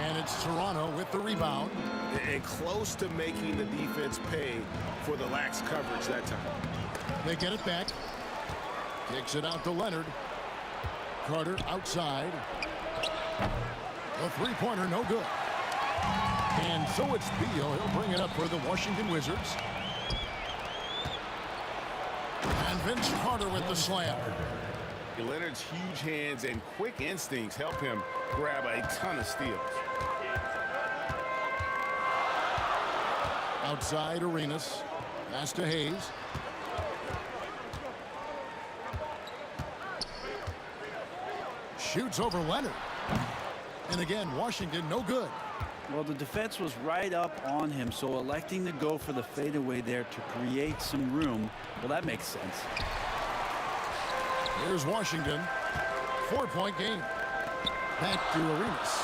And it's Toronto with the rebound. And close to making the defense pay for the lax coverage that time. They get it back. Kicks it out to Leonard. Carter outside. The three-pointer no good. And so it's Beal. He'll bring it up for the Washington Wizards. And Vince Carter with the slam. Leonard's huge hands and quick instincts help him grab a ton of steals. Outside Arenas. Pass to Hayes. Shoots over Leonard. And again, Washington no good. Well, the defense was right up on him, so electing to go for the fadeaway there to create some room, well, that makes sense. Here's Washington. 4-point game. Back to Arenas.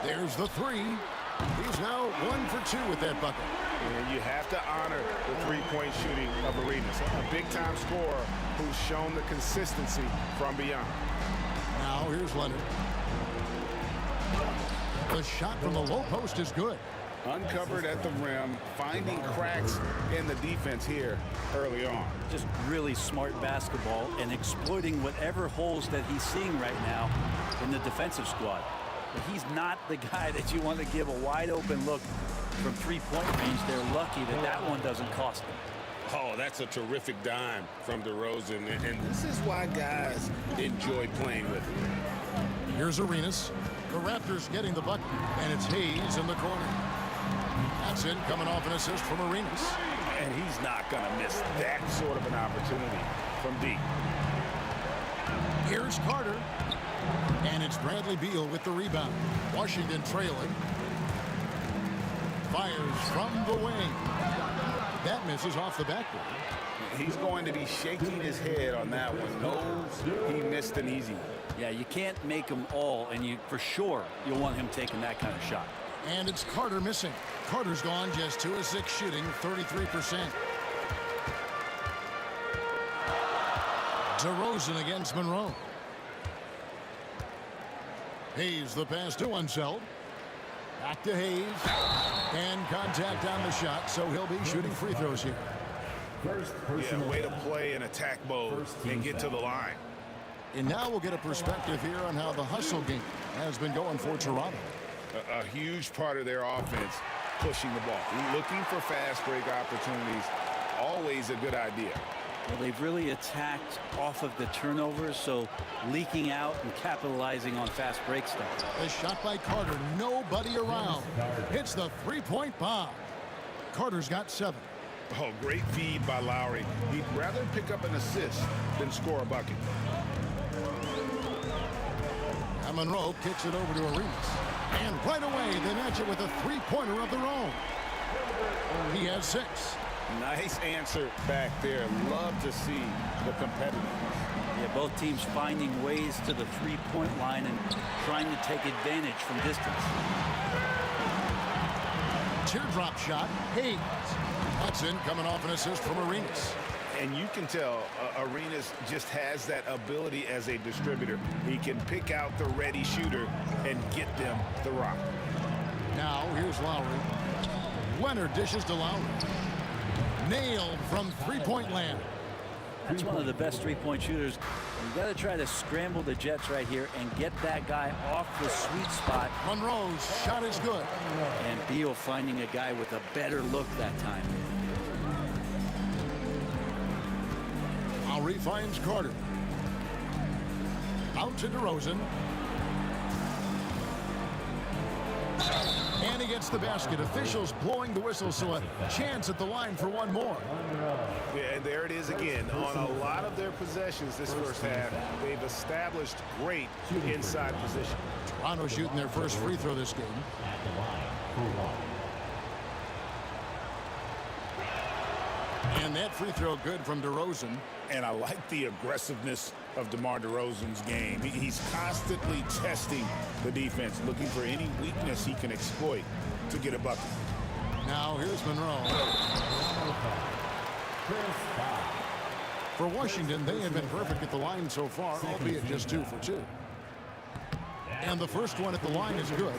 There's the three. He's now 1 for 2 with that bucket. And you have to honor the three-point shooting of Arenas. A big-time scorer who's shown the consistency from beyond. Now here's Leonard. The shot from the low post is good. Uncovered at the rim, finding cracks in the defense here early on. Just really smart basketball and exploiting whatever holes that he's seeing right now in the defensive squad. But he's not the guy that you want to give a wide open look from three-point range. They're lucky that that one doesn't cost them. Oh, that's a terrific dime from DeRozan, and this is why guys enjoy playing with him. Here's Arenas. The Raptors getting the bucket, and it's Hayes in the corner. That's in, coming off an assist from Arenas. And he's not going to miss that sort of an opportunity from deep. Here's Carter. And it's Bradley Beal with the rebound. Washington trailing. Fires from the wing. That misses off the backboard. He's going to be shaking his head on that one. Knows he missed an easy one. Yeah, you can't make them all, and you for sure you'll want him taking that kind of shot. And it's Carter missing. Carter's gone just 2 of 6 shooting, 33%. DeRozan against Monroe. Hayes the pass to Unseld. Back to Hayes. And contact on the shot, so he'll be shooting free throws here. Yeah, way to play in attack mode and get to the line. And now we'll get a perspective here on how the hustle game has been going for Toronto. A huge part of their offense, pushing the ball. Looking for fast break opportunities, always a good idea. Well, they've really attacked off of the turnovers, so leaking out and capitalizing on fast break stuff. A shot by Carter, nobody around. Hits the three-point bomb. Carter's got 7. Oh, great feed by Lowry. He'd rather pick up an assist than score a bucket. And Monroe kicks it over to Arenas. And right away, they match it with a three-pointer of their own. He has 6. Nice answer back there. Love to see the competitiveness. Yeah, both teams finding ways to the three-point line and trying to take advantage from distance. Teardrop shot, Hayes. That's in, coming off an assist from Arenas. And you can tell Arenas just has that ability as a distributor. He can pick out the ready shooter and get them the rock. Now, here's Lowry. Leonard dishes to Lowry. Nailed from three-point land. That's one of the best three-point shooters. You got to try to scramble the Jets right here and get that guy off the sweet spot. Monroe's shot is good. And Beal finding a guy with a better look that time. Lowry finds Carter. Out to DeRozan. And he gets the basket. Officials blowing the whistle, so a chance at the line for one more. Yeah, and there it is again. On a lot of their possessions this first half, they've established great inside position. Toronto shooting their first free throw this game. And that free throw good from DeRozan. And I like the aggressiveness of DeMar DeRozan's game. He's constantly testing the defense, looking for any weakness he can exploit to get a bucket. Now here's Monroe. For Washington, they have been perfect at the line so far, albeit just 2 for 2. And the first one at the line is good.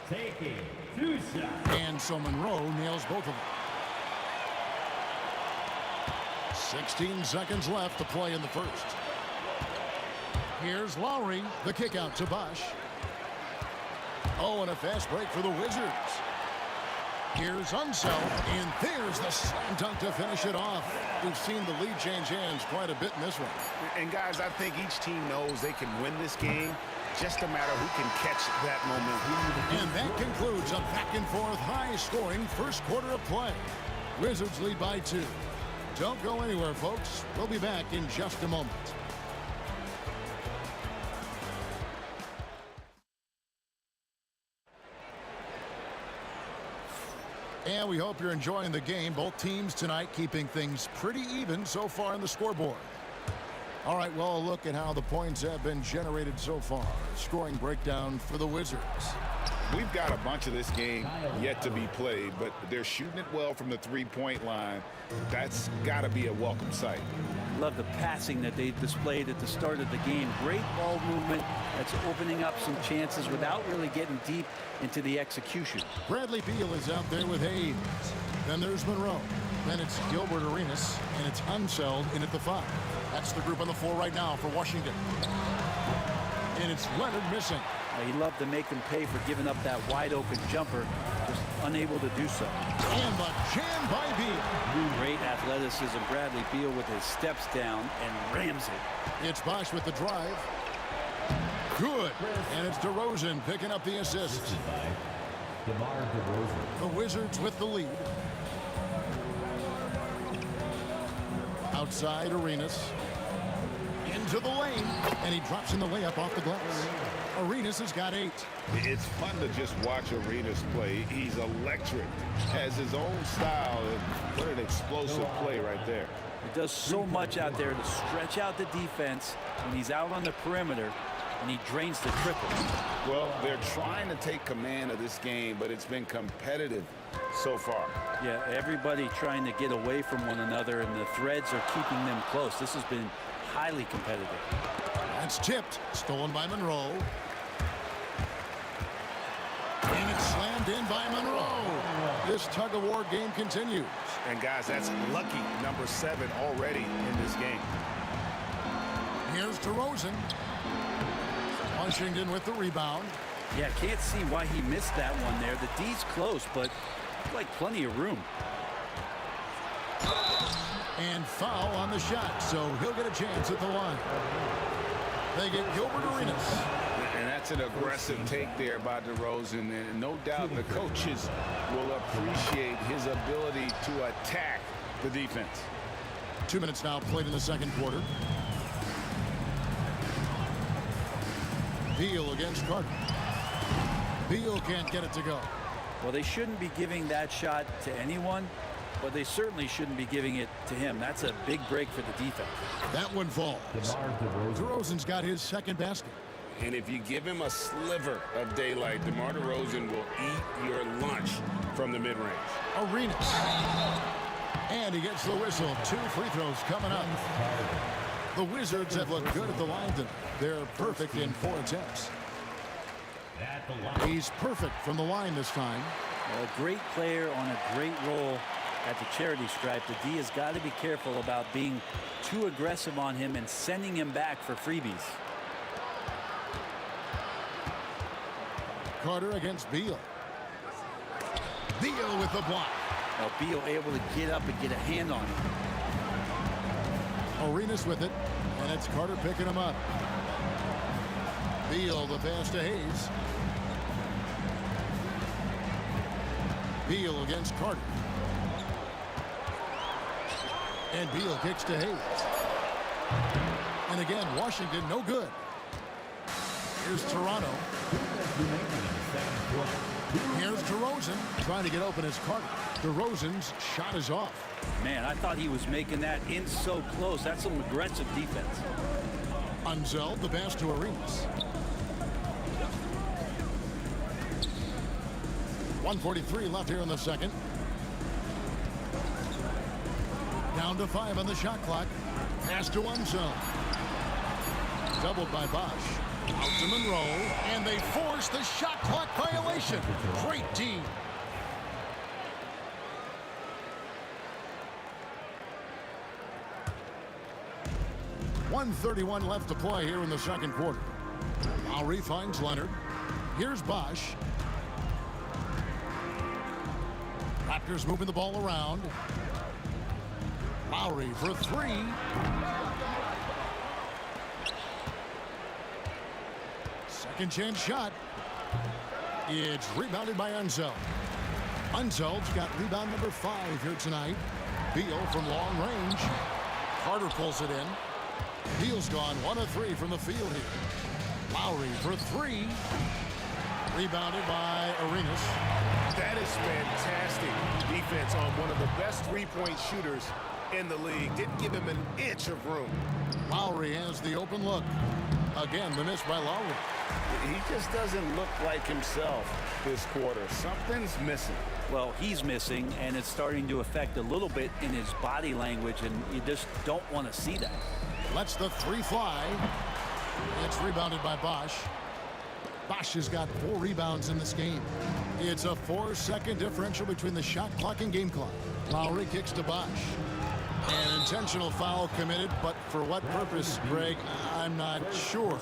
Taking 2 shots. And so Monroe nails both of them. 16 seconds left to play in the first. Here's Lowry, the kick out to Bosch. Oh, and a fast break for the Wizards. Here's Unseld, and there's the slam dunk to finish it off. We've seen the lead change hands quite a bit in this one. And guys, I think each team knows they can win this game. Just a matter who can catch that momentum. And that concludes a back-and-forth, high-scoring first quarter of play. Wizards lead by 2. Don't go anywhere, folks. We'll be back in just a moment. And we hope you're enjoying the game. Both teams tonight keeping things pretty even so far on the scoreboard. All right, well, a look at how the points have been generated so far. Scoring breakdown for the Wizards. We've got a bunch of this game yet to be played, but they're shooting it well from the three-point line. That's got to be a welcome sight. Love the passing that they displayed at the start of the game. Great ball movement that's opening up some chances without really getting deep into the execution. Bradley Beal is out there with Hayes. Then there's Monroe. Then it's Gilbert Arenas, and it's Unseld in at the 5. That's the group on the floor right now for Washington. And it's Leonard missing. He loved to make them pay for giving up that wide-open jumper, just unable to do so. And the jam by Beal. Great athleticism. Bradley Beal with his steps down and rams it. It's Bosch with the drive. Good. And it's DeRozan picking up the assist. DeMar DeRozan. The Wizards with the lead. Outside Arenas. Into the lane. And he drops in the layup off the glass. Arenas has got 8. It's fun to just watch Arenas play. He's electric. Has his own style. And what an explosive play right there. He does so much out there to stretch out the defense when he's out on the perimeter, and he drains the triple. Well, they're trying to take command of this game, but it's been competitive so far. Yeah, everybody trying to get away from one another, and the threads are keeping them close. This has been highly competitive. That's tipped. Stolen by Monroe. And it's slammed in by Monroe. This tug-of-war game continues. And guys, that's lucky number 7 already in this game. Here's DeRozan. Washington with the rebound. Yeah, can't see why he missed that one there. The D's close, but like plenty of room. And foul on the shot, so he'll get a chance at the line. They get Gilbert Arenas. And that's an aggressive take there by DeRozan. And no doubt the coaches will appreciate his ability to attack the defense. 2 minutes now played in the second quarter. Beal against Carter. Beal can't get it to go. Well, they shouldn't be giving that shot to anyone, but they certainly shouldn't be giving it to him. That's a big break for the defense. That one falls. DeRozan's got his second basket. And if you give him a sliver of daylight, DeMar DeRozan will eat your lunch from the mid-range. Arenas. And he gets the whistle. 2 free throws coming up. The Wizards have looked good at the line tonight. They're perfect in 4 attempts. He's perfect from the line this time. A great player on a great role. at the charity stripe, the D has got to be careful about being too aggressive on him and sending him back for freebies. Carter against Beal. Beal with the block. Now Beal able to get up and get a hand on him. Arenas with it, and it's Carter picking him up. Beal the pass to Hayes. Beal against Carter. And Beal kicks to Hayes. And again, Washington no good. Here's Toronto. Here's DeRozan trying to get open as Carter. DeRozan's shot is off. Man, I thought he was making that in so close. That's some aggressive defense. Unzeld the pass to Arenas. 1:43 left here in the second. Down to 5 on the shot clock. Pass to Unzeld. Doubled by Bosch. Out to Monroe, and they force the shot clock violation. Great D. .131 left to play here in the second quarter. Lowry finds Leonard. Here's Bosch. Raptors moving the ball around. Lowry for 3. Second chance shot. It's rebounded by Unzeld. Unzeld's got rebound number 5 here tonight. Beal from long range. Carter pulls it in. Beal's gone 1 of 3 from the field here. Lowry for 3. Rebounded by Arenas. That is fantastic defense on one of the best three-point shooters in the league. Didn't give him an inch of room. Lowry has the open look. Again, the miss by Lowry. He just doesn't look like himself this quarter. Something's missing. Well, he's missing, and it's starting to affect a little bit in his body language, and you just don't want to see that. Lets the 3 fly. It's rebounded by Bosch. Bosch has got 4 rebounds in this game. It's a 4-second differential between the shot clock and game clock. Lowry kicks to Bosch. An intentional foul committed, but for what purpose, Greg, I'm not sure.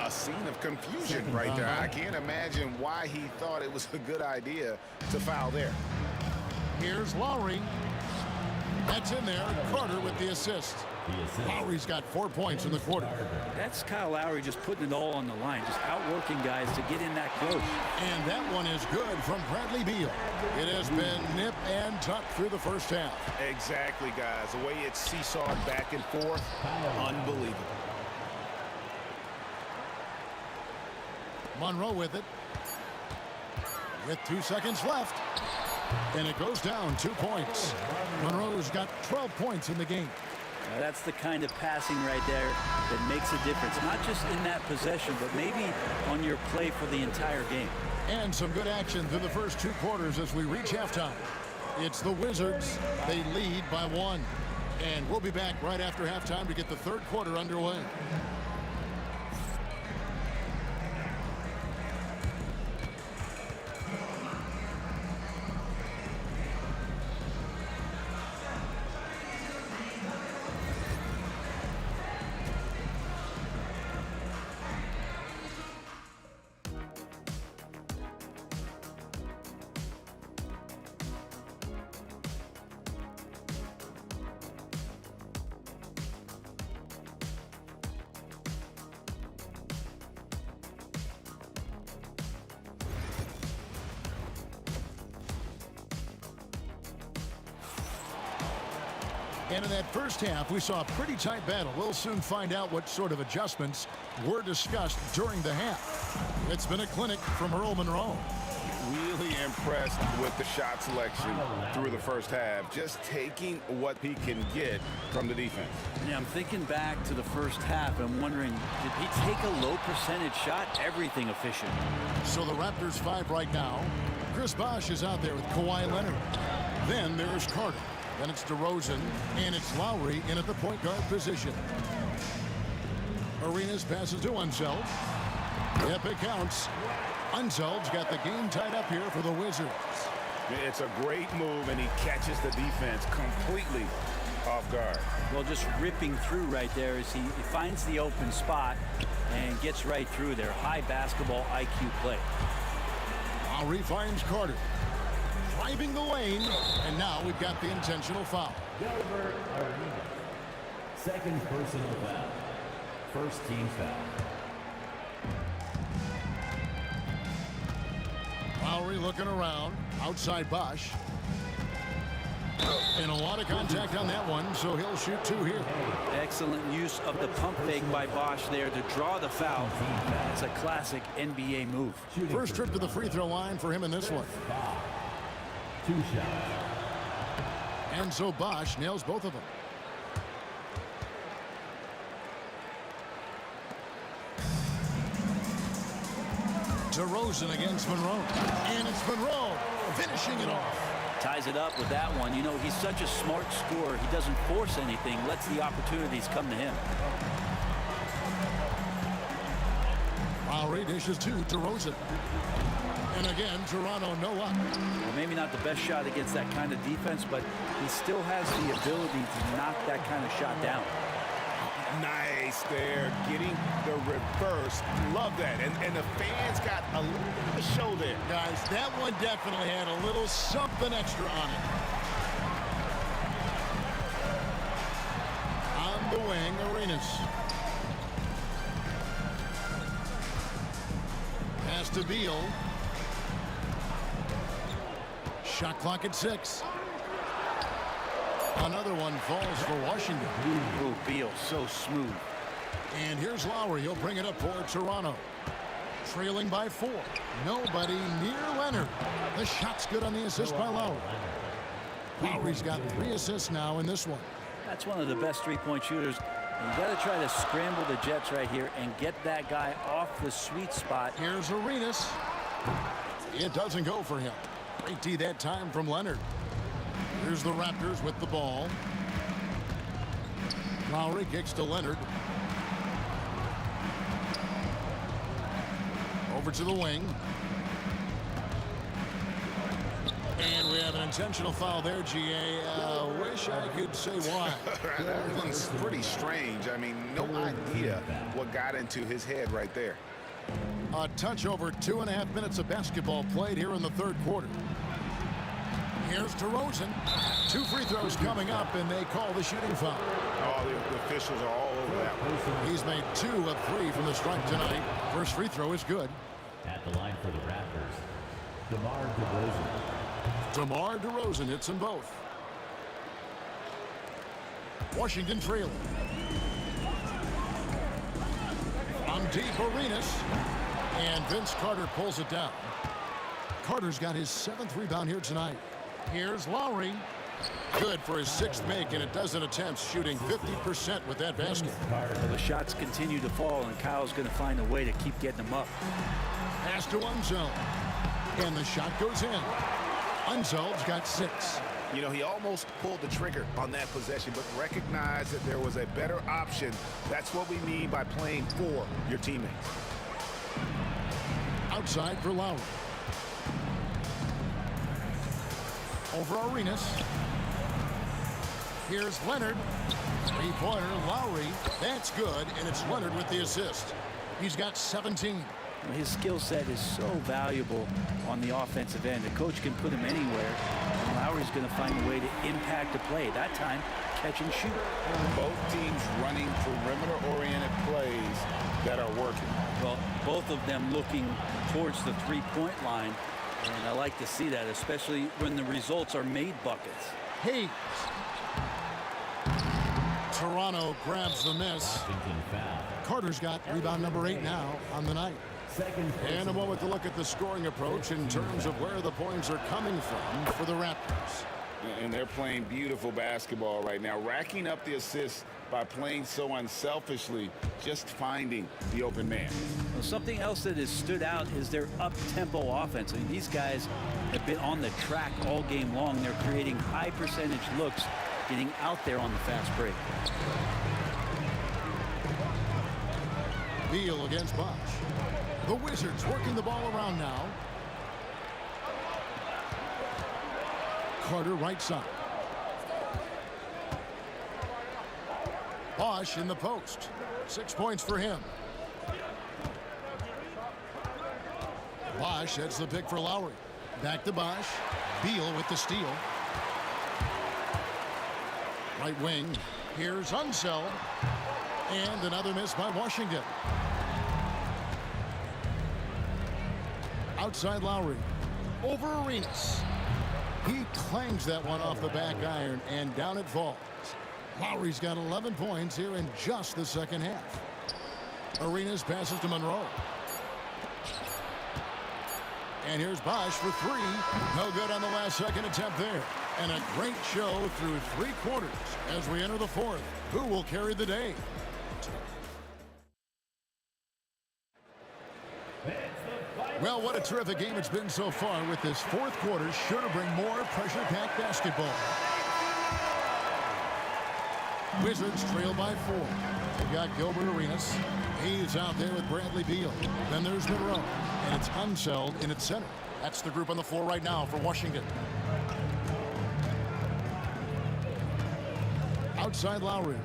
A scene of confusion right there. I can't imagine why he thought it was a good idea to foul there. Here's Lowry. That's in there. Carter with the assist. Lowry's got 4 points in the quarter. That's Kyle Lowry just putting it all on the line, just outworking guys to get in that close. And that one is good from Bradley Beal. It has been nip and tuck through the first half. Exactly, guys. The way it's seesawed back and forth, unbelievable. Monroe with it. With 2 seconds left. And it goes down 2 points. Monroe's got 12 points in the game. Now that's the kind of passing right there that makes a difference, not just in that possession, but maybe on your play for the entire game. And some good action through the first 2 quarters as we reach halftime. It's the Wizards. They lead by 1. And we'll be back right after halftime to get the third quarter underway. And in that first half, we saw a pretty tight battle. We'll soon find out what sort of adjustments were discussed during the half. It's been a clinic from Earl Monroe. Really impressed with the shot selection through the first half. Just taking what he can get from the defense. Yeah, I'm thinking back to the first half. I'm wondering, did he take a low percentage shot? Everything efficient. So the Raptors 5 right now. Chris Bosh is out there with Kawhi Leonard. Then there's Carter. Then it's DeRozan, and it's Lowry in at the point guard position. Arenas passes to Unzeld. Yep, it counts. Unzeld's got the game tied up here for the Wizards. It's a great move, and he catches the defense completely off guard. Well, just ripping through right there as he finds the open spot and gets right through there. High basketball IQ play. Lowry finds Carter. Driving the lane, and now we've got the intentional foul. Delver Arena. Second personal foul. First team foul. Lowry looking around. Outside Bosch. And a lot of contact on that one, so he'll shoot 2 here. Excellent use of the pump fake by Bosch there to draw the foul. It's a classic NBA move. First trip to the free throw line for him in this one. 2 shots. And so Bosch nails both of them. DeRozan against Monroe. And it's Monroe finishing it off. Ties it up with that one. You know, he's such a smart scorer. He doesn't force anything, lets the opportunities come to him. Lowry dishes to DeRozan. And again, Toronto no up. Well, maybe not the best shot against that kind of defense, but he still has the ability to knock that kind of shot down. Nice there, getting the reverse. Love that. And the fans got a little bit of a show there. Guys, that one definitely had a little something extra on it. On the wing, Arenas. Pass to Beal. Shot clock at 6. Another one falls for Washington. Ooh, Beal, so smooth. And here's Lowry. He'll bring it up for Toronto. Trailing by 4. Nobody near Leonard. The shot's good on the assist by Lowry. Lowry's got 3 assists now in this one. That's one of the best three-point shooters. You got to try to scramble the Jets right here and get that guy off the sweet spot. Here's Arenas. It doesn't go for him. Great D that time from Leonard. Here's the Raptors with the ball. Lowry kicks to Leonard. Over to the wing. And we have an intentional foul there, GA. Wish I could say why. That one's pretty strange. I mean, no idea what got into his head right there. A touch over 2.5 minutes of basketball played here in the third quarter. Here's DeRozan. 2 free throws coming up, and they call the shooting foul. Oh, the officials are all over that one. He's made 2 of 3 from the stripe tonight. First free throw is good. At the line for the Raptors, DeMar DeRozan. DeMar DeRozan hits them both. Washington trailing. From deep, Arenas. And Vince Carter pulls it down. Carter's got his 7th rebound here tonight. Here's Lowry. Good for his 6th make, and a dozen attempts, shooting 50% with that basket. Well, the shots continue to fall, and Kyle's going to find a way to keep getting them up. Pass to Unzel. And the shot goes in. Unzel's got 6. You know, he almost pulled the trigger on that possession, but recognized that there was a better option. That's what we mean by playing for your teammates. Outside for Lowry. Over Arenas. Here's Leonard. 3-pointer, Lowry. That's good, and it's Leonard with the assist. He's got 17. His skill set is so valuable on the offensive end. The coach can put him anywhere, and Lowry's going to find a way to impact the play. That time, catch and shoot. Both teams running perimeter-oriented plays that are working. Well, both of them looking towards the three-point line, and I like to see that, especially when the results are made buckets. Hayes. Toronto grabs the miss. Carter's got rebound number 8 now on the night. And a moment to look at the scoring approach in terms of where the points are coming from for the Raptors. And they're playing beautiful basketball right now, racking up the assists by playing so unselfishly, just finding the open man. Well, something else that has stood out is their up-tempo offense. I mean, these guys have been on the track all game long. They're creating high-percentage looks, getting out there on the fast break. Beal against Bosch. The Wizards working the ball around now. Carter right side. Bosch in the post. 6 points for him. Bosch, that's the pick for Lowry. Back to Bosch. Beal with the steal. Right wing. Here's Unseld. And another miss by Washington. Outside Lowry. Over Arenas. He clangs that one off the back iron, and down it falls. Lowry's got 11 points here in just the second half. Arenas passes to Monroe. And here's Bosch for three. No good on the last second attempt there. And a great show through 3 quarters as we enter the fourth. Who will carry the day? Well, what a terrific game it's been so far, with this fourth quarter sure to bring more pressure-packed basketball. Wizards trail by 4. They've got Gilbert Arenas. He's out there with Bradley Beal. Then there's Monroe. And it's Unseld in its center. That's the group on the floor right now for Washington. Outside Lowry.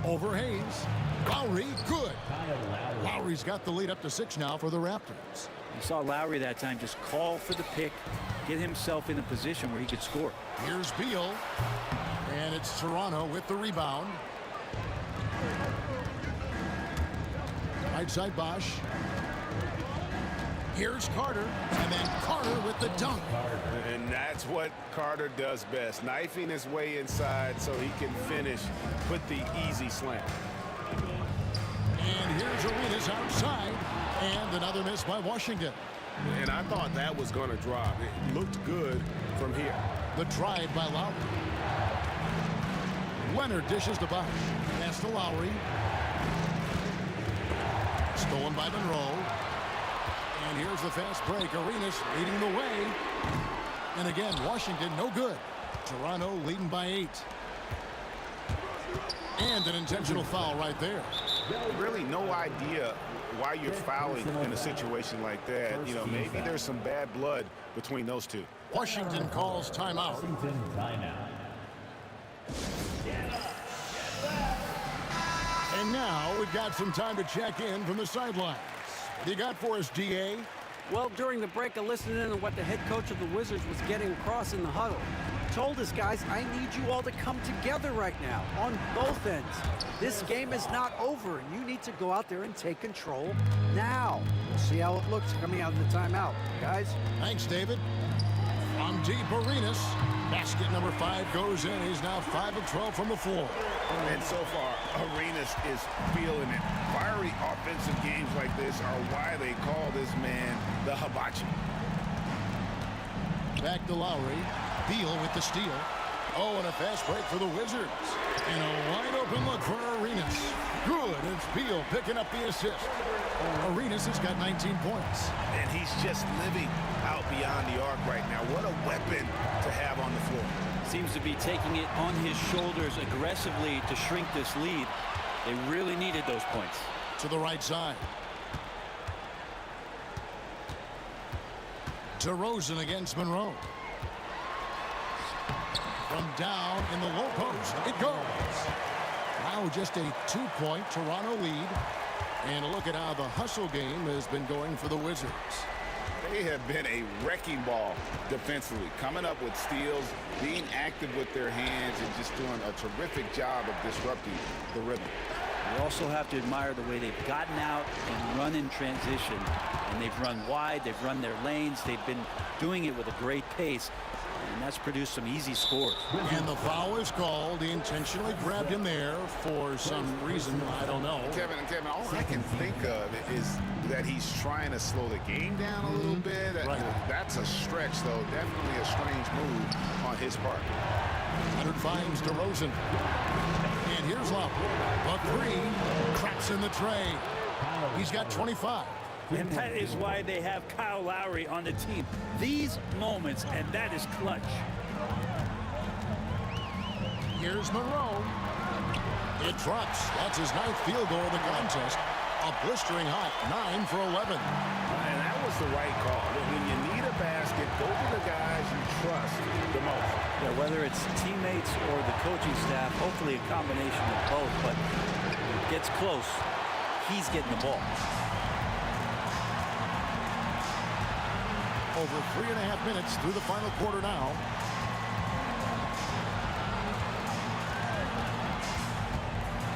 Over Hayes. Lowry, good. Lowry's got the lead up to 6 now for the Raptors. You saw Lowry that time just call for the pick, get himself in a position where he could score. Here's Beal. And it's Toronto with the rebound. Right side Bosch. Here's Carter. And then Carter with the dunk. And that's what Carter does best. Knifing his way inside so he can finish with the easy slam. And here's Arenas outside. And another miss by Washington. And I thought that was going to drop. It looked good from here. The drive by Lowry. Leonard dishes to Bosch. Pass to Lowry. Stolen by Monroe. And here's the fast break. Arenas leading the way. And again, Washington no good. Toronto leading by 8. And an intentional foul right there. Really no idea why you're fouling in a situation like that. You know, maybe there's some bad blood between those two. Washington calls timeout. And now we've got some time to check in from the sidelines. What do you got for us, DA? Well, during the break, I listened in on what the head coach of the Wizards was getting across in the huddle. Told us, guys, I need you all to come together right now on both ends. This game is not over, and you need to go out there and take control now. We'll see how it looks coming out of the timeout, guys. Thanks, David. From deep, Arenas. Basket number 5 goes in. He's now 5 of 12 from the floor. And so far, Arenas is feeling it. Fiery offensive games like this are why they call this man the hibachi. Back to Lowry. Beal with the steal. Oh, and a fast break for the Wizards. And a wide open look for Arenas. Good. It's Beal picking up the assist. Arenas has got 19 points. And he's just living out beyond the arc right now. What a weapon to have on the floor. Seems to be taking it on his shoulders aggressively to shrink this lead. They really needed those points. To the right side. DeRozan against Monroe. From down in the low post, it goes. Now just a 2-point Toronto lead. And a look at how the hustle game has been going for the Wizards. They have been a wrecking ball defensively, coming up with steals, being active with their hands, and just doing a terrific job of disrupting the rhythm. You also have to admire the way they've gotten out and run in transition. And they've run wide, they've run their lanes, they've been doing it with a great pace. And that's produced some easy scores. And the foul is called. He intentionally grabbed him there for some reason. I don't know. Kevin, all I can think of is that he's trying to slow the game down a little bit. Right. That's a stretch, though. Definitely a strange move on his part. Leonard finds DeRozan. And here's Lowry. A 3. Craps in the tray. He's got 25. And that is why they have Kyle Lowry on the team. These moments, and that is clutch. Here's Monroe. It drops. That's his 9th field goal of the contest. A blistering hot 9 for 11. And that was the right call. When you need a basket go to the guys you trust the most. Yeah, whether it's teammates or the coaching staff, hopefully a combination of both, but it gets close, he's getting the ball. Over 3.5 minutes through the final quarter now.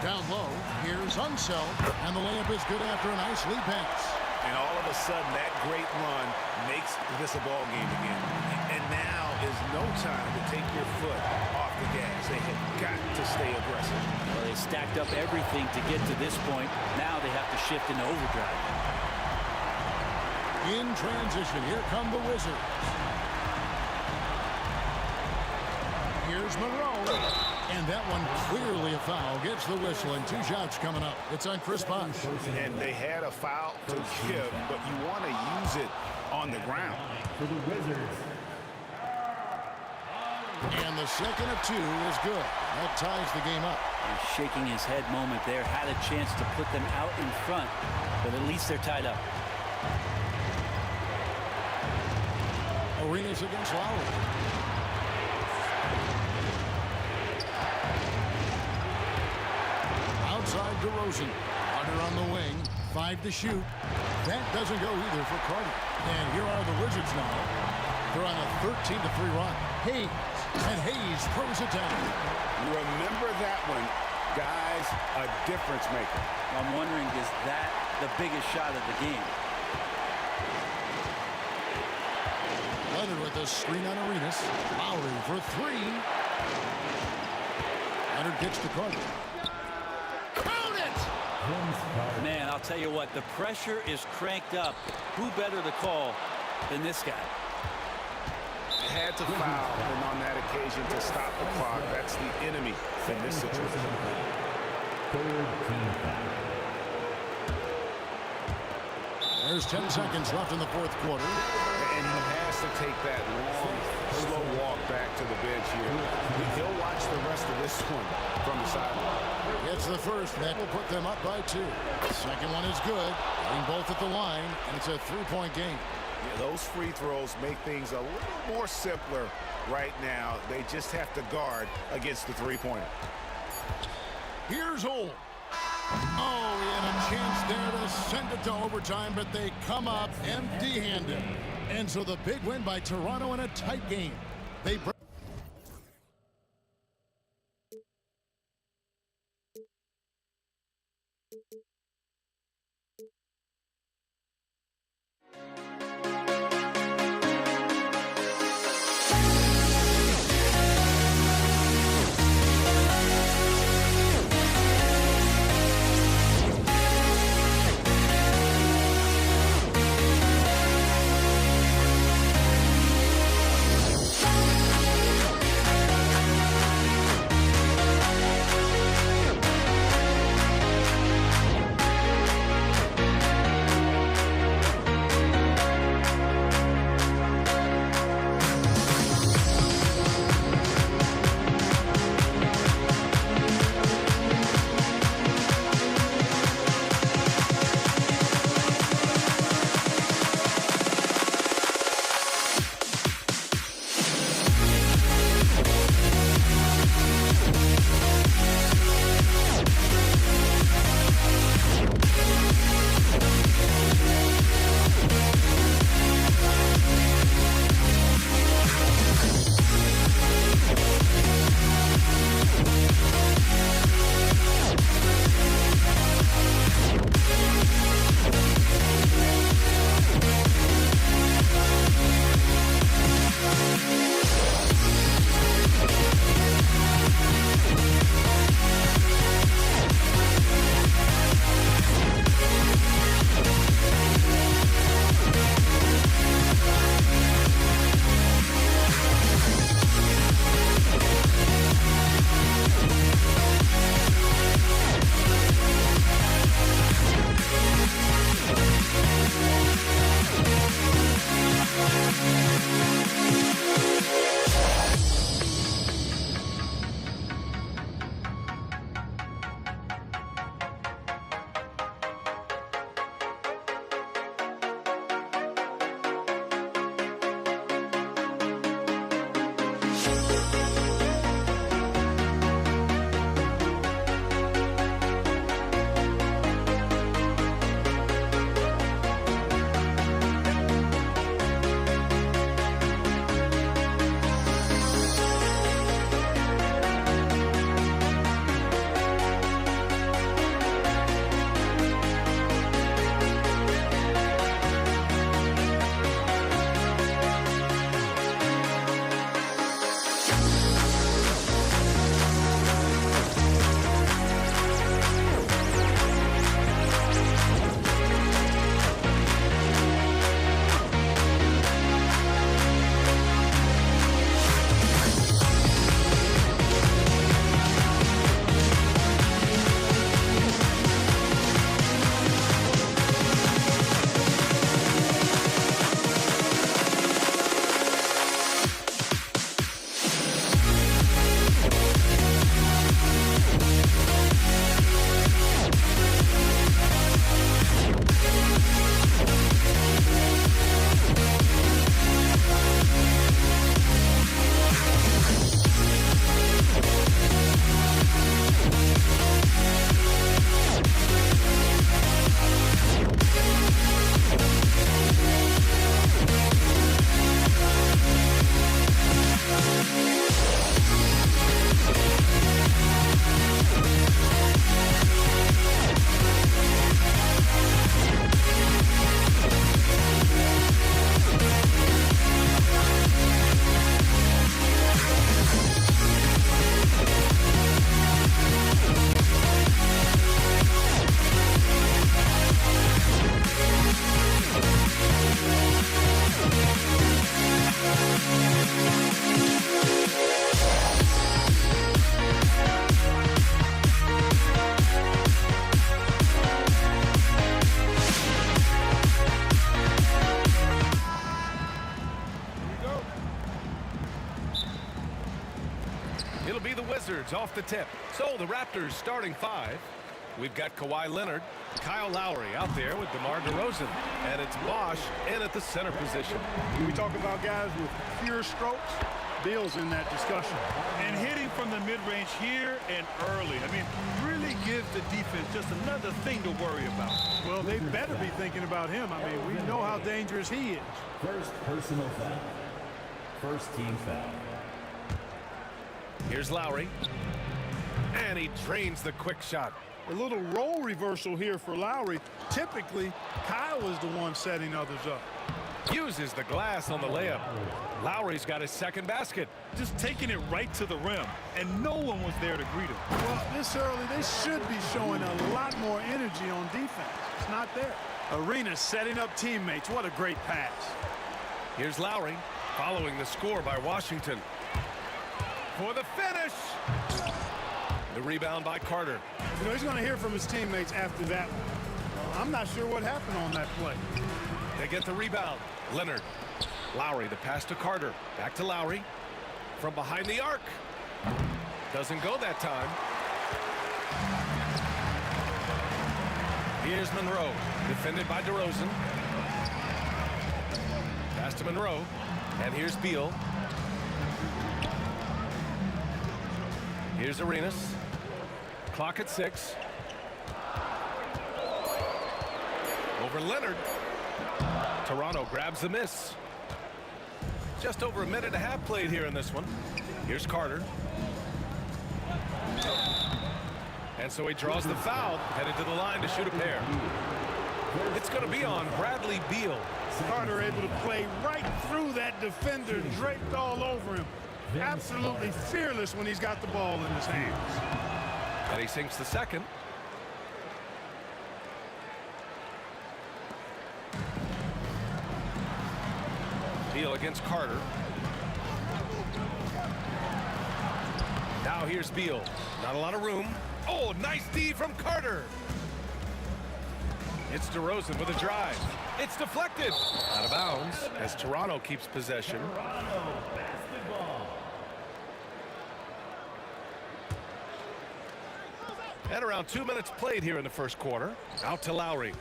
Down low, here's Unseld, and the layup is good after a nice lead pass. And all of a sudden, that great run makes this a ball game again. And now is no time to take your foot off the gas. They have got to stay aggressive. Well, they stacked up everything to get to this point. Now they have to shift into overdrive. In transition, here come the Wizards. Here's Monroe. And that one clearly a foul. Gets the whistle, and 2 shots coming up. It's on Chris Bosh. And they had a foul to give, but you want to use it on the ground. For the Wizards. And the second of 2 is good. That ties the game up. He's shaking his head moment there. Had a chance to put them out in front, but at least they're tied up. Arenas against Lowry. Outside DeRozan. Carter on the wing. 5 to shoot. That doesn't go either for Carter. And here are the Wizards now. They're on a 13-3 run. Hayes. And Hayes throws it down. Remember that one. Guys, a difference maker. I'm wondering, is that the biggest shot of the game? Leonard with the screen on Arenas. Lowry for 3. Leonard gets to Carter. Count it! Man, I'll tell you what, the pressure is cranked up. Who better to call than this guy? Had to foul, and on that occasion to stop the clock. That's the enemy in this situation. Third team foul. There's 10 seconds left in the fourth quarter. And he has to take that long, slow walk back to the bench here. He'll watch the rest of this one from the sideline. It's the first that will put them up by 2. The second one is good. Getting both at the line, and it's a 3-point game. Yeah, those free throws make things a little more simpler right now. They just have to guard against the three-pointer. Here's Ole. Oh, he had a chance there to send it to overtime, but they come up empty-handed. And so the big win by Toronto in a tight game. They break. Wizards off the tip. So the Raptors starting five. We've got Kawhi Leonard, Kyle Lowry out there with DeMar DeRozan, and it's Bosch in at the center position. When we talk about guys with pure strokes, Beal's in that discussion. And hitting from the mid-range here and early. I mean, really gives the defense just another thing to worry about. Well, they better be thinking about him. I mean, we know how dangerous he is. First personal foul. First team foul. Here's Lowry. And he drains the quick shot. A little role reversal here for Lowry. Typically, Kyle is the one setting others up. Uses the glass on the layup. Lowry's got his second basket. Just taking it right to the rim, and no one was there to greet him. Well, this early, they should be showing a lot more energy on defense. It's not there. Arenas setting up teammates. What a great pass. Here's Lowry, following the score by Washington. For the finish. The rebound by Carter. You know, he's going to hear from his teammates after that one. I'm not sure what happened on that play. They get the rebound. Leonard. Lowry, the pass to Carter. Back to Lowry. From behind the arc. Doesn't go that time. Here's Monroe. Defended by DeRozan. Pass to Monroe. And here's Beal. Here's Arenas. Clock at 6. Over Leonard. Toronto grabs the miss. Just over a minute and a half played here in this one. Here's Carter. And so he draws the foul, headed to the line to shoot a pair. It's going to be on Bradley Beal. Carter able to play right through that defender, draped all over him. Absolutely fearless when he's got the ball in his hands. And he sinks the second. Beal against Carter. Now here's Beal. Not a lot of room. Oh, nice D from Carter. It's DeRozan with a drive. It's deflected. Out of bounds as Toronto keeps possession. And around 2 minutes played here in the first quarter. Out to Lowry.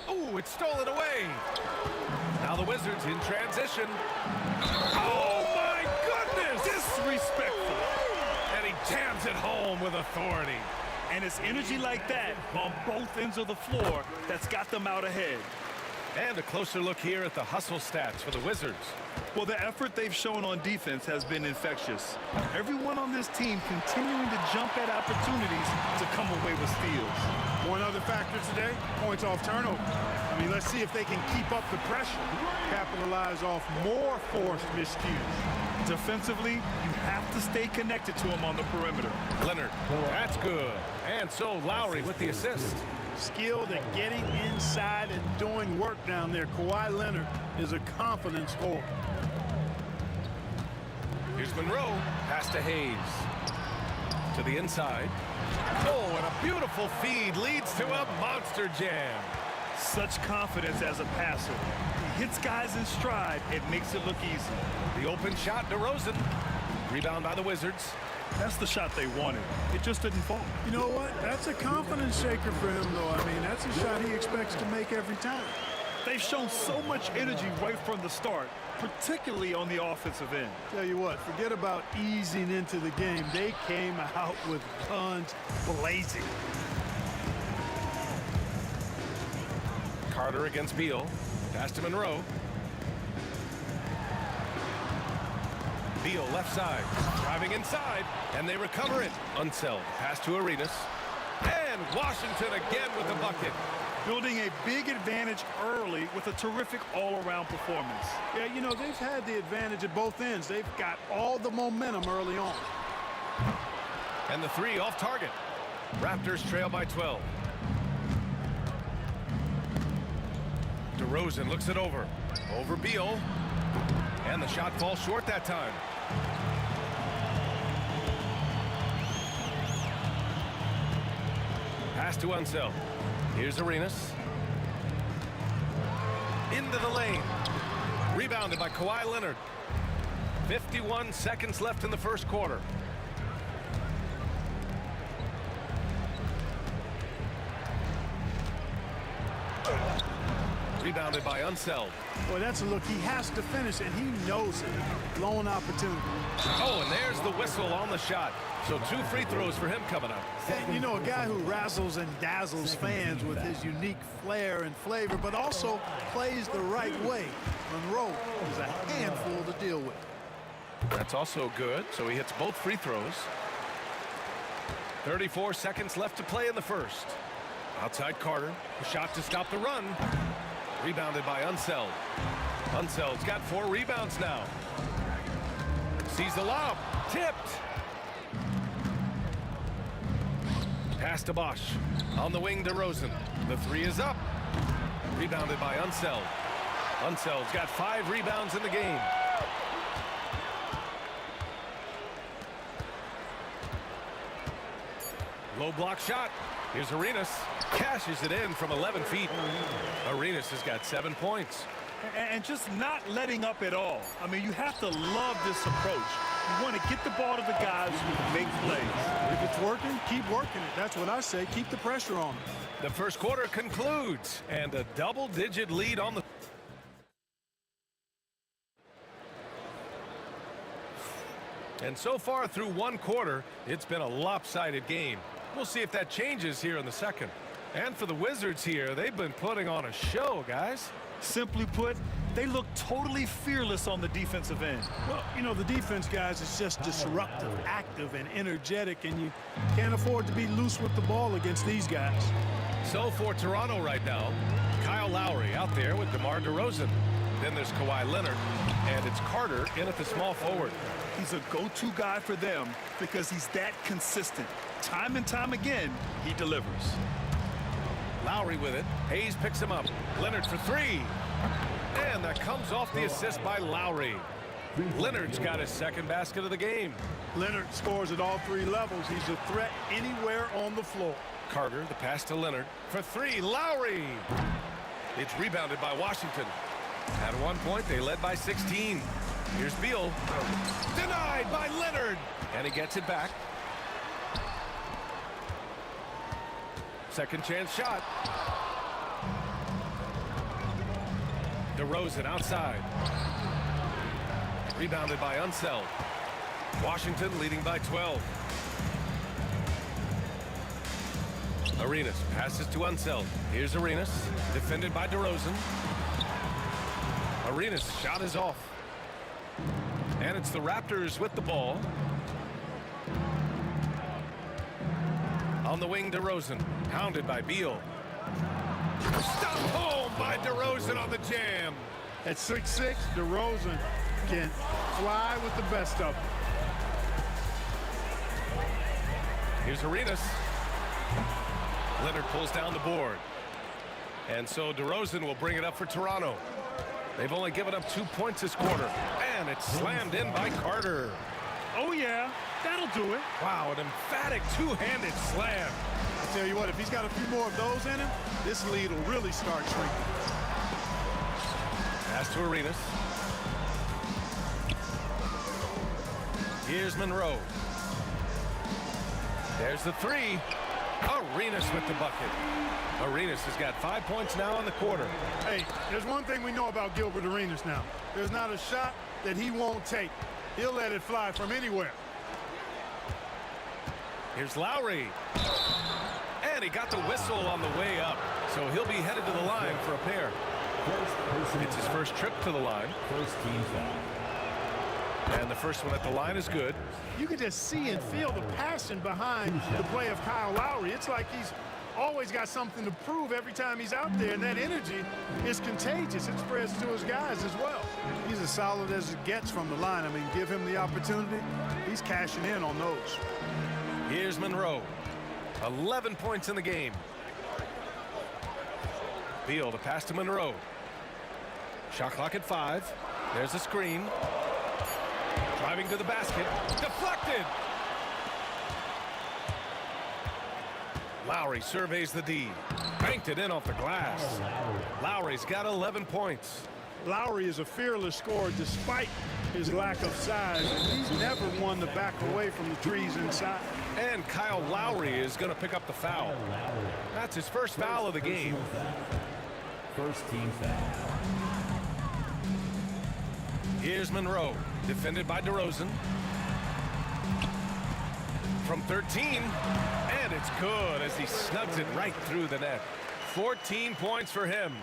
Oh, it's stolen away. Now the Wizards Wizards in transition. Oh, my goodness! Disrespectful. And he jams it home with authority. And it's energy like that on both ends of the floor that's got them out ahead. And a closer look here at the hustle stats for the Wizards. Well, the effort they've shown on defense has been infectious. Everyone on this team continuing to jump at opportunities to come away with steals. One other factor today, points off turnover. I mean, let's see if they can keep up the pressure, capitalize off more forced miscues. Defensively, you have to stay connected to him on the perimeter. Leonard, that's good. And so Lowry with the assist. Skilled at getting inside and doing work down there. Kawhi Leonard is a confident scorer. Here's Monroe, pass to Hayes. To the inside. Oh, and a beautiful feed leads to a monster jam. Such confidence as a passer. He hits guys in stride. It makes it look easy. The open shot, DeRozan. Rebound by the Wizards. That's the shot they wanted. It just didn't fall. You know what? That's a confidence shaker for him, though. I mean, that's a shot he expects to make every time. They've shown so much energy right from the start, particularly on the offensive end. Tell you what, forget about easing into the game. They came out with guns blazing. Carter against Beal. Pass to Monroe. Beal left side, driving inside, and they recover it. Unseld, pass to Arenas. And Washington again with the bucket. Building a big advantage early with a terrific all-around performance. Yeah, you know, they've had the advantage at both ends. They've got all the momentum early on. And the three off target. Raptors trail by 12. DeRozan looks it over. Over Beal. And the shot falls short that time. Pass to Unseld. Here's Arenas. Into the lane. Rebounded by Kawhi Leonard. 51 seconds left in the first quarter. Rebounded by Unseld. Boy, that's a look he has to finish, and he knows it. Blown opportunity. Oh, and there's the whistle on the shot. So 2 free throws for him coming up. And, you know, a guy who razzles and dazzles fans with his unique flair and flavor, but also plays the right way. Monroe is a handful to deal with. That's also good, so he hits both free throws. 34 seconds left to play in the first. Outside Carter, a shot to stop the run. Rebounded by Unseld. Unseld's got 4 rebounds now. Sees the lob, tipped. Pass to Bosch. On the wing, DeRozan. The 3 is up. Rebounded by Unseld. Unseld's got 5 rebounds in the game. Low block shot. Here's Arenas. Cashes it in from 11 feet. Arenas has got 7 points. And just not letting up at all. I mean, you have to love this approach. You want to get the ball to the guys who make plays. If it's working, keep working it. That's what I say. Keep the pressure on them. The first quarter concludes, and a double-digit lead on the... And so far through one quarter, it's been a lopsided game. We'll see if that changes here in the second. And for the Wizards here, they've been putting on a show, guys. Simply put, they look totally fearless on the defensive end. Well, you know, the defense, guys, is just disruptive, active, and energetic, and you can't afford to be loose with the ball against these guys. So for Toronto right now, Kyle Lowry out there with DeMar DeRozan. Then there's Kawhi Leonard, and it's Carter in at the small forward. He's a go-to guy for them because he's that consistent. Time and time again, he delivers. Lowry with it. Hayes picks him up. Leonard for 3. And that comes off the assist by Lowry. Leonard's got his second basket of the game. Leonard scores at all 3 levels. He's a threat anywhere on the floor. Carter, the pass to Leonard. For 3, Lowry. It's rebounded by Washington. At one point, they led by 16. Here's Beal. Denied by Leonard. And he gets it back. Second chance shot. DeRozan outside. Rebounded by Unseld. Washington leading by 12. Arenas passes to Unseld. Here's Arenas, defended by DeRozan. Arenas' shot is off. And it's the Raptors with the ball. On the wing, DeRozan, hounded by Beal. Stop home by DeRozan on the jam. At 6'6", DeRozan can fly with the best of them. Here's Arenas. Leonard pulls down the board. And so DeRozan will bring it up for Toronto. They've only given up 2 points this quarter. And it's slammed in by Carter. Oh, yeah, that'll do it. Wow, an emphatic two-handed slam. I tell you what, if he's got a few more of those in him, this lead will really start shrinking. Pass to Arenas. Here's Monroe. There's the three. Arenas with the bucket. Arenas has got 5 points now in the quarter. Hey, there's one thing we know about Gilbert Arenas now. There's not a shot that he won't take. He'll let it fly from anywhere. Here's Lowry. And he got the whistle on the way up. So he'll be headed to the line for a pair. It's his first trip to the line. First team foul. And the first one at the line is good. You can just see and feel the passion behind the play of Kyle Lowry. It's like he's always got something to prove every time he's out there, and that energy is contagious. It spreads to his guys as well. He's as solid as it gets from the line. I mean, give him the opportunity. He's cashing in on those. Here's Monroe. 11 points in the game. Beal to pass to Monroe. Shot clock at 5. There's a screen. Driving to the basket. Deflected. Lowry surveys the D. Banked it in off the glass. Lowry's got 11 points. Lowry is a fearless scorer despite his lack of size. He's never one to back away from the trees inside. And Kyle Lowry is going to pick up the foul. That's his first foul of the game. First team foul. Here's Monroe, defended by DeRozan. From 13, and it's good as he snugs it right through the net. 14 points for him.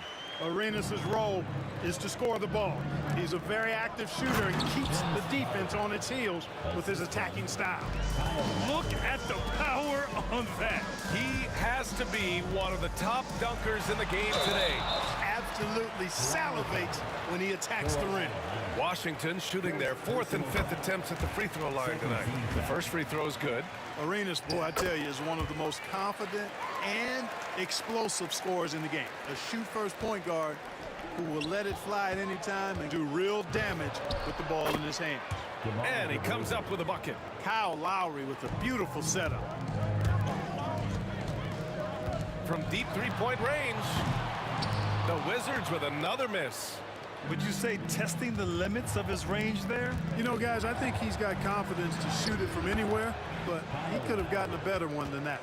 Arenas' role is to score the ball. He's a very active shooter and keeps the defense on its heels with his attacking style. Look at the power on that. He has to be one of the top dunkers in the game today. Absolutely salivates when he attacks the rim. Washington shooting their 4th and 5th attempts at the free throw line tonight. The first free throw is good. Arenas, boy, I tell you, is one of the most confident and explosive scorers in the game. A shoot-first point guard who will let it fly at any time and do real damage with the ball in his hands. And he comes up with a bucket. Kyle Lowry with a beautiful setup. From deep three-point range, the Wizards with another miss. Would you say testing the limits of his range there? You know, guys, I think he's got confidence to shoot it from anywhere, but he could have gotten a better one than that.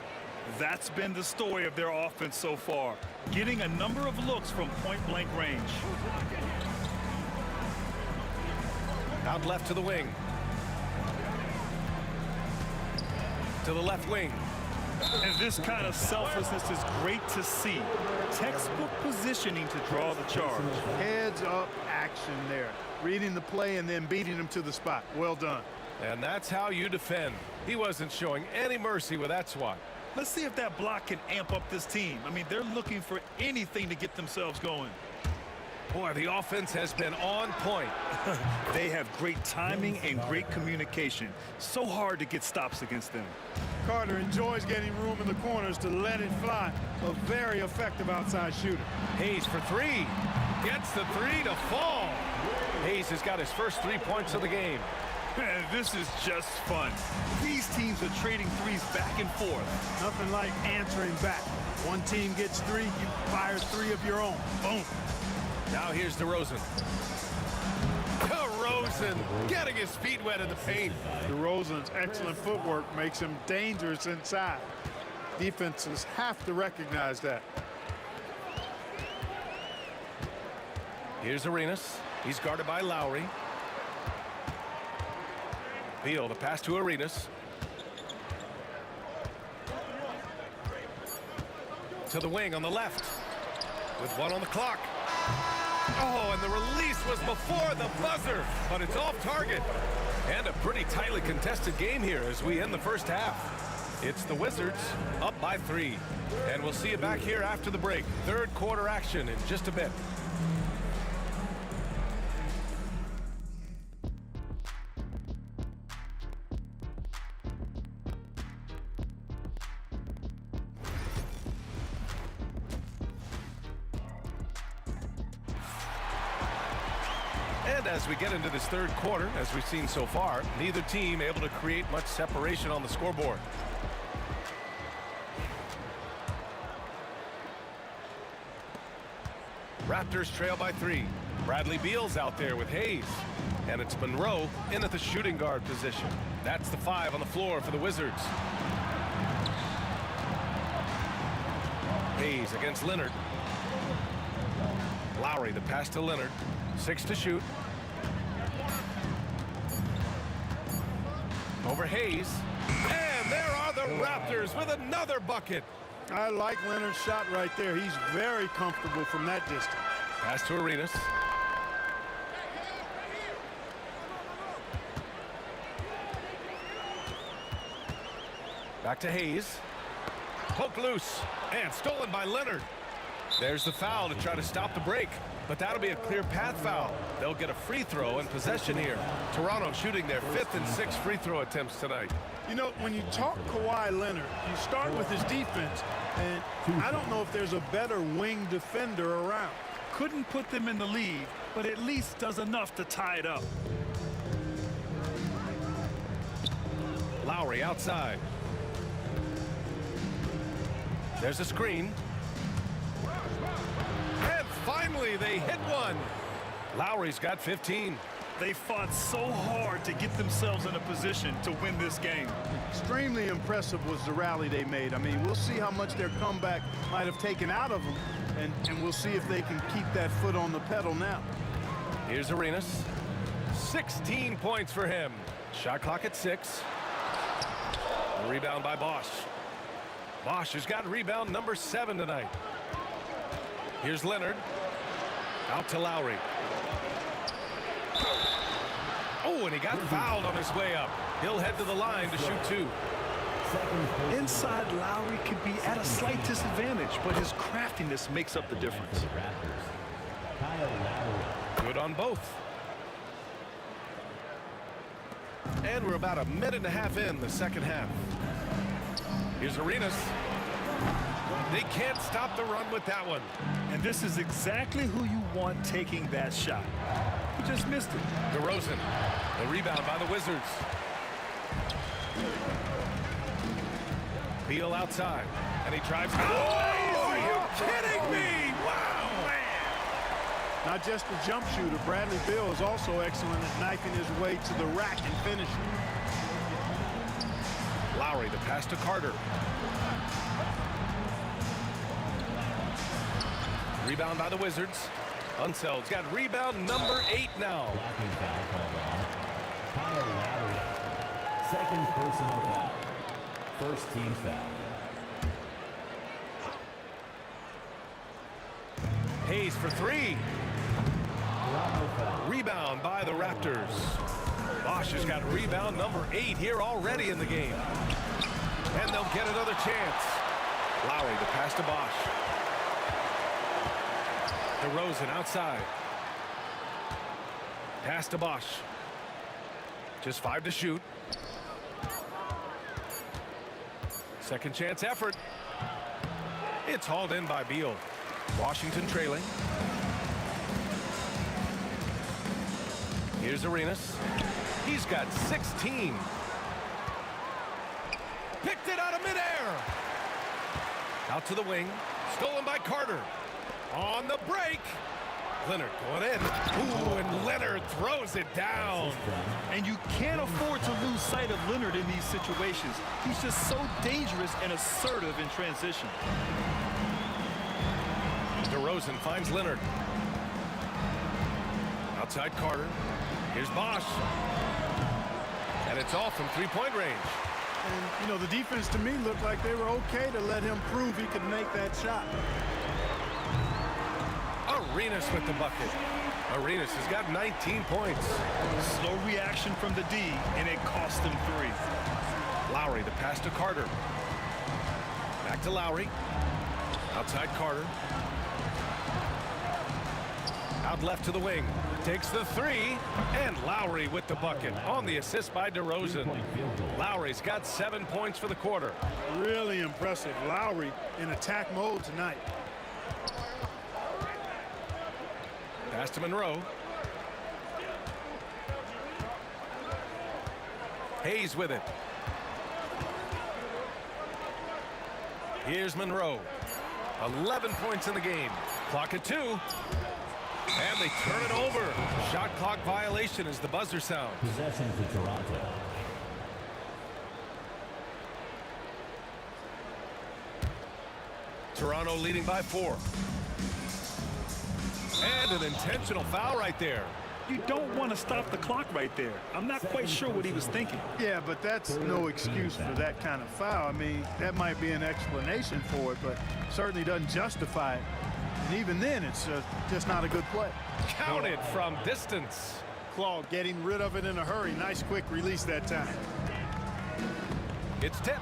That's been the story of their offense so far, getting a number of looks from point-blank range. Out left to the wing. To the left wing. And this kind of selflessness is great to see. Textbook positioning to draw the charge. Heads up action there. Reading the play and then beating him to the spot. Well done. And that's how you defend. He wasn't showing any mercy with that swat. Let's see if that block can amp up this team. I mean, they're looking for anything to get themselves going. Boy, the offense has been on point. They have great timing and great communication. So hard to get stops against them. Carter enjoys getting room in the corners to let it fly. A very effective outside shooter. Hayes for three. Gets the three to fall. Hayes has got his first 3 points of the game. Man, this is just fun. These teams are trading threes back and forth. Nothing like answering back. One team gets 3, you fire 3 of your own. Boom. Now here's DeRozan. DeRozan getting his feet wet in the paint. DeRozan's excellent footwork makes him dangerous inside. Defenses have to recognize that. Here's Arenas. He's guarded by Lowry. Beal, the pass to Arenas. To the wing on the left. With 1 on the clock. Oh, and the release was before the buzzer, but it's off target. And a pretty tightly contested game here as we end the first half. It's the Wizards up by 3. And we'll see you back here after the break. Third quarter action in just a bit. And as we get into this third quarter, as we've seen so far, neither team able to create much separation on the scoreboard. Raptors trail by 3. Bradley Beal's out there with Hayes. And it's Monroe in at the shooting guard position. That's the 5 on the floor for the Wizards. Hayes against Leonard. Lowry, the pass to Leonard. 6 to shoot. Over Hayes. And there are the Raptors with another bucket. I like Leonard's shot right there. He's very comfortable from that distance. Pass to Arenas. Back to Hayes. Poked loose and stolen by Leonard. There's the foul to try to stop the break, but that'll be a clear path foul. They'll get a free throw and possession here. Toronto shooting their 5th and 6th free throw attempts tonight. You know, when you talk Kawhi Leonard, you start with his defense, and I don't know if there's a better wing defender around. Couldn't put them in the lead, but at least does enough to tie it up. Lowry outside. There's a screen. And finally, they hit one. Lowry's got 15. They fought so hard to get themselves in a position to win this game. Extremely impressive was the rally they made. I mean, we'll see how much their comeback might have taken out of them, and we'll see if they can keep that foot on the pedal now. Here's Arenas. 16 points for him. Shot clock at 6. A rebound by Bosch. Bosch has got rebound number 7 tonight. Here's Leonard. Out to Lowry. Oh, and he got fouled on his way up. He'll head to the line to shoot 2. Inside, Lowry could be at a slight disadvantage, but his craftiness makes up the difference. Good on both. And we're about a minute and a half in the second half. Here's Arenas. They can't stop the run with that one. And this is exactly who you want taking that shot. He just missed it. DeRozan, the rebound by the Wizards. Beal outside, and he drives. Oh, are you kidding me? Wow, man. Not just a jump shooter, Bradley Beal is also excellent at knifing his way to the rack and finishing. Lowry, the pass to Carter. Rebound by the Wizards. Unseld's got rebound number 8 now. Second personal foul. First team foul. Hayes for 3. Rebound by the Raptors. Bosch has got rebound number 8 here already in the game. And they'll get another chance. Lowry, the pass to Bosch. DeRozan outside. Pass to Bosch. Just 5 to shoot. Second chance effort. It's hauled in by Beal. Washington trailing. Here's Arenas. He's got 16. Picked it out of midair. Out to the wing. Stolen by Carter. On the break. Leonard going in. Ooh, and Leonard throws it down. And you can't afford to lose sight of Leonard in these situations. He's just so dangerous and assertive in transition. DeRozan finds Leonard. Outside Carter. Here's Bosch. And it's off from three-point range. And, you know, the defense to me looked like they were okay to let him prove he could make that shot. Arenas with the bucket. Arenas has got 19 points. Slow reaction from the D, and it cost him 3. Lowry, the pass to Carter. Back to Lowry. Outside Carter. Out left to the wing. Takes the 3. And Lowry with the bucket on the assist by DeRozan. Lowry's got 7 points for the quarter. Really impressive. Lowry in attack mode tonight. Pass to Monroe. Hayes with it. Here's Monroe. 11 points in the game. Clock at 2. And they turn it over. Shot clock violation as the buzzer sounds. Possession to Toronto. Toronto leading by 4. And an intentional foul right there. You don't want to stop the clock right there. I'm not quite sure what he was thinking. Yeah, but that's no excuse for that kind of foul. I mean, that might be an explanation for it, but certainly doesn't justify it. And even then, it's just not a good play. Counted from distance. Claw getting rid of it in a hurry. Nice quick release that time. It's tipped.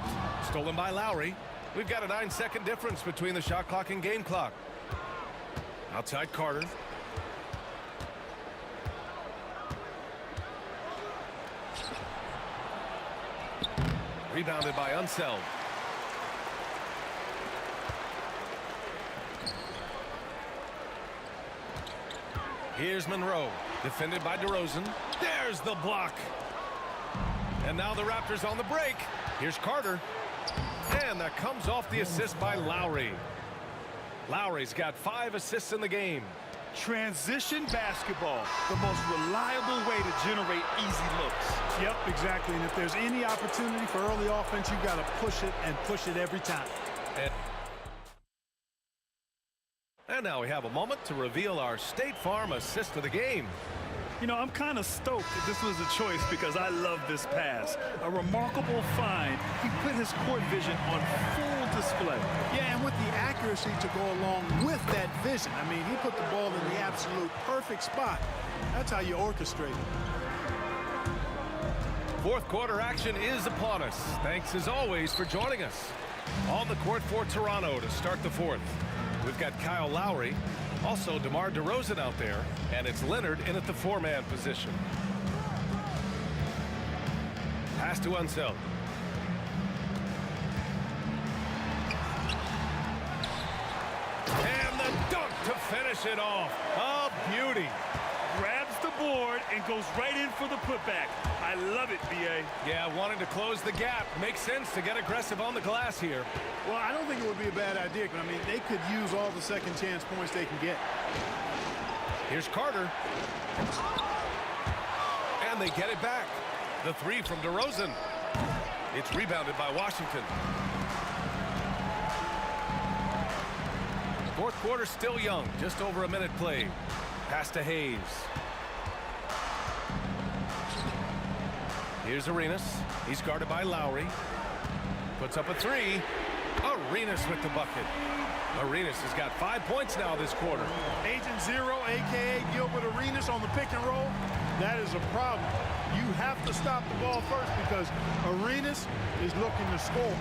Stolen by Lowry. We've got a 9-second difference between the shot clock and game clock. Outside Carter. Rebounded by Unseld. Here's Monroe. Defended by DeRozan. There's the block. And now the Raptors on the break. Here's Carter. And that comes off the assist by Lowry. Lowry's got 5 assists in the game. Transition basketball, the most reliable way to generate easy looks. Yep, exactly. And if there's any opportunity for early offense, you've got to push it and push it every time. And now we have a moment to reveal our State Farm assist of the game. You know, I'm kind of stoked that this was a choice because I love this pass. A remarkable find. He put his court vision on full display. Yeah, and with the accuracy to go along with that vision. I mean, he put the ball in the absolute perfect spot. That's how you orchestrate it. Fourth quarter action is upon us. Thanks as always for joining us. On the court for Toronto to start the fourth. We've got Kyle Lowry, also DeMar DeRozan out there, and it's Leonard in at the 4-man position. Pass to Unseld. And the dunk to finish it off. A beauty. Grabs the board and goes right in for the putback. I love it, B.A. Yeah, wanting to close the gap. Makes sense to get aggressive on the glass here. Well, I don't think it would be a bad idea. I mean, they could use all the second chance points they can get. Here's Carter. And they get it back. The 3 from DeRozan. It's rebounded by Washington. Fourth quarter still young. Just over a minute played. Pass to Hayes. Here's Arenas. He's guarded by Lowry. Puts up a 3. Arenas with the bucket. Arenas has got 5 points now this quarter. Agent Zero, a.k.a. Gilbert Arenas on the pick and roll. That is a problem. You have to stop the ball first because Arenas is looking to score.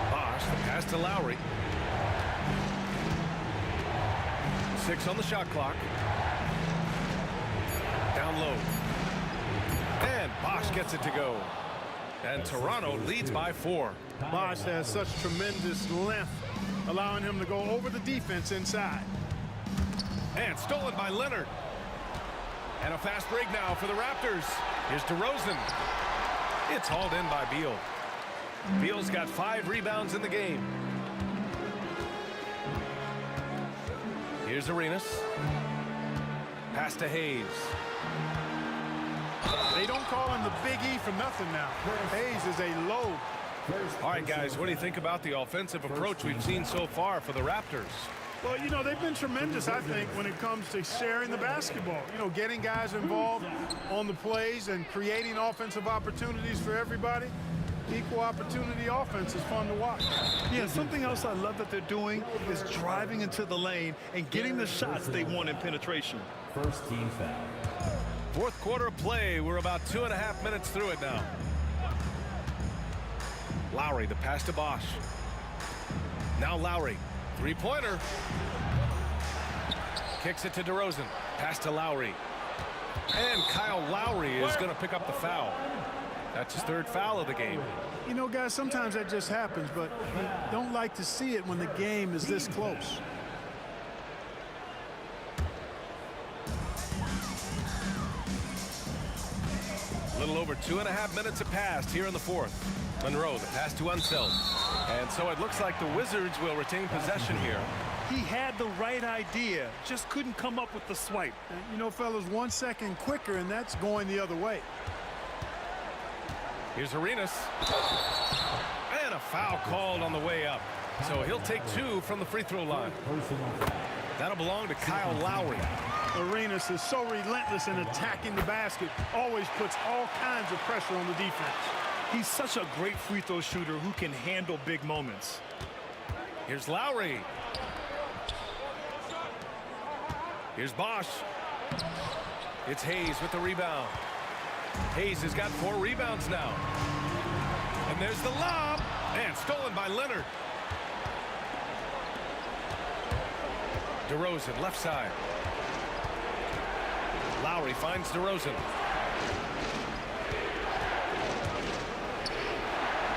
Bosch, the pass to Lowry. 6 on the shot clock. Down low. And Bosch gets it to go. And Toronto leads by 4. Bosch has such tremendous length, allowing him to go over the defense inside. And stolen by Leonard. And a fast break now for the Raptors. Here's DeRozan. It's hauled in by Beal. Beal's got 5 rebounds in the game. Here's Arenas. Pass to Hayes. They don't call him the Big E for nothing now. Hayes is a load. All right, guys, what do you think about the offensive approach we've seen so far for the Raptors? Well, you know, they've been tremendous, I think, when it comes to sharing the basketball. You know, getting guys involved on the plays and creating offensive opportunities for everybody. Equal opportunity offense is fun to watch. Yeah, something else I love that they're doing is driving into the lane and getting the shots they want in penetration. First team foul. Fourth quarter of play. We're about 2.5 minutes through it now. Lowry, the pass to Bosch. Now Lowry. Three-pointer. Kicks it to DeRozan. Pass to Lowry. And Kyle Lowry is going to pick up the foul. That's his third foul of the game. You know, guys, sometimes that just happens, but you don't like to see it when the game is this close. A little over 2.5 minutes have passed here in the fourth. Monroe, the pass to Unseld. And so it looks like the Wizards will retain possession here. He had the right idea, just couldn't come up with the swipe. You know, fellas, 1 second quicker, and that's going the other way. Here's Arenas. And a foul called on the way up. So he'll take 2 from the free throw line. That'll belong to Kyle Lowry. Arenas is so relentless in attacking the basket, always puts all kinds of pressure on the defense. He's such a great free throw shooter who can handle big moments. Here's Lowry. Here's Bosch. It's Hayes with the rebound. Hayes has got 4 rebounds now. And there's the lob. And stolen by Leonard. DeRozan, left side. Lowry finds DeRozan.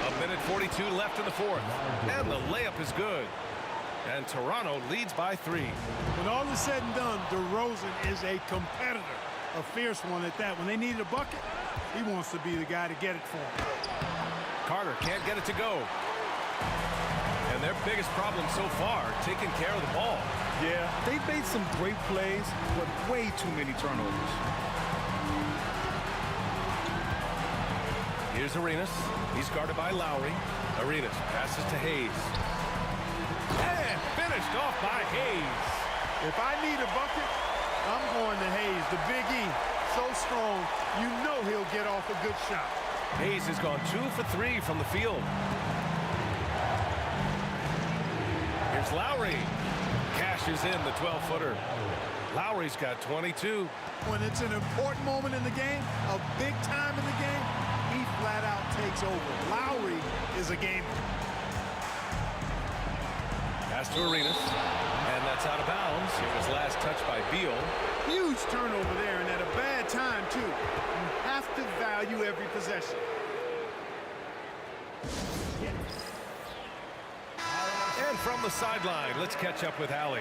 A minute 42 left in the fourth. And the layup is good. And Toronto leads by 3. When all is said and done, DeRozan is a competitor. A fierce one at that. When they need a bucket, he wants to be the guy to get it for them. Carter can't get it to go. And their biggest problem so far, taking care of the ball. Yeah, they've made some great plays, but way too many turnovers. Here's Arenas. He's guarded by Lowry. Arenas passes to Hayes. And finished off by Hayes. If I need a bucket, I'm going to Hayes, the Big E. So strong, you know he'll get off a good shot. Hayes has gone 2 for 3 from the field. Here's Lowry. Cashes in the 12-footer. Lowry's got 22. When it's an important moment in the game, a big time in the game, he flat out takes over. Lowry is a gamer. Pass to Arenas. And that's out of bounds. It was last touched by Beal. Huge turnover there, and at a bad time, too. You have to value every possession. And from the sideline, let's catch up with Allie.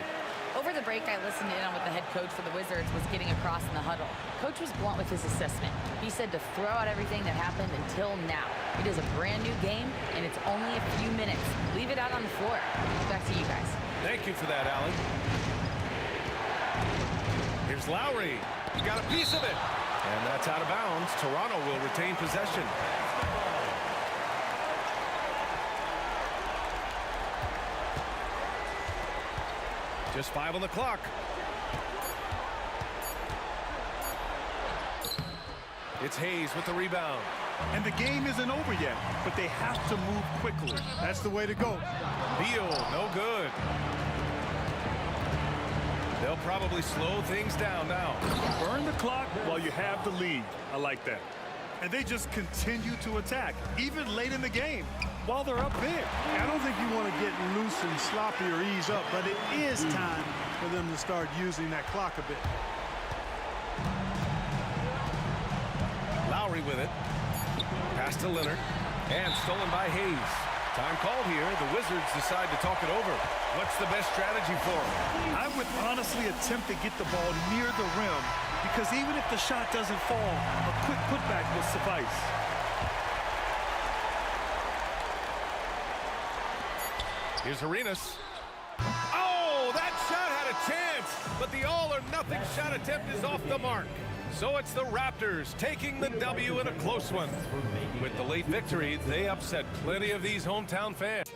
Over the break, I listened in on what the head coach for the Wizards was getting across in the huddle. Coach was blunt with his assessment. He said to throw out everything that happened until now. It is a brand new game, and it's only a few minutes. Leave it out on the floor. Back to you guys. Thank you for that, Allie. Here's Lowry. He got a piece of it. And that's out of bounds. Toronto will retain possession. Just 5 on the clock. It's Hayes with the rebound. And the game isn't over yet, but they have to move quickly. That's the way to go. Beal, no good. They'll probably slow things down now. Burn the clock while you have the lead. I like that. And they just continue to attack, even late in the game, while they're up big. I don't think you want to get loose and sloppy or ease up, but it is time for them to start using that clock a bit. Lowry with it. Pass to Leonard. And stolen by Hayes. Time called here. The Wizards decide to talk it over. What's the best strategy for them? I would honestly attempt to get the ball near the rim, because even if the shot doesn't fall, a quick putback will suffice. Here's Arenas. Oh, that shot had a chance, but the all-or-nothing shot attempt is off the mark. So it's the Raptors taking the W in a close one. With the late victory, they upset plenty of these hometown fans.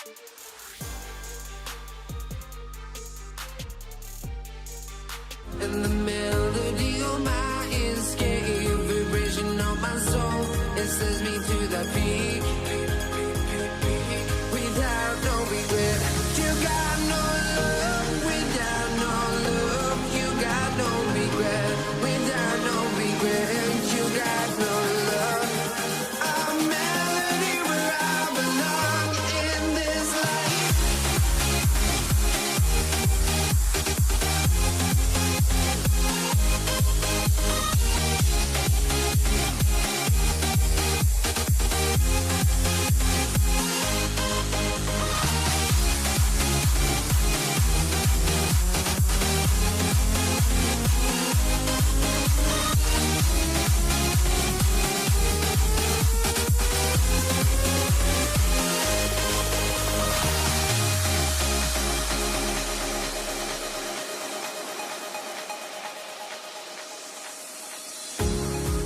And the melody of my escape, vibration of my soul, it sends me to the peak. Without no regret, you got no love. Without no love, you got no regret. Without no regret, you got no love. A melody where I belong in this life.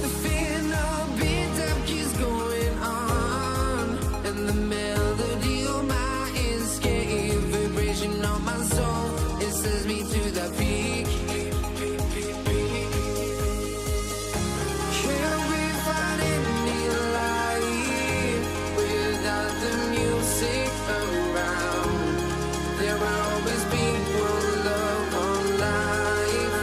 The final beat up keeps going on, and the melody of my escape, vibration of my soul, it sends me to the peak. Can't we find any light without the music around? There will always be one love, one life.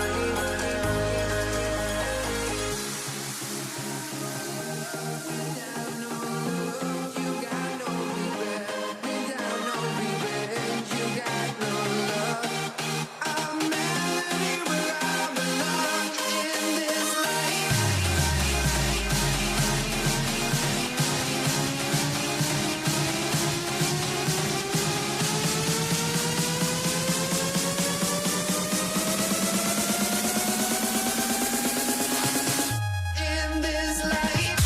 In this life.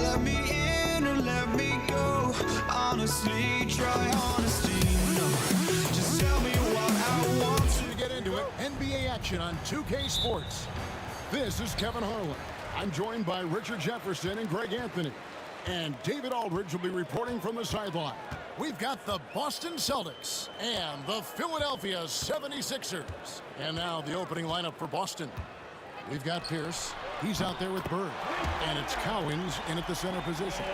Let me in or let me go. Honestly, try honesty. No, just tell me what I want to. To get into it, NBA action on 2K Sports. This is Kevin Harlan. I'm joined by Richard Jefferson and Greg Anthony. And David Aldridge will be reporting from the sideline. We've got the Boston Celtics and the Philadelphia 76ers. And now the opening lineup for Boston. We've got Pierce. He's out there with Bird. And it's Cowens in at the center position.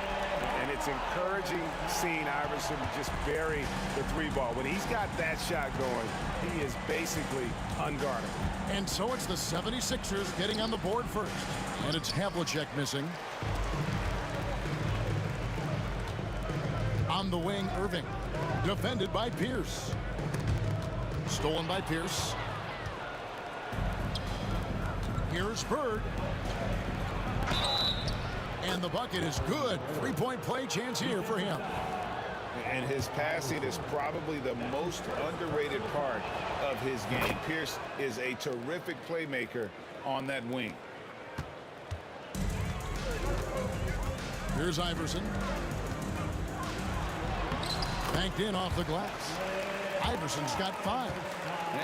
And it's encouraging seeing Iverson just bury the three ball. When he's got that shot going, he is basically unguardable. And so it's the 76ers getting on the board first. And it's Havlicek missing. On the wing, Irving. Defended by Pierce. Stolen by Pierce. Here's Bird. And the bucket is good. Three-point play chance here for him. And his passing is probably the most underrated part of his game. Pierce is a terrific playmaker on that wing. Here's Iverson. Banked in off the glass. Iverson's got 5.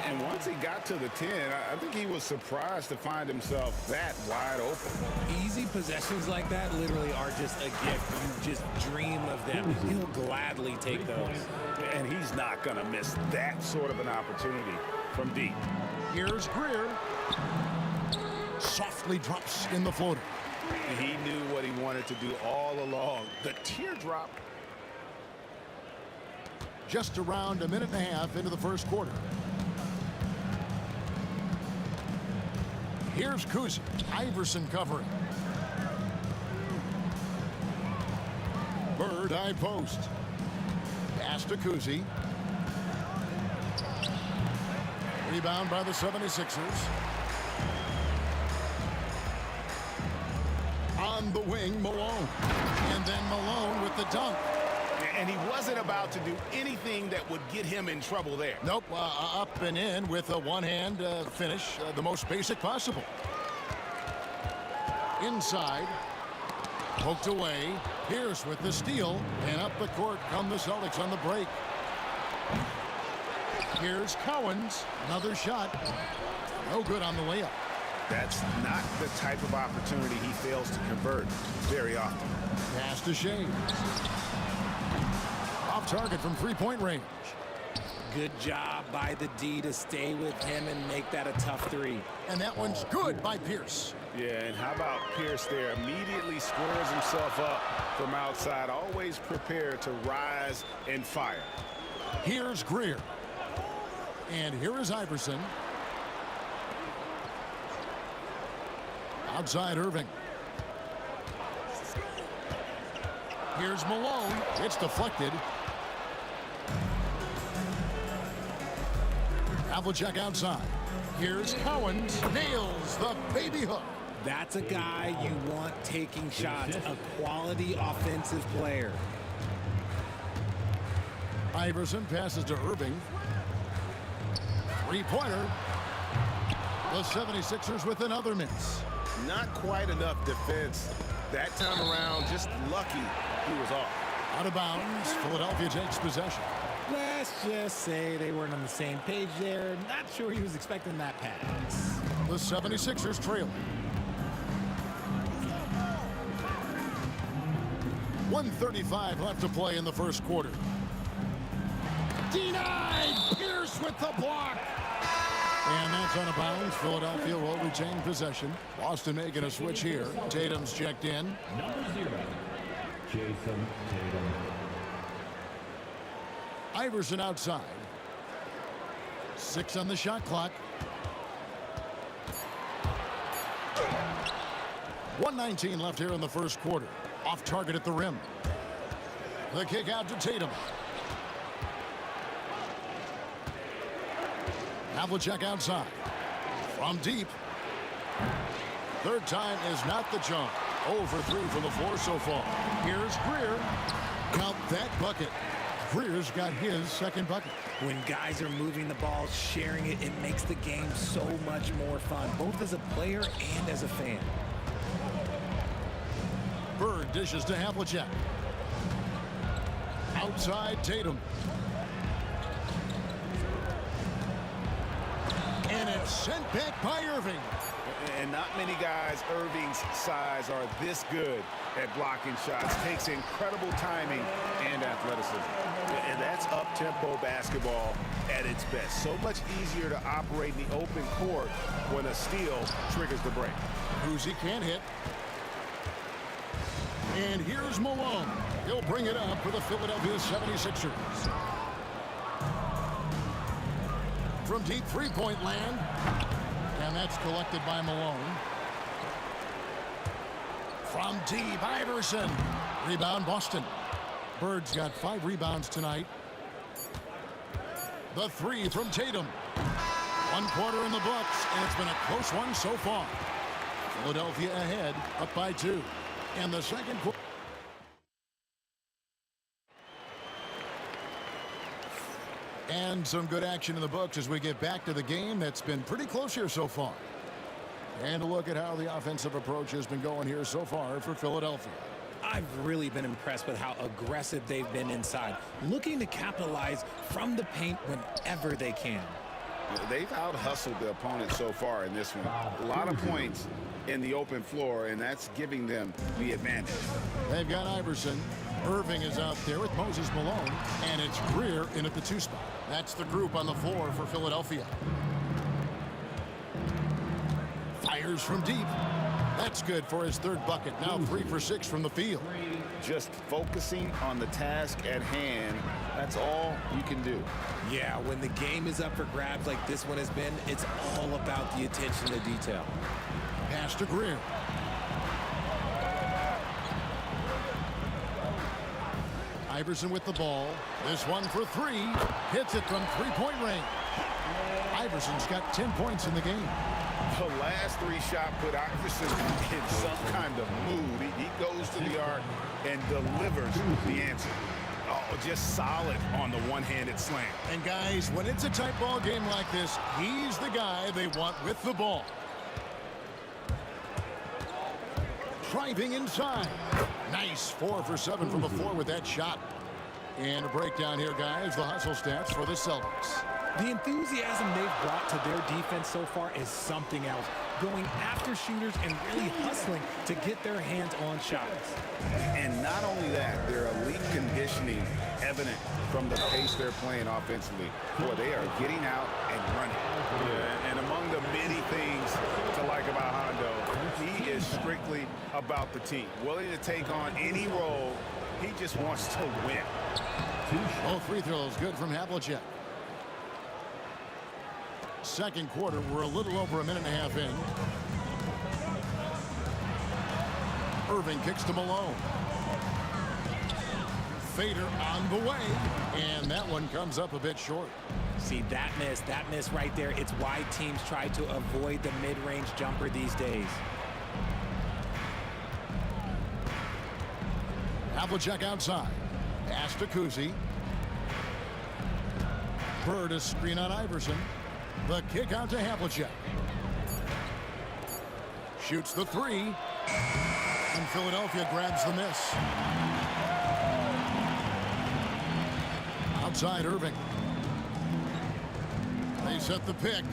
And once he got to the 10, I think he was surprised to find himself that wide open. Easy possessions like that literally are just a gift. You just dream of them. He'll gladly take those. And he's not going to miss that sort of an opportunity from deep. Here's Greer. Softly drops in the floater. He knew what he wanted to do all along. The teardrop. Just around a minute and a half into the first quarter. Here's Kuzi. Iverson covering. Bird high post. Pass to Kuzi. Rebound by the 76ers. On the wing, Malone. And then Malone with the dunk. And he wasn't about to do anything that would get him in trouble there. Nope, up and in with a one-hand finish, the most basic possible. Inside, poked away. Pierce with the steal, and up the court come the Celtics on the break. Here's Cowens, another shot. No good on the layup. That's not the type of opportunity he fails to convert very often. Pass to Shea. Off target from three-point range. Good job by the D to stay with him and make that a tough three. And that one's good by Pierce. Yeah, and how about Pierce there? Immediately squares himself up from outside, always prepared to rise and fire. Here's Greer. And here is Iverson. Outside Irving. Here's Malone. It's deflected. Havlicek outside. Here's Cowens. Nails the baby hook. That's a guy you want taking shots, a quality offensive player. Iverson passes to Irving. Three-pointer. The 76ers with another miss. Not quite enough defense that time around. Just lucky he was off. Out of bounds. Philadelphia takes possession. Let's just say they weren't on the same page there. Not sure he was expecting that pass. The 76ers trail. 1:35 left to play in the first quarter. Denied! Pierce with the block! And that's out of bounds. Philadelphia will retain possession. Boston making a switch here. Tatum's checked in. Number 0, Jason Tatum. Iverson outside. 6 on the shot clock. 1:19 left here in the first quarter. Off target at the rim. The kick out to Tatum. Havlicek outside. From deep. Third time is not the charm. 0 for 3 from the floor so far. Here's Greer. Count that bucket. Greer's got his second bucket. When guys are moving the ball, sharing it, it makes the game so much more fun, both as a player and as a fan. Bird dishes to Havlicek. Outside Tatum. And it's sent back by Irving. And not many guys Irving's size are this good at blocking shots. Takes incredible timing and athleticism. And that's up-tempo basketball at its best. So much easier to operate in the open court when a steal triggers the break. Kuzi can't hit. And here's Malone. He'll bring it up for the Philadelphia 76ers. From deep three-point land. And that's collected by Malone. From deep, Iverson. Rebound, Boston. Bird's got 5 rebounds tonight. The 3 from Tatum. 1 quarter in the books, and it's been a close one so far. Philadelphia ahead, up by 2. In the second quarter. And some good action in the books as we get back to the game that's been pretty close here so far. And a look at how the offensive approach has been going here so far for Philadelphia. I've really been impressed with how aggressive they've been inside, looking to capitalize from the paint whenever they can. They've out-hustled the opponent so far in this one. A lot of points in the open floor, and that's giving them the advantage. They've got Iverson. Irving is out there with Moses Malone, and it's Greer in at the 2 spot. That's the group on the floor for Philadelphia. Fires from deep. That's good for his 3rd bucket. Now 3 for 6 from the field. Just focusing on the task at hand, that's all you can do. Yeah, when the game is up for grabs like this one has been, it's all about the attention to detail. Pass to Greer. Iverson with the ball. This one for 3. Hits it from 3-point range. Iverson's got 10 points in the game. The last 3 shots put Iverson in some kind of mood. He goes to the arc and delivers the answer. Oh, just solid on the one-handed slam. And guys, when it's a tight ball game like this, he's the guy they want with the ball. Driving inside. Nice 4 for 7 from the floor with that shot. And a breakdown here, guys. The hustle stats for the Celtics. The enthusiasm they've brought to their defense so far is something else. Going after shooters and really hustling to get their hands on shots. And not only that, their elite conditioning evident from the pace they're playing offensively. Boy, they are getting out and running. Yeah, and among the many things to like about Hondo, he is strictly about the team. Willing to take on any role. He just wants to win. Both free throws good from Havlicek. Second quarter, we're a little over a minute and a half in. Irving kicks to Malone. Fader on the way, and that one comes up a bit short. See, that miss right there, it's why teams try to avoid the mid-range jumper these days. Havlicek outside. Pass to Kuzi. Bird a screen on Iverson. The kick out to Havlicek. Shoots the 3. And Philadelphia grabs the miss. Outside Irving. They set the pick.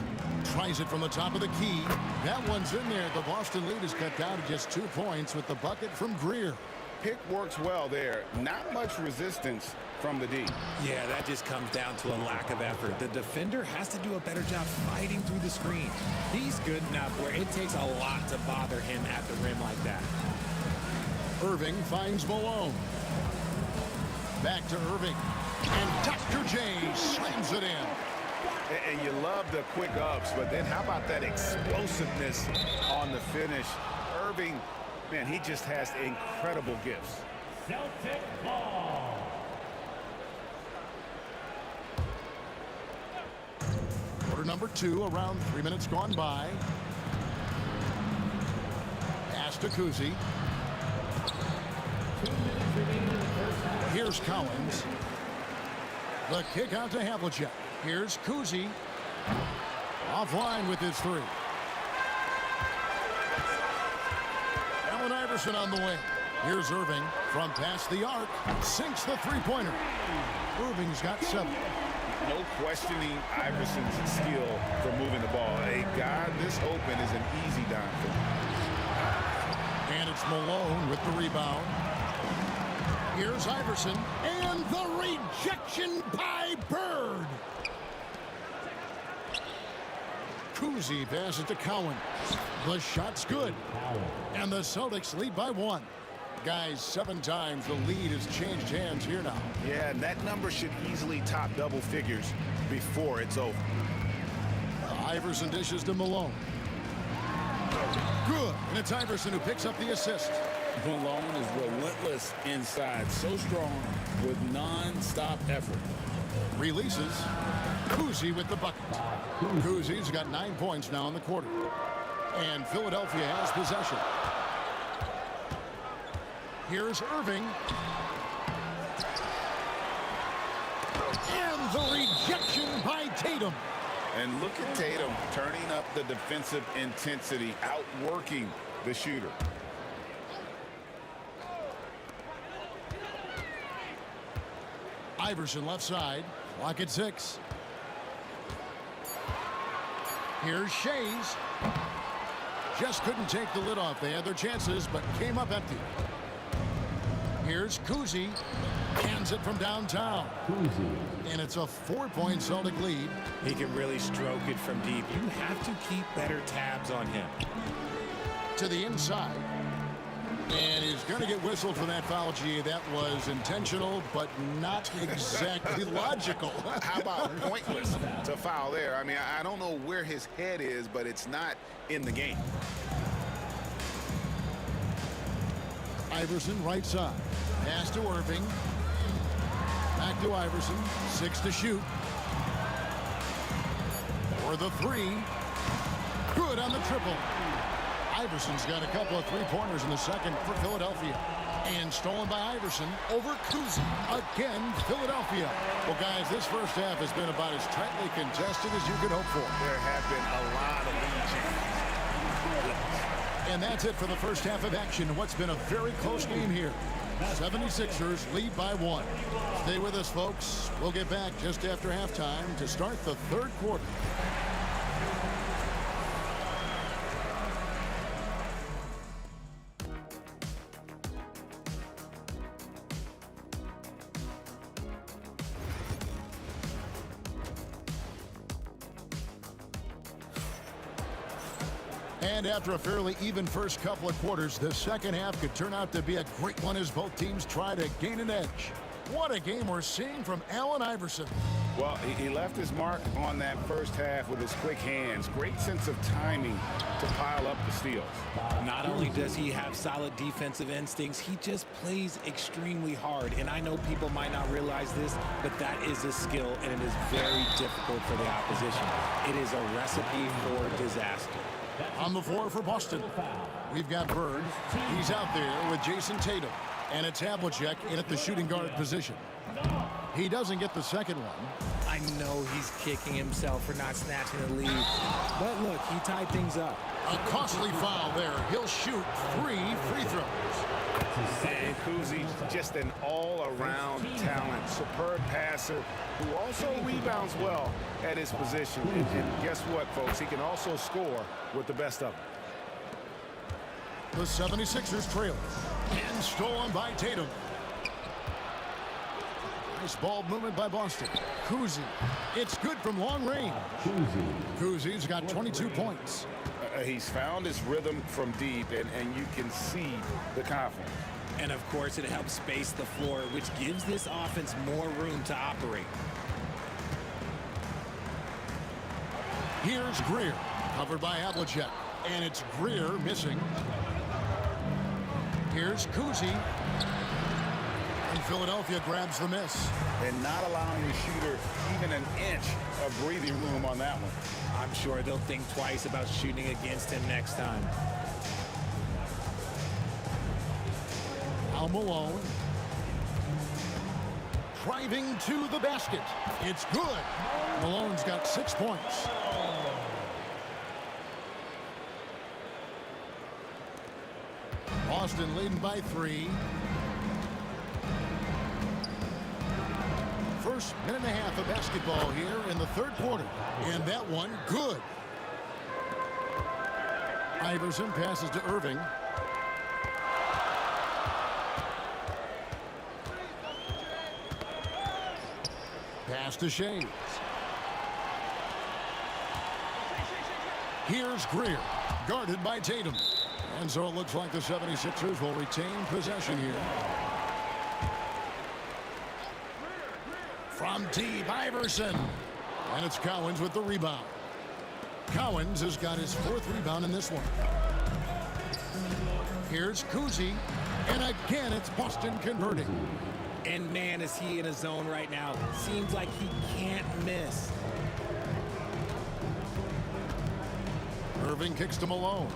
Tries it from the top of the key. That one's in there. The Boston lead is cut down to just 2 points with the bucket from Greer. Pick works well there. Not much resistance from the D. Yeah, that just comes down to a lack of effort. The defender has to do a better job fighting through the screen. He's good enough where it takes a lot to bother him at the rim like that. Irving finds Malone. Back to Irving. And Dr. J slams it in. And you love the quick ups, but then how about that explosiveness on the finish? Irving, man, he just has incredible gifts. Celtic ball. Quarter number 2, around 3 minutes gone by. Pass to Kuzi. Here's Collins. The kick out to Havlicek. Here's Kuzi. Offline with his 3. Allen Iverson on the wing. Here's Irving from past the arc. Sinks the 3-pointer. Irving's got 7. No questioning Iverson's skill for moving the ball. A guy this open is an easy dime for him. And it's Malone with the rebound. Here's Iverson. And the rejection by Bird. Kuzi passes to Cowan. The shot's good. And the Celtics lead by 1. Guys, 7 times the lead has changed hands here now. Yeah, and that number should easily top double figures before it's over. Iverson dishes to Malone. Good. And it's Iverson who picks up the assist. Malone is relentless inside, so strong with non-stop effort. Releases. Kuzi with the bucket. Kuzi's got 9 points now in the quarter. And Philadelphia has possession. Here's Irving. And the rejection by Tatum. And look at Tatum turning up the defensive intensity, outworking the shooter. Iverson left side. Clock at 6. Here's Shays. Just couldn't take the lid off. They had their chances, but came up empty. Here's Kuzi. Hands it from downtown. And it's a 4-point Celtic lead. He can really stroke it from deep. You have to keep better tabs on him. To the inside. And he's going to get whistled for that foul, G. That was intentional, but not exactly logical. How about pointless to foul there? I mean, I don't know where his head is, but it's not in the game. Iverson right side. Pass to Irving. Back to Iverson. 6 to shoot. For the 3. Good on the triple. Iverson's got a couple of three-pointers in the second for Philadelphia. And stolen by Iverson over Kuzi. Again, Philadelphia. Well, guys, this first half has been about as tightly contested as you could hope for. There have been a lot of lead changes. And that's it for the first half of action. What's been a very close game here. 76ers lead by 1. Stay with us, folks. We'll get back just after halftime to start the third quarter. And after a fairly even first couple of quarters, the second half could turn out to be a great one as both teams try to gain an edge. What a game we're seeing from Allen Iverson. Well, he left his mark on that first half with his quick hands. Great sense of timing to pile up the steals. Not only does he have solid defensive instincts, he just plays extremely hard. And I know people might not realize this, but that is a skill, and it is very difficult for the opposition. It is a recipe for disaster. On the floor for Boston, we've got Bird. He's out there with Jason Tatum. And it's Havlicek in at the shooting guard position. He doesn't get the second one. I know he's kicking himself for not snatching the lead. But look, he tied things up. A costly foul there. He'll shoot 3 free throws. And Kuzi, just an all-around talent, superb passer who also rebounds well at his position. And guess what, folks? He can also score with the best of them. The 76ers trail. And stolen by Tatum. Nice ball movement by Boston. Kuzi. It's good from long range. Kuzi's got 22 points. He's found his rhythm from deep, and you can see the confidence. And, of course, it helps space the floor, which gives this offense more room to operate. Here's Greer, covered by Havlicek. And it's Greer missing. Here's Kuzi. And Philadelphia grabs the miss. And not allowing the shooter even an inch of breathing room on that one. I'm sure they'll think twice about shooting against him next time. Al Malone. Driving to the basket. It's good. Malone's got 6 points. Boston leading by 3. First minute and a half of basketball here in the third quarter. And that one, good. Iverson passes to Irving. Pass to Shays. Here's Greer, guarded by Tatum. And so it looks like the 76ers will retain possession here. From deep, Iverson. And it's Cowens with the rebound. Cowens has got his 4th rebound in this one. Here's Kuzi. And again, it's Boston converting. And man, is he in a zone right now. Seems like he can't miss. Irving kicks to Malone.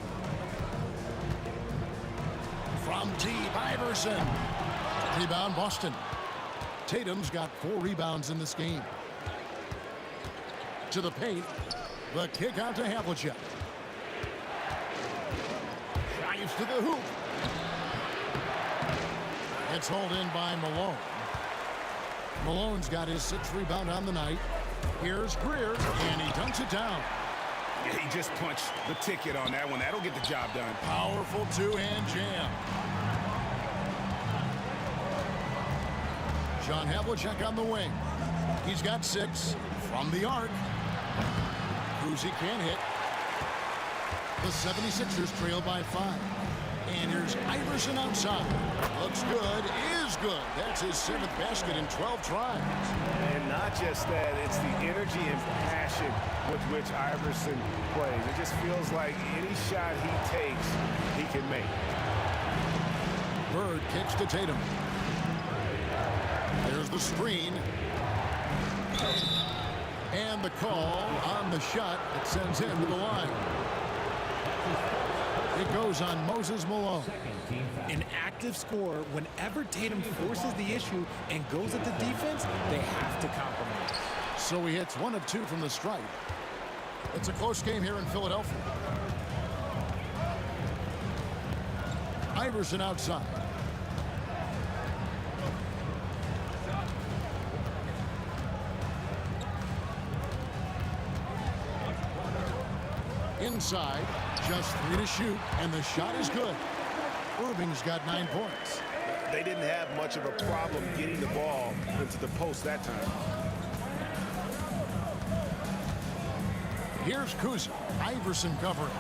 From deep, Iverson. Rebound, Boston. Tatum's got 4 rebounds in this game. To the paint. The kick out to Havlicek. Drives to the hoop. It's hauled in by Malone. Malone's got his 6th rebound on the night. Here's Greer, and he dunks it down. Yeah, he just punched the ticket on that one. That'll get the job done. Powerful 2-hand jam. John Havlicek on the wing. He's got 6 from the arc. Kuzi can't hit. The 76ers trail by 5. And here's Iverson outside. Looks good, is good. That's his 7th basket in 12 tries. And not just that, it's the energy and passion with which Iverson plays. It just feels like any shot he takes, he can make. Bird kicks to Tatum. There's the screen. And the call on the shot that sends him to the line. It goes on Moses Malone. An active scorer, whenever Tatum forces the issue and goes at the defense, they have to compromise. So he hits 1 of 2 from the stripe. It's a close game here in Philadelphia. Iverson outside. Inside, just 3 to shoot, and the shot is good. Irving's got 9 points. They didn't have much of a problem getting the ball into the post that time. Here's Kuzi. Iverson covering.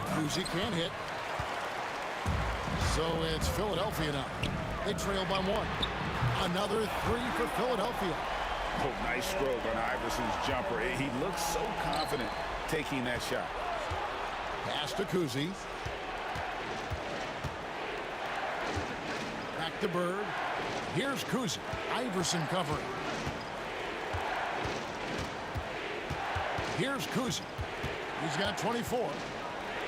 Kuzi can't hit. So it's Philadelphia now. They trail by 1. Another 3 for Philadelphia. Oh, nice stroke on Iverson's jumper. He looks so confident taking that shot. Pass to Kuzi. Back to Bird. Here's Kuzi. Iverson covering. Here's Kuzi. He's got 24.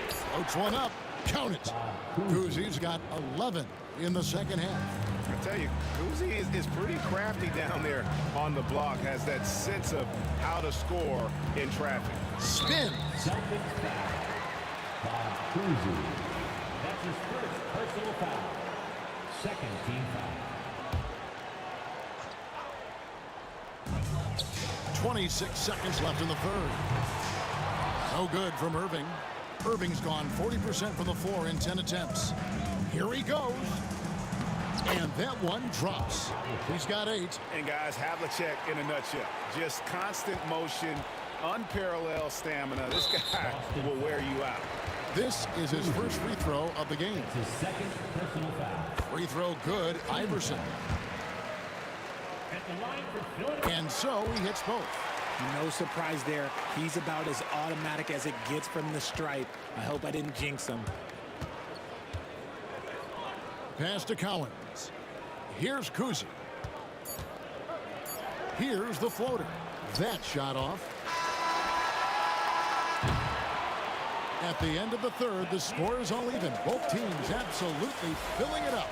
Floats one up. Count it. Kuzi's got 11 in the second half. I tell you, Kuzi is pretty crafty down there on the block. Has that sense of how to score in traffic. Spin. Celtics foul. Bob Cousy. That's his first personal foul. Second team foul. 26 seconds left in the third. No good from Irving. Irving's gone 40% from the floor in 10 attempts. Here he goes. And that one drops. He's got 8. And guys, Havlicek in a nutshell. Just constant motion, unparalleled stamina. This guy will wear you out. This is his first free throw of the game. His second personal foul. Free throw good, Iverson. At the line for Philadelphia. And so he hits both. No surprise there. He's about as automatic as it gets from the stripe. I hope I didn't jinx him. Pass to Collins. Here's Kuzi. Here's the floater. That shot off. At the end of the third, the score is all even. Both teams absolutely filling it up.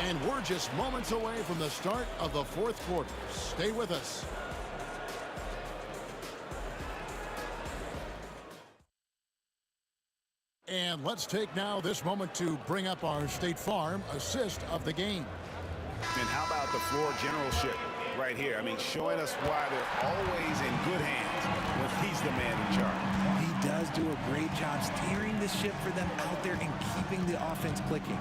And we're just moments away from the start of the fourth quarter. Stay with us. And let's take now this moment to bring up our State Farm assist of the game. And how about the floor generalship right here? I mean, showing us why they're always in good hands when he's the man in charge. He does do a great job steering the ship for them out there and keeping the offense clicking.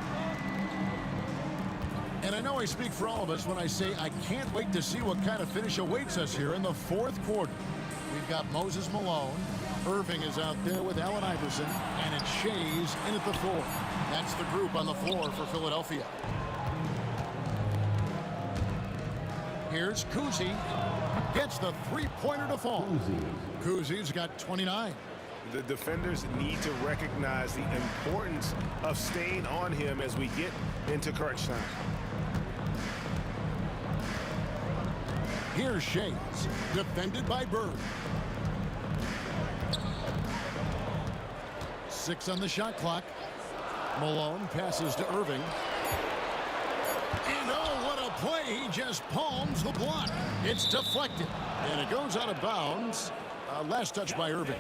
And I know I speak for all of us when I say I can't wait to see what kind of finish awaits us here in the fourth quarter. We've got Moses Malone. Irving is out there with Allen Iverson, and it's Shays in at the 4. That's the group on the floor for Philadelphia. Here's Kuzi. Gets the three-pointer to fall. Kuzi's got 29. The defenders need to recognize the importance of staying on him as we get into crunch time. Here's Shays, defended by Bird. 6 on the shot clock. Malone passes to Irving. And oh, what a play. He just palms the block. It's deflected. And it goes out of bounds. Last touch by Irving.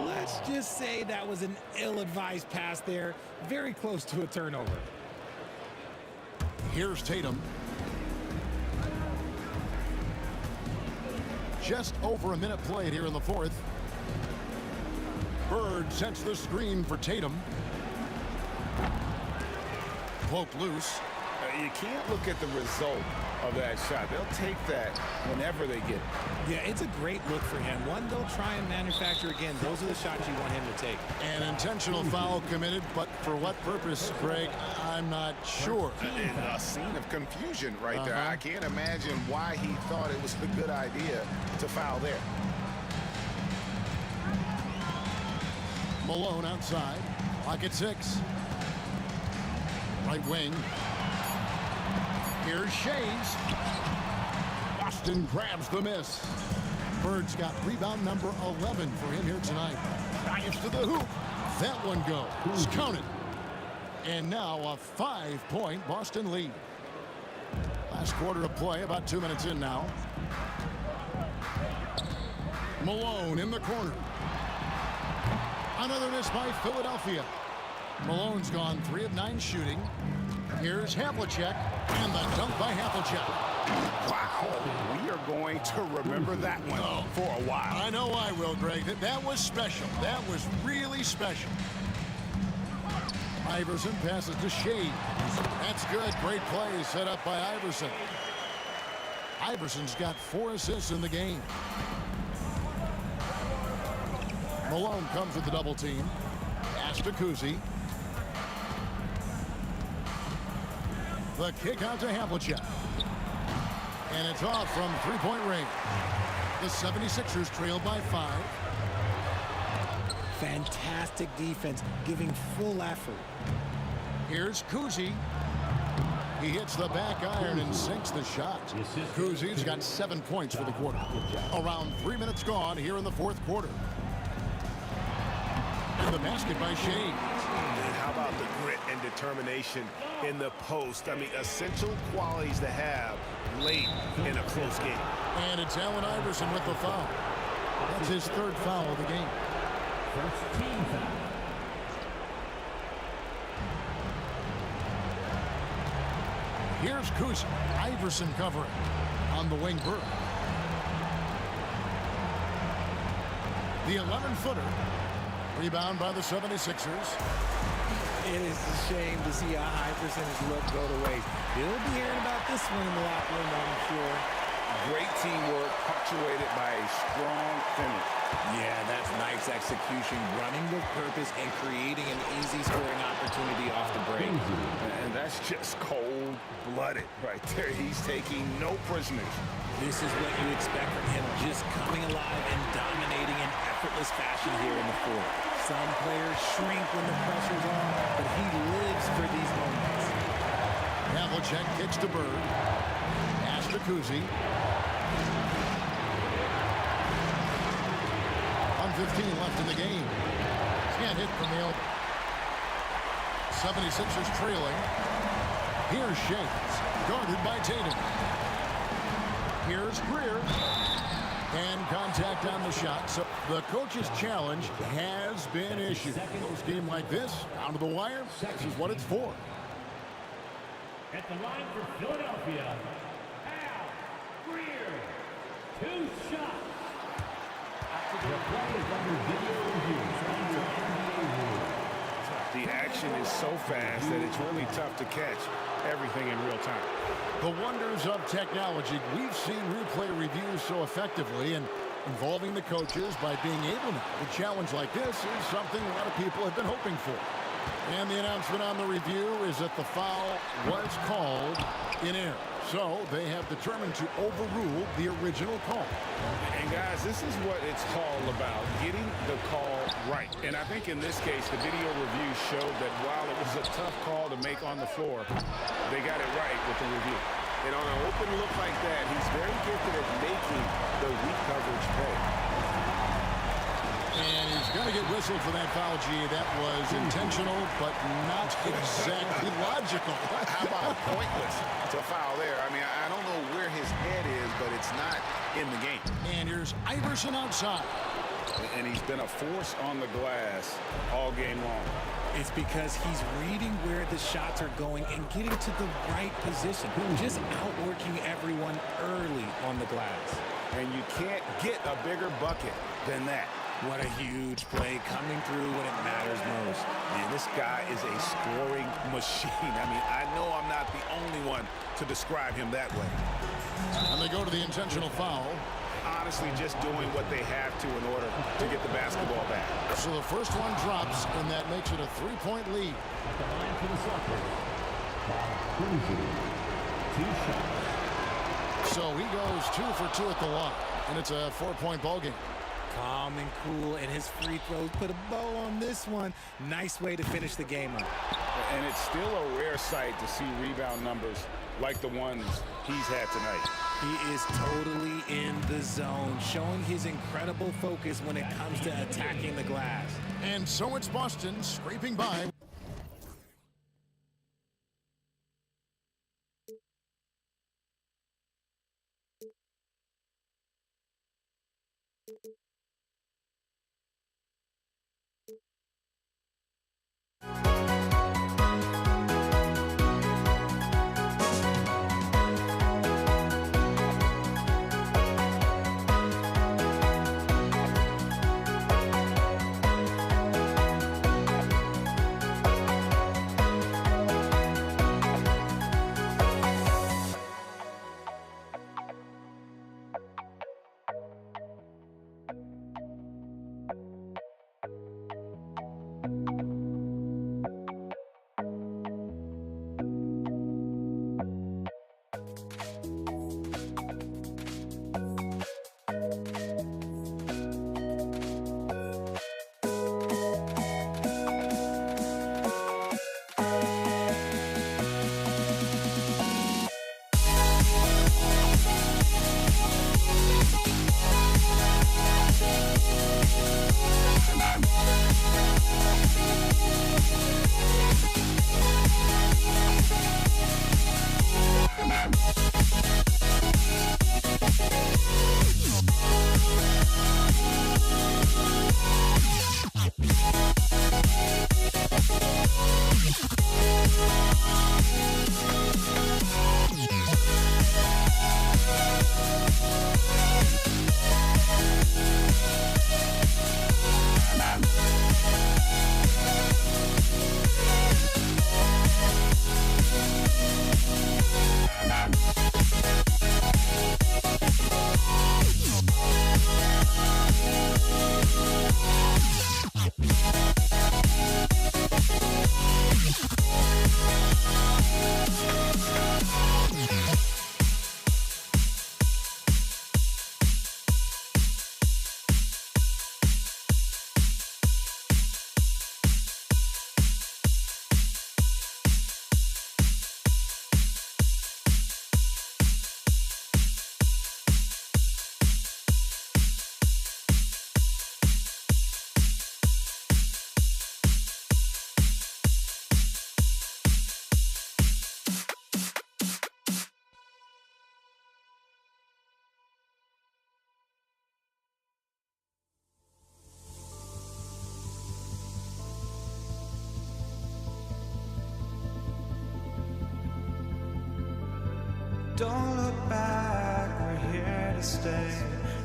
Let's just say that was an ill-advised pass there. Very close to a turnover. Here's Tatum. Just over a minute played here in the fourth. Bird sets the screen for Tatum. Poked loose. You can't look at the result of that shot. They'll take that whenever they get it. Yeah, it's a great look for him. One they'll try and manufacture again. Those are the shots you want him to take. An intentional foul committed, but for what purpose, Greg? I'm not sure. A scene of confusion right there. I can't imagine why he thought it was a good idea to foul there. Malone outside. Clock at 6. Right wing. Here's Shays. Boston grabs the miss. Bird's got rebound number 11 for him here tonight. Drives to the hoop. That one goes. Counted. And now a 5-point Boston lead. Last quarter of play, about 2 minutes in now. Malone in the corner. Another miss by Philadelphia. Malone's gone 3 of 9 shooting. Here's Havlicek, and the dunk by Havlicek. Wow, we are going to remember that one for a while. I know I will, Greg. That was special. That was really special. Iverson passes to Shea. That's good. Great play set up by Iverson. Iverson's got 4 assists in the game. Malone comes with the double team. Pass to Kuzi. The kick out to Havlicek. And it's off from 3-point range. The 76ers trail by 5. Fantastic defense, giving full effort. Here's Kuzi. He hits the back iron and sinks the shot. Kuzi's got 7 points for the quarter. Around 3 minutes gone here in the fourth quarter. And the basket by Shea. How about the grit and determination in the post? I mean, essential qualities to have late in a close game. And it's Allen Iverson with the foul. That's his 3rd foul of the game. First team foul. Here's Kuzi. Iverson covering on the wing. Bird. The 11-footer. Rebound by the 76ers. It is a shame to see how Iverson's look go to waste. He'll be hearing about this one in the locker room, I'm sure. Great teamwork, punctuated by a strong finish. Yeah, that's nice execution, running with purpose and creating an easy scoring opportunity off the break. And that's just cold-blooded right there. He's taking no prisoners. This is what you expect from him, just coming alive and dominating in effortless fashion here in the fourth. Some players shrink when the pressure's on, but he lives for these moments. Havlicek kicks to Bird. Pass to Kuzi. 1:15 left in the game. Can't hit from the elbow. 76ers trailing. Here's Shays, guarded by Tatum. Here's Greer. And contact on the shot. So the coach's challenge has been issued. Close game like this, down to the wire, this is what it's for. At the line for Philadelphia, Al Greer. 2 shots. The play is under video review. The action is so fast that it's really tough to catch everything in real time. The wonders of technology. We've seen replay reviews so effectively, and involving the coaches by being able to. A challenge like this is something a lot of people have been hoping for. And the announcement on the review is that the foul was called in error. So they have determined to overrule the original call. And guys, this is what it's all about, getting the call right. And I think in this case, the video review showed that while it was a tough call to make on the floor, they got it right with the review. And on an open look like that, he's very gifted at making the weak coverage pay. And he's going to get whistled for that foul, G. That was intentional, but not exactly logical. How about pointless to foul there? I mean, I don't know where his head is, but it's not in the game. And here's Iverson outside. And he's been a force on the glass all game long. It's because he's reading where the shots are going and getting to the right position. Just outworking everyone early on the glass. And you can't get a bigger bucket than that. What a huge play coming through when it matters most. Man, this guy is a scoring machine. I mean, I know I'm not the only one to describe him that way. And they go to the intentional foul. Honestly, just doing what they have to in order to get the basketball back. So the first one drops, and that makes it a three-point lead. At the line for the Celtics, Cousy. 2 shots. So he goes 2 for 2 at the line, and it's a 4-point ball game. Calm and cool, and his free throws put a bow on this one. Nice way to finish the game up. And it's still a rare sight to see rebound numbers like the ones he's had tonight. He is totally in the zone, showing his incredible focus when it comes to attacking the glass. And so it's Boston scraping by. Don't look back, we're here to stay.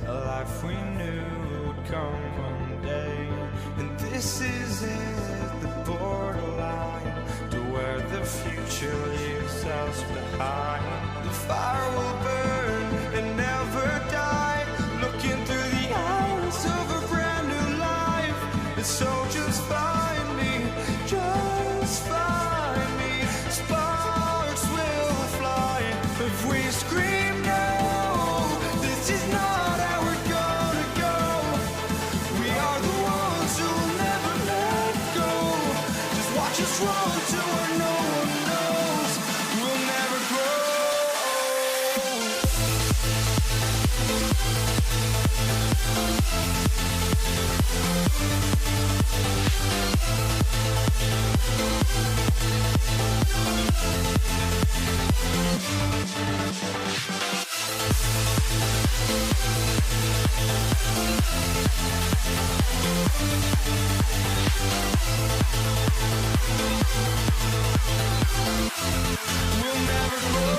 A life we knew would come one day. And this is it, the borderline to where the future leaves us behind. The fire will burn and never die, looking through the eyes of a brand new life. And so just find me, just find me. Sparks will fly if we scream no. This is not how we're gonna go. We are the ones who will never let go. Just watch us run to where no one knows. We'll never grow. We'll never grow.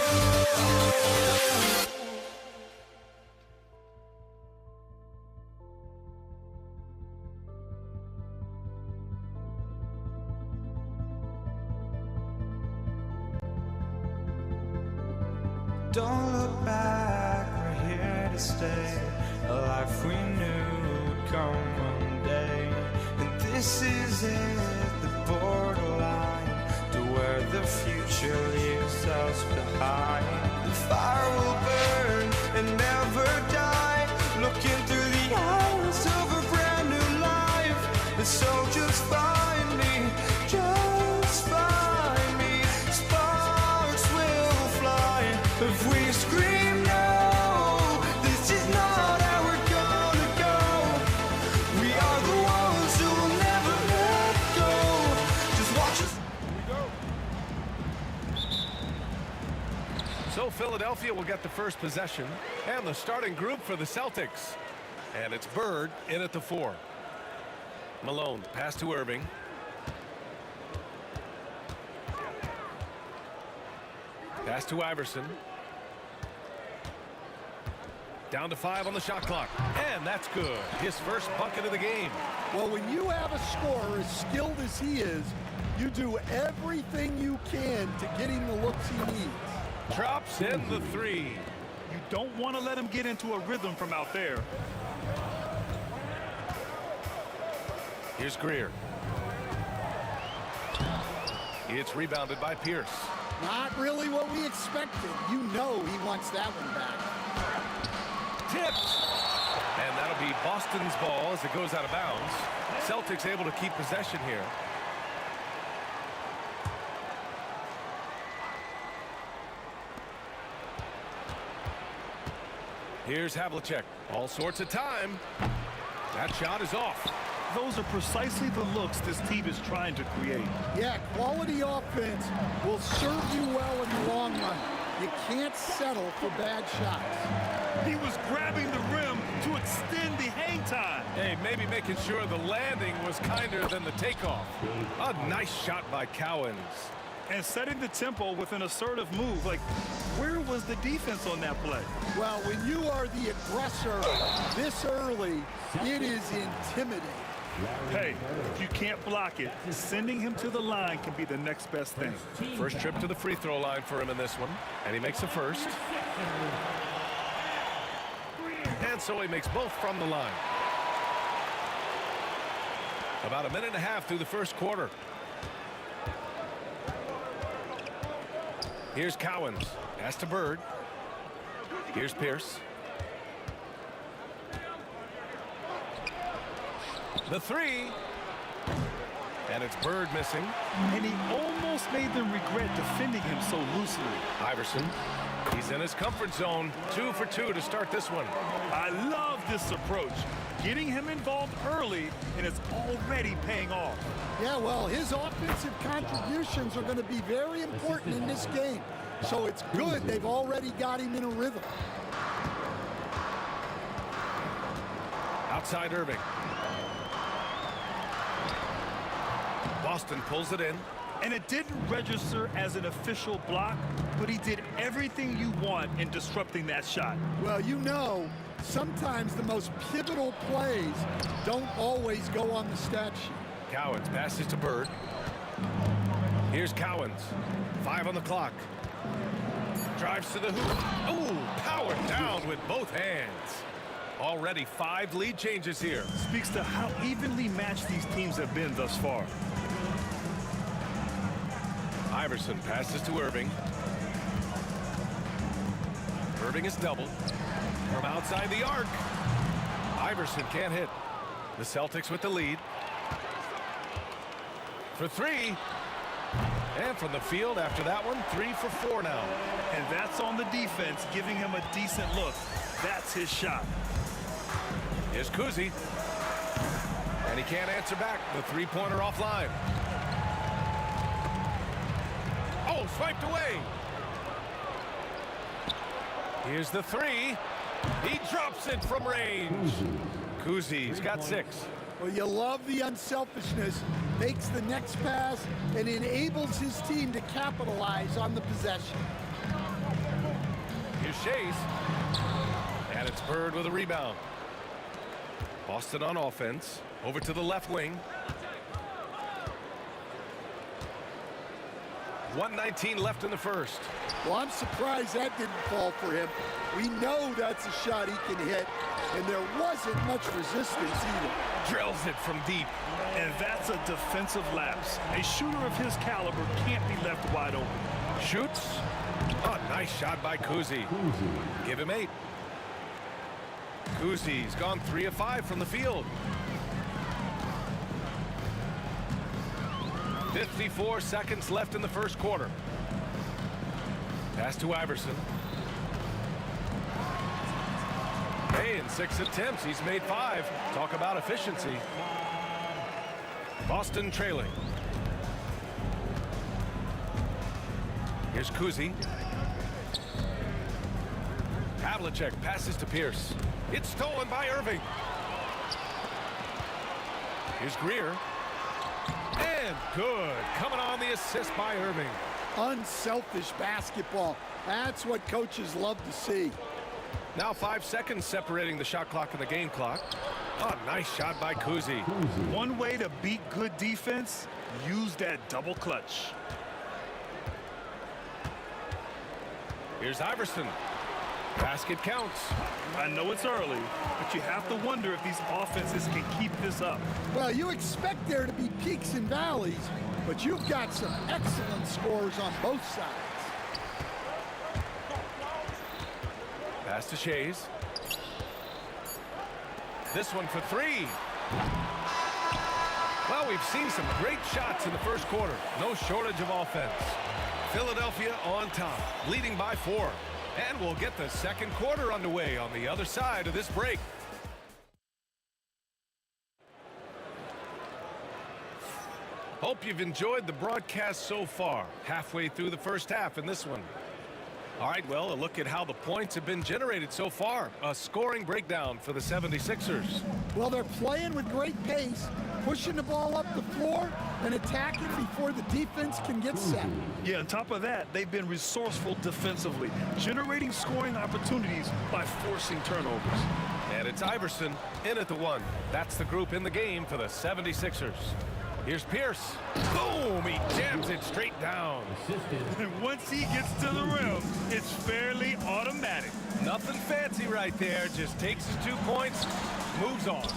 Don't look back, we're here to stay. A life we knew would come one day. And this is it, the borderline to where the future leaves us behind. The fire will burn and never die. Looking through the eyes of a brand new life. And so just find me, just find me. Sparks will fly if we scream no. This is not how we're gonna go. We are the ones who will never let go. Just watch us. So Philadelphia will get the first possession and the starting group for the Celtics. And it's Bird in at the 4. Malone, pass to Irving. Pass to Iverson. Down to 5 on the shot clock. And that's good. His first bucket of the game. Well, when you have a scorer as skilled as he is, you do everything you can to get him the looks he needs. Drops in the 3. You don't want to let him get into a rhythm from out there. Here's Greer. It's rebounded by Pierce. Not really what we expected. You know he wants that one back. Tipped. And that'll be Boston's ball as it goes out of bounds. Celtics able to keep possession here. Here's Havlicek. All sorts of time. That shot is off. Those are precisely the looks this team is trying to create. Yeah, quality offense will serve you well in the long run. You can't settle for bad shots. He was grabbing the rim to extend the hang time. Hey, maybe making sure the landing was kinder than the takeoff. A nice shot by Cowens. And setting the tempo with an assertive move. Like, where was the defense on that play? Well, when you are the aggressor this early, it is intimidating. Hey, if you can't block it, sending him to the line can be the next best thing. First trip to the free throw line for him in this one, and he makes the first. And so he makes both from the line. About a minute and a half through the first quarter. Here's Cowens. Pass to Bird. Here's Pierce. The 3. And it's Bird missing. And he almost made them regret defending him so loosely. Iverson. He's in his comfort zone. 2 for 2 to start this one. I love this approach. Getting him involved early, and it's already paying off. Yeah, well, his offensive contributions are going to be very important in this game. So it's good they've already got him in a rhythm. Outside Irving. Boston pulls it in. And it didn't register as an official block, but he did everything you want in disrupting that shot. Well, you know, sometimes the most pivotal plays don't always go on the stat sheet. Cowens passes to Bird. Here's Cowens. 5 on the clock. Drives to the hoop. Ooh, powered down with both hands. Already 5 lead changes here. Speaks to how evenly matched these teams have been thus far. Iverson passes to Irving. Irving is doubled. From outside the arc. Iverson can't hit. The Celtics with the lead. For 3. And from the field after that one, 3 for 4 now. And that's on the defense, giving him a decent look. That's his shot. Here's Kuzi. And he can't answer back. The three-pointer offline. Oh, swiped away. Here's the three. He drops it from range. Kuzi's got 6. Well, you love the unselfishness. Makes the next pass and enables his team to capitalize on the possession. Here's Shays. And it's Bird with a rebound. Boston on offense. Over to the left wing. 1:19 left in the first. Well, I'm surprised that didn't fall for him. We know that's a shot he can hit, and there wasn't much resistance either. Drills it from deep. And that's a defensive lapse. A shooter of his caliber can't be left wide open. Shoots. Oh, nice shot by Kuzi. Give him 8. Kuzi's gone 3 of 5 from the field. 54 seconds left in the first quarter. Pass to Iverson. Hey, in 6 attempts, he's made 5. Talk about efficiency. Boston trailing. Here's Kuzi. Havlicek passes to Pierce. It's stolen by Irving. Here's Greer. And good. Coming on the assist by Irving. Unselfish basketball. That's what coaches love to see. Now 5 seconds separating the shot clock and the game clock. Oh, nice shot by Kuzi. One way to beat good defense, use that double clutch. Here's Iverson. Basket counts. I know it's early, but you have to wonder if these offenses can keep this up. Well, you expect there to be peaks and valleys, but you've got some excellent scores on both sides. Pass to Shays. This one for 3. Well, we've seen some great shots in the first quarter. No shortage of offense. Philadelphia on top, leading by 4. And we'll get the second quarter underway on the other side of this break. Hope you've enjoyed the broadcast so far. Halfway through the first half in this one. All right, well, a look at how the points have been generated so far. A scoring breakdown for the 76ers. Well, they're playing with great pace, pushing the ball up the floor and attacking before the defense can get set. Yeah, on top of that, they've been resourceful defensively, generating scoring opportunities by forcing turnovers. And it's Iverson in at the 1. That's the group in the game for the 76ers. Here's Pierce. Boom! He jams it straight down. And once he gets to the rim, it's fairly automatic. Nothing fancy right there. Just takes his 2 points, moves on.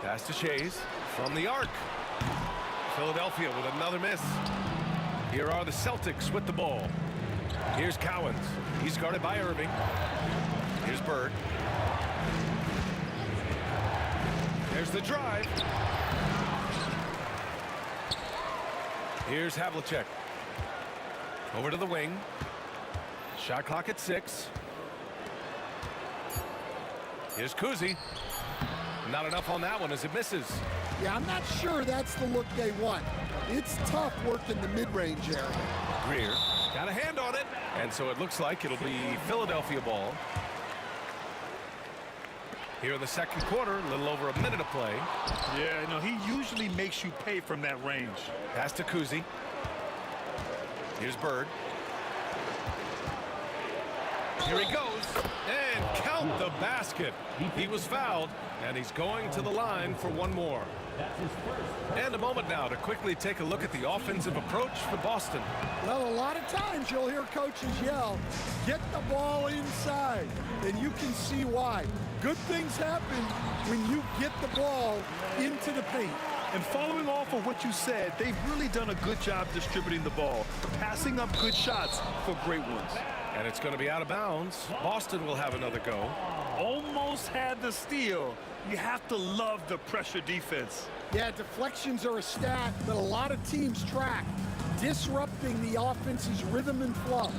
Pass to Shays from the arc. Philadelphia with another miss. Here are the Celtics with the ball. Here's Cowens. He's guarded by Irving. Here's Bird. There's the drive. Here's Havlicek. Over to the wing. Shot clock at 6. Here's Kuzi. Not enough on that one as it misses. Yeah, I'm not sure that's the look they want. It's tough working the mid-range area. Greer got a hand on it. And so it looks like it'll be Philadelphia ball. Here in the second quarter, a little over a minute of play. Yeah, you know, he usually makes you pay from that range. Pass to Kuzi. Here's Bird. Here he goes. And count the basket. He was fouled, and he's going to the line for one more. And a moment now to quickly take a look at the offensive approach for Boston. Well, a lot of times you'll hear coaches yell, get the ball inside, and you can see why. Good things happen when you get the ball into the paint. And following off of what you said, they've really done a good job distributing the ball, passing up good shots for great ones. And it's going to be out of bounds. Boston will have another go. Almost had the steal. You have to love the pressure defense. Yeah, deflections are a stat that a lot of teams track, disrupting the offense's rhythm and flow.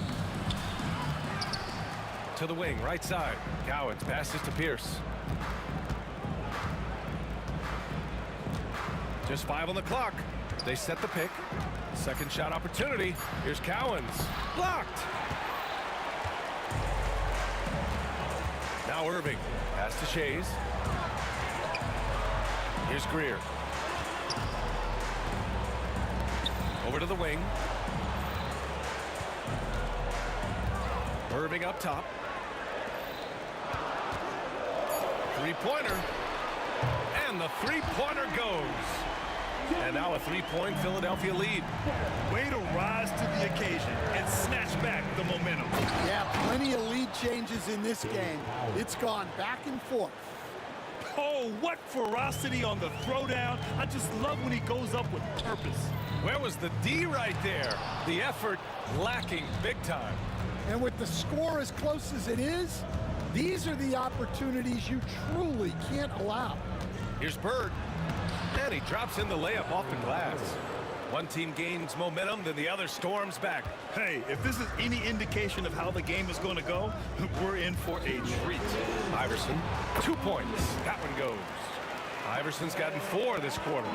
To the wing, right side. Cowens passes to Pierce. Just 5 on the clock. They set the pick. Second shot opportunity. Here's Cowens. Blocked. Now Irving. Pass to Shays. Here's Greer. Over to the wing. Irving up top. Three-pointer. And the three-pointer goes. And now a three-point Philadelphia lead. Way to rise to the occasion and snatch back the momentum. Yeah, plenty of lead changes in this game. It's gone back and forth. Oh, what ferocity on the throwdown. I just love when he goes up with purpose. Where was the D right there? The effort lacking big time. And with the score as close as it is, these are the opportunities you truly can't allow. Here's Bird. And he drops in the layup off the glass. One team gains momentum, then the other storms back. Hey, if this is any indication of how the game is going to go, we're in for a treat. Iverson, 2 points. That one goes. Iverson's gotten 4 this quarter.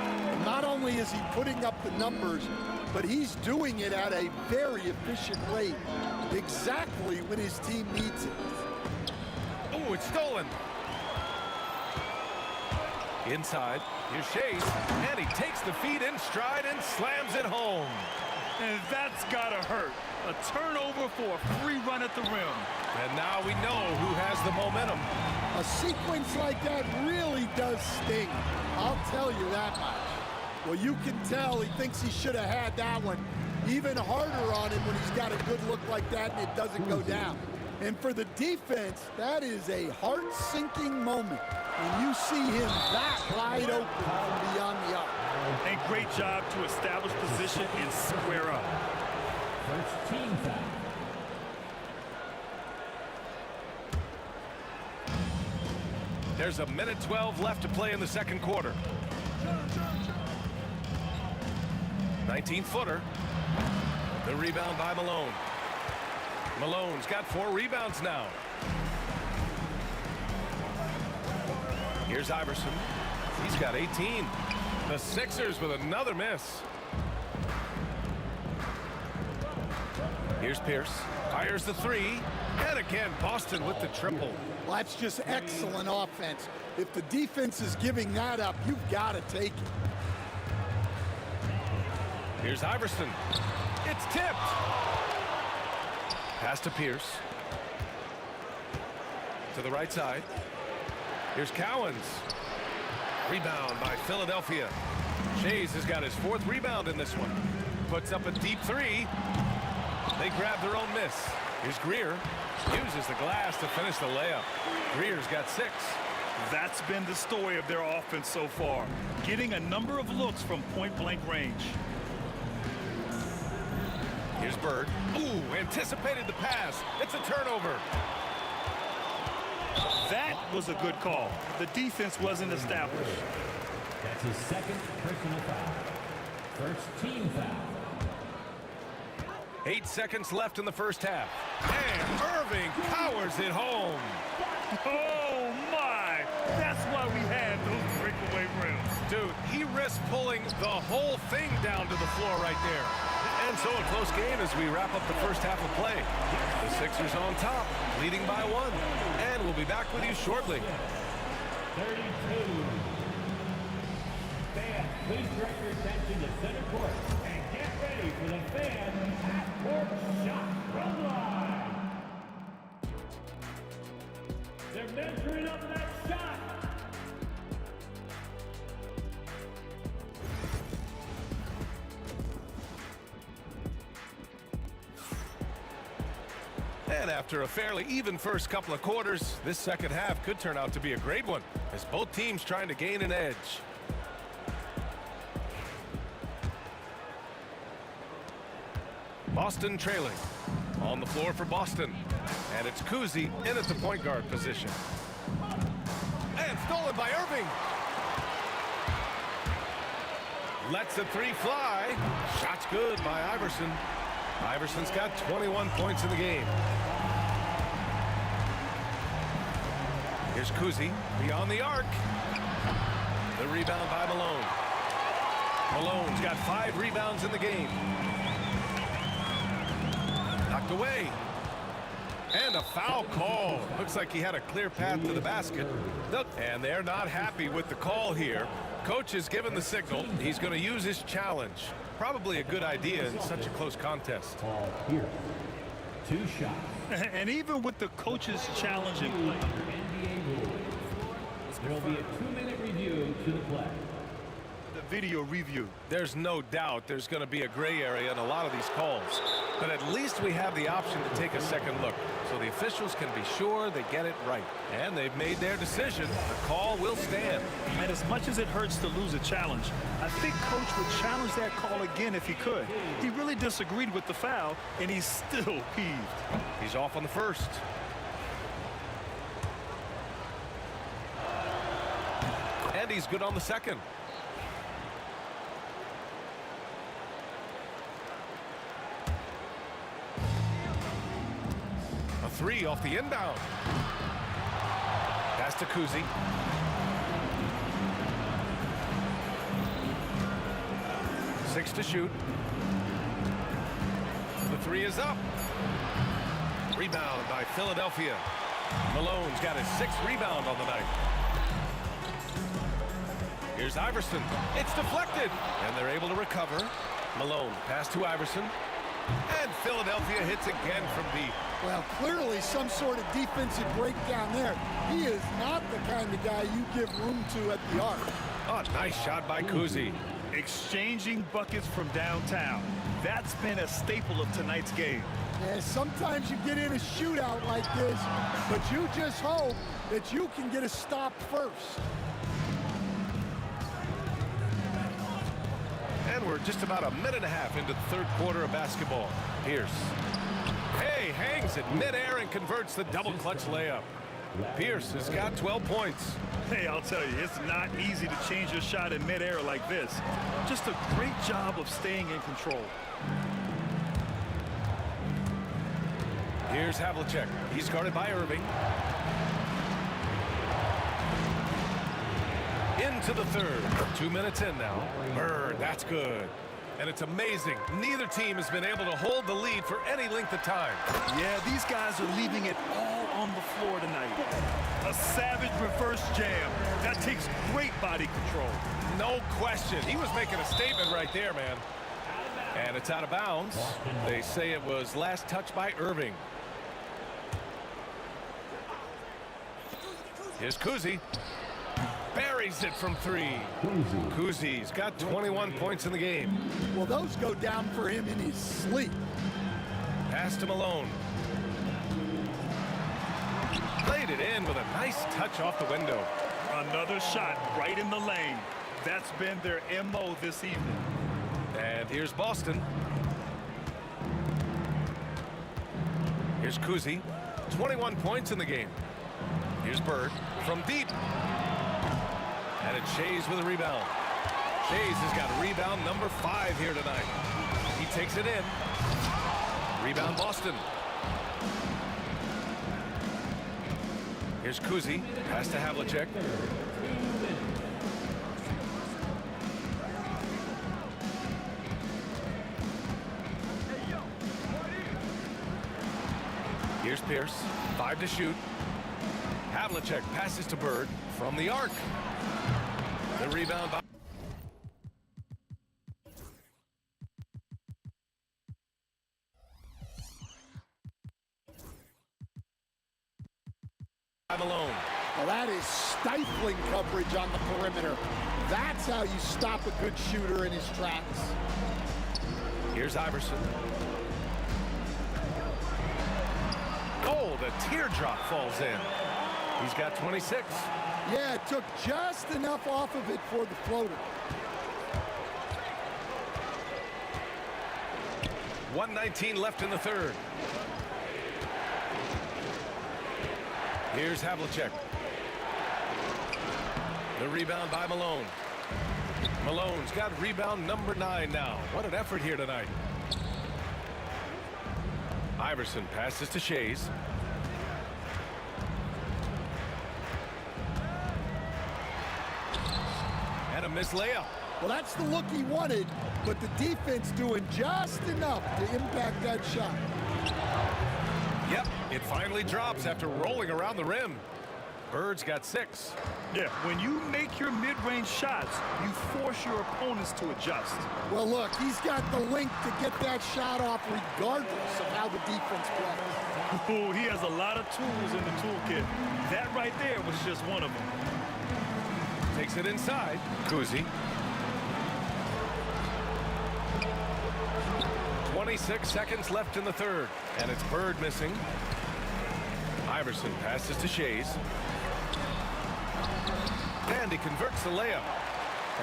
Not only is he putting up the numbers, but he's doing it at a very efficient rate, exactly when his team needs it. Oh, it's stolen. Inside, here's Shays, and he takes the feed in stride and slams it home. And that's gotta hurt. A turnover for a free run at the rim. And now we know who has the momentum. A sequence like that really does sting. I'll tell you that much. Well, you can tell he thinks he should have had that one even harder on him when he's got a good look like that and it doesn't go down. And for the defense, that is a heart-sinking moment when you see him that wide open from beyond the arc. And great job to establish position and square up. First team foul. There's a minute 12 left to play in the second quarter. 19-footer. The rebound by Malone. Malone's got 4 rebounds now. Here's Iverson. He's got 18. The Sixers with another miss. Here's Pierce. Fires the 3. And again, Boston with the triple. Well, that's just excellent offense. If the defense is giving that up, you've got to take it. Here's Iverson. It's tipped. Pass to Pierce. To the right side. Here's Cowens. Rebound by Philadelphia. Shays has got his 4th rebound in this one. Puts up a deep 3. They grab their own miss. Here's Greer. Uses the glass to finish the layup. Greer's got 6. That's been the story of their offense so far. Getting a number of looks from point-blank range. Here's Bird. Ooh, anticipated the pass. It's a turnover. That was a good call. The defense wasn't established. That's his second personal foul. First team foul. 8 seconds left in the first half. And Irving powers it home. Oh, my! That's why we had those breakaway rims. Dude, he risked pulling the whole thing down to the floor right there. And so a close game as we wrap up the first half of play. The Sixers on top, leading by 1. And we'll be back with you shortly. 32. Fans, please direct your attention to center court and get ready for the fan half-court shot from line. They're measuring up that shot. And after a fairly even first couple of quarters, this second half could turn out to be a great one as both teams trying to gain an edge. Boston trailing. On the floor for Boston. And it's Kuzi in at the point guard position. And stolen by Irving. Lets the 3 fly. Shot's good by Iverson. Iverson's got 21 points in the game. Here's Kuzi beyond the arc. The rebound by Malone. Malone's got 5 rebounds in the game. Knocked away. And a foul call. Looks like he had a clear path to the basket. And they're not happy with the call here. Coach has given the signal. He's going to use his challenge. Probably a good idea in such a close contest. Here, 2 shots. And even with the coach's challenge in play, There will be a 2-minute review to the play. the video review. There's no doubt there's going to be a gray area in a lot of these calls. But at least we have the option to take a second look, so the officials can be sure they get it right. And they've made their decision. The call will stand. And as much as it hurts to lose a challenge, I think Coach would challenge that call again if he could. He really disagreed with the foul, and he's still peeved. He's off on the first. And he's good on the second. A 3 off the inbound. Pass to Kuzi. Six to shoot. The 3 is up. Rebound by Philadelphia. Malone's got his 6th rebound on the night. Here's Iverson. It's deflected. And they're able to recover. Malone, pass to Iverson. And Philadelphia hits again from deep. Well, clearly some sort of defensive breakdown there. He is not the kind of guy you give room to at the arc. Oh, nice shot by Kuzi. Exchanging buckets from downtown. That's been a staple of tonight's game. Yeah, sometimes you get in a shootout like this, but you just hope that you can get a stop first. And we're just about a minute and a half into the 3rd quarter of basketball. Pierce. Hey, hangs it midair and converts the double clutch layup. Pierce has got 12 points. Hey, I'll tell you, it's not easy to change your shot in midair like this. Just a great job of staying in control. Here's Havlicek. He's guarded by Irving. Into the 3rd. 2 minutes in now. Bird, that's good. And it's amazing. Neither team has been able to hold the lead for any length of time. Yeah, these guys are leaving it all on the floor tonight. A savage reverse jam. That takes great body control. No question. He was making a statement right there, man. And it's out of bounds. They say it was last touched by Irving. Here's Kuzi. Buries it from 3. Kuzi's got 21 points in the game. Well, those go down for him in his sleep. Pass to Malone. Played it in with a nice touch off the window. Another shot right in the lane. That's been their MO this evening. And here's Boston. Here's Kuzi. 21 points in the game. Here's Bird from deep. And it's Shays with a rebound. Shays has got rebound number 5 here tonight. He takes it in. Rebound Boston. Here's Kuzi. Pass to Havlicek. Here's Pierce. 5 to shoot. Havlicek passes to Bird from the arc. The rebound by Malone. Well, that is stifling coverage on the perimeter. That's how you stop a good shooter in his tracks. Here's Iverson. Oh, the teardrop falls in. He's got 26. Yeah, it took just enough off of it for the floater. 1:19 left in the 3rd. Here's Havlicek. The rebound by Malone. Malone's got rebound number 9 now. What an effort here tonight. Iverson passes to Shays. And a missed layup. Well, that's the look he wanted, but the defense doing just enough to impact that shot. Yep, it finally drops after rolling around the rim. Bird's got 6. Yeah, when you make your mid-range shots, you force your opponents to adjust. Well, look, he's got the length to get that shot off regardless of how the defense plays. Ooh, he has a lot of tools in the toolkit. That right there was just one of them. Takes it inside. Kuzi. 26 seconds left in the third, and it's Bird missing. Iverson passes to Shays. And he converts the layup.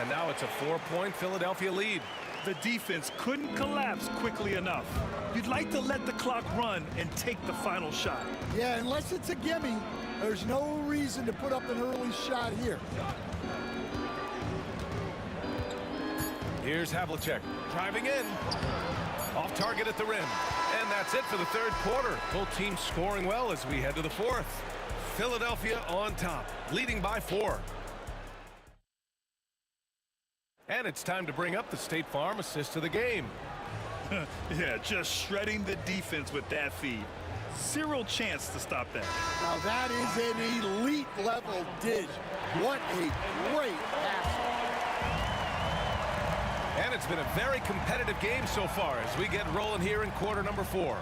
And now it's a 4-point Philadelphia lead. The defense couldn't collapse quickly enough. You'd like to let the clock run and take the final shot. Yeah, unless it's a gimme, there's no reason to put up an early shot here. Here's Havlicek driving in. Off target at the rim. And that's it for the third quarter. Both teams scoring well as we head to the fourth. Philadelphia on top, leading by 4. And it's time to bring up the State Farm assist of the game. Yeah, just shredding the defense with that feed. Zero chance to stop that. Now that is an elite level dish. What a great pass. And it's been a very competitive game so far as we get rolling here in quarter number 4.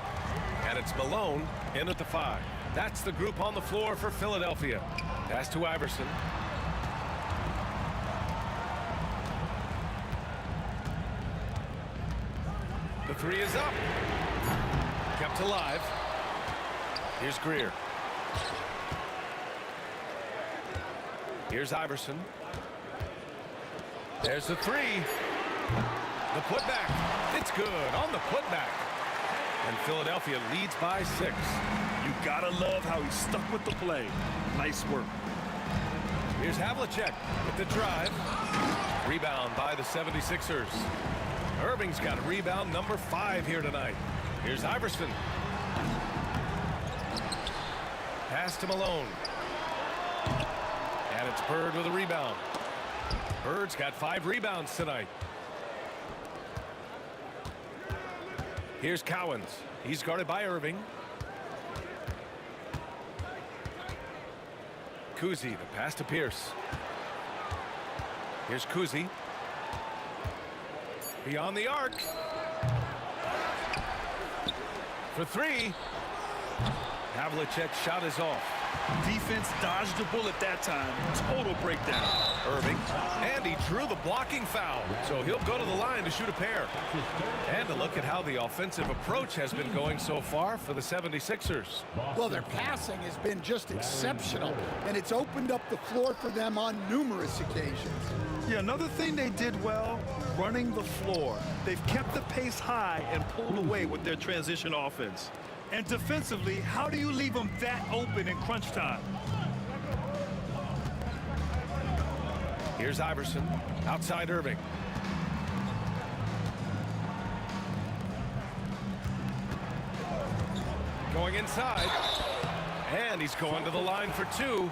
And it's Malone in at the 5. That's the group on the floor for Philadelphia. Pass to Iverson. The 3 is up. Kept alive. Here's Greer. Here's Iverson. There's the 3. The putback. It's good on the putback. And Philadelphia leads by 6. You gotta love how he stuck with the play. Nice work. Here's Havlicek with the drive. Rebound by the 76ers. Irving's got rebound number 5 here tonight. Here's Iverson. Pass to Malone. And it's Bird with a rebound. Bird's got 5 rebounds tonight. Here's Cowens. He's guarded by Irving. Kuzi, the pass to Pierce. Here's Kuzi. Beyond the arc. For 3. Havlicek's shot is off. Defense dodged the bullet that time. Total breakdown. Irving. And he drew the blocking foul. So he'll go to the line to shoot a pair. And to look at how the offensive approach has been going so far for the 76ers. Well, their passing has been just exceptional, and it's opened up the floor for them on numerous occasions. Yeah, another thing they did well, running the floor. They've kept the pace high and pulled away with their transition offense. And defensively, how do you leave them that open in crunch time? Here's Iverson. Outside Irving. Going inside. And he's going to the line for 2.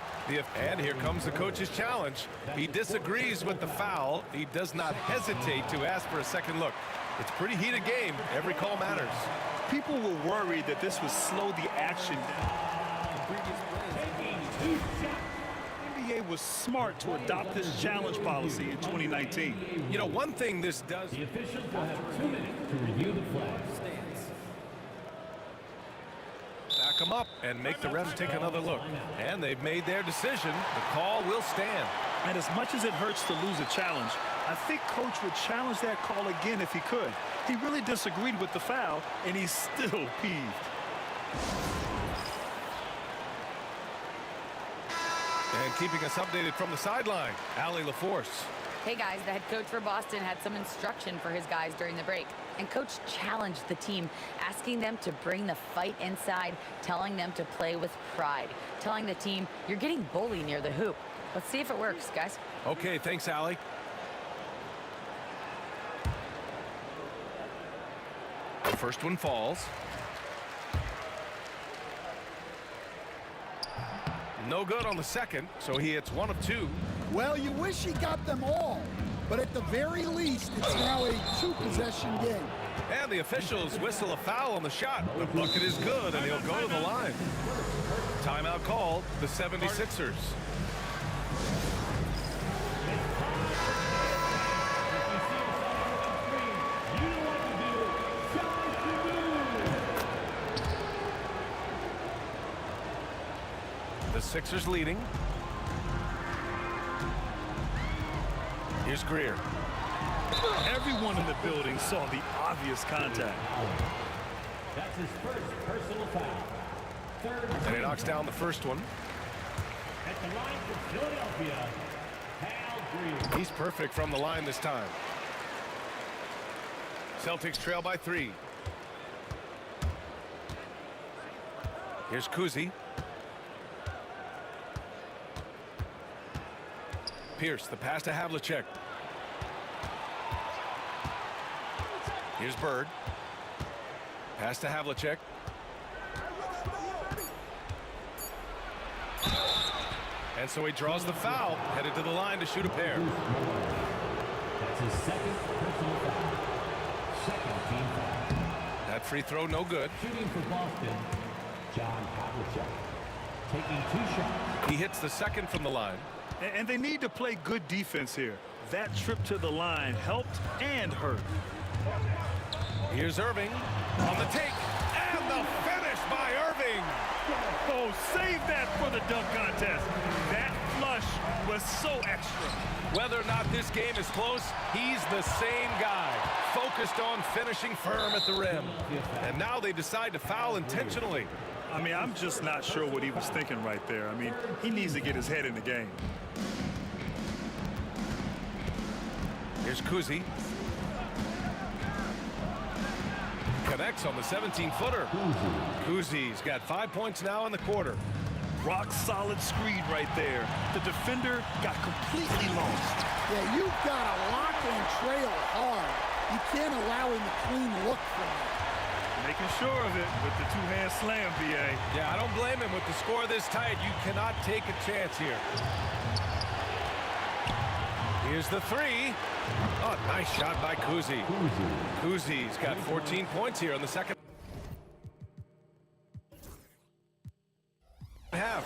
And here comes the coach's challenge. He disagrees with the foul. He does not hesitate to ask for a second look. It's a pretty heated game. Every call matters. People were worried that this would slow the action down. The NBA was smart to adopt this challenge policy in 2019. You know, one thing this does... The officials will have 2 minutes to review the flag. Back them up and make the refs take another look. And they've made their decision. The call will stand. And as much as it hurts to lose a challenge, I think Coach would challenge that call again if he could. He really disagreed with the foul, and he's still peeved. And keeping us updated from the sideline, Allie LaForce. Hey guys, the head coach for Boston had some instruction for his guys during the break. And coach challenged the team, asking them to bring the fight inside, telling them to play with pride, telling the team, you're getting bullied near the hoop. Let's see if it works, guys. Okay, thanks, Allie. The first one falls. No good on the second, so he hits 1 of 2. Well, you wish he got them all, but at the very least, it's now a 2-possession game. And the officials whistle a foul on the shot. The bucket is good, and he'll go to the line. Timeout called, the 76ers. The Sixers leading. Here's Greer. Everyone in the building saw the obvious contact. That's his first personal foul. And he knocks down the first one. At the line for Philadelphia, Hal Greer. He's perfect from the line this time. Celtics trail by 3. Here's Kuzi. Pierce, the pass to Havlicek. Here's Bird. Pass to Havlicek. And so he draws the foul, headed to the line to shoot a pair. That's his second personal foul. Second team foul. That free throw no good. Shooting for Boston, John Havlicek. Taking 2 shots. He hits the second from the line. And they need to play good defense here. That trip to the line helped and hurt. Here's Irving on the take, and the finish by Irving. Oh, save that for the dunk contest. That flush was so extra. Whether or not this game is close, he's the same guy, focused on finishing firm at the rim. And now they decide to foul intentionally. I mean, I'm just not sure what he was thinking right there. I mean, he needs to get his head in the game. Here's Kuzi. Connects on the 17-footer. Kuzi's got 5 points now in the quarter. Rock solid screen right there. The defender got completely lost. Yeah, you've got to lock and trail hard. You can't allow him a clean look from that. Making sure of it with the 2-hand slam, BA. Yeah, I don't blame him. With the score this tight, you cannot take a chance here. Here's the 3. Oh, nice shot by Kuzi. Kuzi's got 14 points here in the second half.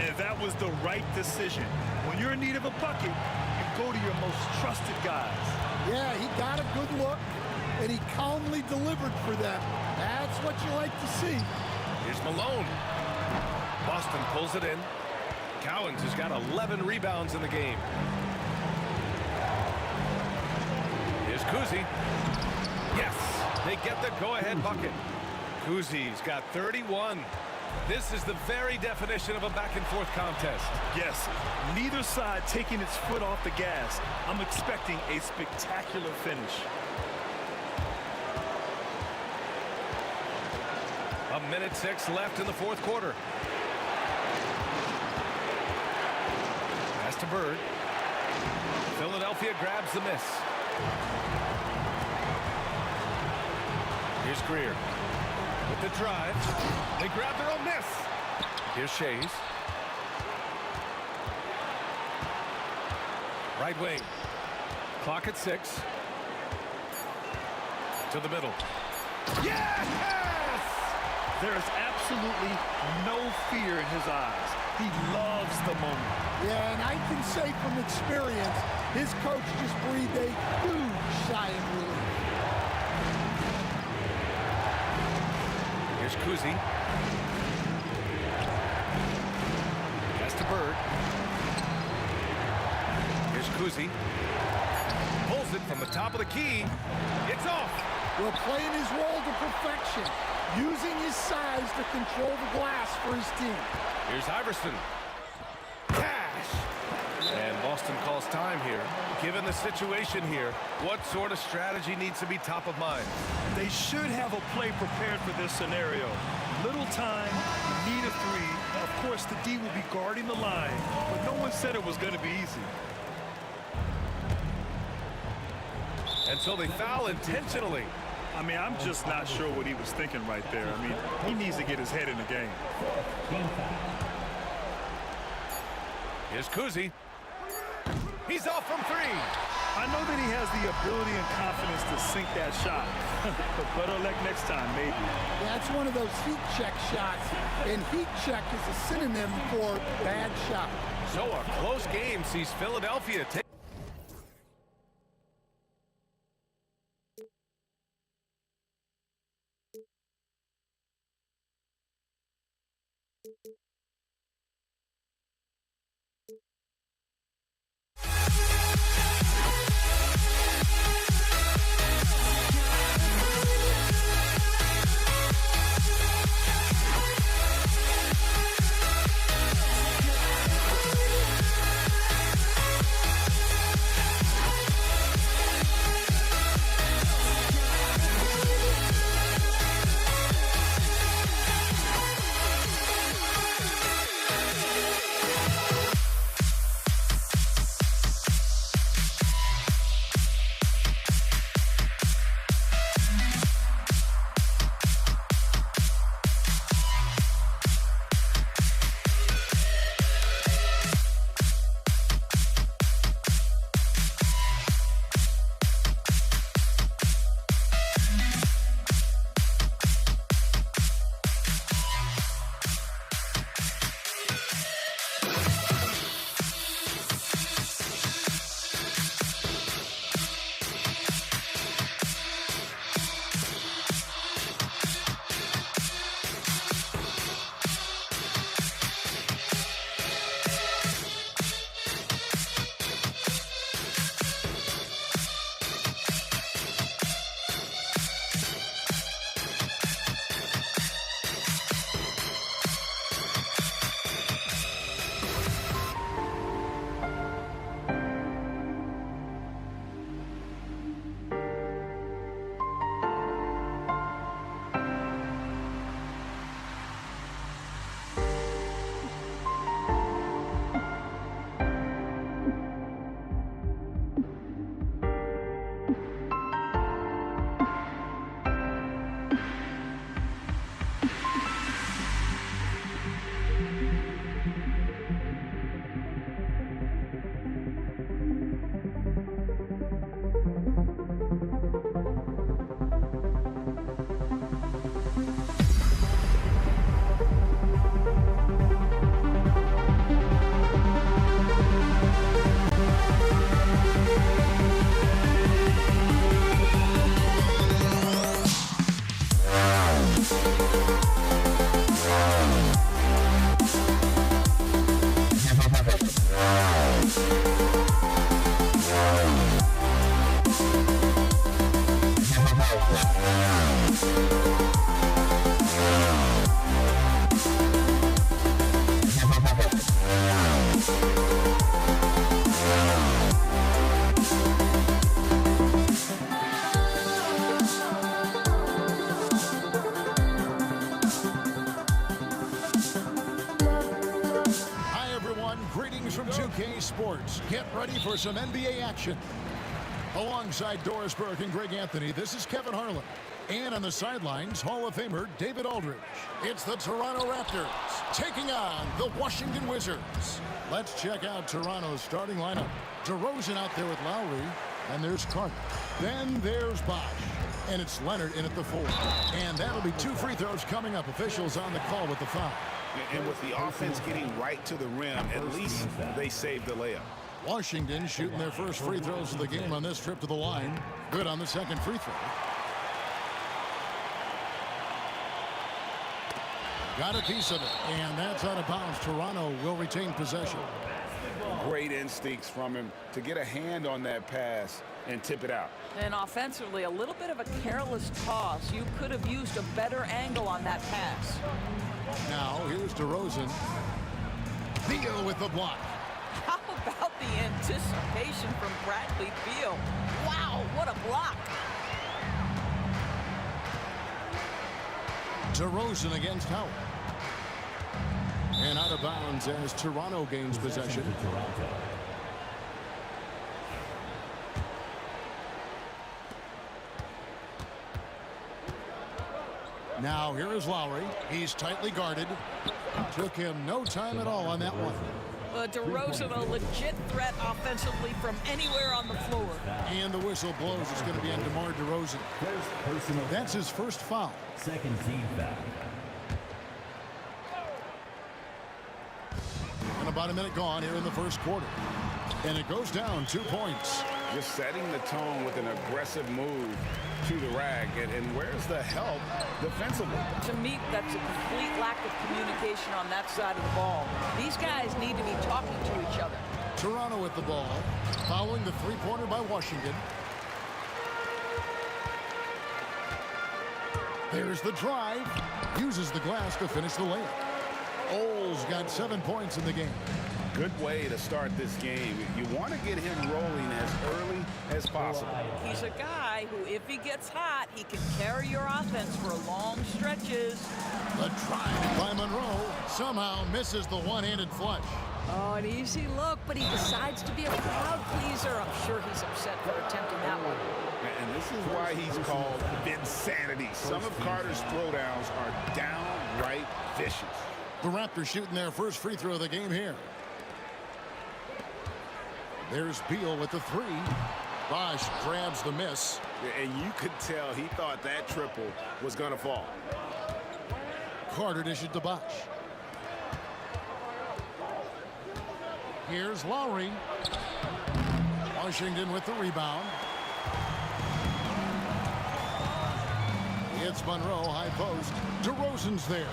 And that was the right decision. When you're in need of a bucket, you go to your most trusted guys. Yeah, he got a good look, and he calmly delivered for them. That's what you like to see. Here's Malone. Boston pulls it in. Cowens has got 11 rebounds in the game. Here's Kuzi. Yes, they get the go-ahead bucket. Kuzi's got 31. This is the very definition of a back-and-forth contest. Yes, neither side taking its foot off the gas. I'm expecting a spectacular finish. A minute 6 left in the fourth quarter. Pass to Bird. Philadelphia grabs the miss. Here's Greer with the drive. They grab their own miss. Here's Shays. Right wing. Clock at 6. To the middle. Yes! There is absolutely no fear in his eyes. He loves the moment. Yeah, and I can say from experience, his coach just breathed a huge sigh of relief. Here's Kuzi. Pass to Bird. Here's Kuzi. Pulls it from the top of the key. It's off. Well, playing his role to perfection, using his size to control the glass for his team. Here's Iverson. Cash. And Boston calls time here. Given the situation here, what sort of strategy needs to be top of mind? They should have a play prepared for this scenario. Little time, need a 3. Of course, the D will be guarding the line, but no one said it was going to be easy. And so they foul intentionally. I mean, I'm just not sure what he was thinking right there. I mean, he needs to get his head in the game. Here's Kuzi. He's off from 3. I know that he has the ability and confidence to sink that shot. But better luck next time, maybe. That's one of those heat check shots, and heat check is a synonym for bad shot. So a close game sees Philadelphia take. Sports. Get ready for some NBA action. Alongside Doris Burke and Greg Anthony, this is Kevin Harlan. And on the sidelines, Hall of Famer David Aldridge. It's the Toronto Raptors taking on the Washington Wizards. Let's check out Toronto's starting lineup. DeRozan out there with Lowry, and there's Carter. Then there's Bosh, and it's Leonard in at the 4. And that'll be 2 free throws coming up. Officials on the call with the foul. And with the offense getting right to the rim, at least they saved the layup. Washington shooting their first free throws of the game on this trip to the line. Good on the second free throw. Got a piece of it, and that's out of bounds. Toronto will retain possession. Great instincts from him to get a hand on that pass and tip it out. And offensively, a little bit of a careless toss. You could have used a better angle on that pass. Now, here's DeRozan. Beal with the block. How about the anticipation from Bradley Beal? Wow, what a block. DeRozan against Howard. And out of bounds as Toronto gains possession. Now here is Lowry. He's tightly guarded. Took him no time at all on that one. DeRozan, a legit threat offensively from anywhere on the floor. And the whistle blows. It's going to be on DeMar DeRozan. That's his first foul. Second team foul. And about a minute gone here in the first quarter. And it goes down 2 points. Just setting the tone with an aggressive move to the rag. And where's the help defensively? To me, that's a complete lack of communication on that side of the ball. These guys need to be talking to each other. Toronto with the ball, following the three-pointer by Washington. There's the drive. Uses the glass to finish the layup. Oles got 7 points in the game. Good way to start this game. You want to get him rolling as early as possible. He's a guy who, if he gets hot, he can carry your offense for long stretches. The drive by Monroe somehow misses the one-handed flush. Oh, an easy look, but he decides to be a crowd pleaser. I'm sure he's upset for attempting that one. And this is why he's called Vinsanity. Some of Carter's throwdowns are downright vicious. The Raptors shooting their first free throw of the game here. There's Beal with the three. Bosch grabs the miss. And you could tell he thought that triple was going to fall. Carter dished it to Bosch. Here's Lowry. Washington with the rebound. It's Monroe, high post. DeRozan's there.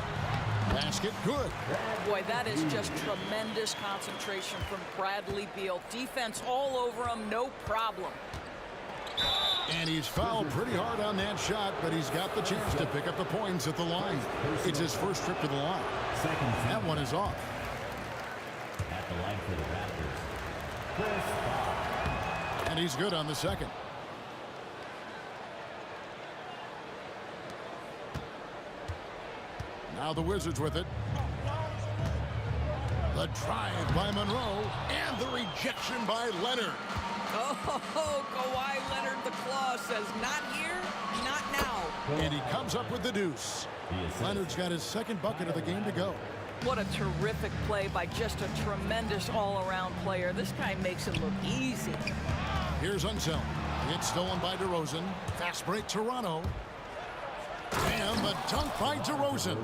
Basket good. Boy, that is just tremendous concentration from Bradley Beal. Defense all over him, no problem. And he's fouled pretty hard on that shot, but he's got the chance to pick up the points at the line. It's his first trip to the line. That one is off. At the line for the Raptors. And he's good on the second. Now the Wizards with it. The drive by Monroe and the rejection by Leonard. Oh, Kawhi Leonard, the claw says, not here, not now. And he comes up with the deuce. Leonard's got his second bucket of the game to go. What a terrific play by just a tremendous all-around player. This guy makes it look easy. Here's Unseld. It's stolen by DeRozan. Fast break Toronto. And the dunk by DeRozan.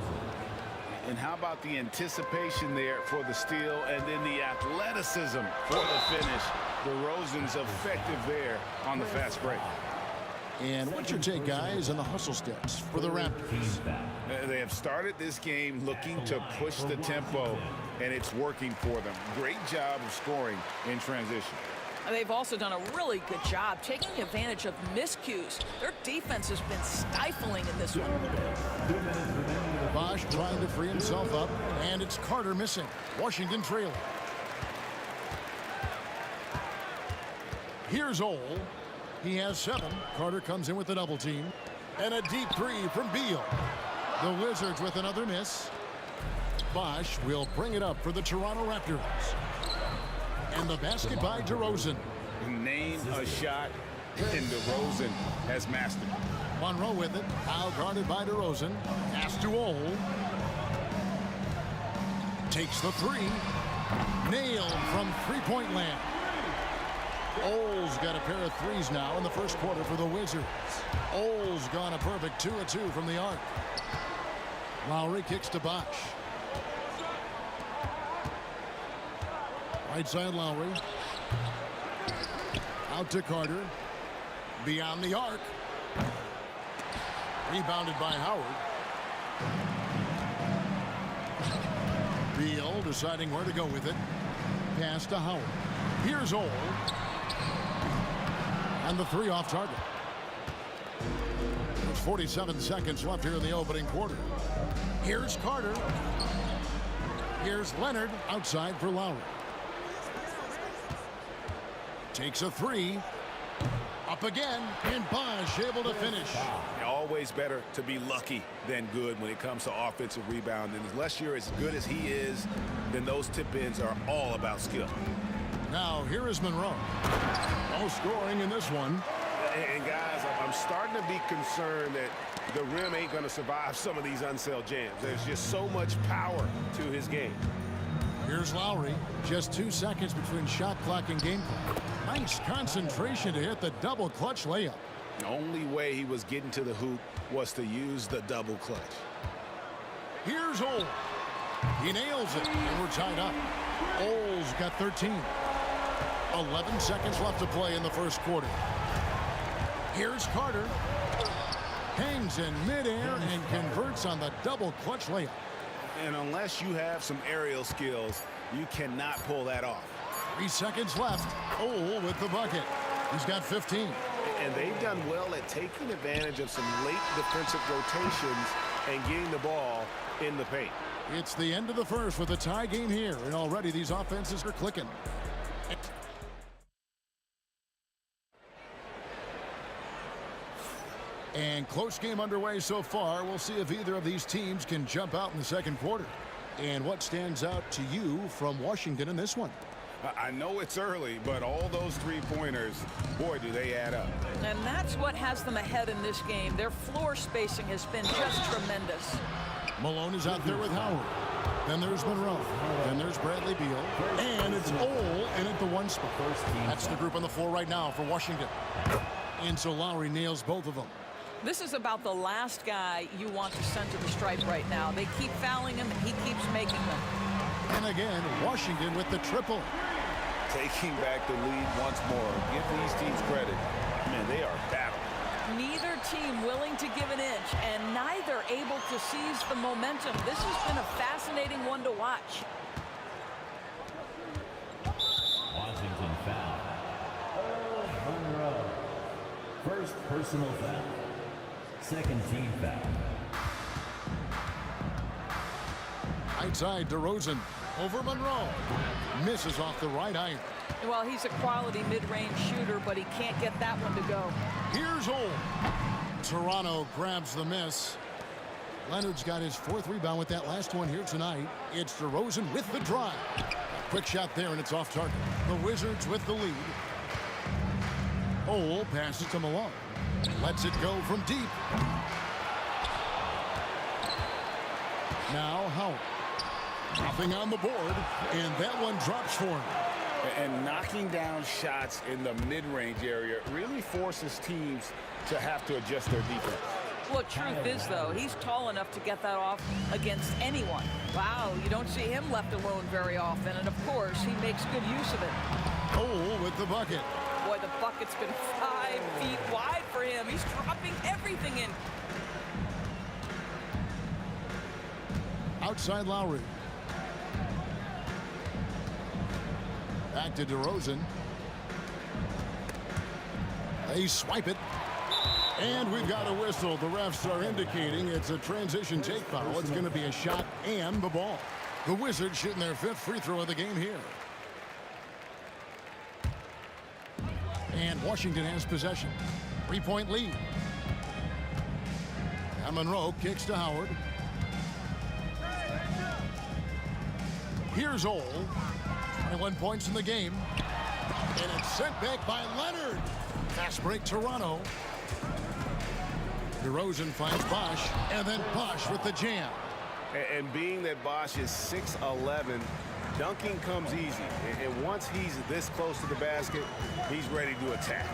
And how about the anticipation there for the steal and then the athleticism for the finish. DeRozan's effective there on the fast break. And what's your take, guys, on the hustle steps for the Raptors? They have started this game looking to push the tempo, and it's working for them. Great job of scoring in transition. They've also done a really good job taking advantage of miscues. Their defense has been stifling in this one. Bosch trying to free himself up, and it's Carter missing. Washington trailing. Here's Ole. He has 7. Carter comes in with the double team. And a deep three from Beal. The Wizards with another miss. Bosch will bring it up for the Toronto Raptors. And the basket by DeRozan. Name a shot, and DeRozan has mastered. Monroe with it. Now guarded by DeRozan. Pass to Ole. Takes the three. Nailed from three-point land. Ole's got a pair of threes now in the first quarter for the Wizards. Ole's gone a perfect 2 of 2 from the arc. Lowry kicks to Bosch. Right side Lowry. Out to Carter. Beyond the arc. Rebounded by Howard. Beal deciding where to go with it. Pass to Howard. Here's Ole. And the three off target. There's 47 seconds left here in the opening quarter. Here's Carter. Here's Leonard outside for Lowry. Takes a three. Up again, and Bosch able to finish. Always better to be lucky than good when it comes to offensive rebound. And unless you're as good as he is, then those tip-ins are all about skill. Now, here is Monroe. No scoring in this one. And guys, I'm starting to be concerned that the rim ain't going to survive some of these Unseld jams. There's just so much power to his game. Here's Lowry. Just 2 seconds between shot clock and game clock. Nice concentration to hit the double clutch layup. The only way he was getting to the hoop was to use the double clutch. Here's Ole. He nails it, and we're tied up. Ole's got 13. 11 seconds left to play in the first quarter. Here's Carter. Hangs in midair and converts on the double clutch layup. And unless you have some aerial skills, you cannot pull that off. 3 seconds left. Ole with the bucket. He's got 15. And they've done well at taking advantage of some late defensive rotations and getting the ball in the paint. It's the end of the first with a tie game here, and already these offenses are clicking. And close game underway so far. We'll see if either of these teams can jump out in the second quarter. And what stands out to you from Washington in this one? I know it's early, but all those three-pointers, boy, do they add up. And that's what has them ahead in this game. Their floor spacing has been just tremendous. Malone is out there with Howard. Then there's Monroe. Then there's Bradley Beal. And it's Ole in at the one spot. That's the group on the floor right now for Washington. And so Lowry nails both of them. This is about the last guy you want to send to the stripe right now. They keep fouling him, and he keeps making them. And again, Washington with the triple. Taking back the lead once more. Give these teams credit. Man, they are battling. Neither team willing to give an inch, and neither able to seize the momentum. This has been a fascinating one to watch. Washington foul. Monroe. First personal foul. Second team foul. Right side, DeRozan over Monroe. Misses off the right iron. Well, he's a quality mid-range shooter, but he can't get that one to go. Here's Ole. Toronto grabs the miss. Leonard's got his 4th rebound with that last one here tonight. It's DeRozan with the drive. A quick shot there, and it's off target. The Wizards with the lead. Ole passes to Malone. Lets it go from deep. Now Howard. Nothing on the board, and that one drops for him. And knocking down shots in the mid-range area really forces teams to have to adjust their defense. Well, truth is, though, he's tall enough to get that off against anyone. Wow, you don't see him left alone very often, and of course, he makes good use of it. Ole with the bucket. Boy, the bucket's been 5 feet wide for him. He's dropping everything in. Outside Lowry. Back to DeRozan. They swipe it. And we've got a whistle. The refs are indicating it's a transition take foul. It's going to be a shot and the ball. The Wizards shooting their 5th free throw of the game here. And Washington has possession. 3-point lead. And Monroe kicks to Howard. Here's Ole. 21 points in the game. And it's sent back by Leonard. Fast break Toronto. DeRozan finds Bosch. And then Bosch with the jam. And being that Bosch is 6'11", dunking comes easy. And once he's this close to the basket, he's ready to attack.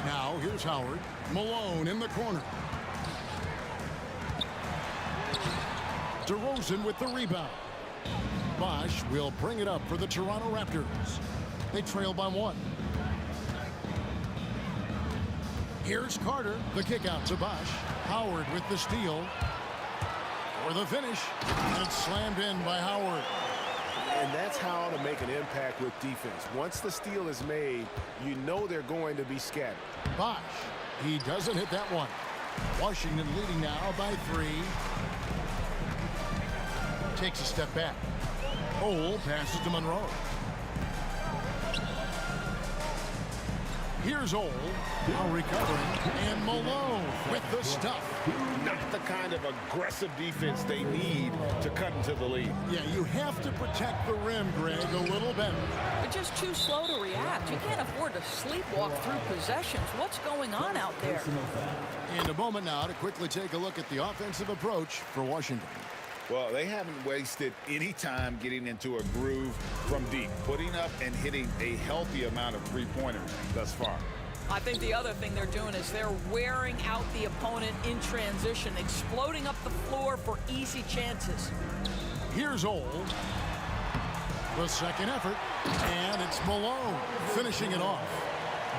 Now here's Howard. Malone in the corner. DeRozan with the rebound. Bosch will bring it up for the Toronto Raptors. They trail by 1. Here's Carter. The kick out to Bosch. Howard with the steal. For the finish. And it's slammed in by Howard. And that's how to make an impact with defense. Once the steal is made, you know they're going to be scattered. Bosch. He doesn't hit that one. Washington leading now by 3. Takes a step back. Ole passes to Monroe. Here's Ole. Now recovering. And Malone with the stuff. Not the kind of aggressive defense they need to cut into the lead. Yeah, you have to protect the rim, Greg, a little better. They're just too slow to react. You can't afford to sleepwalk through possessions. What's going on out there? In a moment now to quickly take a look at the offensive approach for Washington. Well, they haven't wasted any time getting into a groove from deep, putting up and hitting a healthy amount of three-pointers thus far. I think the other thing they're doing is they're wearing out the opponent in transition, exploding up the floor for easy chances. Here's Old. The second effort, and it's Malone finishing it off.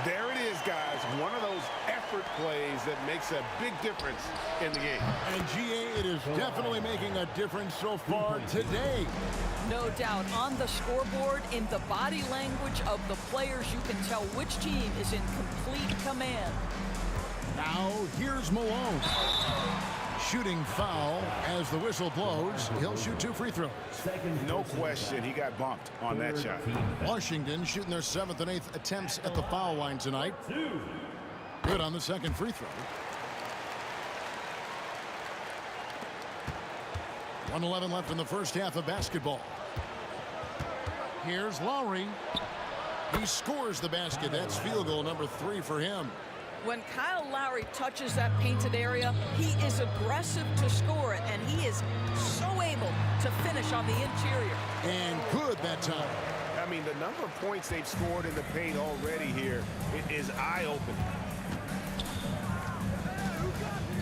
There it is, guys. One of those effort plays that makes a big difference in the game. And GA, it is definitely making a difference so far today. No doubt. On the scoreboard, in the body language of the players, you can tell which team is in complete command. Now, here's Malone. Shooting foul as the whistle blows. He'll shoot 2 free throws. No question, he got bumped on that shot. Washington shooting their 7th and 8th attempts at the foul line tonight. Good on the second free throw. 1:11 left in the first half of basketball. Here's Lowry. He scores the basket. That's field goal number 3 for him. When Kyle Lowry touches that painted area, he is aggressive to score it, and he is so able to finish on the interior. And good that time. I mean, the number of points they've scored in the paint already here is eye-opening.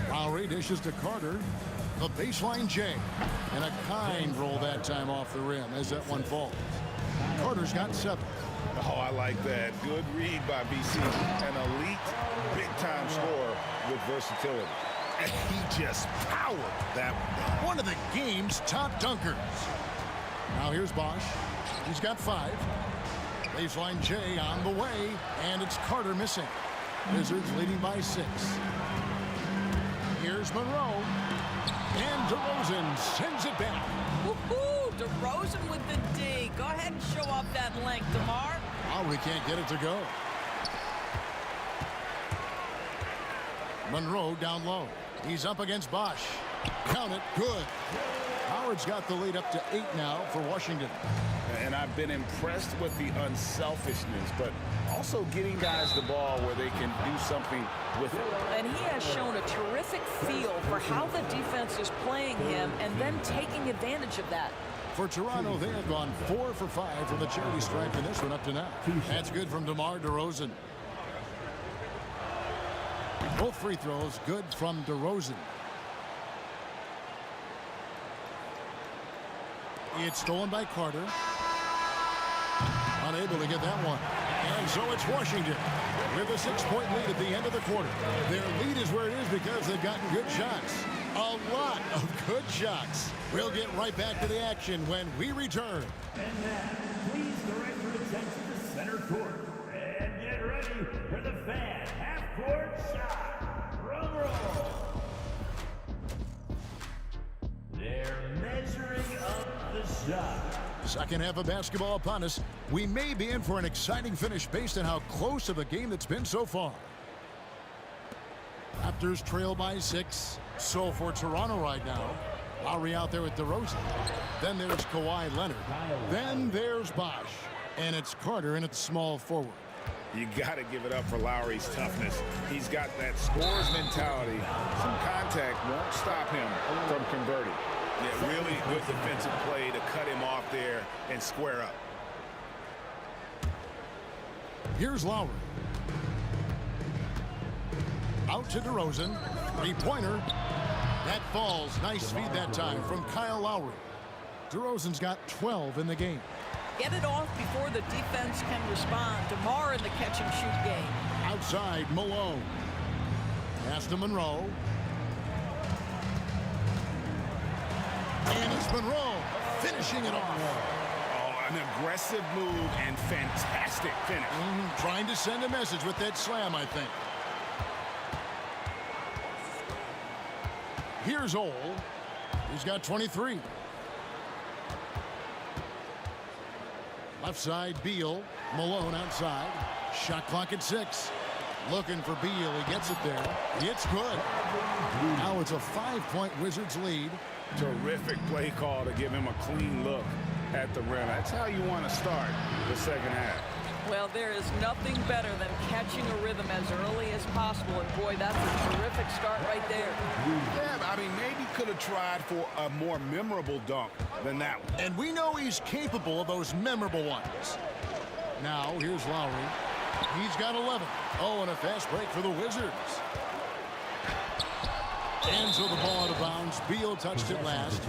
Lowry dishes to Carter. The baseline J. And a kind roll that time off the rim as that one falls. Carter's got 7. Oh, I like that. Good read by BC. An elite, big-time scorer with versatility. And he just powered that one of the game's top dunkers. Now here's Bosch. He's got 5. Baseline J on the way, and it's Carter missing. Wizards leading by 6. Here's Monroe. And DeRozan sends it back. Woohoo! DeRozan with the D. Go ahead and show off that length, DeMar. Lowry can't get it to go. Monroe down low. He's up against Bosch. Count it. Good. Howard's got the lead up to 8 now for Washington. And I've been impressed with the unselfishness, but also getting guys the ball where they can do something with it. And he has shown a terrific feel for how the defense is playing him and then taking advantage of that. For Toronto, they have gone 4 for 5 from the charity stripe in this one up to now. That's good from DeMar DeRozan. Both free throws good from DeRozan. It's stolen by Carter. Unable to get that one. And so it's Washington with a 6-point lead at the end of the quarter. Their lead is where it is because they've gotten good shots. A lot of good shots. We'll get right back to the action when we return. And now, please direct your attention to center court. And get ready for the fan half-court shot. Drum roll. They're measuring up the shot. Second half of basketball upon us. We may be in for an exciting finish based on how close of a game that's been so far. Raptors trail by 6. So for Toronto right now, Lowry out there with DeRozan. Then there's Kawhi Leonard. Then there's Bosch. And it's Carter in at small forward. You got to give it up for Lowry's toughness. He's got that scorer's mentality. Some contact won't stop him from converting. Yeah, really good defensive play to cut him off there and square up. Here's Lowry. Out to DeRozan. 3-pointer. That falls. Nice feed that time from Kyle Lowry. DeRozan's got 12 in the game. Get it off before the defense can respond. DeMar in the catch-and-shoot game. Outside, Malone. Pass to Monroe. And it's Monroe finishing it off. Oh, an aggressive move and fantastic finish. Trying to send a message with that slam, I think. Here's Ole. He's got 23. Left side, Beal. Malone outside. Shot clock at 6. Looking for Beal. He gets it there. It's good. Now it's a 5-point Wizards lead. Terrific play call to give him a clean look at the rim. That's how you want to start the second half. Well, there is nothing better than catching a rhythm as early as possible. And boy, that's a terrific start right there. Yeah, I mean, maybe could have tried for a more memorable dunk than that one. And we know he's capable of those memorable ones. Now, here's Lowry. He's got 11. Oh, and a fast break for the Wizards. And so the ball out of bounds. Beal touched it last.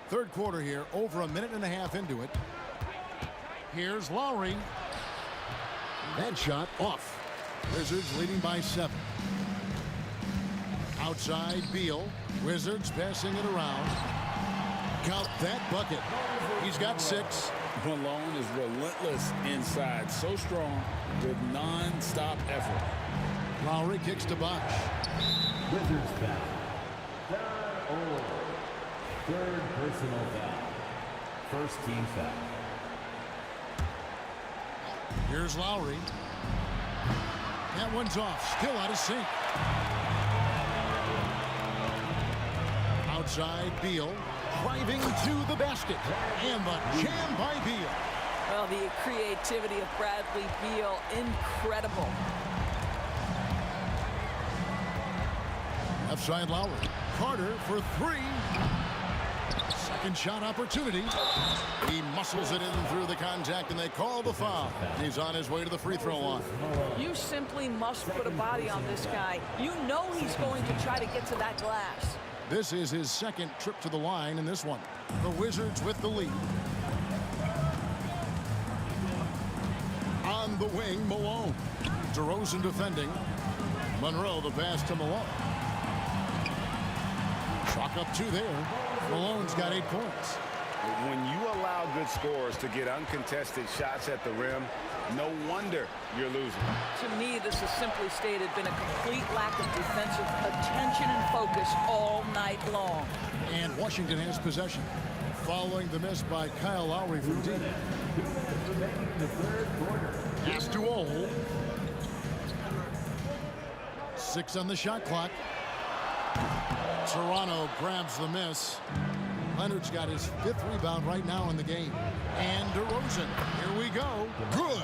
Third quarter here, over a minute and a half into it. Here's Lowry. That shot off. Wizards leading by 7. Outside Beal. Wizards passing it around. Count that bucket. He's got 6. Malone is relentless inside. So strong with non-stop effort. Lowry kicks to Bosch. Wizards foul. Down 3rd personal foul. First team foul. Here's Lowry. That one's off. Still out of sync. Outside Beal. Driving to the basket. And the jam by Beal. Well, the creativity of Bradley Beal, incredible. Left side Lowry. Carter for 3. Second shot opportunity. He muscles it in through the contact, and they call the foul. He's on his way to the free throw line. You simply must put a body on this guy. You know he's going to try to get to that glass. This is his second trip to the line in this one. The Wizards with the lead. On the wing, Malone. DeRozan defending. Monroe the pass to Malone. Chalk up 2 there. Malone's got 8 points. When you allow good scorers to get uncontested shots at the rim, no wonder you're losing. To me, this has simply stated been a complete lack of defensive attention and focus all night long. And Washington has possession. Following the miss by Kyle Lowry from deep. Pass to Ole. 6 on the shot clock. Toronto grabs the miss. Leonard's got his 5th rebound right now in the game. And DeRozan, here we go. Good.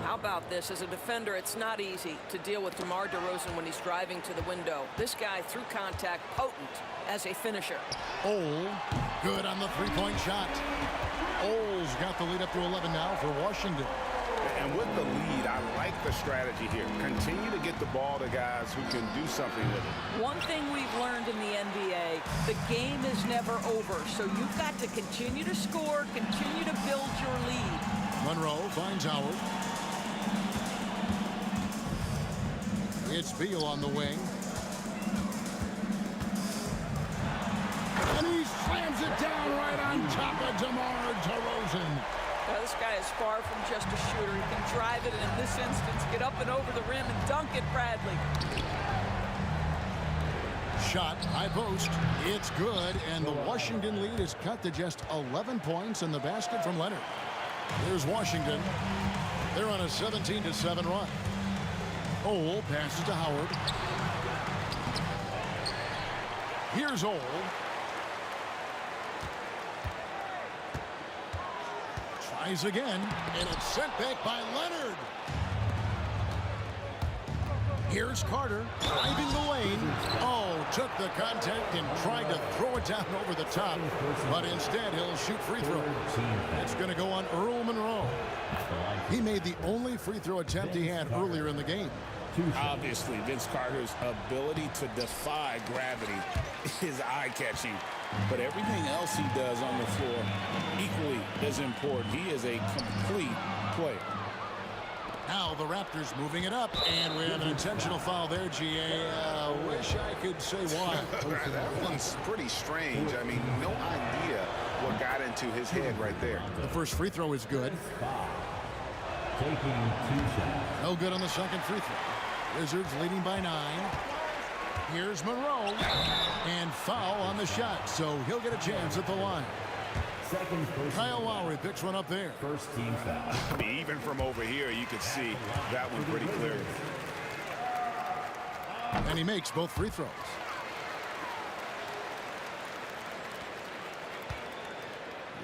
How about this? As a defender, it's not easy to deal with DeMar DeRozan when he's driving to the window. This guy, through contact, potent as a finisher. Ole, good on the 3-point shot. Ole's got the lead up to 11 now for Washington. And with the lead, I like the strategy here. Continue to get the ball to guys who can do something with it. One thing we've learned in the NBA, the game is never over. So you've got to continue to score, continue to build your lead. Monroe finds Howard. It's Beal on the wing. And he slams it down right on top of DeMar DeRozan. Well, this guy is far from just a shooter. He can drive it, and in this instance, get up and over the rim and dunk it, Bradley. Shot, high post. It's good, and the Washington lead is cut to just 11 points in the basket from Leonard. Here's Washington. They're on a 17-7 run. Ole passes to Howard. Here's Ole. Tries again, and it's sent back by Leonard. Here's Carter driving the lane. Oh, took the contact and tried to throw it down over the top, but instead he'll shoot free throws. It's going to go on Earl Monroe. He made the only free throw attempt he had earlier in the game. Obviously, Vince Carter's ability to defy gravity is eye-catching. But everything else he does on the floor equally is important. He is a complete player. Now the Raptors moving it up, and we have an intentional foul there, GA. Wish I could say why. That one's pretty strange. I mean, no idea what got into his head right there. The first free throw is good. Taking 2 shots. No good on the second free throw. Wizards leading by 9. Here's Monroe. And foul on the shot, so he'll get a chance at the line. Kyle Lowry picks one up there. First team foul. Even from over here, you could see that one pretty clearly. And he makes both free throws.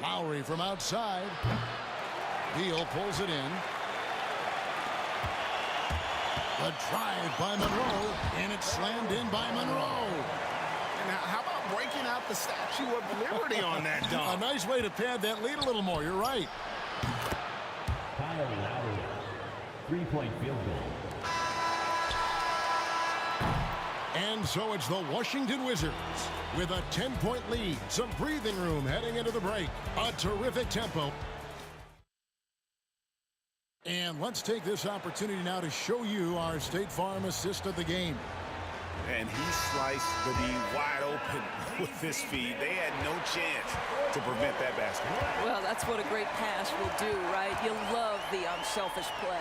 Lowry from outside. Beal pulls it in. The drive by Monroe, and it's slammed in by Monroe. And how about breaking out the Statue of Liberty on that dunk? A nice way to pad that lead a little more. You're right. Kyle Lowry, 3-point field goal. And so it's the Washington Wizards with a 10-point lead. Some breathing room heading into the break. A terrific tempo. And let's take this opportunity now to show you our State Farm assist of the game. And he sliced the D wide open with his feet. They had no chance to prevent that basket. Well, that's what a great pass will do, right? You love the unselfish play.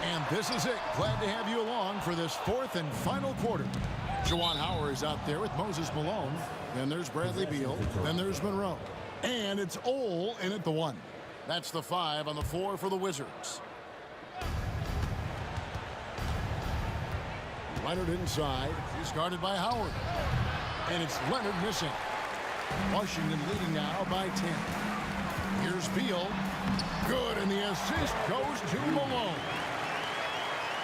And this is it. Glad to have you along for this fourth and final quarter. Juwan Howard is out there with Moses Malone. Then there's Bradley Beal. Then there's Monroe. And it's Ole in at the 1. That's the 5 on the 4 for the Wizards. Leonard inside. He's guarded by Howard. And it's Leonard missing. Washington leading now by 10. Here's Beal. Good, and the assist goes to Malone.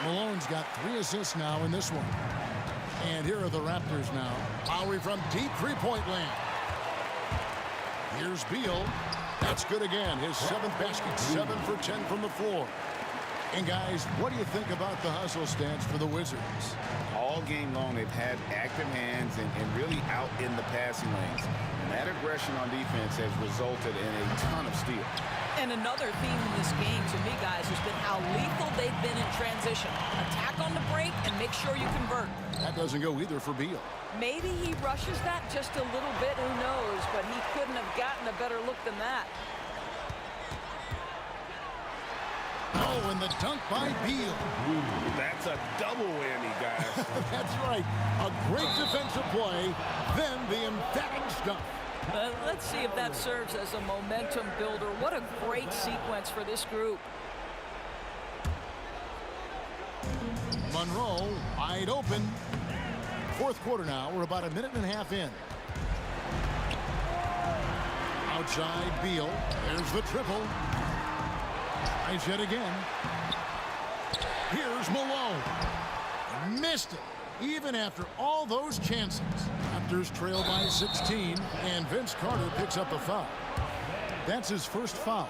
Malone's got 3 assists now in this one. And here are the Raptors now. Lowry from deep three-point land. Here's Beal. That's good again. His 7th basket, 7 for 10 from the floor. And guys, what do you think about the hustle stance for the Wizards? All game long, they've had active hands and really out in the passing lanes. And that aggression on defense has resulted in a ton of steals. And another theme in this game, to me, guys, has been how lethal they've been in transition. Attack on the break and make sure you convert. That doesn't go either for Beal. Maybe he rushes that just a little bit, who knows, but he couldn't have gotten a better look than that. Oh, and the dunk by Beal. That's a double whammy, guys. That's right. A great defensive play, then the emphatic stuff. Let's see if that serves as a momentum builder. What a great sequence for this group. Monroe wide open. Fourth quarter now. We're about a minute and a half in. Outside Beal. There's the triple. Nice yet again. Here's Malone. Missed it. Even after all those chances. Raptors trail by 16, and Vince Carter picks up a foul. That's his first foul.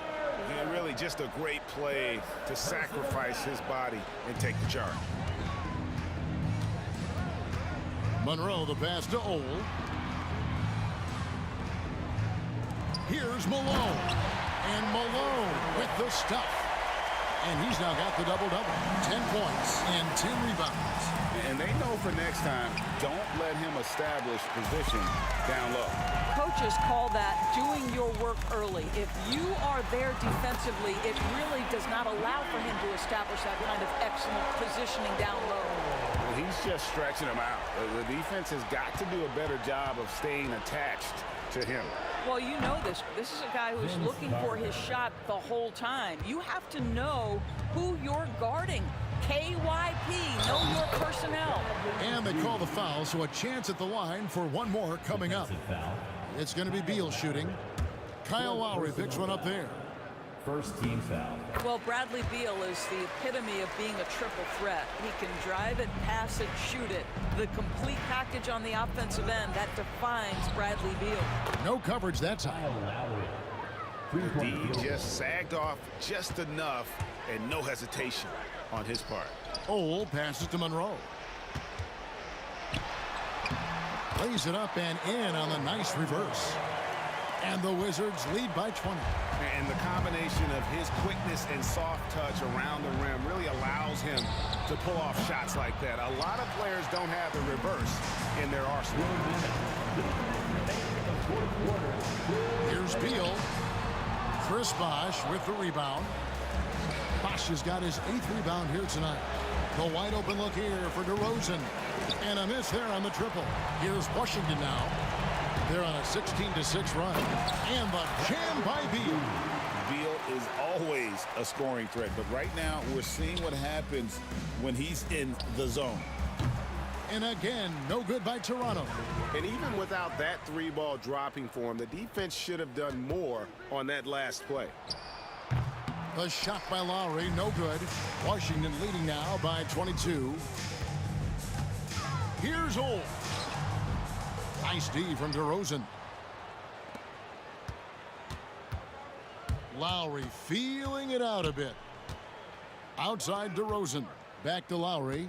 Yeah, really just a great play to sacrifice his body and take the charge. Monroe, the pass to Ole. Here's Malone. And Malone with the stuff. And he's now got the double-double. 10 points and 10 rebounds. And they know for next time, don't let him establish position down low. Coaches call that doing your work early. If you are there defensively, it really does not allow for him to establish that kind of excellent positioning down low. Well, he's just stretching him out. The defense has got to do a better job of staying attached to him. Well, you know this. This is a guy who's looking for his shot the whole time. You have to know who you're guarding. KYP, know your personnel. And they call the foul, so a chance at the line for one more coming up. It's going to be Beal shooting. Kyle Lowry picks one up there. First team foul. Well, Bradley Beal is the epitome of being a triple threat. He can drive it, pass it, shoot it. The complete package on the offensive end, that defines Bradley Beal. No coverage that time. D just sagged off just enough and no hesitation on his part. Ole passes to Monroe. Lays it up and in on the nice reverse. And the Wizards lead by 20. And the combination of his quickness and soft touch around the rim really allows him to pull off shots like that. A lot of players don't have the reverse in their arsenal. Here's Beal. Chris Bosh with the rebound. Bosh has got his 8th rebound here tonight. The wide open look here for DeRozan. And a miss there on the triple. Here's Washington now. They're on a 16-6 run. And the jam by Beal. Beal is always always a scoring threat, but right now we're seeing what happens when he's in the zone. And again, no good by Toronto. And even without that 3-ball dropping for him, the defense should have done more on that last play. A shot by Lowry, no good. Washington leading now by 22. Here's Old. Nice D from DeRozan. Lowry feeling it out a bit. Outside DeRozan. Back to Lowry.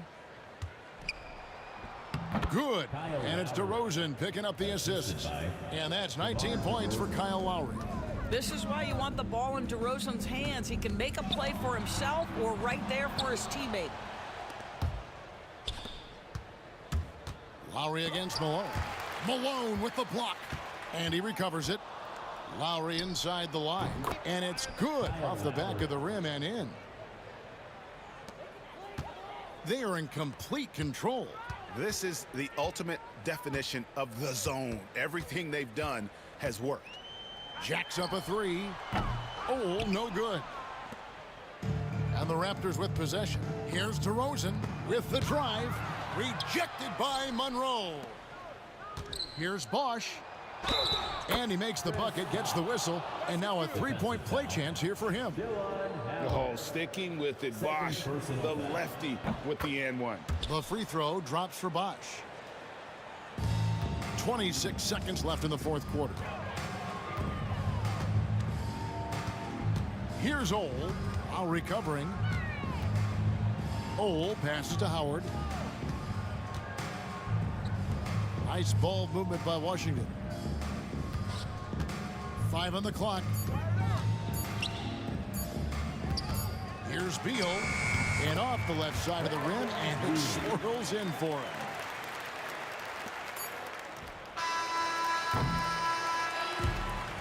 Good. And it's DeRozan picking up the assist. And that's 19 points for Kyle Lowry. This is why you want the ball in DeRozan's hands. He can make a play for himself or right there for his teammate. Lowry against Malone. Malone with the block. And he recovers it. Lowry inside the line. And it's good off the back of the rim and in. They are in complete control. This is the ultimate definition of the zone. Everything they've done has worked. Jacks up a three. Oh, no good. And the Raptors with possession. Here's DeRozan with the drive. Rejected by Monroe. Here's Bosch. And he makes the bucket, gets the whistle, and now a three-point play chance here for him. Oh, sticking with it, Bosch, the lefty with the and one. The free throw drops for Bosch. 26 seconds left in the fourth quarter. Here's Ole, while recovering. Ole passes to Howard. Nice ball movement by Washington. 5 on the clock. Here's Beal. And off the left side of the rim, and it swirls in for him.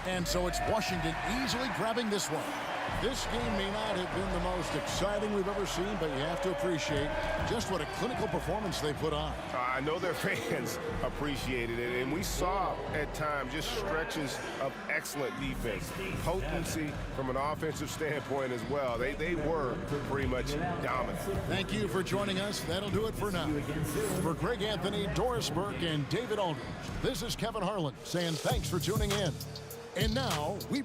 And so it's Washington easily grabbing this one. This game may not have been the most exciting we've ever seen, but you have to appreciate just what a clinical performance they put on. I know their fans appreciated it, and we saw at times just stretches of excellent defense. Potency from an offensive standpoint as well. They were pretty much dominant. Thank you for joining us. That'll do it for now. For Greg Anthony, Doris Burke, and David Aldridge, this is Kevin Harlan saying thanks for tuning in. And now we...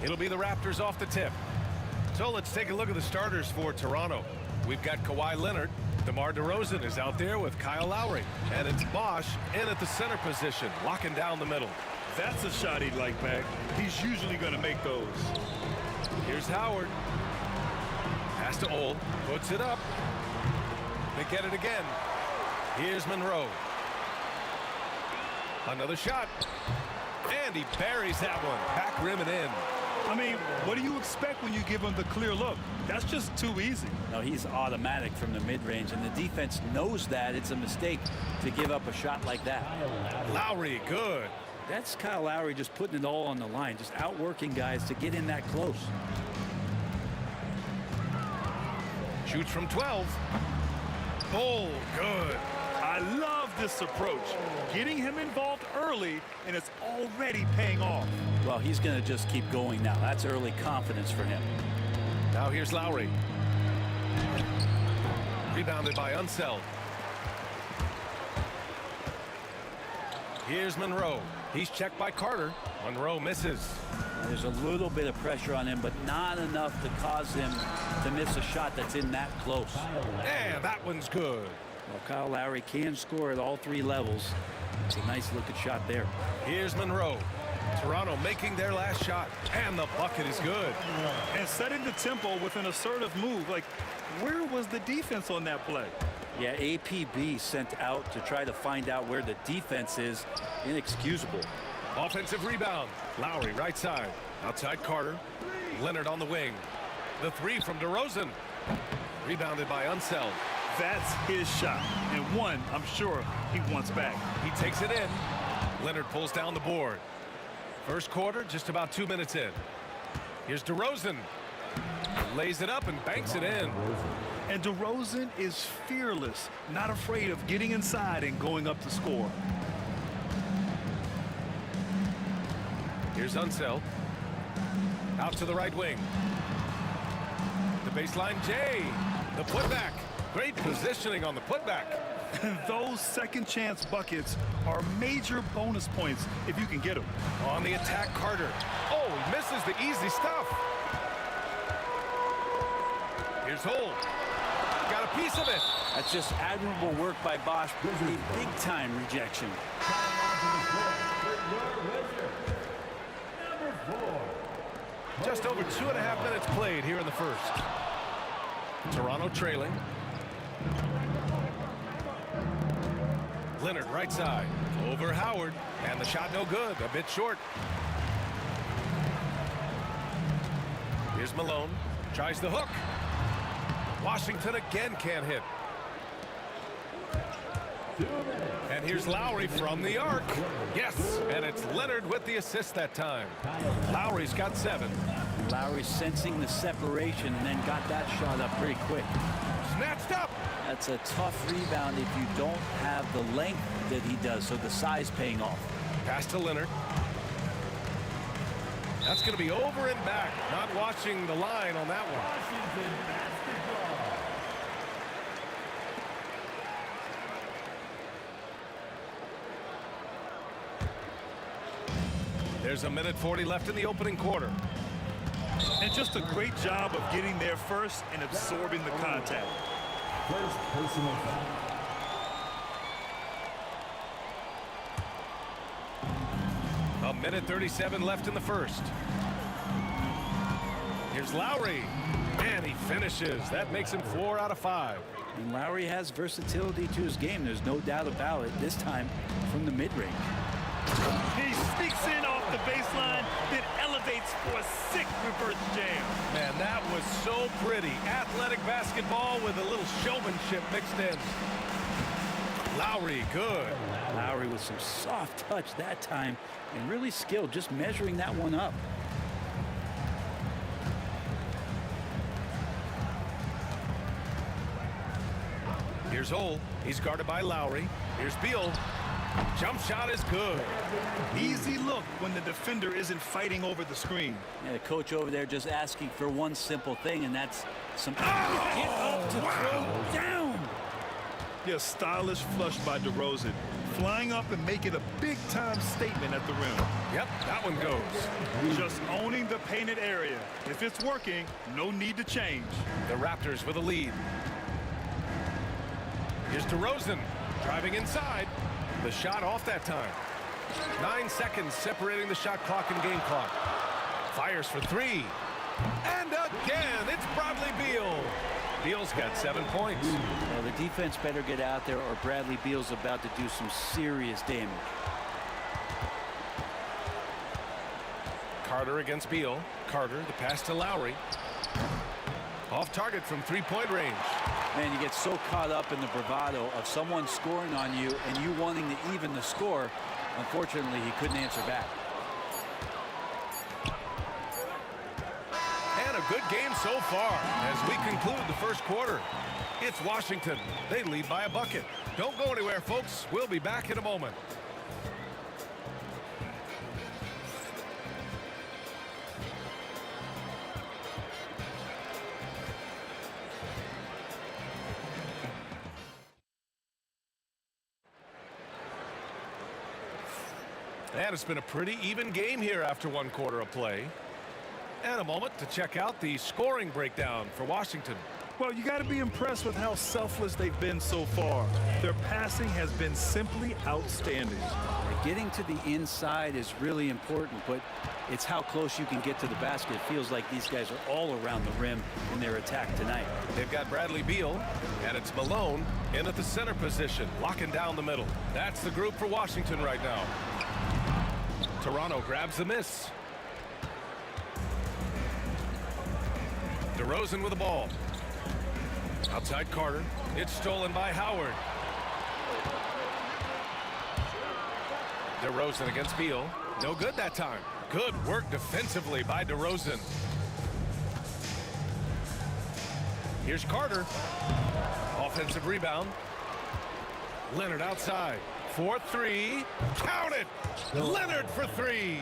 It'll be the Raptors off the tip. So let's take a look at the starters for Toronto. We've got Kawhi Leonard. DeMar DeRozan is out there with Kyle Lowry. And it's Bosch in at the center position, locking down the middle. That's a shot he'd like back. He's usually going to make those. Here's Howard. Pass to Old. Puts it up. They get it again. Here's Monroe. Another shot. And he buries that one. Back rim and in. I mean, what do you expect when you give him the clear look? That's just too easy. No, he's automatic from the mid-range, and the defense knows that it's a mistake to give up a shot like that. Lowry, good. That's Kyle Lowry just putting it all on the line, just outworking guys to get in that close. Shoots from 12. Oh, good. I love this approach. Getting him involved early, and it's already paying off. Well, he's going to just keep going now. That's early confidence for him. Now here's Lowry. Rebounded by Unseld. Here's Monroe. He's checked by Carter. Monroe misses. There's a little bit of pressure on him, but not enough to cause him to miss a shot that's in that close. And that one's good. Well, Kyle Lowry can score at all three levels. It's a nice looking shot there. Here's Monroe. Toronto making their last shot, and the bucket is good. And setting the tempo with an assertive move. Like, where was the defense on that play? Yeah, APB sent out to try to find out where the defense is. Inexcusable. Offensive rebound. Lowry right side. Outside Carter. Leonard on the wing. The three from DeRozan. Rebounded by Unseld. That's his shot, and one I'm sure he wants back. He takes it in. Leonard pulls down the board. First quarter, just about 2 minutes in. Here's DeRozan. Lays it up and banks it in. And DeRozan is fearless, not afraid of getting inside and going up to score. Here's Unseld. Out to the right wing. The baseline J. The putback. Great positioning on the putback. Those second chance buckets are major bonus points if you can get them. On the attack, Carter. Oh, he misses the easy stuff. Here's Holt. Got a piece of it. That's just admirable work by Bosch. A big-time rejection. Just over 2.5 minutes played here in the first. Toronto trailing. Leonard right side. Over Howard. And the shot no good. A bit short. Here's Malone. Tries the hook. Washington again can't hit. And here's Lowry from the arc. Yes, and it's Leonard with the assist that time. Lowry's got 7. Lowry sensing the separation and then got that shot up pretty quick. Snatched up. That's a tough rebound if you don't have the length that he does, so the size paying off. Pass to Leonard. That's going to be over and back. Not watching the line on that one. There's 1:40 left in the opening quarter. And just a great job of getting there first and absorbing the contact. First personal foul. A 1:37 left in the first. Here's Lowry. And he finishes. That makes him 4 out of 5. And Lowry has versatility to his game. There's no doubt about it. This time from the mid-range. He sneaks in off the baseline, then elevates for a sick reverse jam. Man, that was so pretty. Athletic basketball with a little showmanship mixed in. Lowry, good. Lowry with some soft touch that time and really skilled, just measuring that one up. Here's Hole. He's guarded by Lowry. Here's Beal. Jump shot is good. Easy look when the defender isn't fighting over the screen. Yeah, the coach over there just asking for one simple thing, and that's some get up to throw down. Yeah, stylish flush by DeRozan. Flying up and making a big-time statement at the rim. Yep, that one goes. Just owning the painted area. If it's working, no need to change. The Raptors with a lead. Here's DeRozan driving inside. The shot off that time. 9 seconds separating the shot clock and game clock. Fires for three. And again, it's Bradley Beal. Beal's got 7 points. Well, the defense better get out there or Bradley Beal's about to do some serious damage. Carter against Beal. Carter, the pass to Lowry. Off target from three-point range. Man, you get so caught up in the bravado of someone scoring on you and you wanting to even the score. Unfortunately, he couldn't answer back. And a good game so far as we conclude the first quarter. It's Washington. They lead by a bucket. Don't go anywhere, folks. We'll be back in a moment. And it's been a pretty even game here after 1 quarter of play. And a moment to check out the scoring breakdown for Washington. Well, you got to be impressed with how selfless they've been so far. Their passing has been simply outstanding. Getting to the inside is really important, but it's how close you can get to the basket. It feels like these guys are all around the rim in their attack tonight. They've got Bradley Beal, and it's Malone in at the center position, locking down the middle. That's the group for Washington right now. Toronto grabs the miss. DeRozan with the ball. Outside Carter. It's stolen by Howard. DeRozan against Beal. No good that time. Good work defensively by DeRozan. Here's Carter. Offensive rebound. Leonard outside. 4-3. Count it! Leonard for three.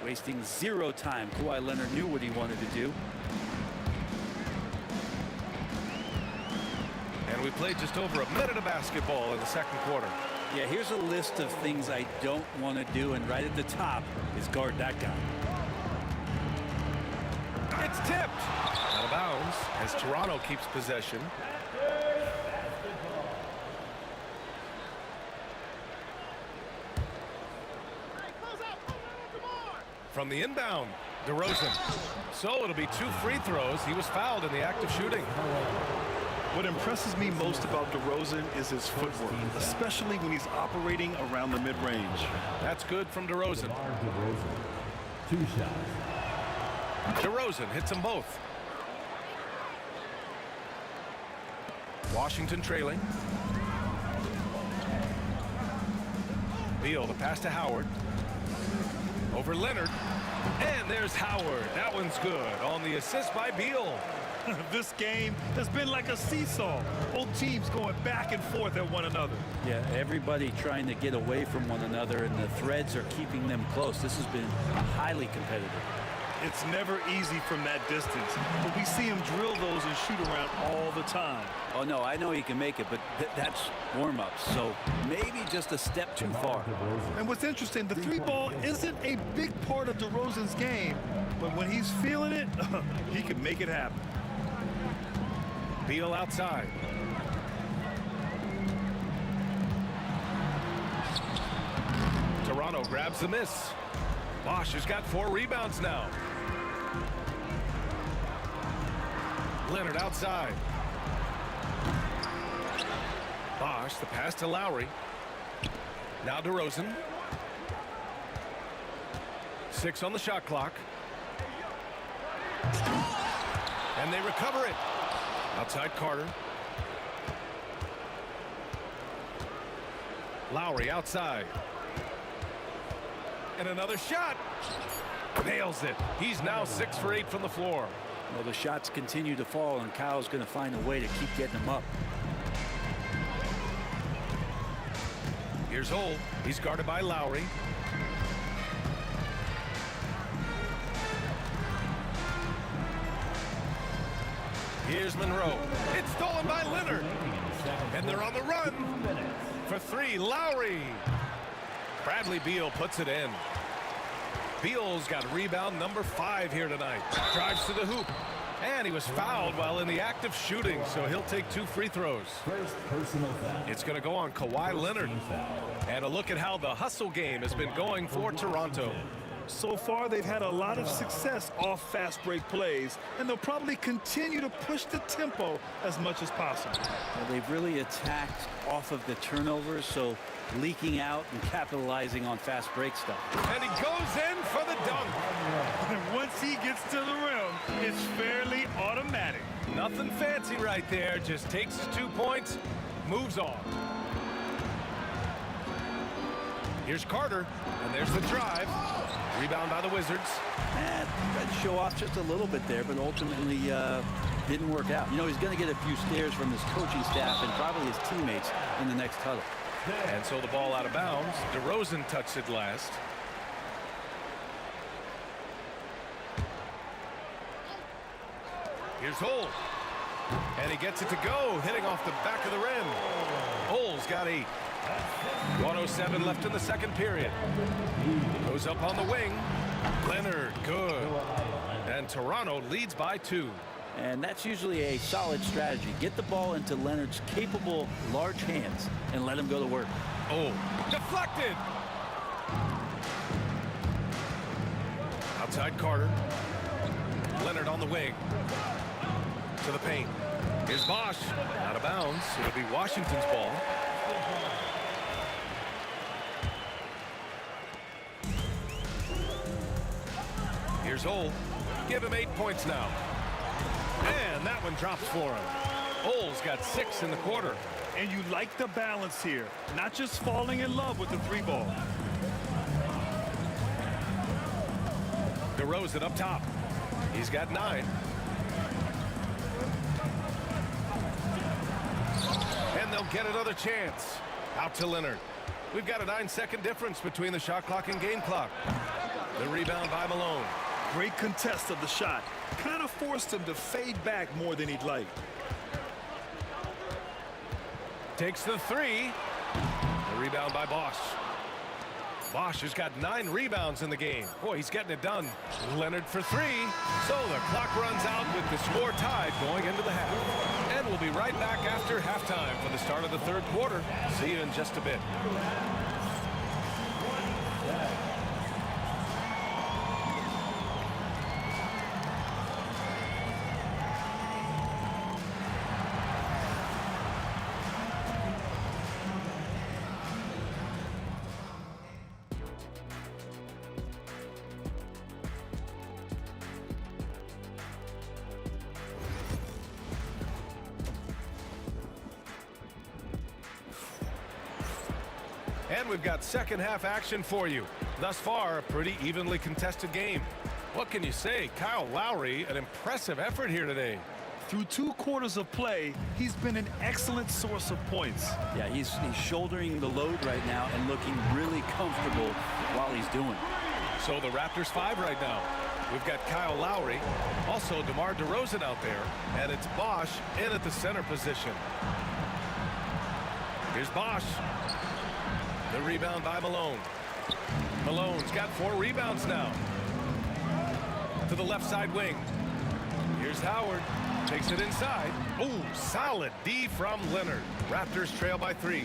Wasting zero time. Kawhi Leonard knew what he wanted to do. And we played just over a minute of basketball in the second quarter. Yeah, here's a list of things I don't want to do, and right at the top is guard that guy. It's tipped. Out of bounds as Toronto keeps possession. From the inbound, DeRozan. So it'll be 2 free throws. He was fouled in the act of shooting. What impresses me most about DeRozan is his footwork, especially when he's operating around the mid-range. That's good from DeRozan. 2 shots. DeRozan hits them both. Washington trailing. Beal, the pass to Howard. Over Leonard. And there's Howard. That one's good on the assist by Beal. This game has been like a seesaw. Both teams going back and forth at one another. Yeah, everybody trying to get away from one another, and the threads are keeping them close. This has been highly competitive. It's never easy from that distance, but we see him drill those and shoot around all the time. Oh, no, I know he can make it, but that's warm-ups, so maybe just a step too far. And what's interesting, the 3-ball isn't a big part of DeRozan's game, but when he's feeling it, he can make it happen. Beal outside. Toronto grabs the miss. Bosch has got 4 rebounds now. Leonard outside. Bosch, the pass to Lowry. Now DeRozan. 6 on the shot clock. And they recover it. Outside Carter. Lowry outside. And another shot. Nails it. He's now 6 for 8 from the floor. Well, the shots continue to fall, and Kyle's going to find a way to keep getting them up. Here's Ole. He's guarded by Lowry. Here's Monroe. It's stolen by Leonard. And they're on the run. For three, Lowry. Bradley Beal puts it in. Beal's got rebound number 5 here tonight. Drives to the hoop. And he was fouled while in the act of shooting, so he'll take 2 free throws. It's going to go on Kawhi Leonard. And a look at how the hustle game has been going for Toronto. So far, they've had a lot of success off fast break plays, and they'll probably continue to push the tempo as much as possible. Well, they've really attacked off of the turnovers, so leaking out and capitalizing on fast break stuff. And he goes in for the dunk. And once he gets to the rim, it's fairly automatic. Nothing fancy right there. Just takes his 2 points, moves on. Here's Carter, and there's the drive. Rebound by the Wizards. And tried to show off just a little bit there, but ultimately didn't work out. You know, he's going to get a few stares from his coaching staff and probably his teammates in the next huddle. And so the ball out of bounds. DeRozan touched it last. Here's Ole. And he gets it to go, hitting off the back of the rim. Ole's got 8. 1:07 left in the second period. Goes up on the wing. Leonard, good. And Toronto leads by 2. And that's usually a solid strategy. Get the ball into Leonard's capable, large hands and let him go to work. Oh, deflected. Outside Carter. Leonard on the wing. To the paint. Here's Bosch. Out of bounds. It'll be Washington's ball. Here's Ole. Give him 8 points now. And that one drops for him. Ole's got 6 in the quarter. And you like the balance here. Not just falling in love with the 3 ball. DeRozan up top. He's got 9. And they'll get another chance. Out to Leonard. We've got a 9-second difference between the shot clock and game clock. The rebound by Malone. Great contest of the shot. Kind of forced him to fade back more than he'd like. Takes the 3. The rebound by Bosch. Bosch has got 9 rebounds in the game. Boy, he's getting it done. Leonard for 3. So the clock runs out with the score tied going into the half. And we'll be right back after halftime for the start of the third quarter. See you in just a bit. And we've got second half action for you. Thus far, a pretty evenly contested game. What can you say? Kyle Lowry, an impressive effort here today. Through 2 quarters of play, he's been an excellent source of points. Yeah, he's shouldering the load right now and looking really comfortable while he's doing it. So the Raptors 5 right now. We've got Kyle Lowry, also DeMar DeRozan out there, and it's Bosch in at the center position. Here's Bosch. The rebound by Malone. Malone's got 4 rebounds now. To the left side wing. Here's Howard. Takes it inside. Oh, solid D from Leonard. Raptors trail by 3.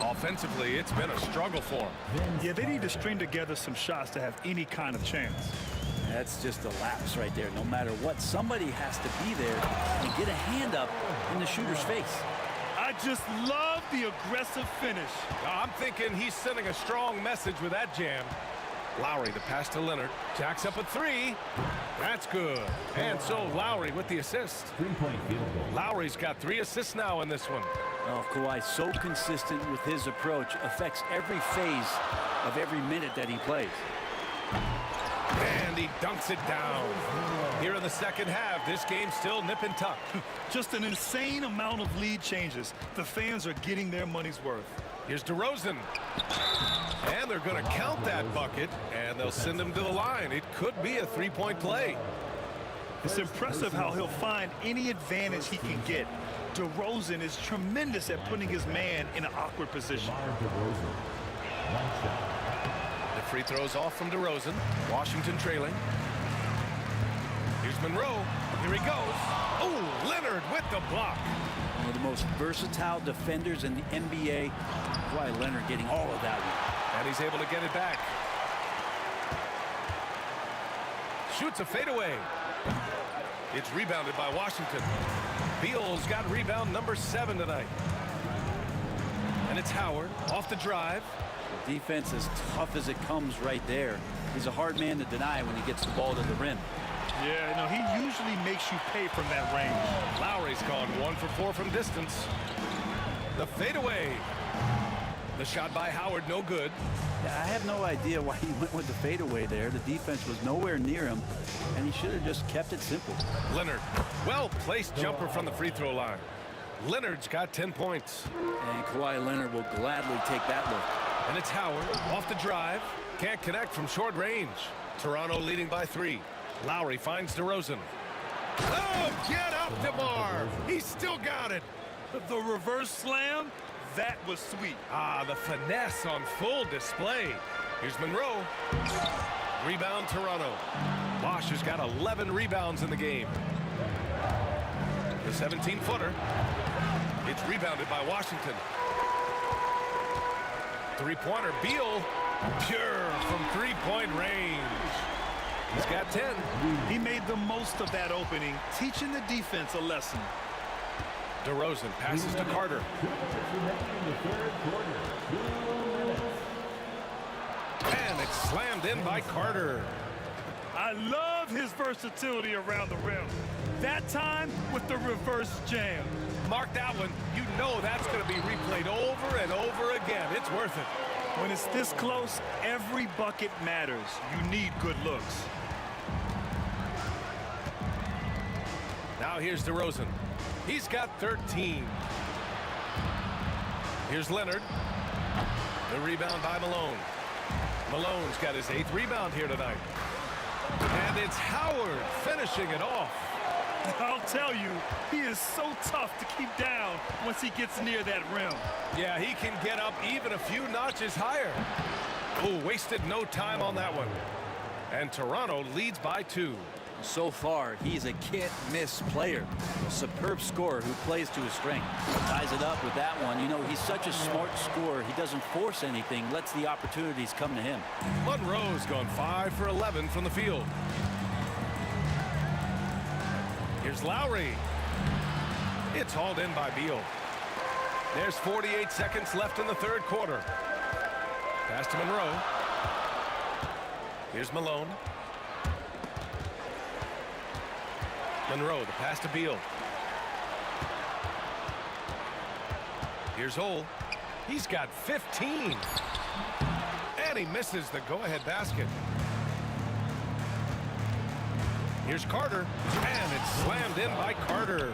Offensively, it's been a struggle for them. Yeah, they need to string together some shots to have any kind of chance. That's just a lapse right there. No matter what, somebody has to be there and get a hand up in the shooter's face. I just love the aggressive finish. I'm thinking he's sending a strong message with that jam. Lowry, the pass to Leonard. Jacks up a 3. That's good. And so Lowry with the assist. 3-point field goal. Lowry's got 3 assists now in this one. Oh, Kawhi, so consistent with his approach, affects every phase of every minute that he plays. And he dunks it down. Here in the second half, this game's still nip and tuck. Just an insane amount of lead changes. The fans are getting their money's worth. Here's DeRozan. And they're going to count that bucket, and they'll send him to the line. It could be a three-point play. It's impressive how he'll find any advantage he can get. DeRozan is tremendous at putting his man in an awkward position. The free throw's off from DeRozan. Washington trailing. Here's Monroe. Here he goes. Oh, Leonard with the block. One of the most versatile defenders in the NBA. Why Leonard getting all of that one. And he's able to get it back. Shoots a fadeaway. It's rebounded by Washington. Beal's got rebound number 7 tonight. And it's Howard off the drive. Defense as tough as it comes right there. He's a hard man to deny when he gets the ball to the rim. Yeah, no, he usually makes you pay from that range. Lowry's gone 1 for 4 from distance. The fadeaway. The shot by Howard, no good. Yeah, I have no idea why he went with the fadeaway there. The defense was nowhere near him, and he should have just kept it simple. Leonard, well-placed jumper from the free throw line. Leonard's got 10 points. And Kawhi Leonard will gladly take that look. And it's Howard off the drive. Can't connect from short range. Toronto leading by 3. Lowry finds DeRozan. Oh, get up, DeMar. He's still got it. The reverse slam, that was sweet. Ah, the finesse on full display. Here's Monroe. Rebound, Toronto. Bosch has got 11 rebounds in the game. The 17-footer. It's rebounded by Washington. Three-pointer, Beal. Pure from three-point range. He's got 10. He made the most of that opening, teaching the defense a lesson. DeRozan passes to Carter. And it's slammed in by Carter. I love his versatility around the rim. That time with the reverse jam. Mark that one. You know that's going to be replayed over and over again. It's worth it. When it's this close, every bucket matters. You need good looks. Now here's DeRozan. He's got 13. Here's Leonard. The rebound by Malone. Malone's got his 8th rebound here tonight. And it's Howard finishing it off. I'll tell you, he is so tough to keep down once he gets near that rim. Yeah, he can get up even a few notches higher. Oh, wasted no time on that one. And Toronto leads by 2. So far, he's a can't-miss player. A superb scorer who plays to his strength. Ties it up with that one. You know, he's such a smart scorer. He doesn't force anything, lets the opportunities come to him. Monroe's gone 5 for 11 from the field. Here's Lowry. It's hauled in by Beal. There's 48 seconds left in the 3rd quarter. Pass to Monroe. Here's Malone. Monroe, the pass to Beal. Here's Hole. He's got 15. And he misses the go-ahead basket. Here's Carter. And it's slammed in by Carter.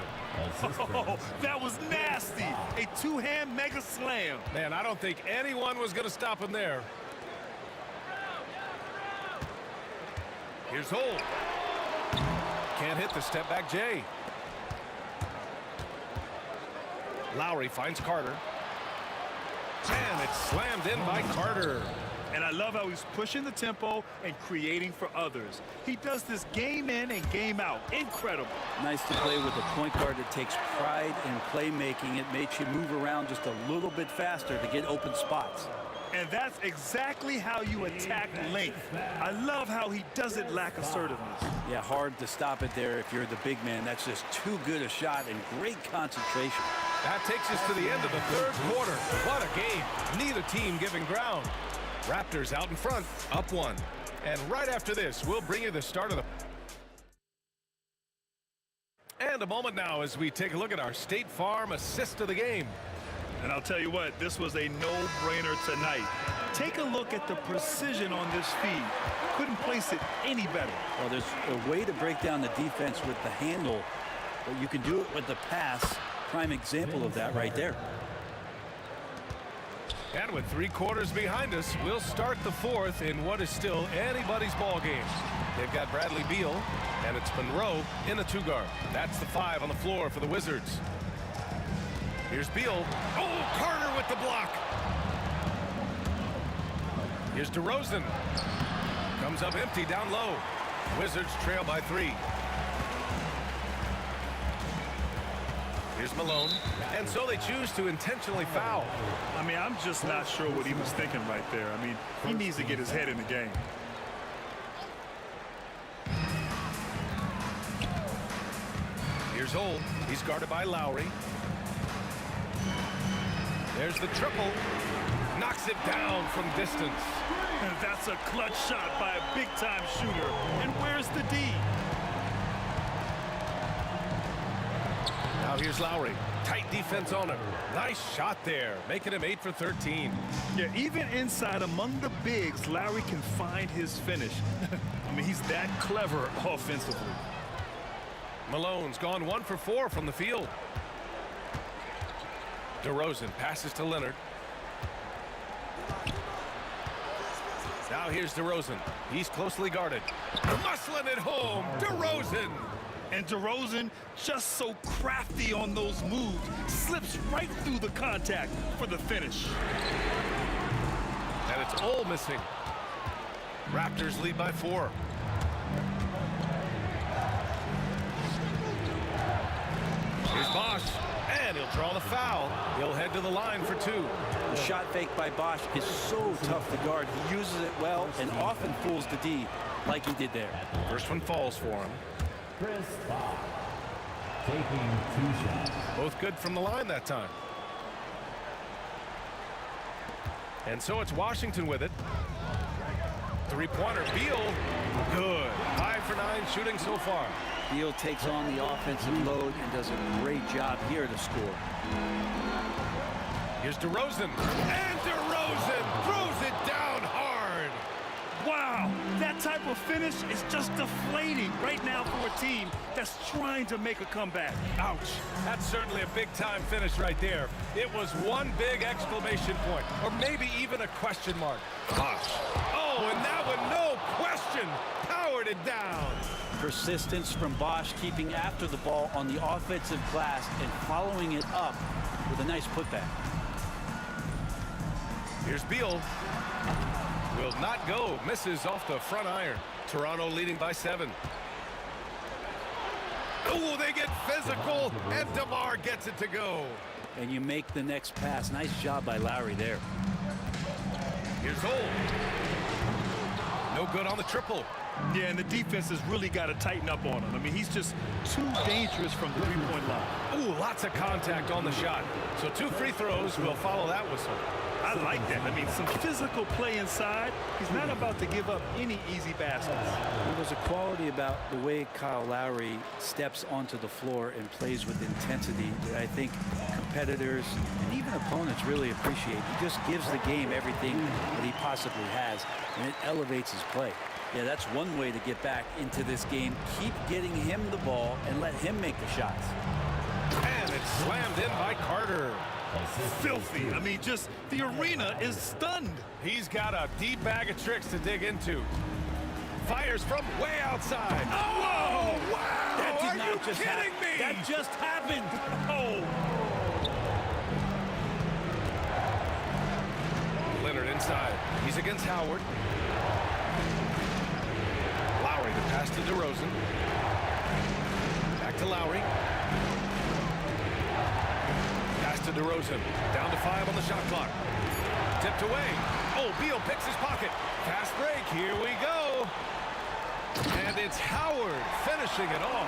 Oh, that was nasty. A two-hand mega slam. Man, I don't think anyone was going to stop him there. Here's Hole. Can't hit the step-back J. Lowry finds Carter. And it's slammed in by Carter. And I love how he's pushing the tempo and creating for others. He does this game in and game out. Incredible. Nice to play with a point guard that takes pride in playmaking. It makes you move around just a little bit faster to get open spots. And that's exactly how you attack length. I love how he doesn't lack assertiveness. Yeah, hard to stop it there if you're the big man. That's just too good a shot and great concentration. That takes us to the end of the 3rd quarter. What a game. Neither team giving ground. Raptors out in front, up 1. And right after this, we'll bring you the start of the... And a moment now as we take a look at our State Farm assist of the game. And I'll tell you what, this was a no-brainer tonight. Take a look at the precision on this feed. Couldn't place it any better. Well, there's a way to break down the defense with the handle, but you can do it with the pass. Prime example of that right there. And with 3 quarters behind us, we'll start the 4th in what is still anybody's ball game. They've got Bradley Beal, and it's Monroe in the 2-guard. That's the 5 on the floor for the Wizards. Here's Beal. Oh, Carter with the block. Here's DeRozan. Comes up empty down low. Wizards trail by 3. Here's Malone. And so they choose to intentionally foul. I mean, I'm just not sure what he was thinking right there. I mean, he needs to get his head in the game. Here's Old. He's guarded by Lowry. There's the triple. Knocks it down from distance. And that's a clutch shot by a big-time shooter. And where's the D? Now here's Lowry. Tight defense on him. Nice shot there, making him 8 for 13. Yeah, even inside among the bigs, Lowry can find his finish. I mean, he's that clever offensively. Malone's gone 1 for 4 from the field. DeRozan passes to Leonard. Now here's DeRozan. He's closely guarded. Muscling it home. DeRozan. And DeRozan, just so crafty on those moves, slips right through the contact for the finish. And it's all missing. Raptors lead by 4. Here's Bosch, and he'll draw the foul. He'll head to the line for 2. The shot fake by Bosch is so tough to guard. He uses it well and often fools the D like he did there. First one falls for him. Chris Bosh taking 2 shots. Both good from the line that time. And so it's Washington with it. 3-pointer. Beal. Good. 5 for 9 shooting so far. Beal takes on the offensive load and does a great job here to score. Here's DeRozan. And DeRozan throws it down hard. Wow, that type of finish is just deflating right now for a team that's trying to make a comeback. Ouch. That's certainly a big-time finish right there. It was one big exclamation point, or maybe even a question mark. Bosh. Oh, and that one, no question, powered it down. Persistence from Bosch, keeping after the ball on the offensive glass and following it up with a nice putback. Here's Beal. Will not go. Misses off the front iron. Toronto leading by 7. Oh, they get physical, and DeMar gets it to go. And you make the next pass. Nice job by Lowry there. Here's Old. No good on the triple. Yeah, and the defense has really got to tighten up on him. I mean, he's just too dangerous from the 3-point line. Ooh, lots of contact on the shot. So 2 free throws will follow that whistle. I like that. I mean, some physical play inside. He's not about to give up any easy baskets. There's a quality about the way Kyle Lowry steps onto the floor and plays with intensity that I think competitors and even opponents really appreciate. He just gives the game everything that he possibly has, and it elevates his play. Yeah, that's one way to get back into this game. Keep getting him the ball and let him make the shots. And it's slammed in by Carter. Filthy. I mean, just the arena is stunned. He's got a deep bag of tricks to dig into. Fires from way outside. Oh, whoa, wow! That did Are not you just kidding me? That just happened. Oh. Leonard inside. He's against Howard. Lowry, the pass to DeRozan. Back to Lowry. Pass to DeRozan. Down to 5 on the shot clock. Tipped away. Oh, Beal picks his pocket. Fast break. Here we go. And it's Howard finishing it off.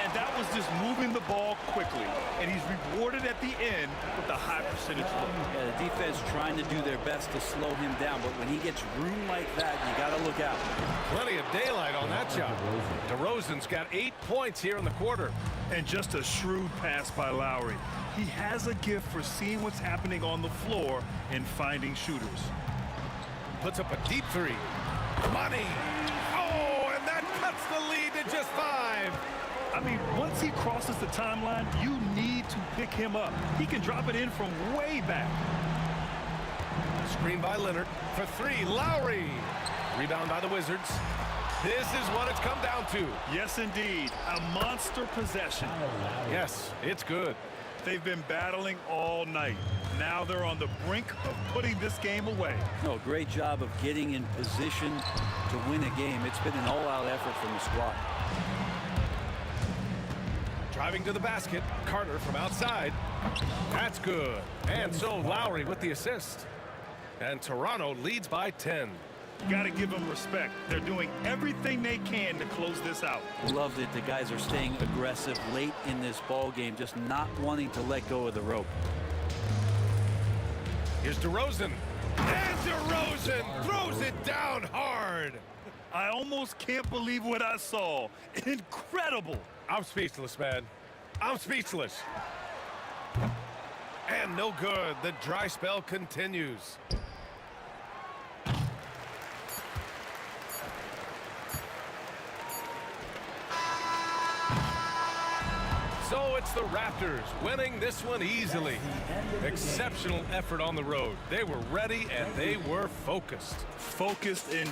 And that was just moving the ball quickly. And he's rewarded at the end with a high percentage look. Yeah, the defense trying to do their best to slow him down, but when he gets room like that, you got to look out. Plenty of daylight on that shot. DeRozan's got 8 points here in the quarter. And just a shrewd pass by Lowry. He has a gift for seeing what's happening on the floor and finding shooters. Puts up a deep 3. Money. Oh, and that cuts the lead to just 5. I mean, once he crosses the timeline, you need to pick him up. He can drop it in from way back. Screen by Leonard. For three, Lowry. Rebound by the Wizards. This is what it's come down to. Yes, indeed. A monster possession. Yes, it's good. They've been battling all night. Now they're on the brink of putting this game away. No, great job of getting in position to win a game. It's been an all-out effort from the squad. Driving to the basket, Carter from outside. That's good. And so Lowry with the assist. And Toronto leads by 10. Got to give them respect. They're doing everything they can to close this out. Love that the guys are staying aggressive late in this ball game, just not wanting to let go of the rope. Here's DeRozan. And DeRozan throws it down hard. I almost can't believe what I saw. Incredible. I'm speechless, man. I'm speechless. And no good. The dry spell continues. So it's the Raptors winning this one easily. Exceptional effort on the road. They were ready and they were focused. Focused in.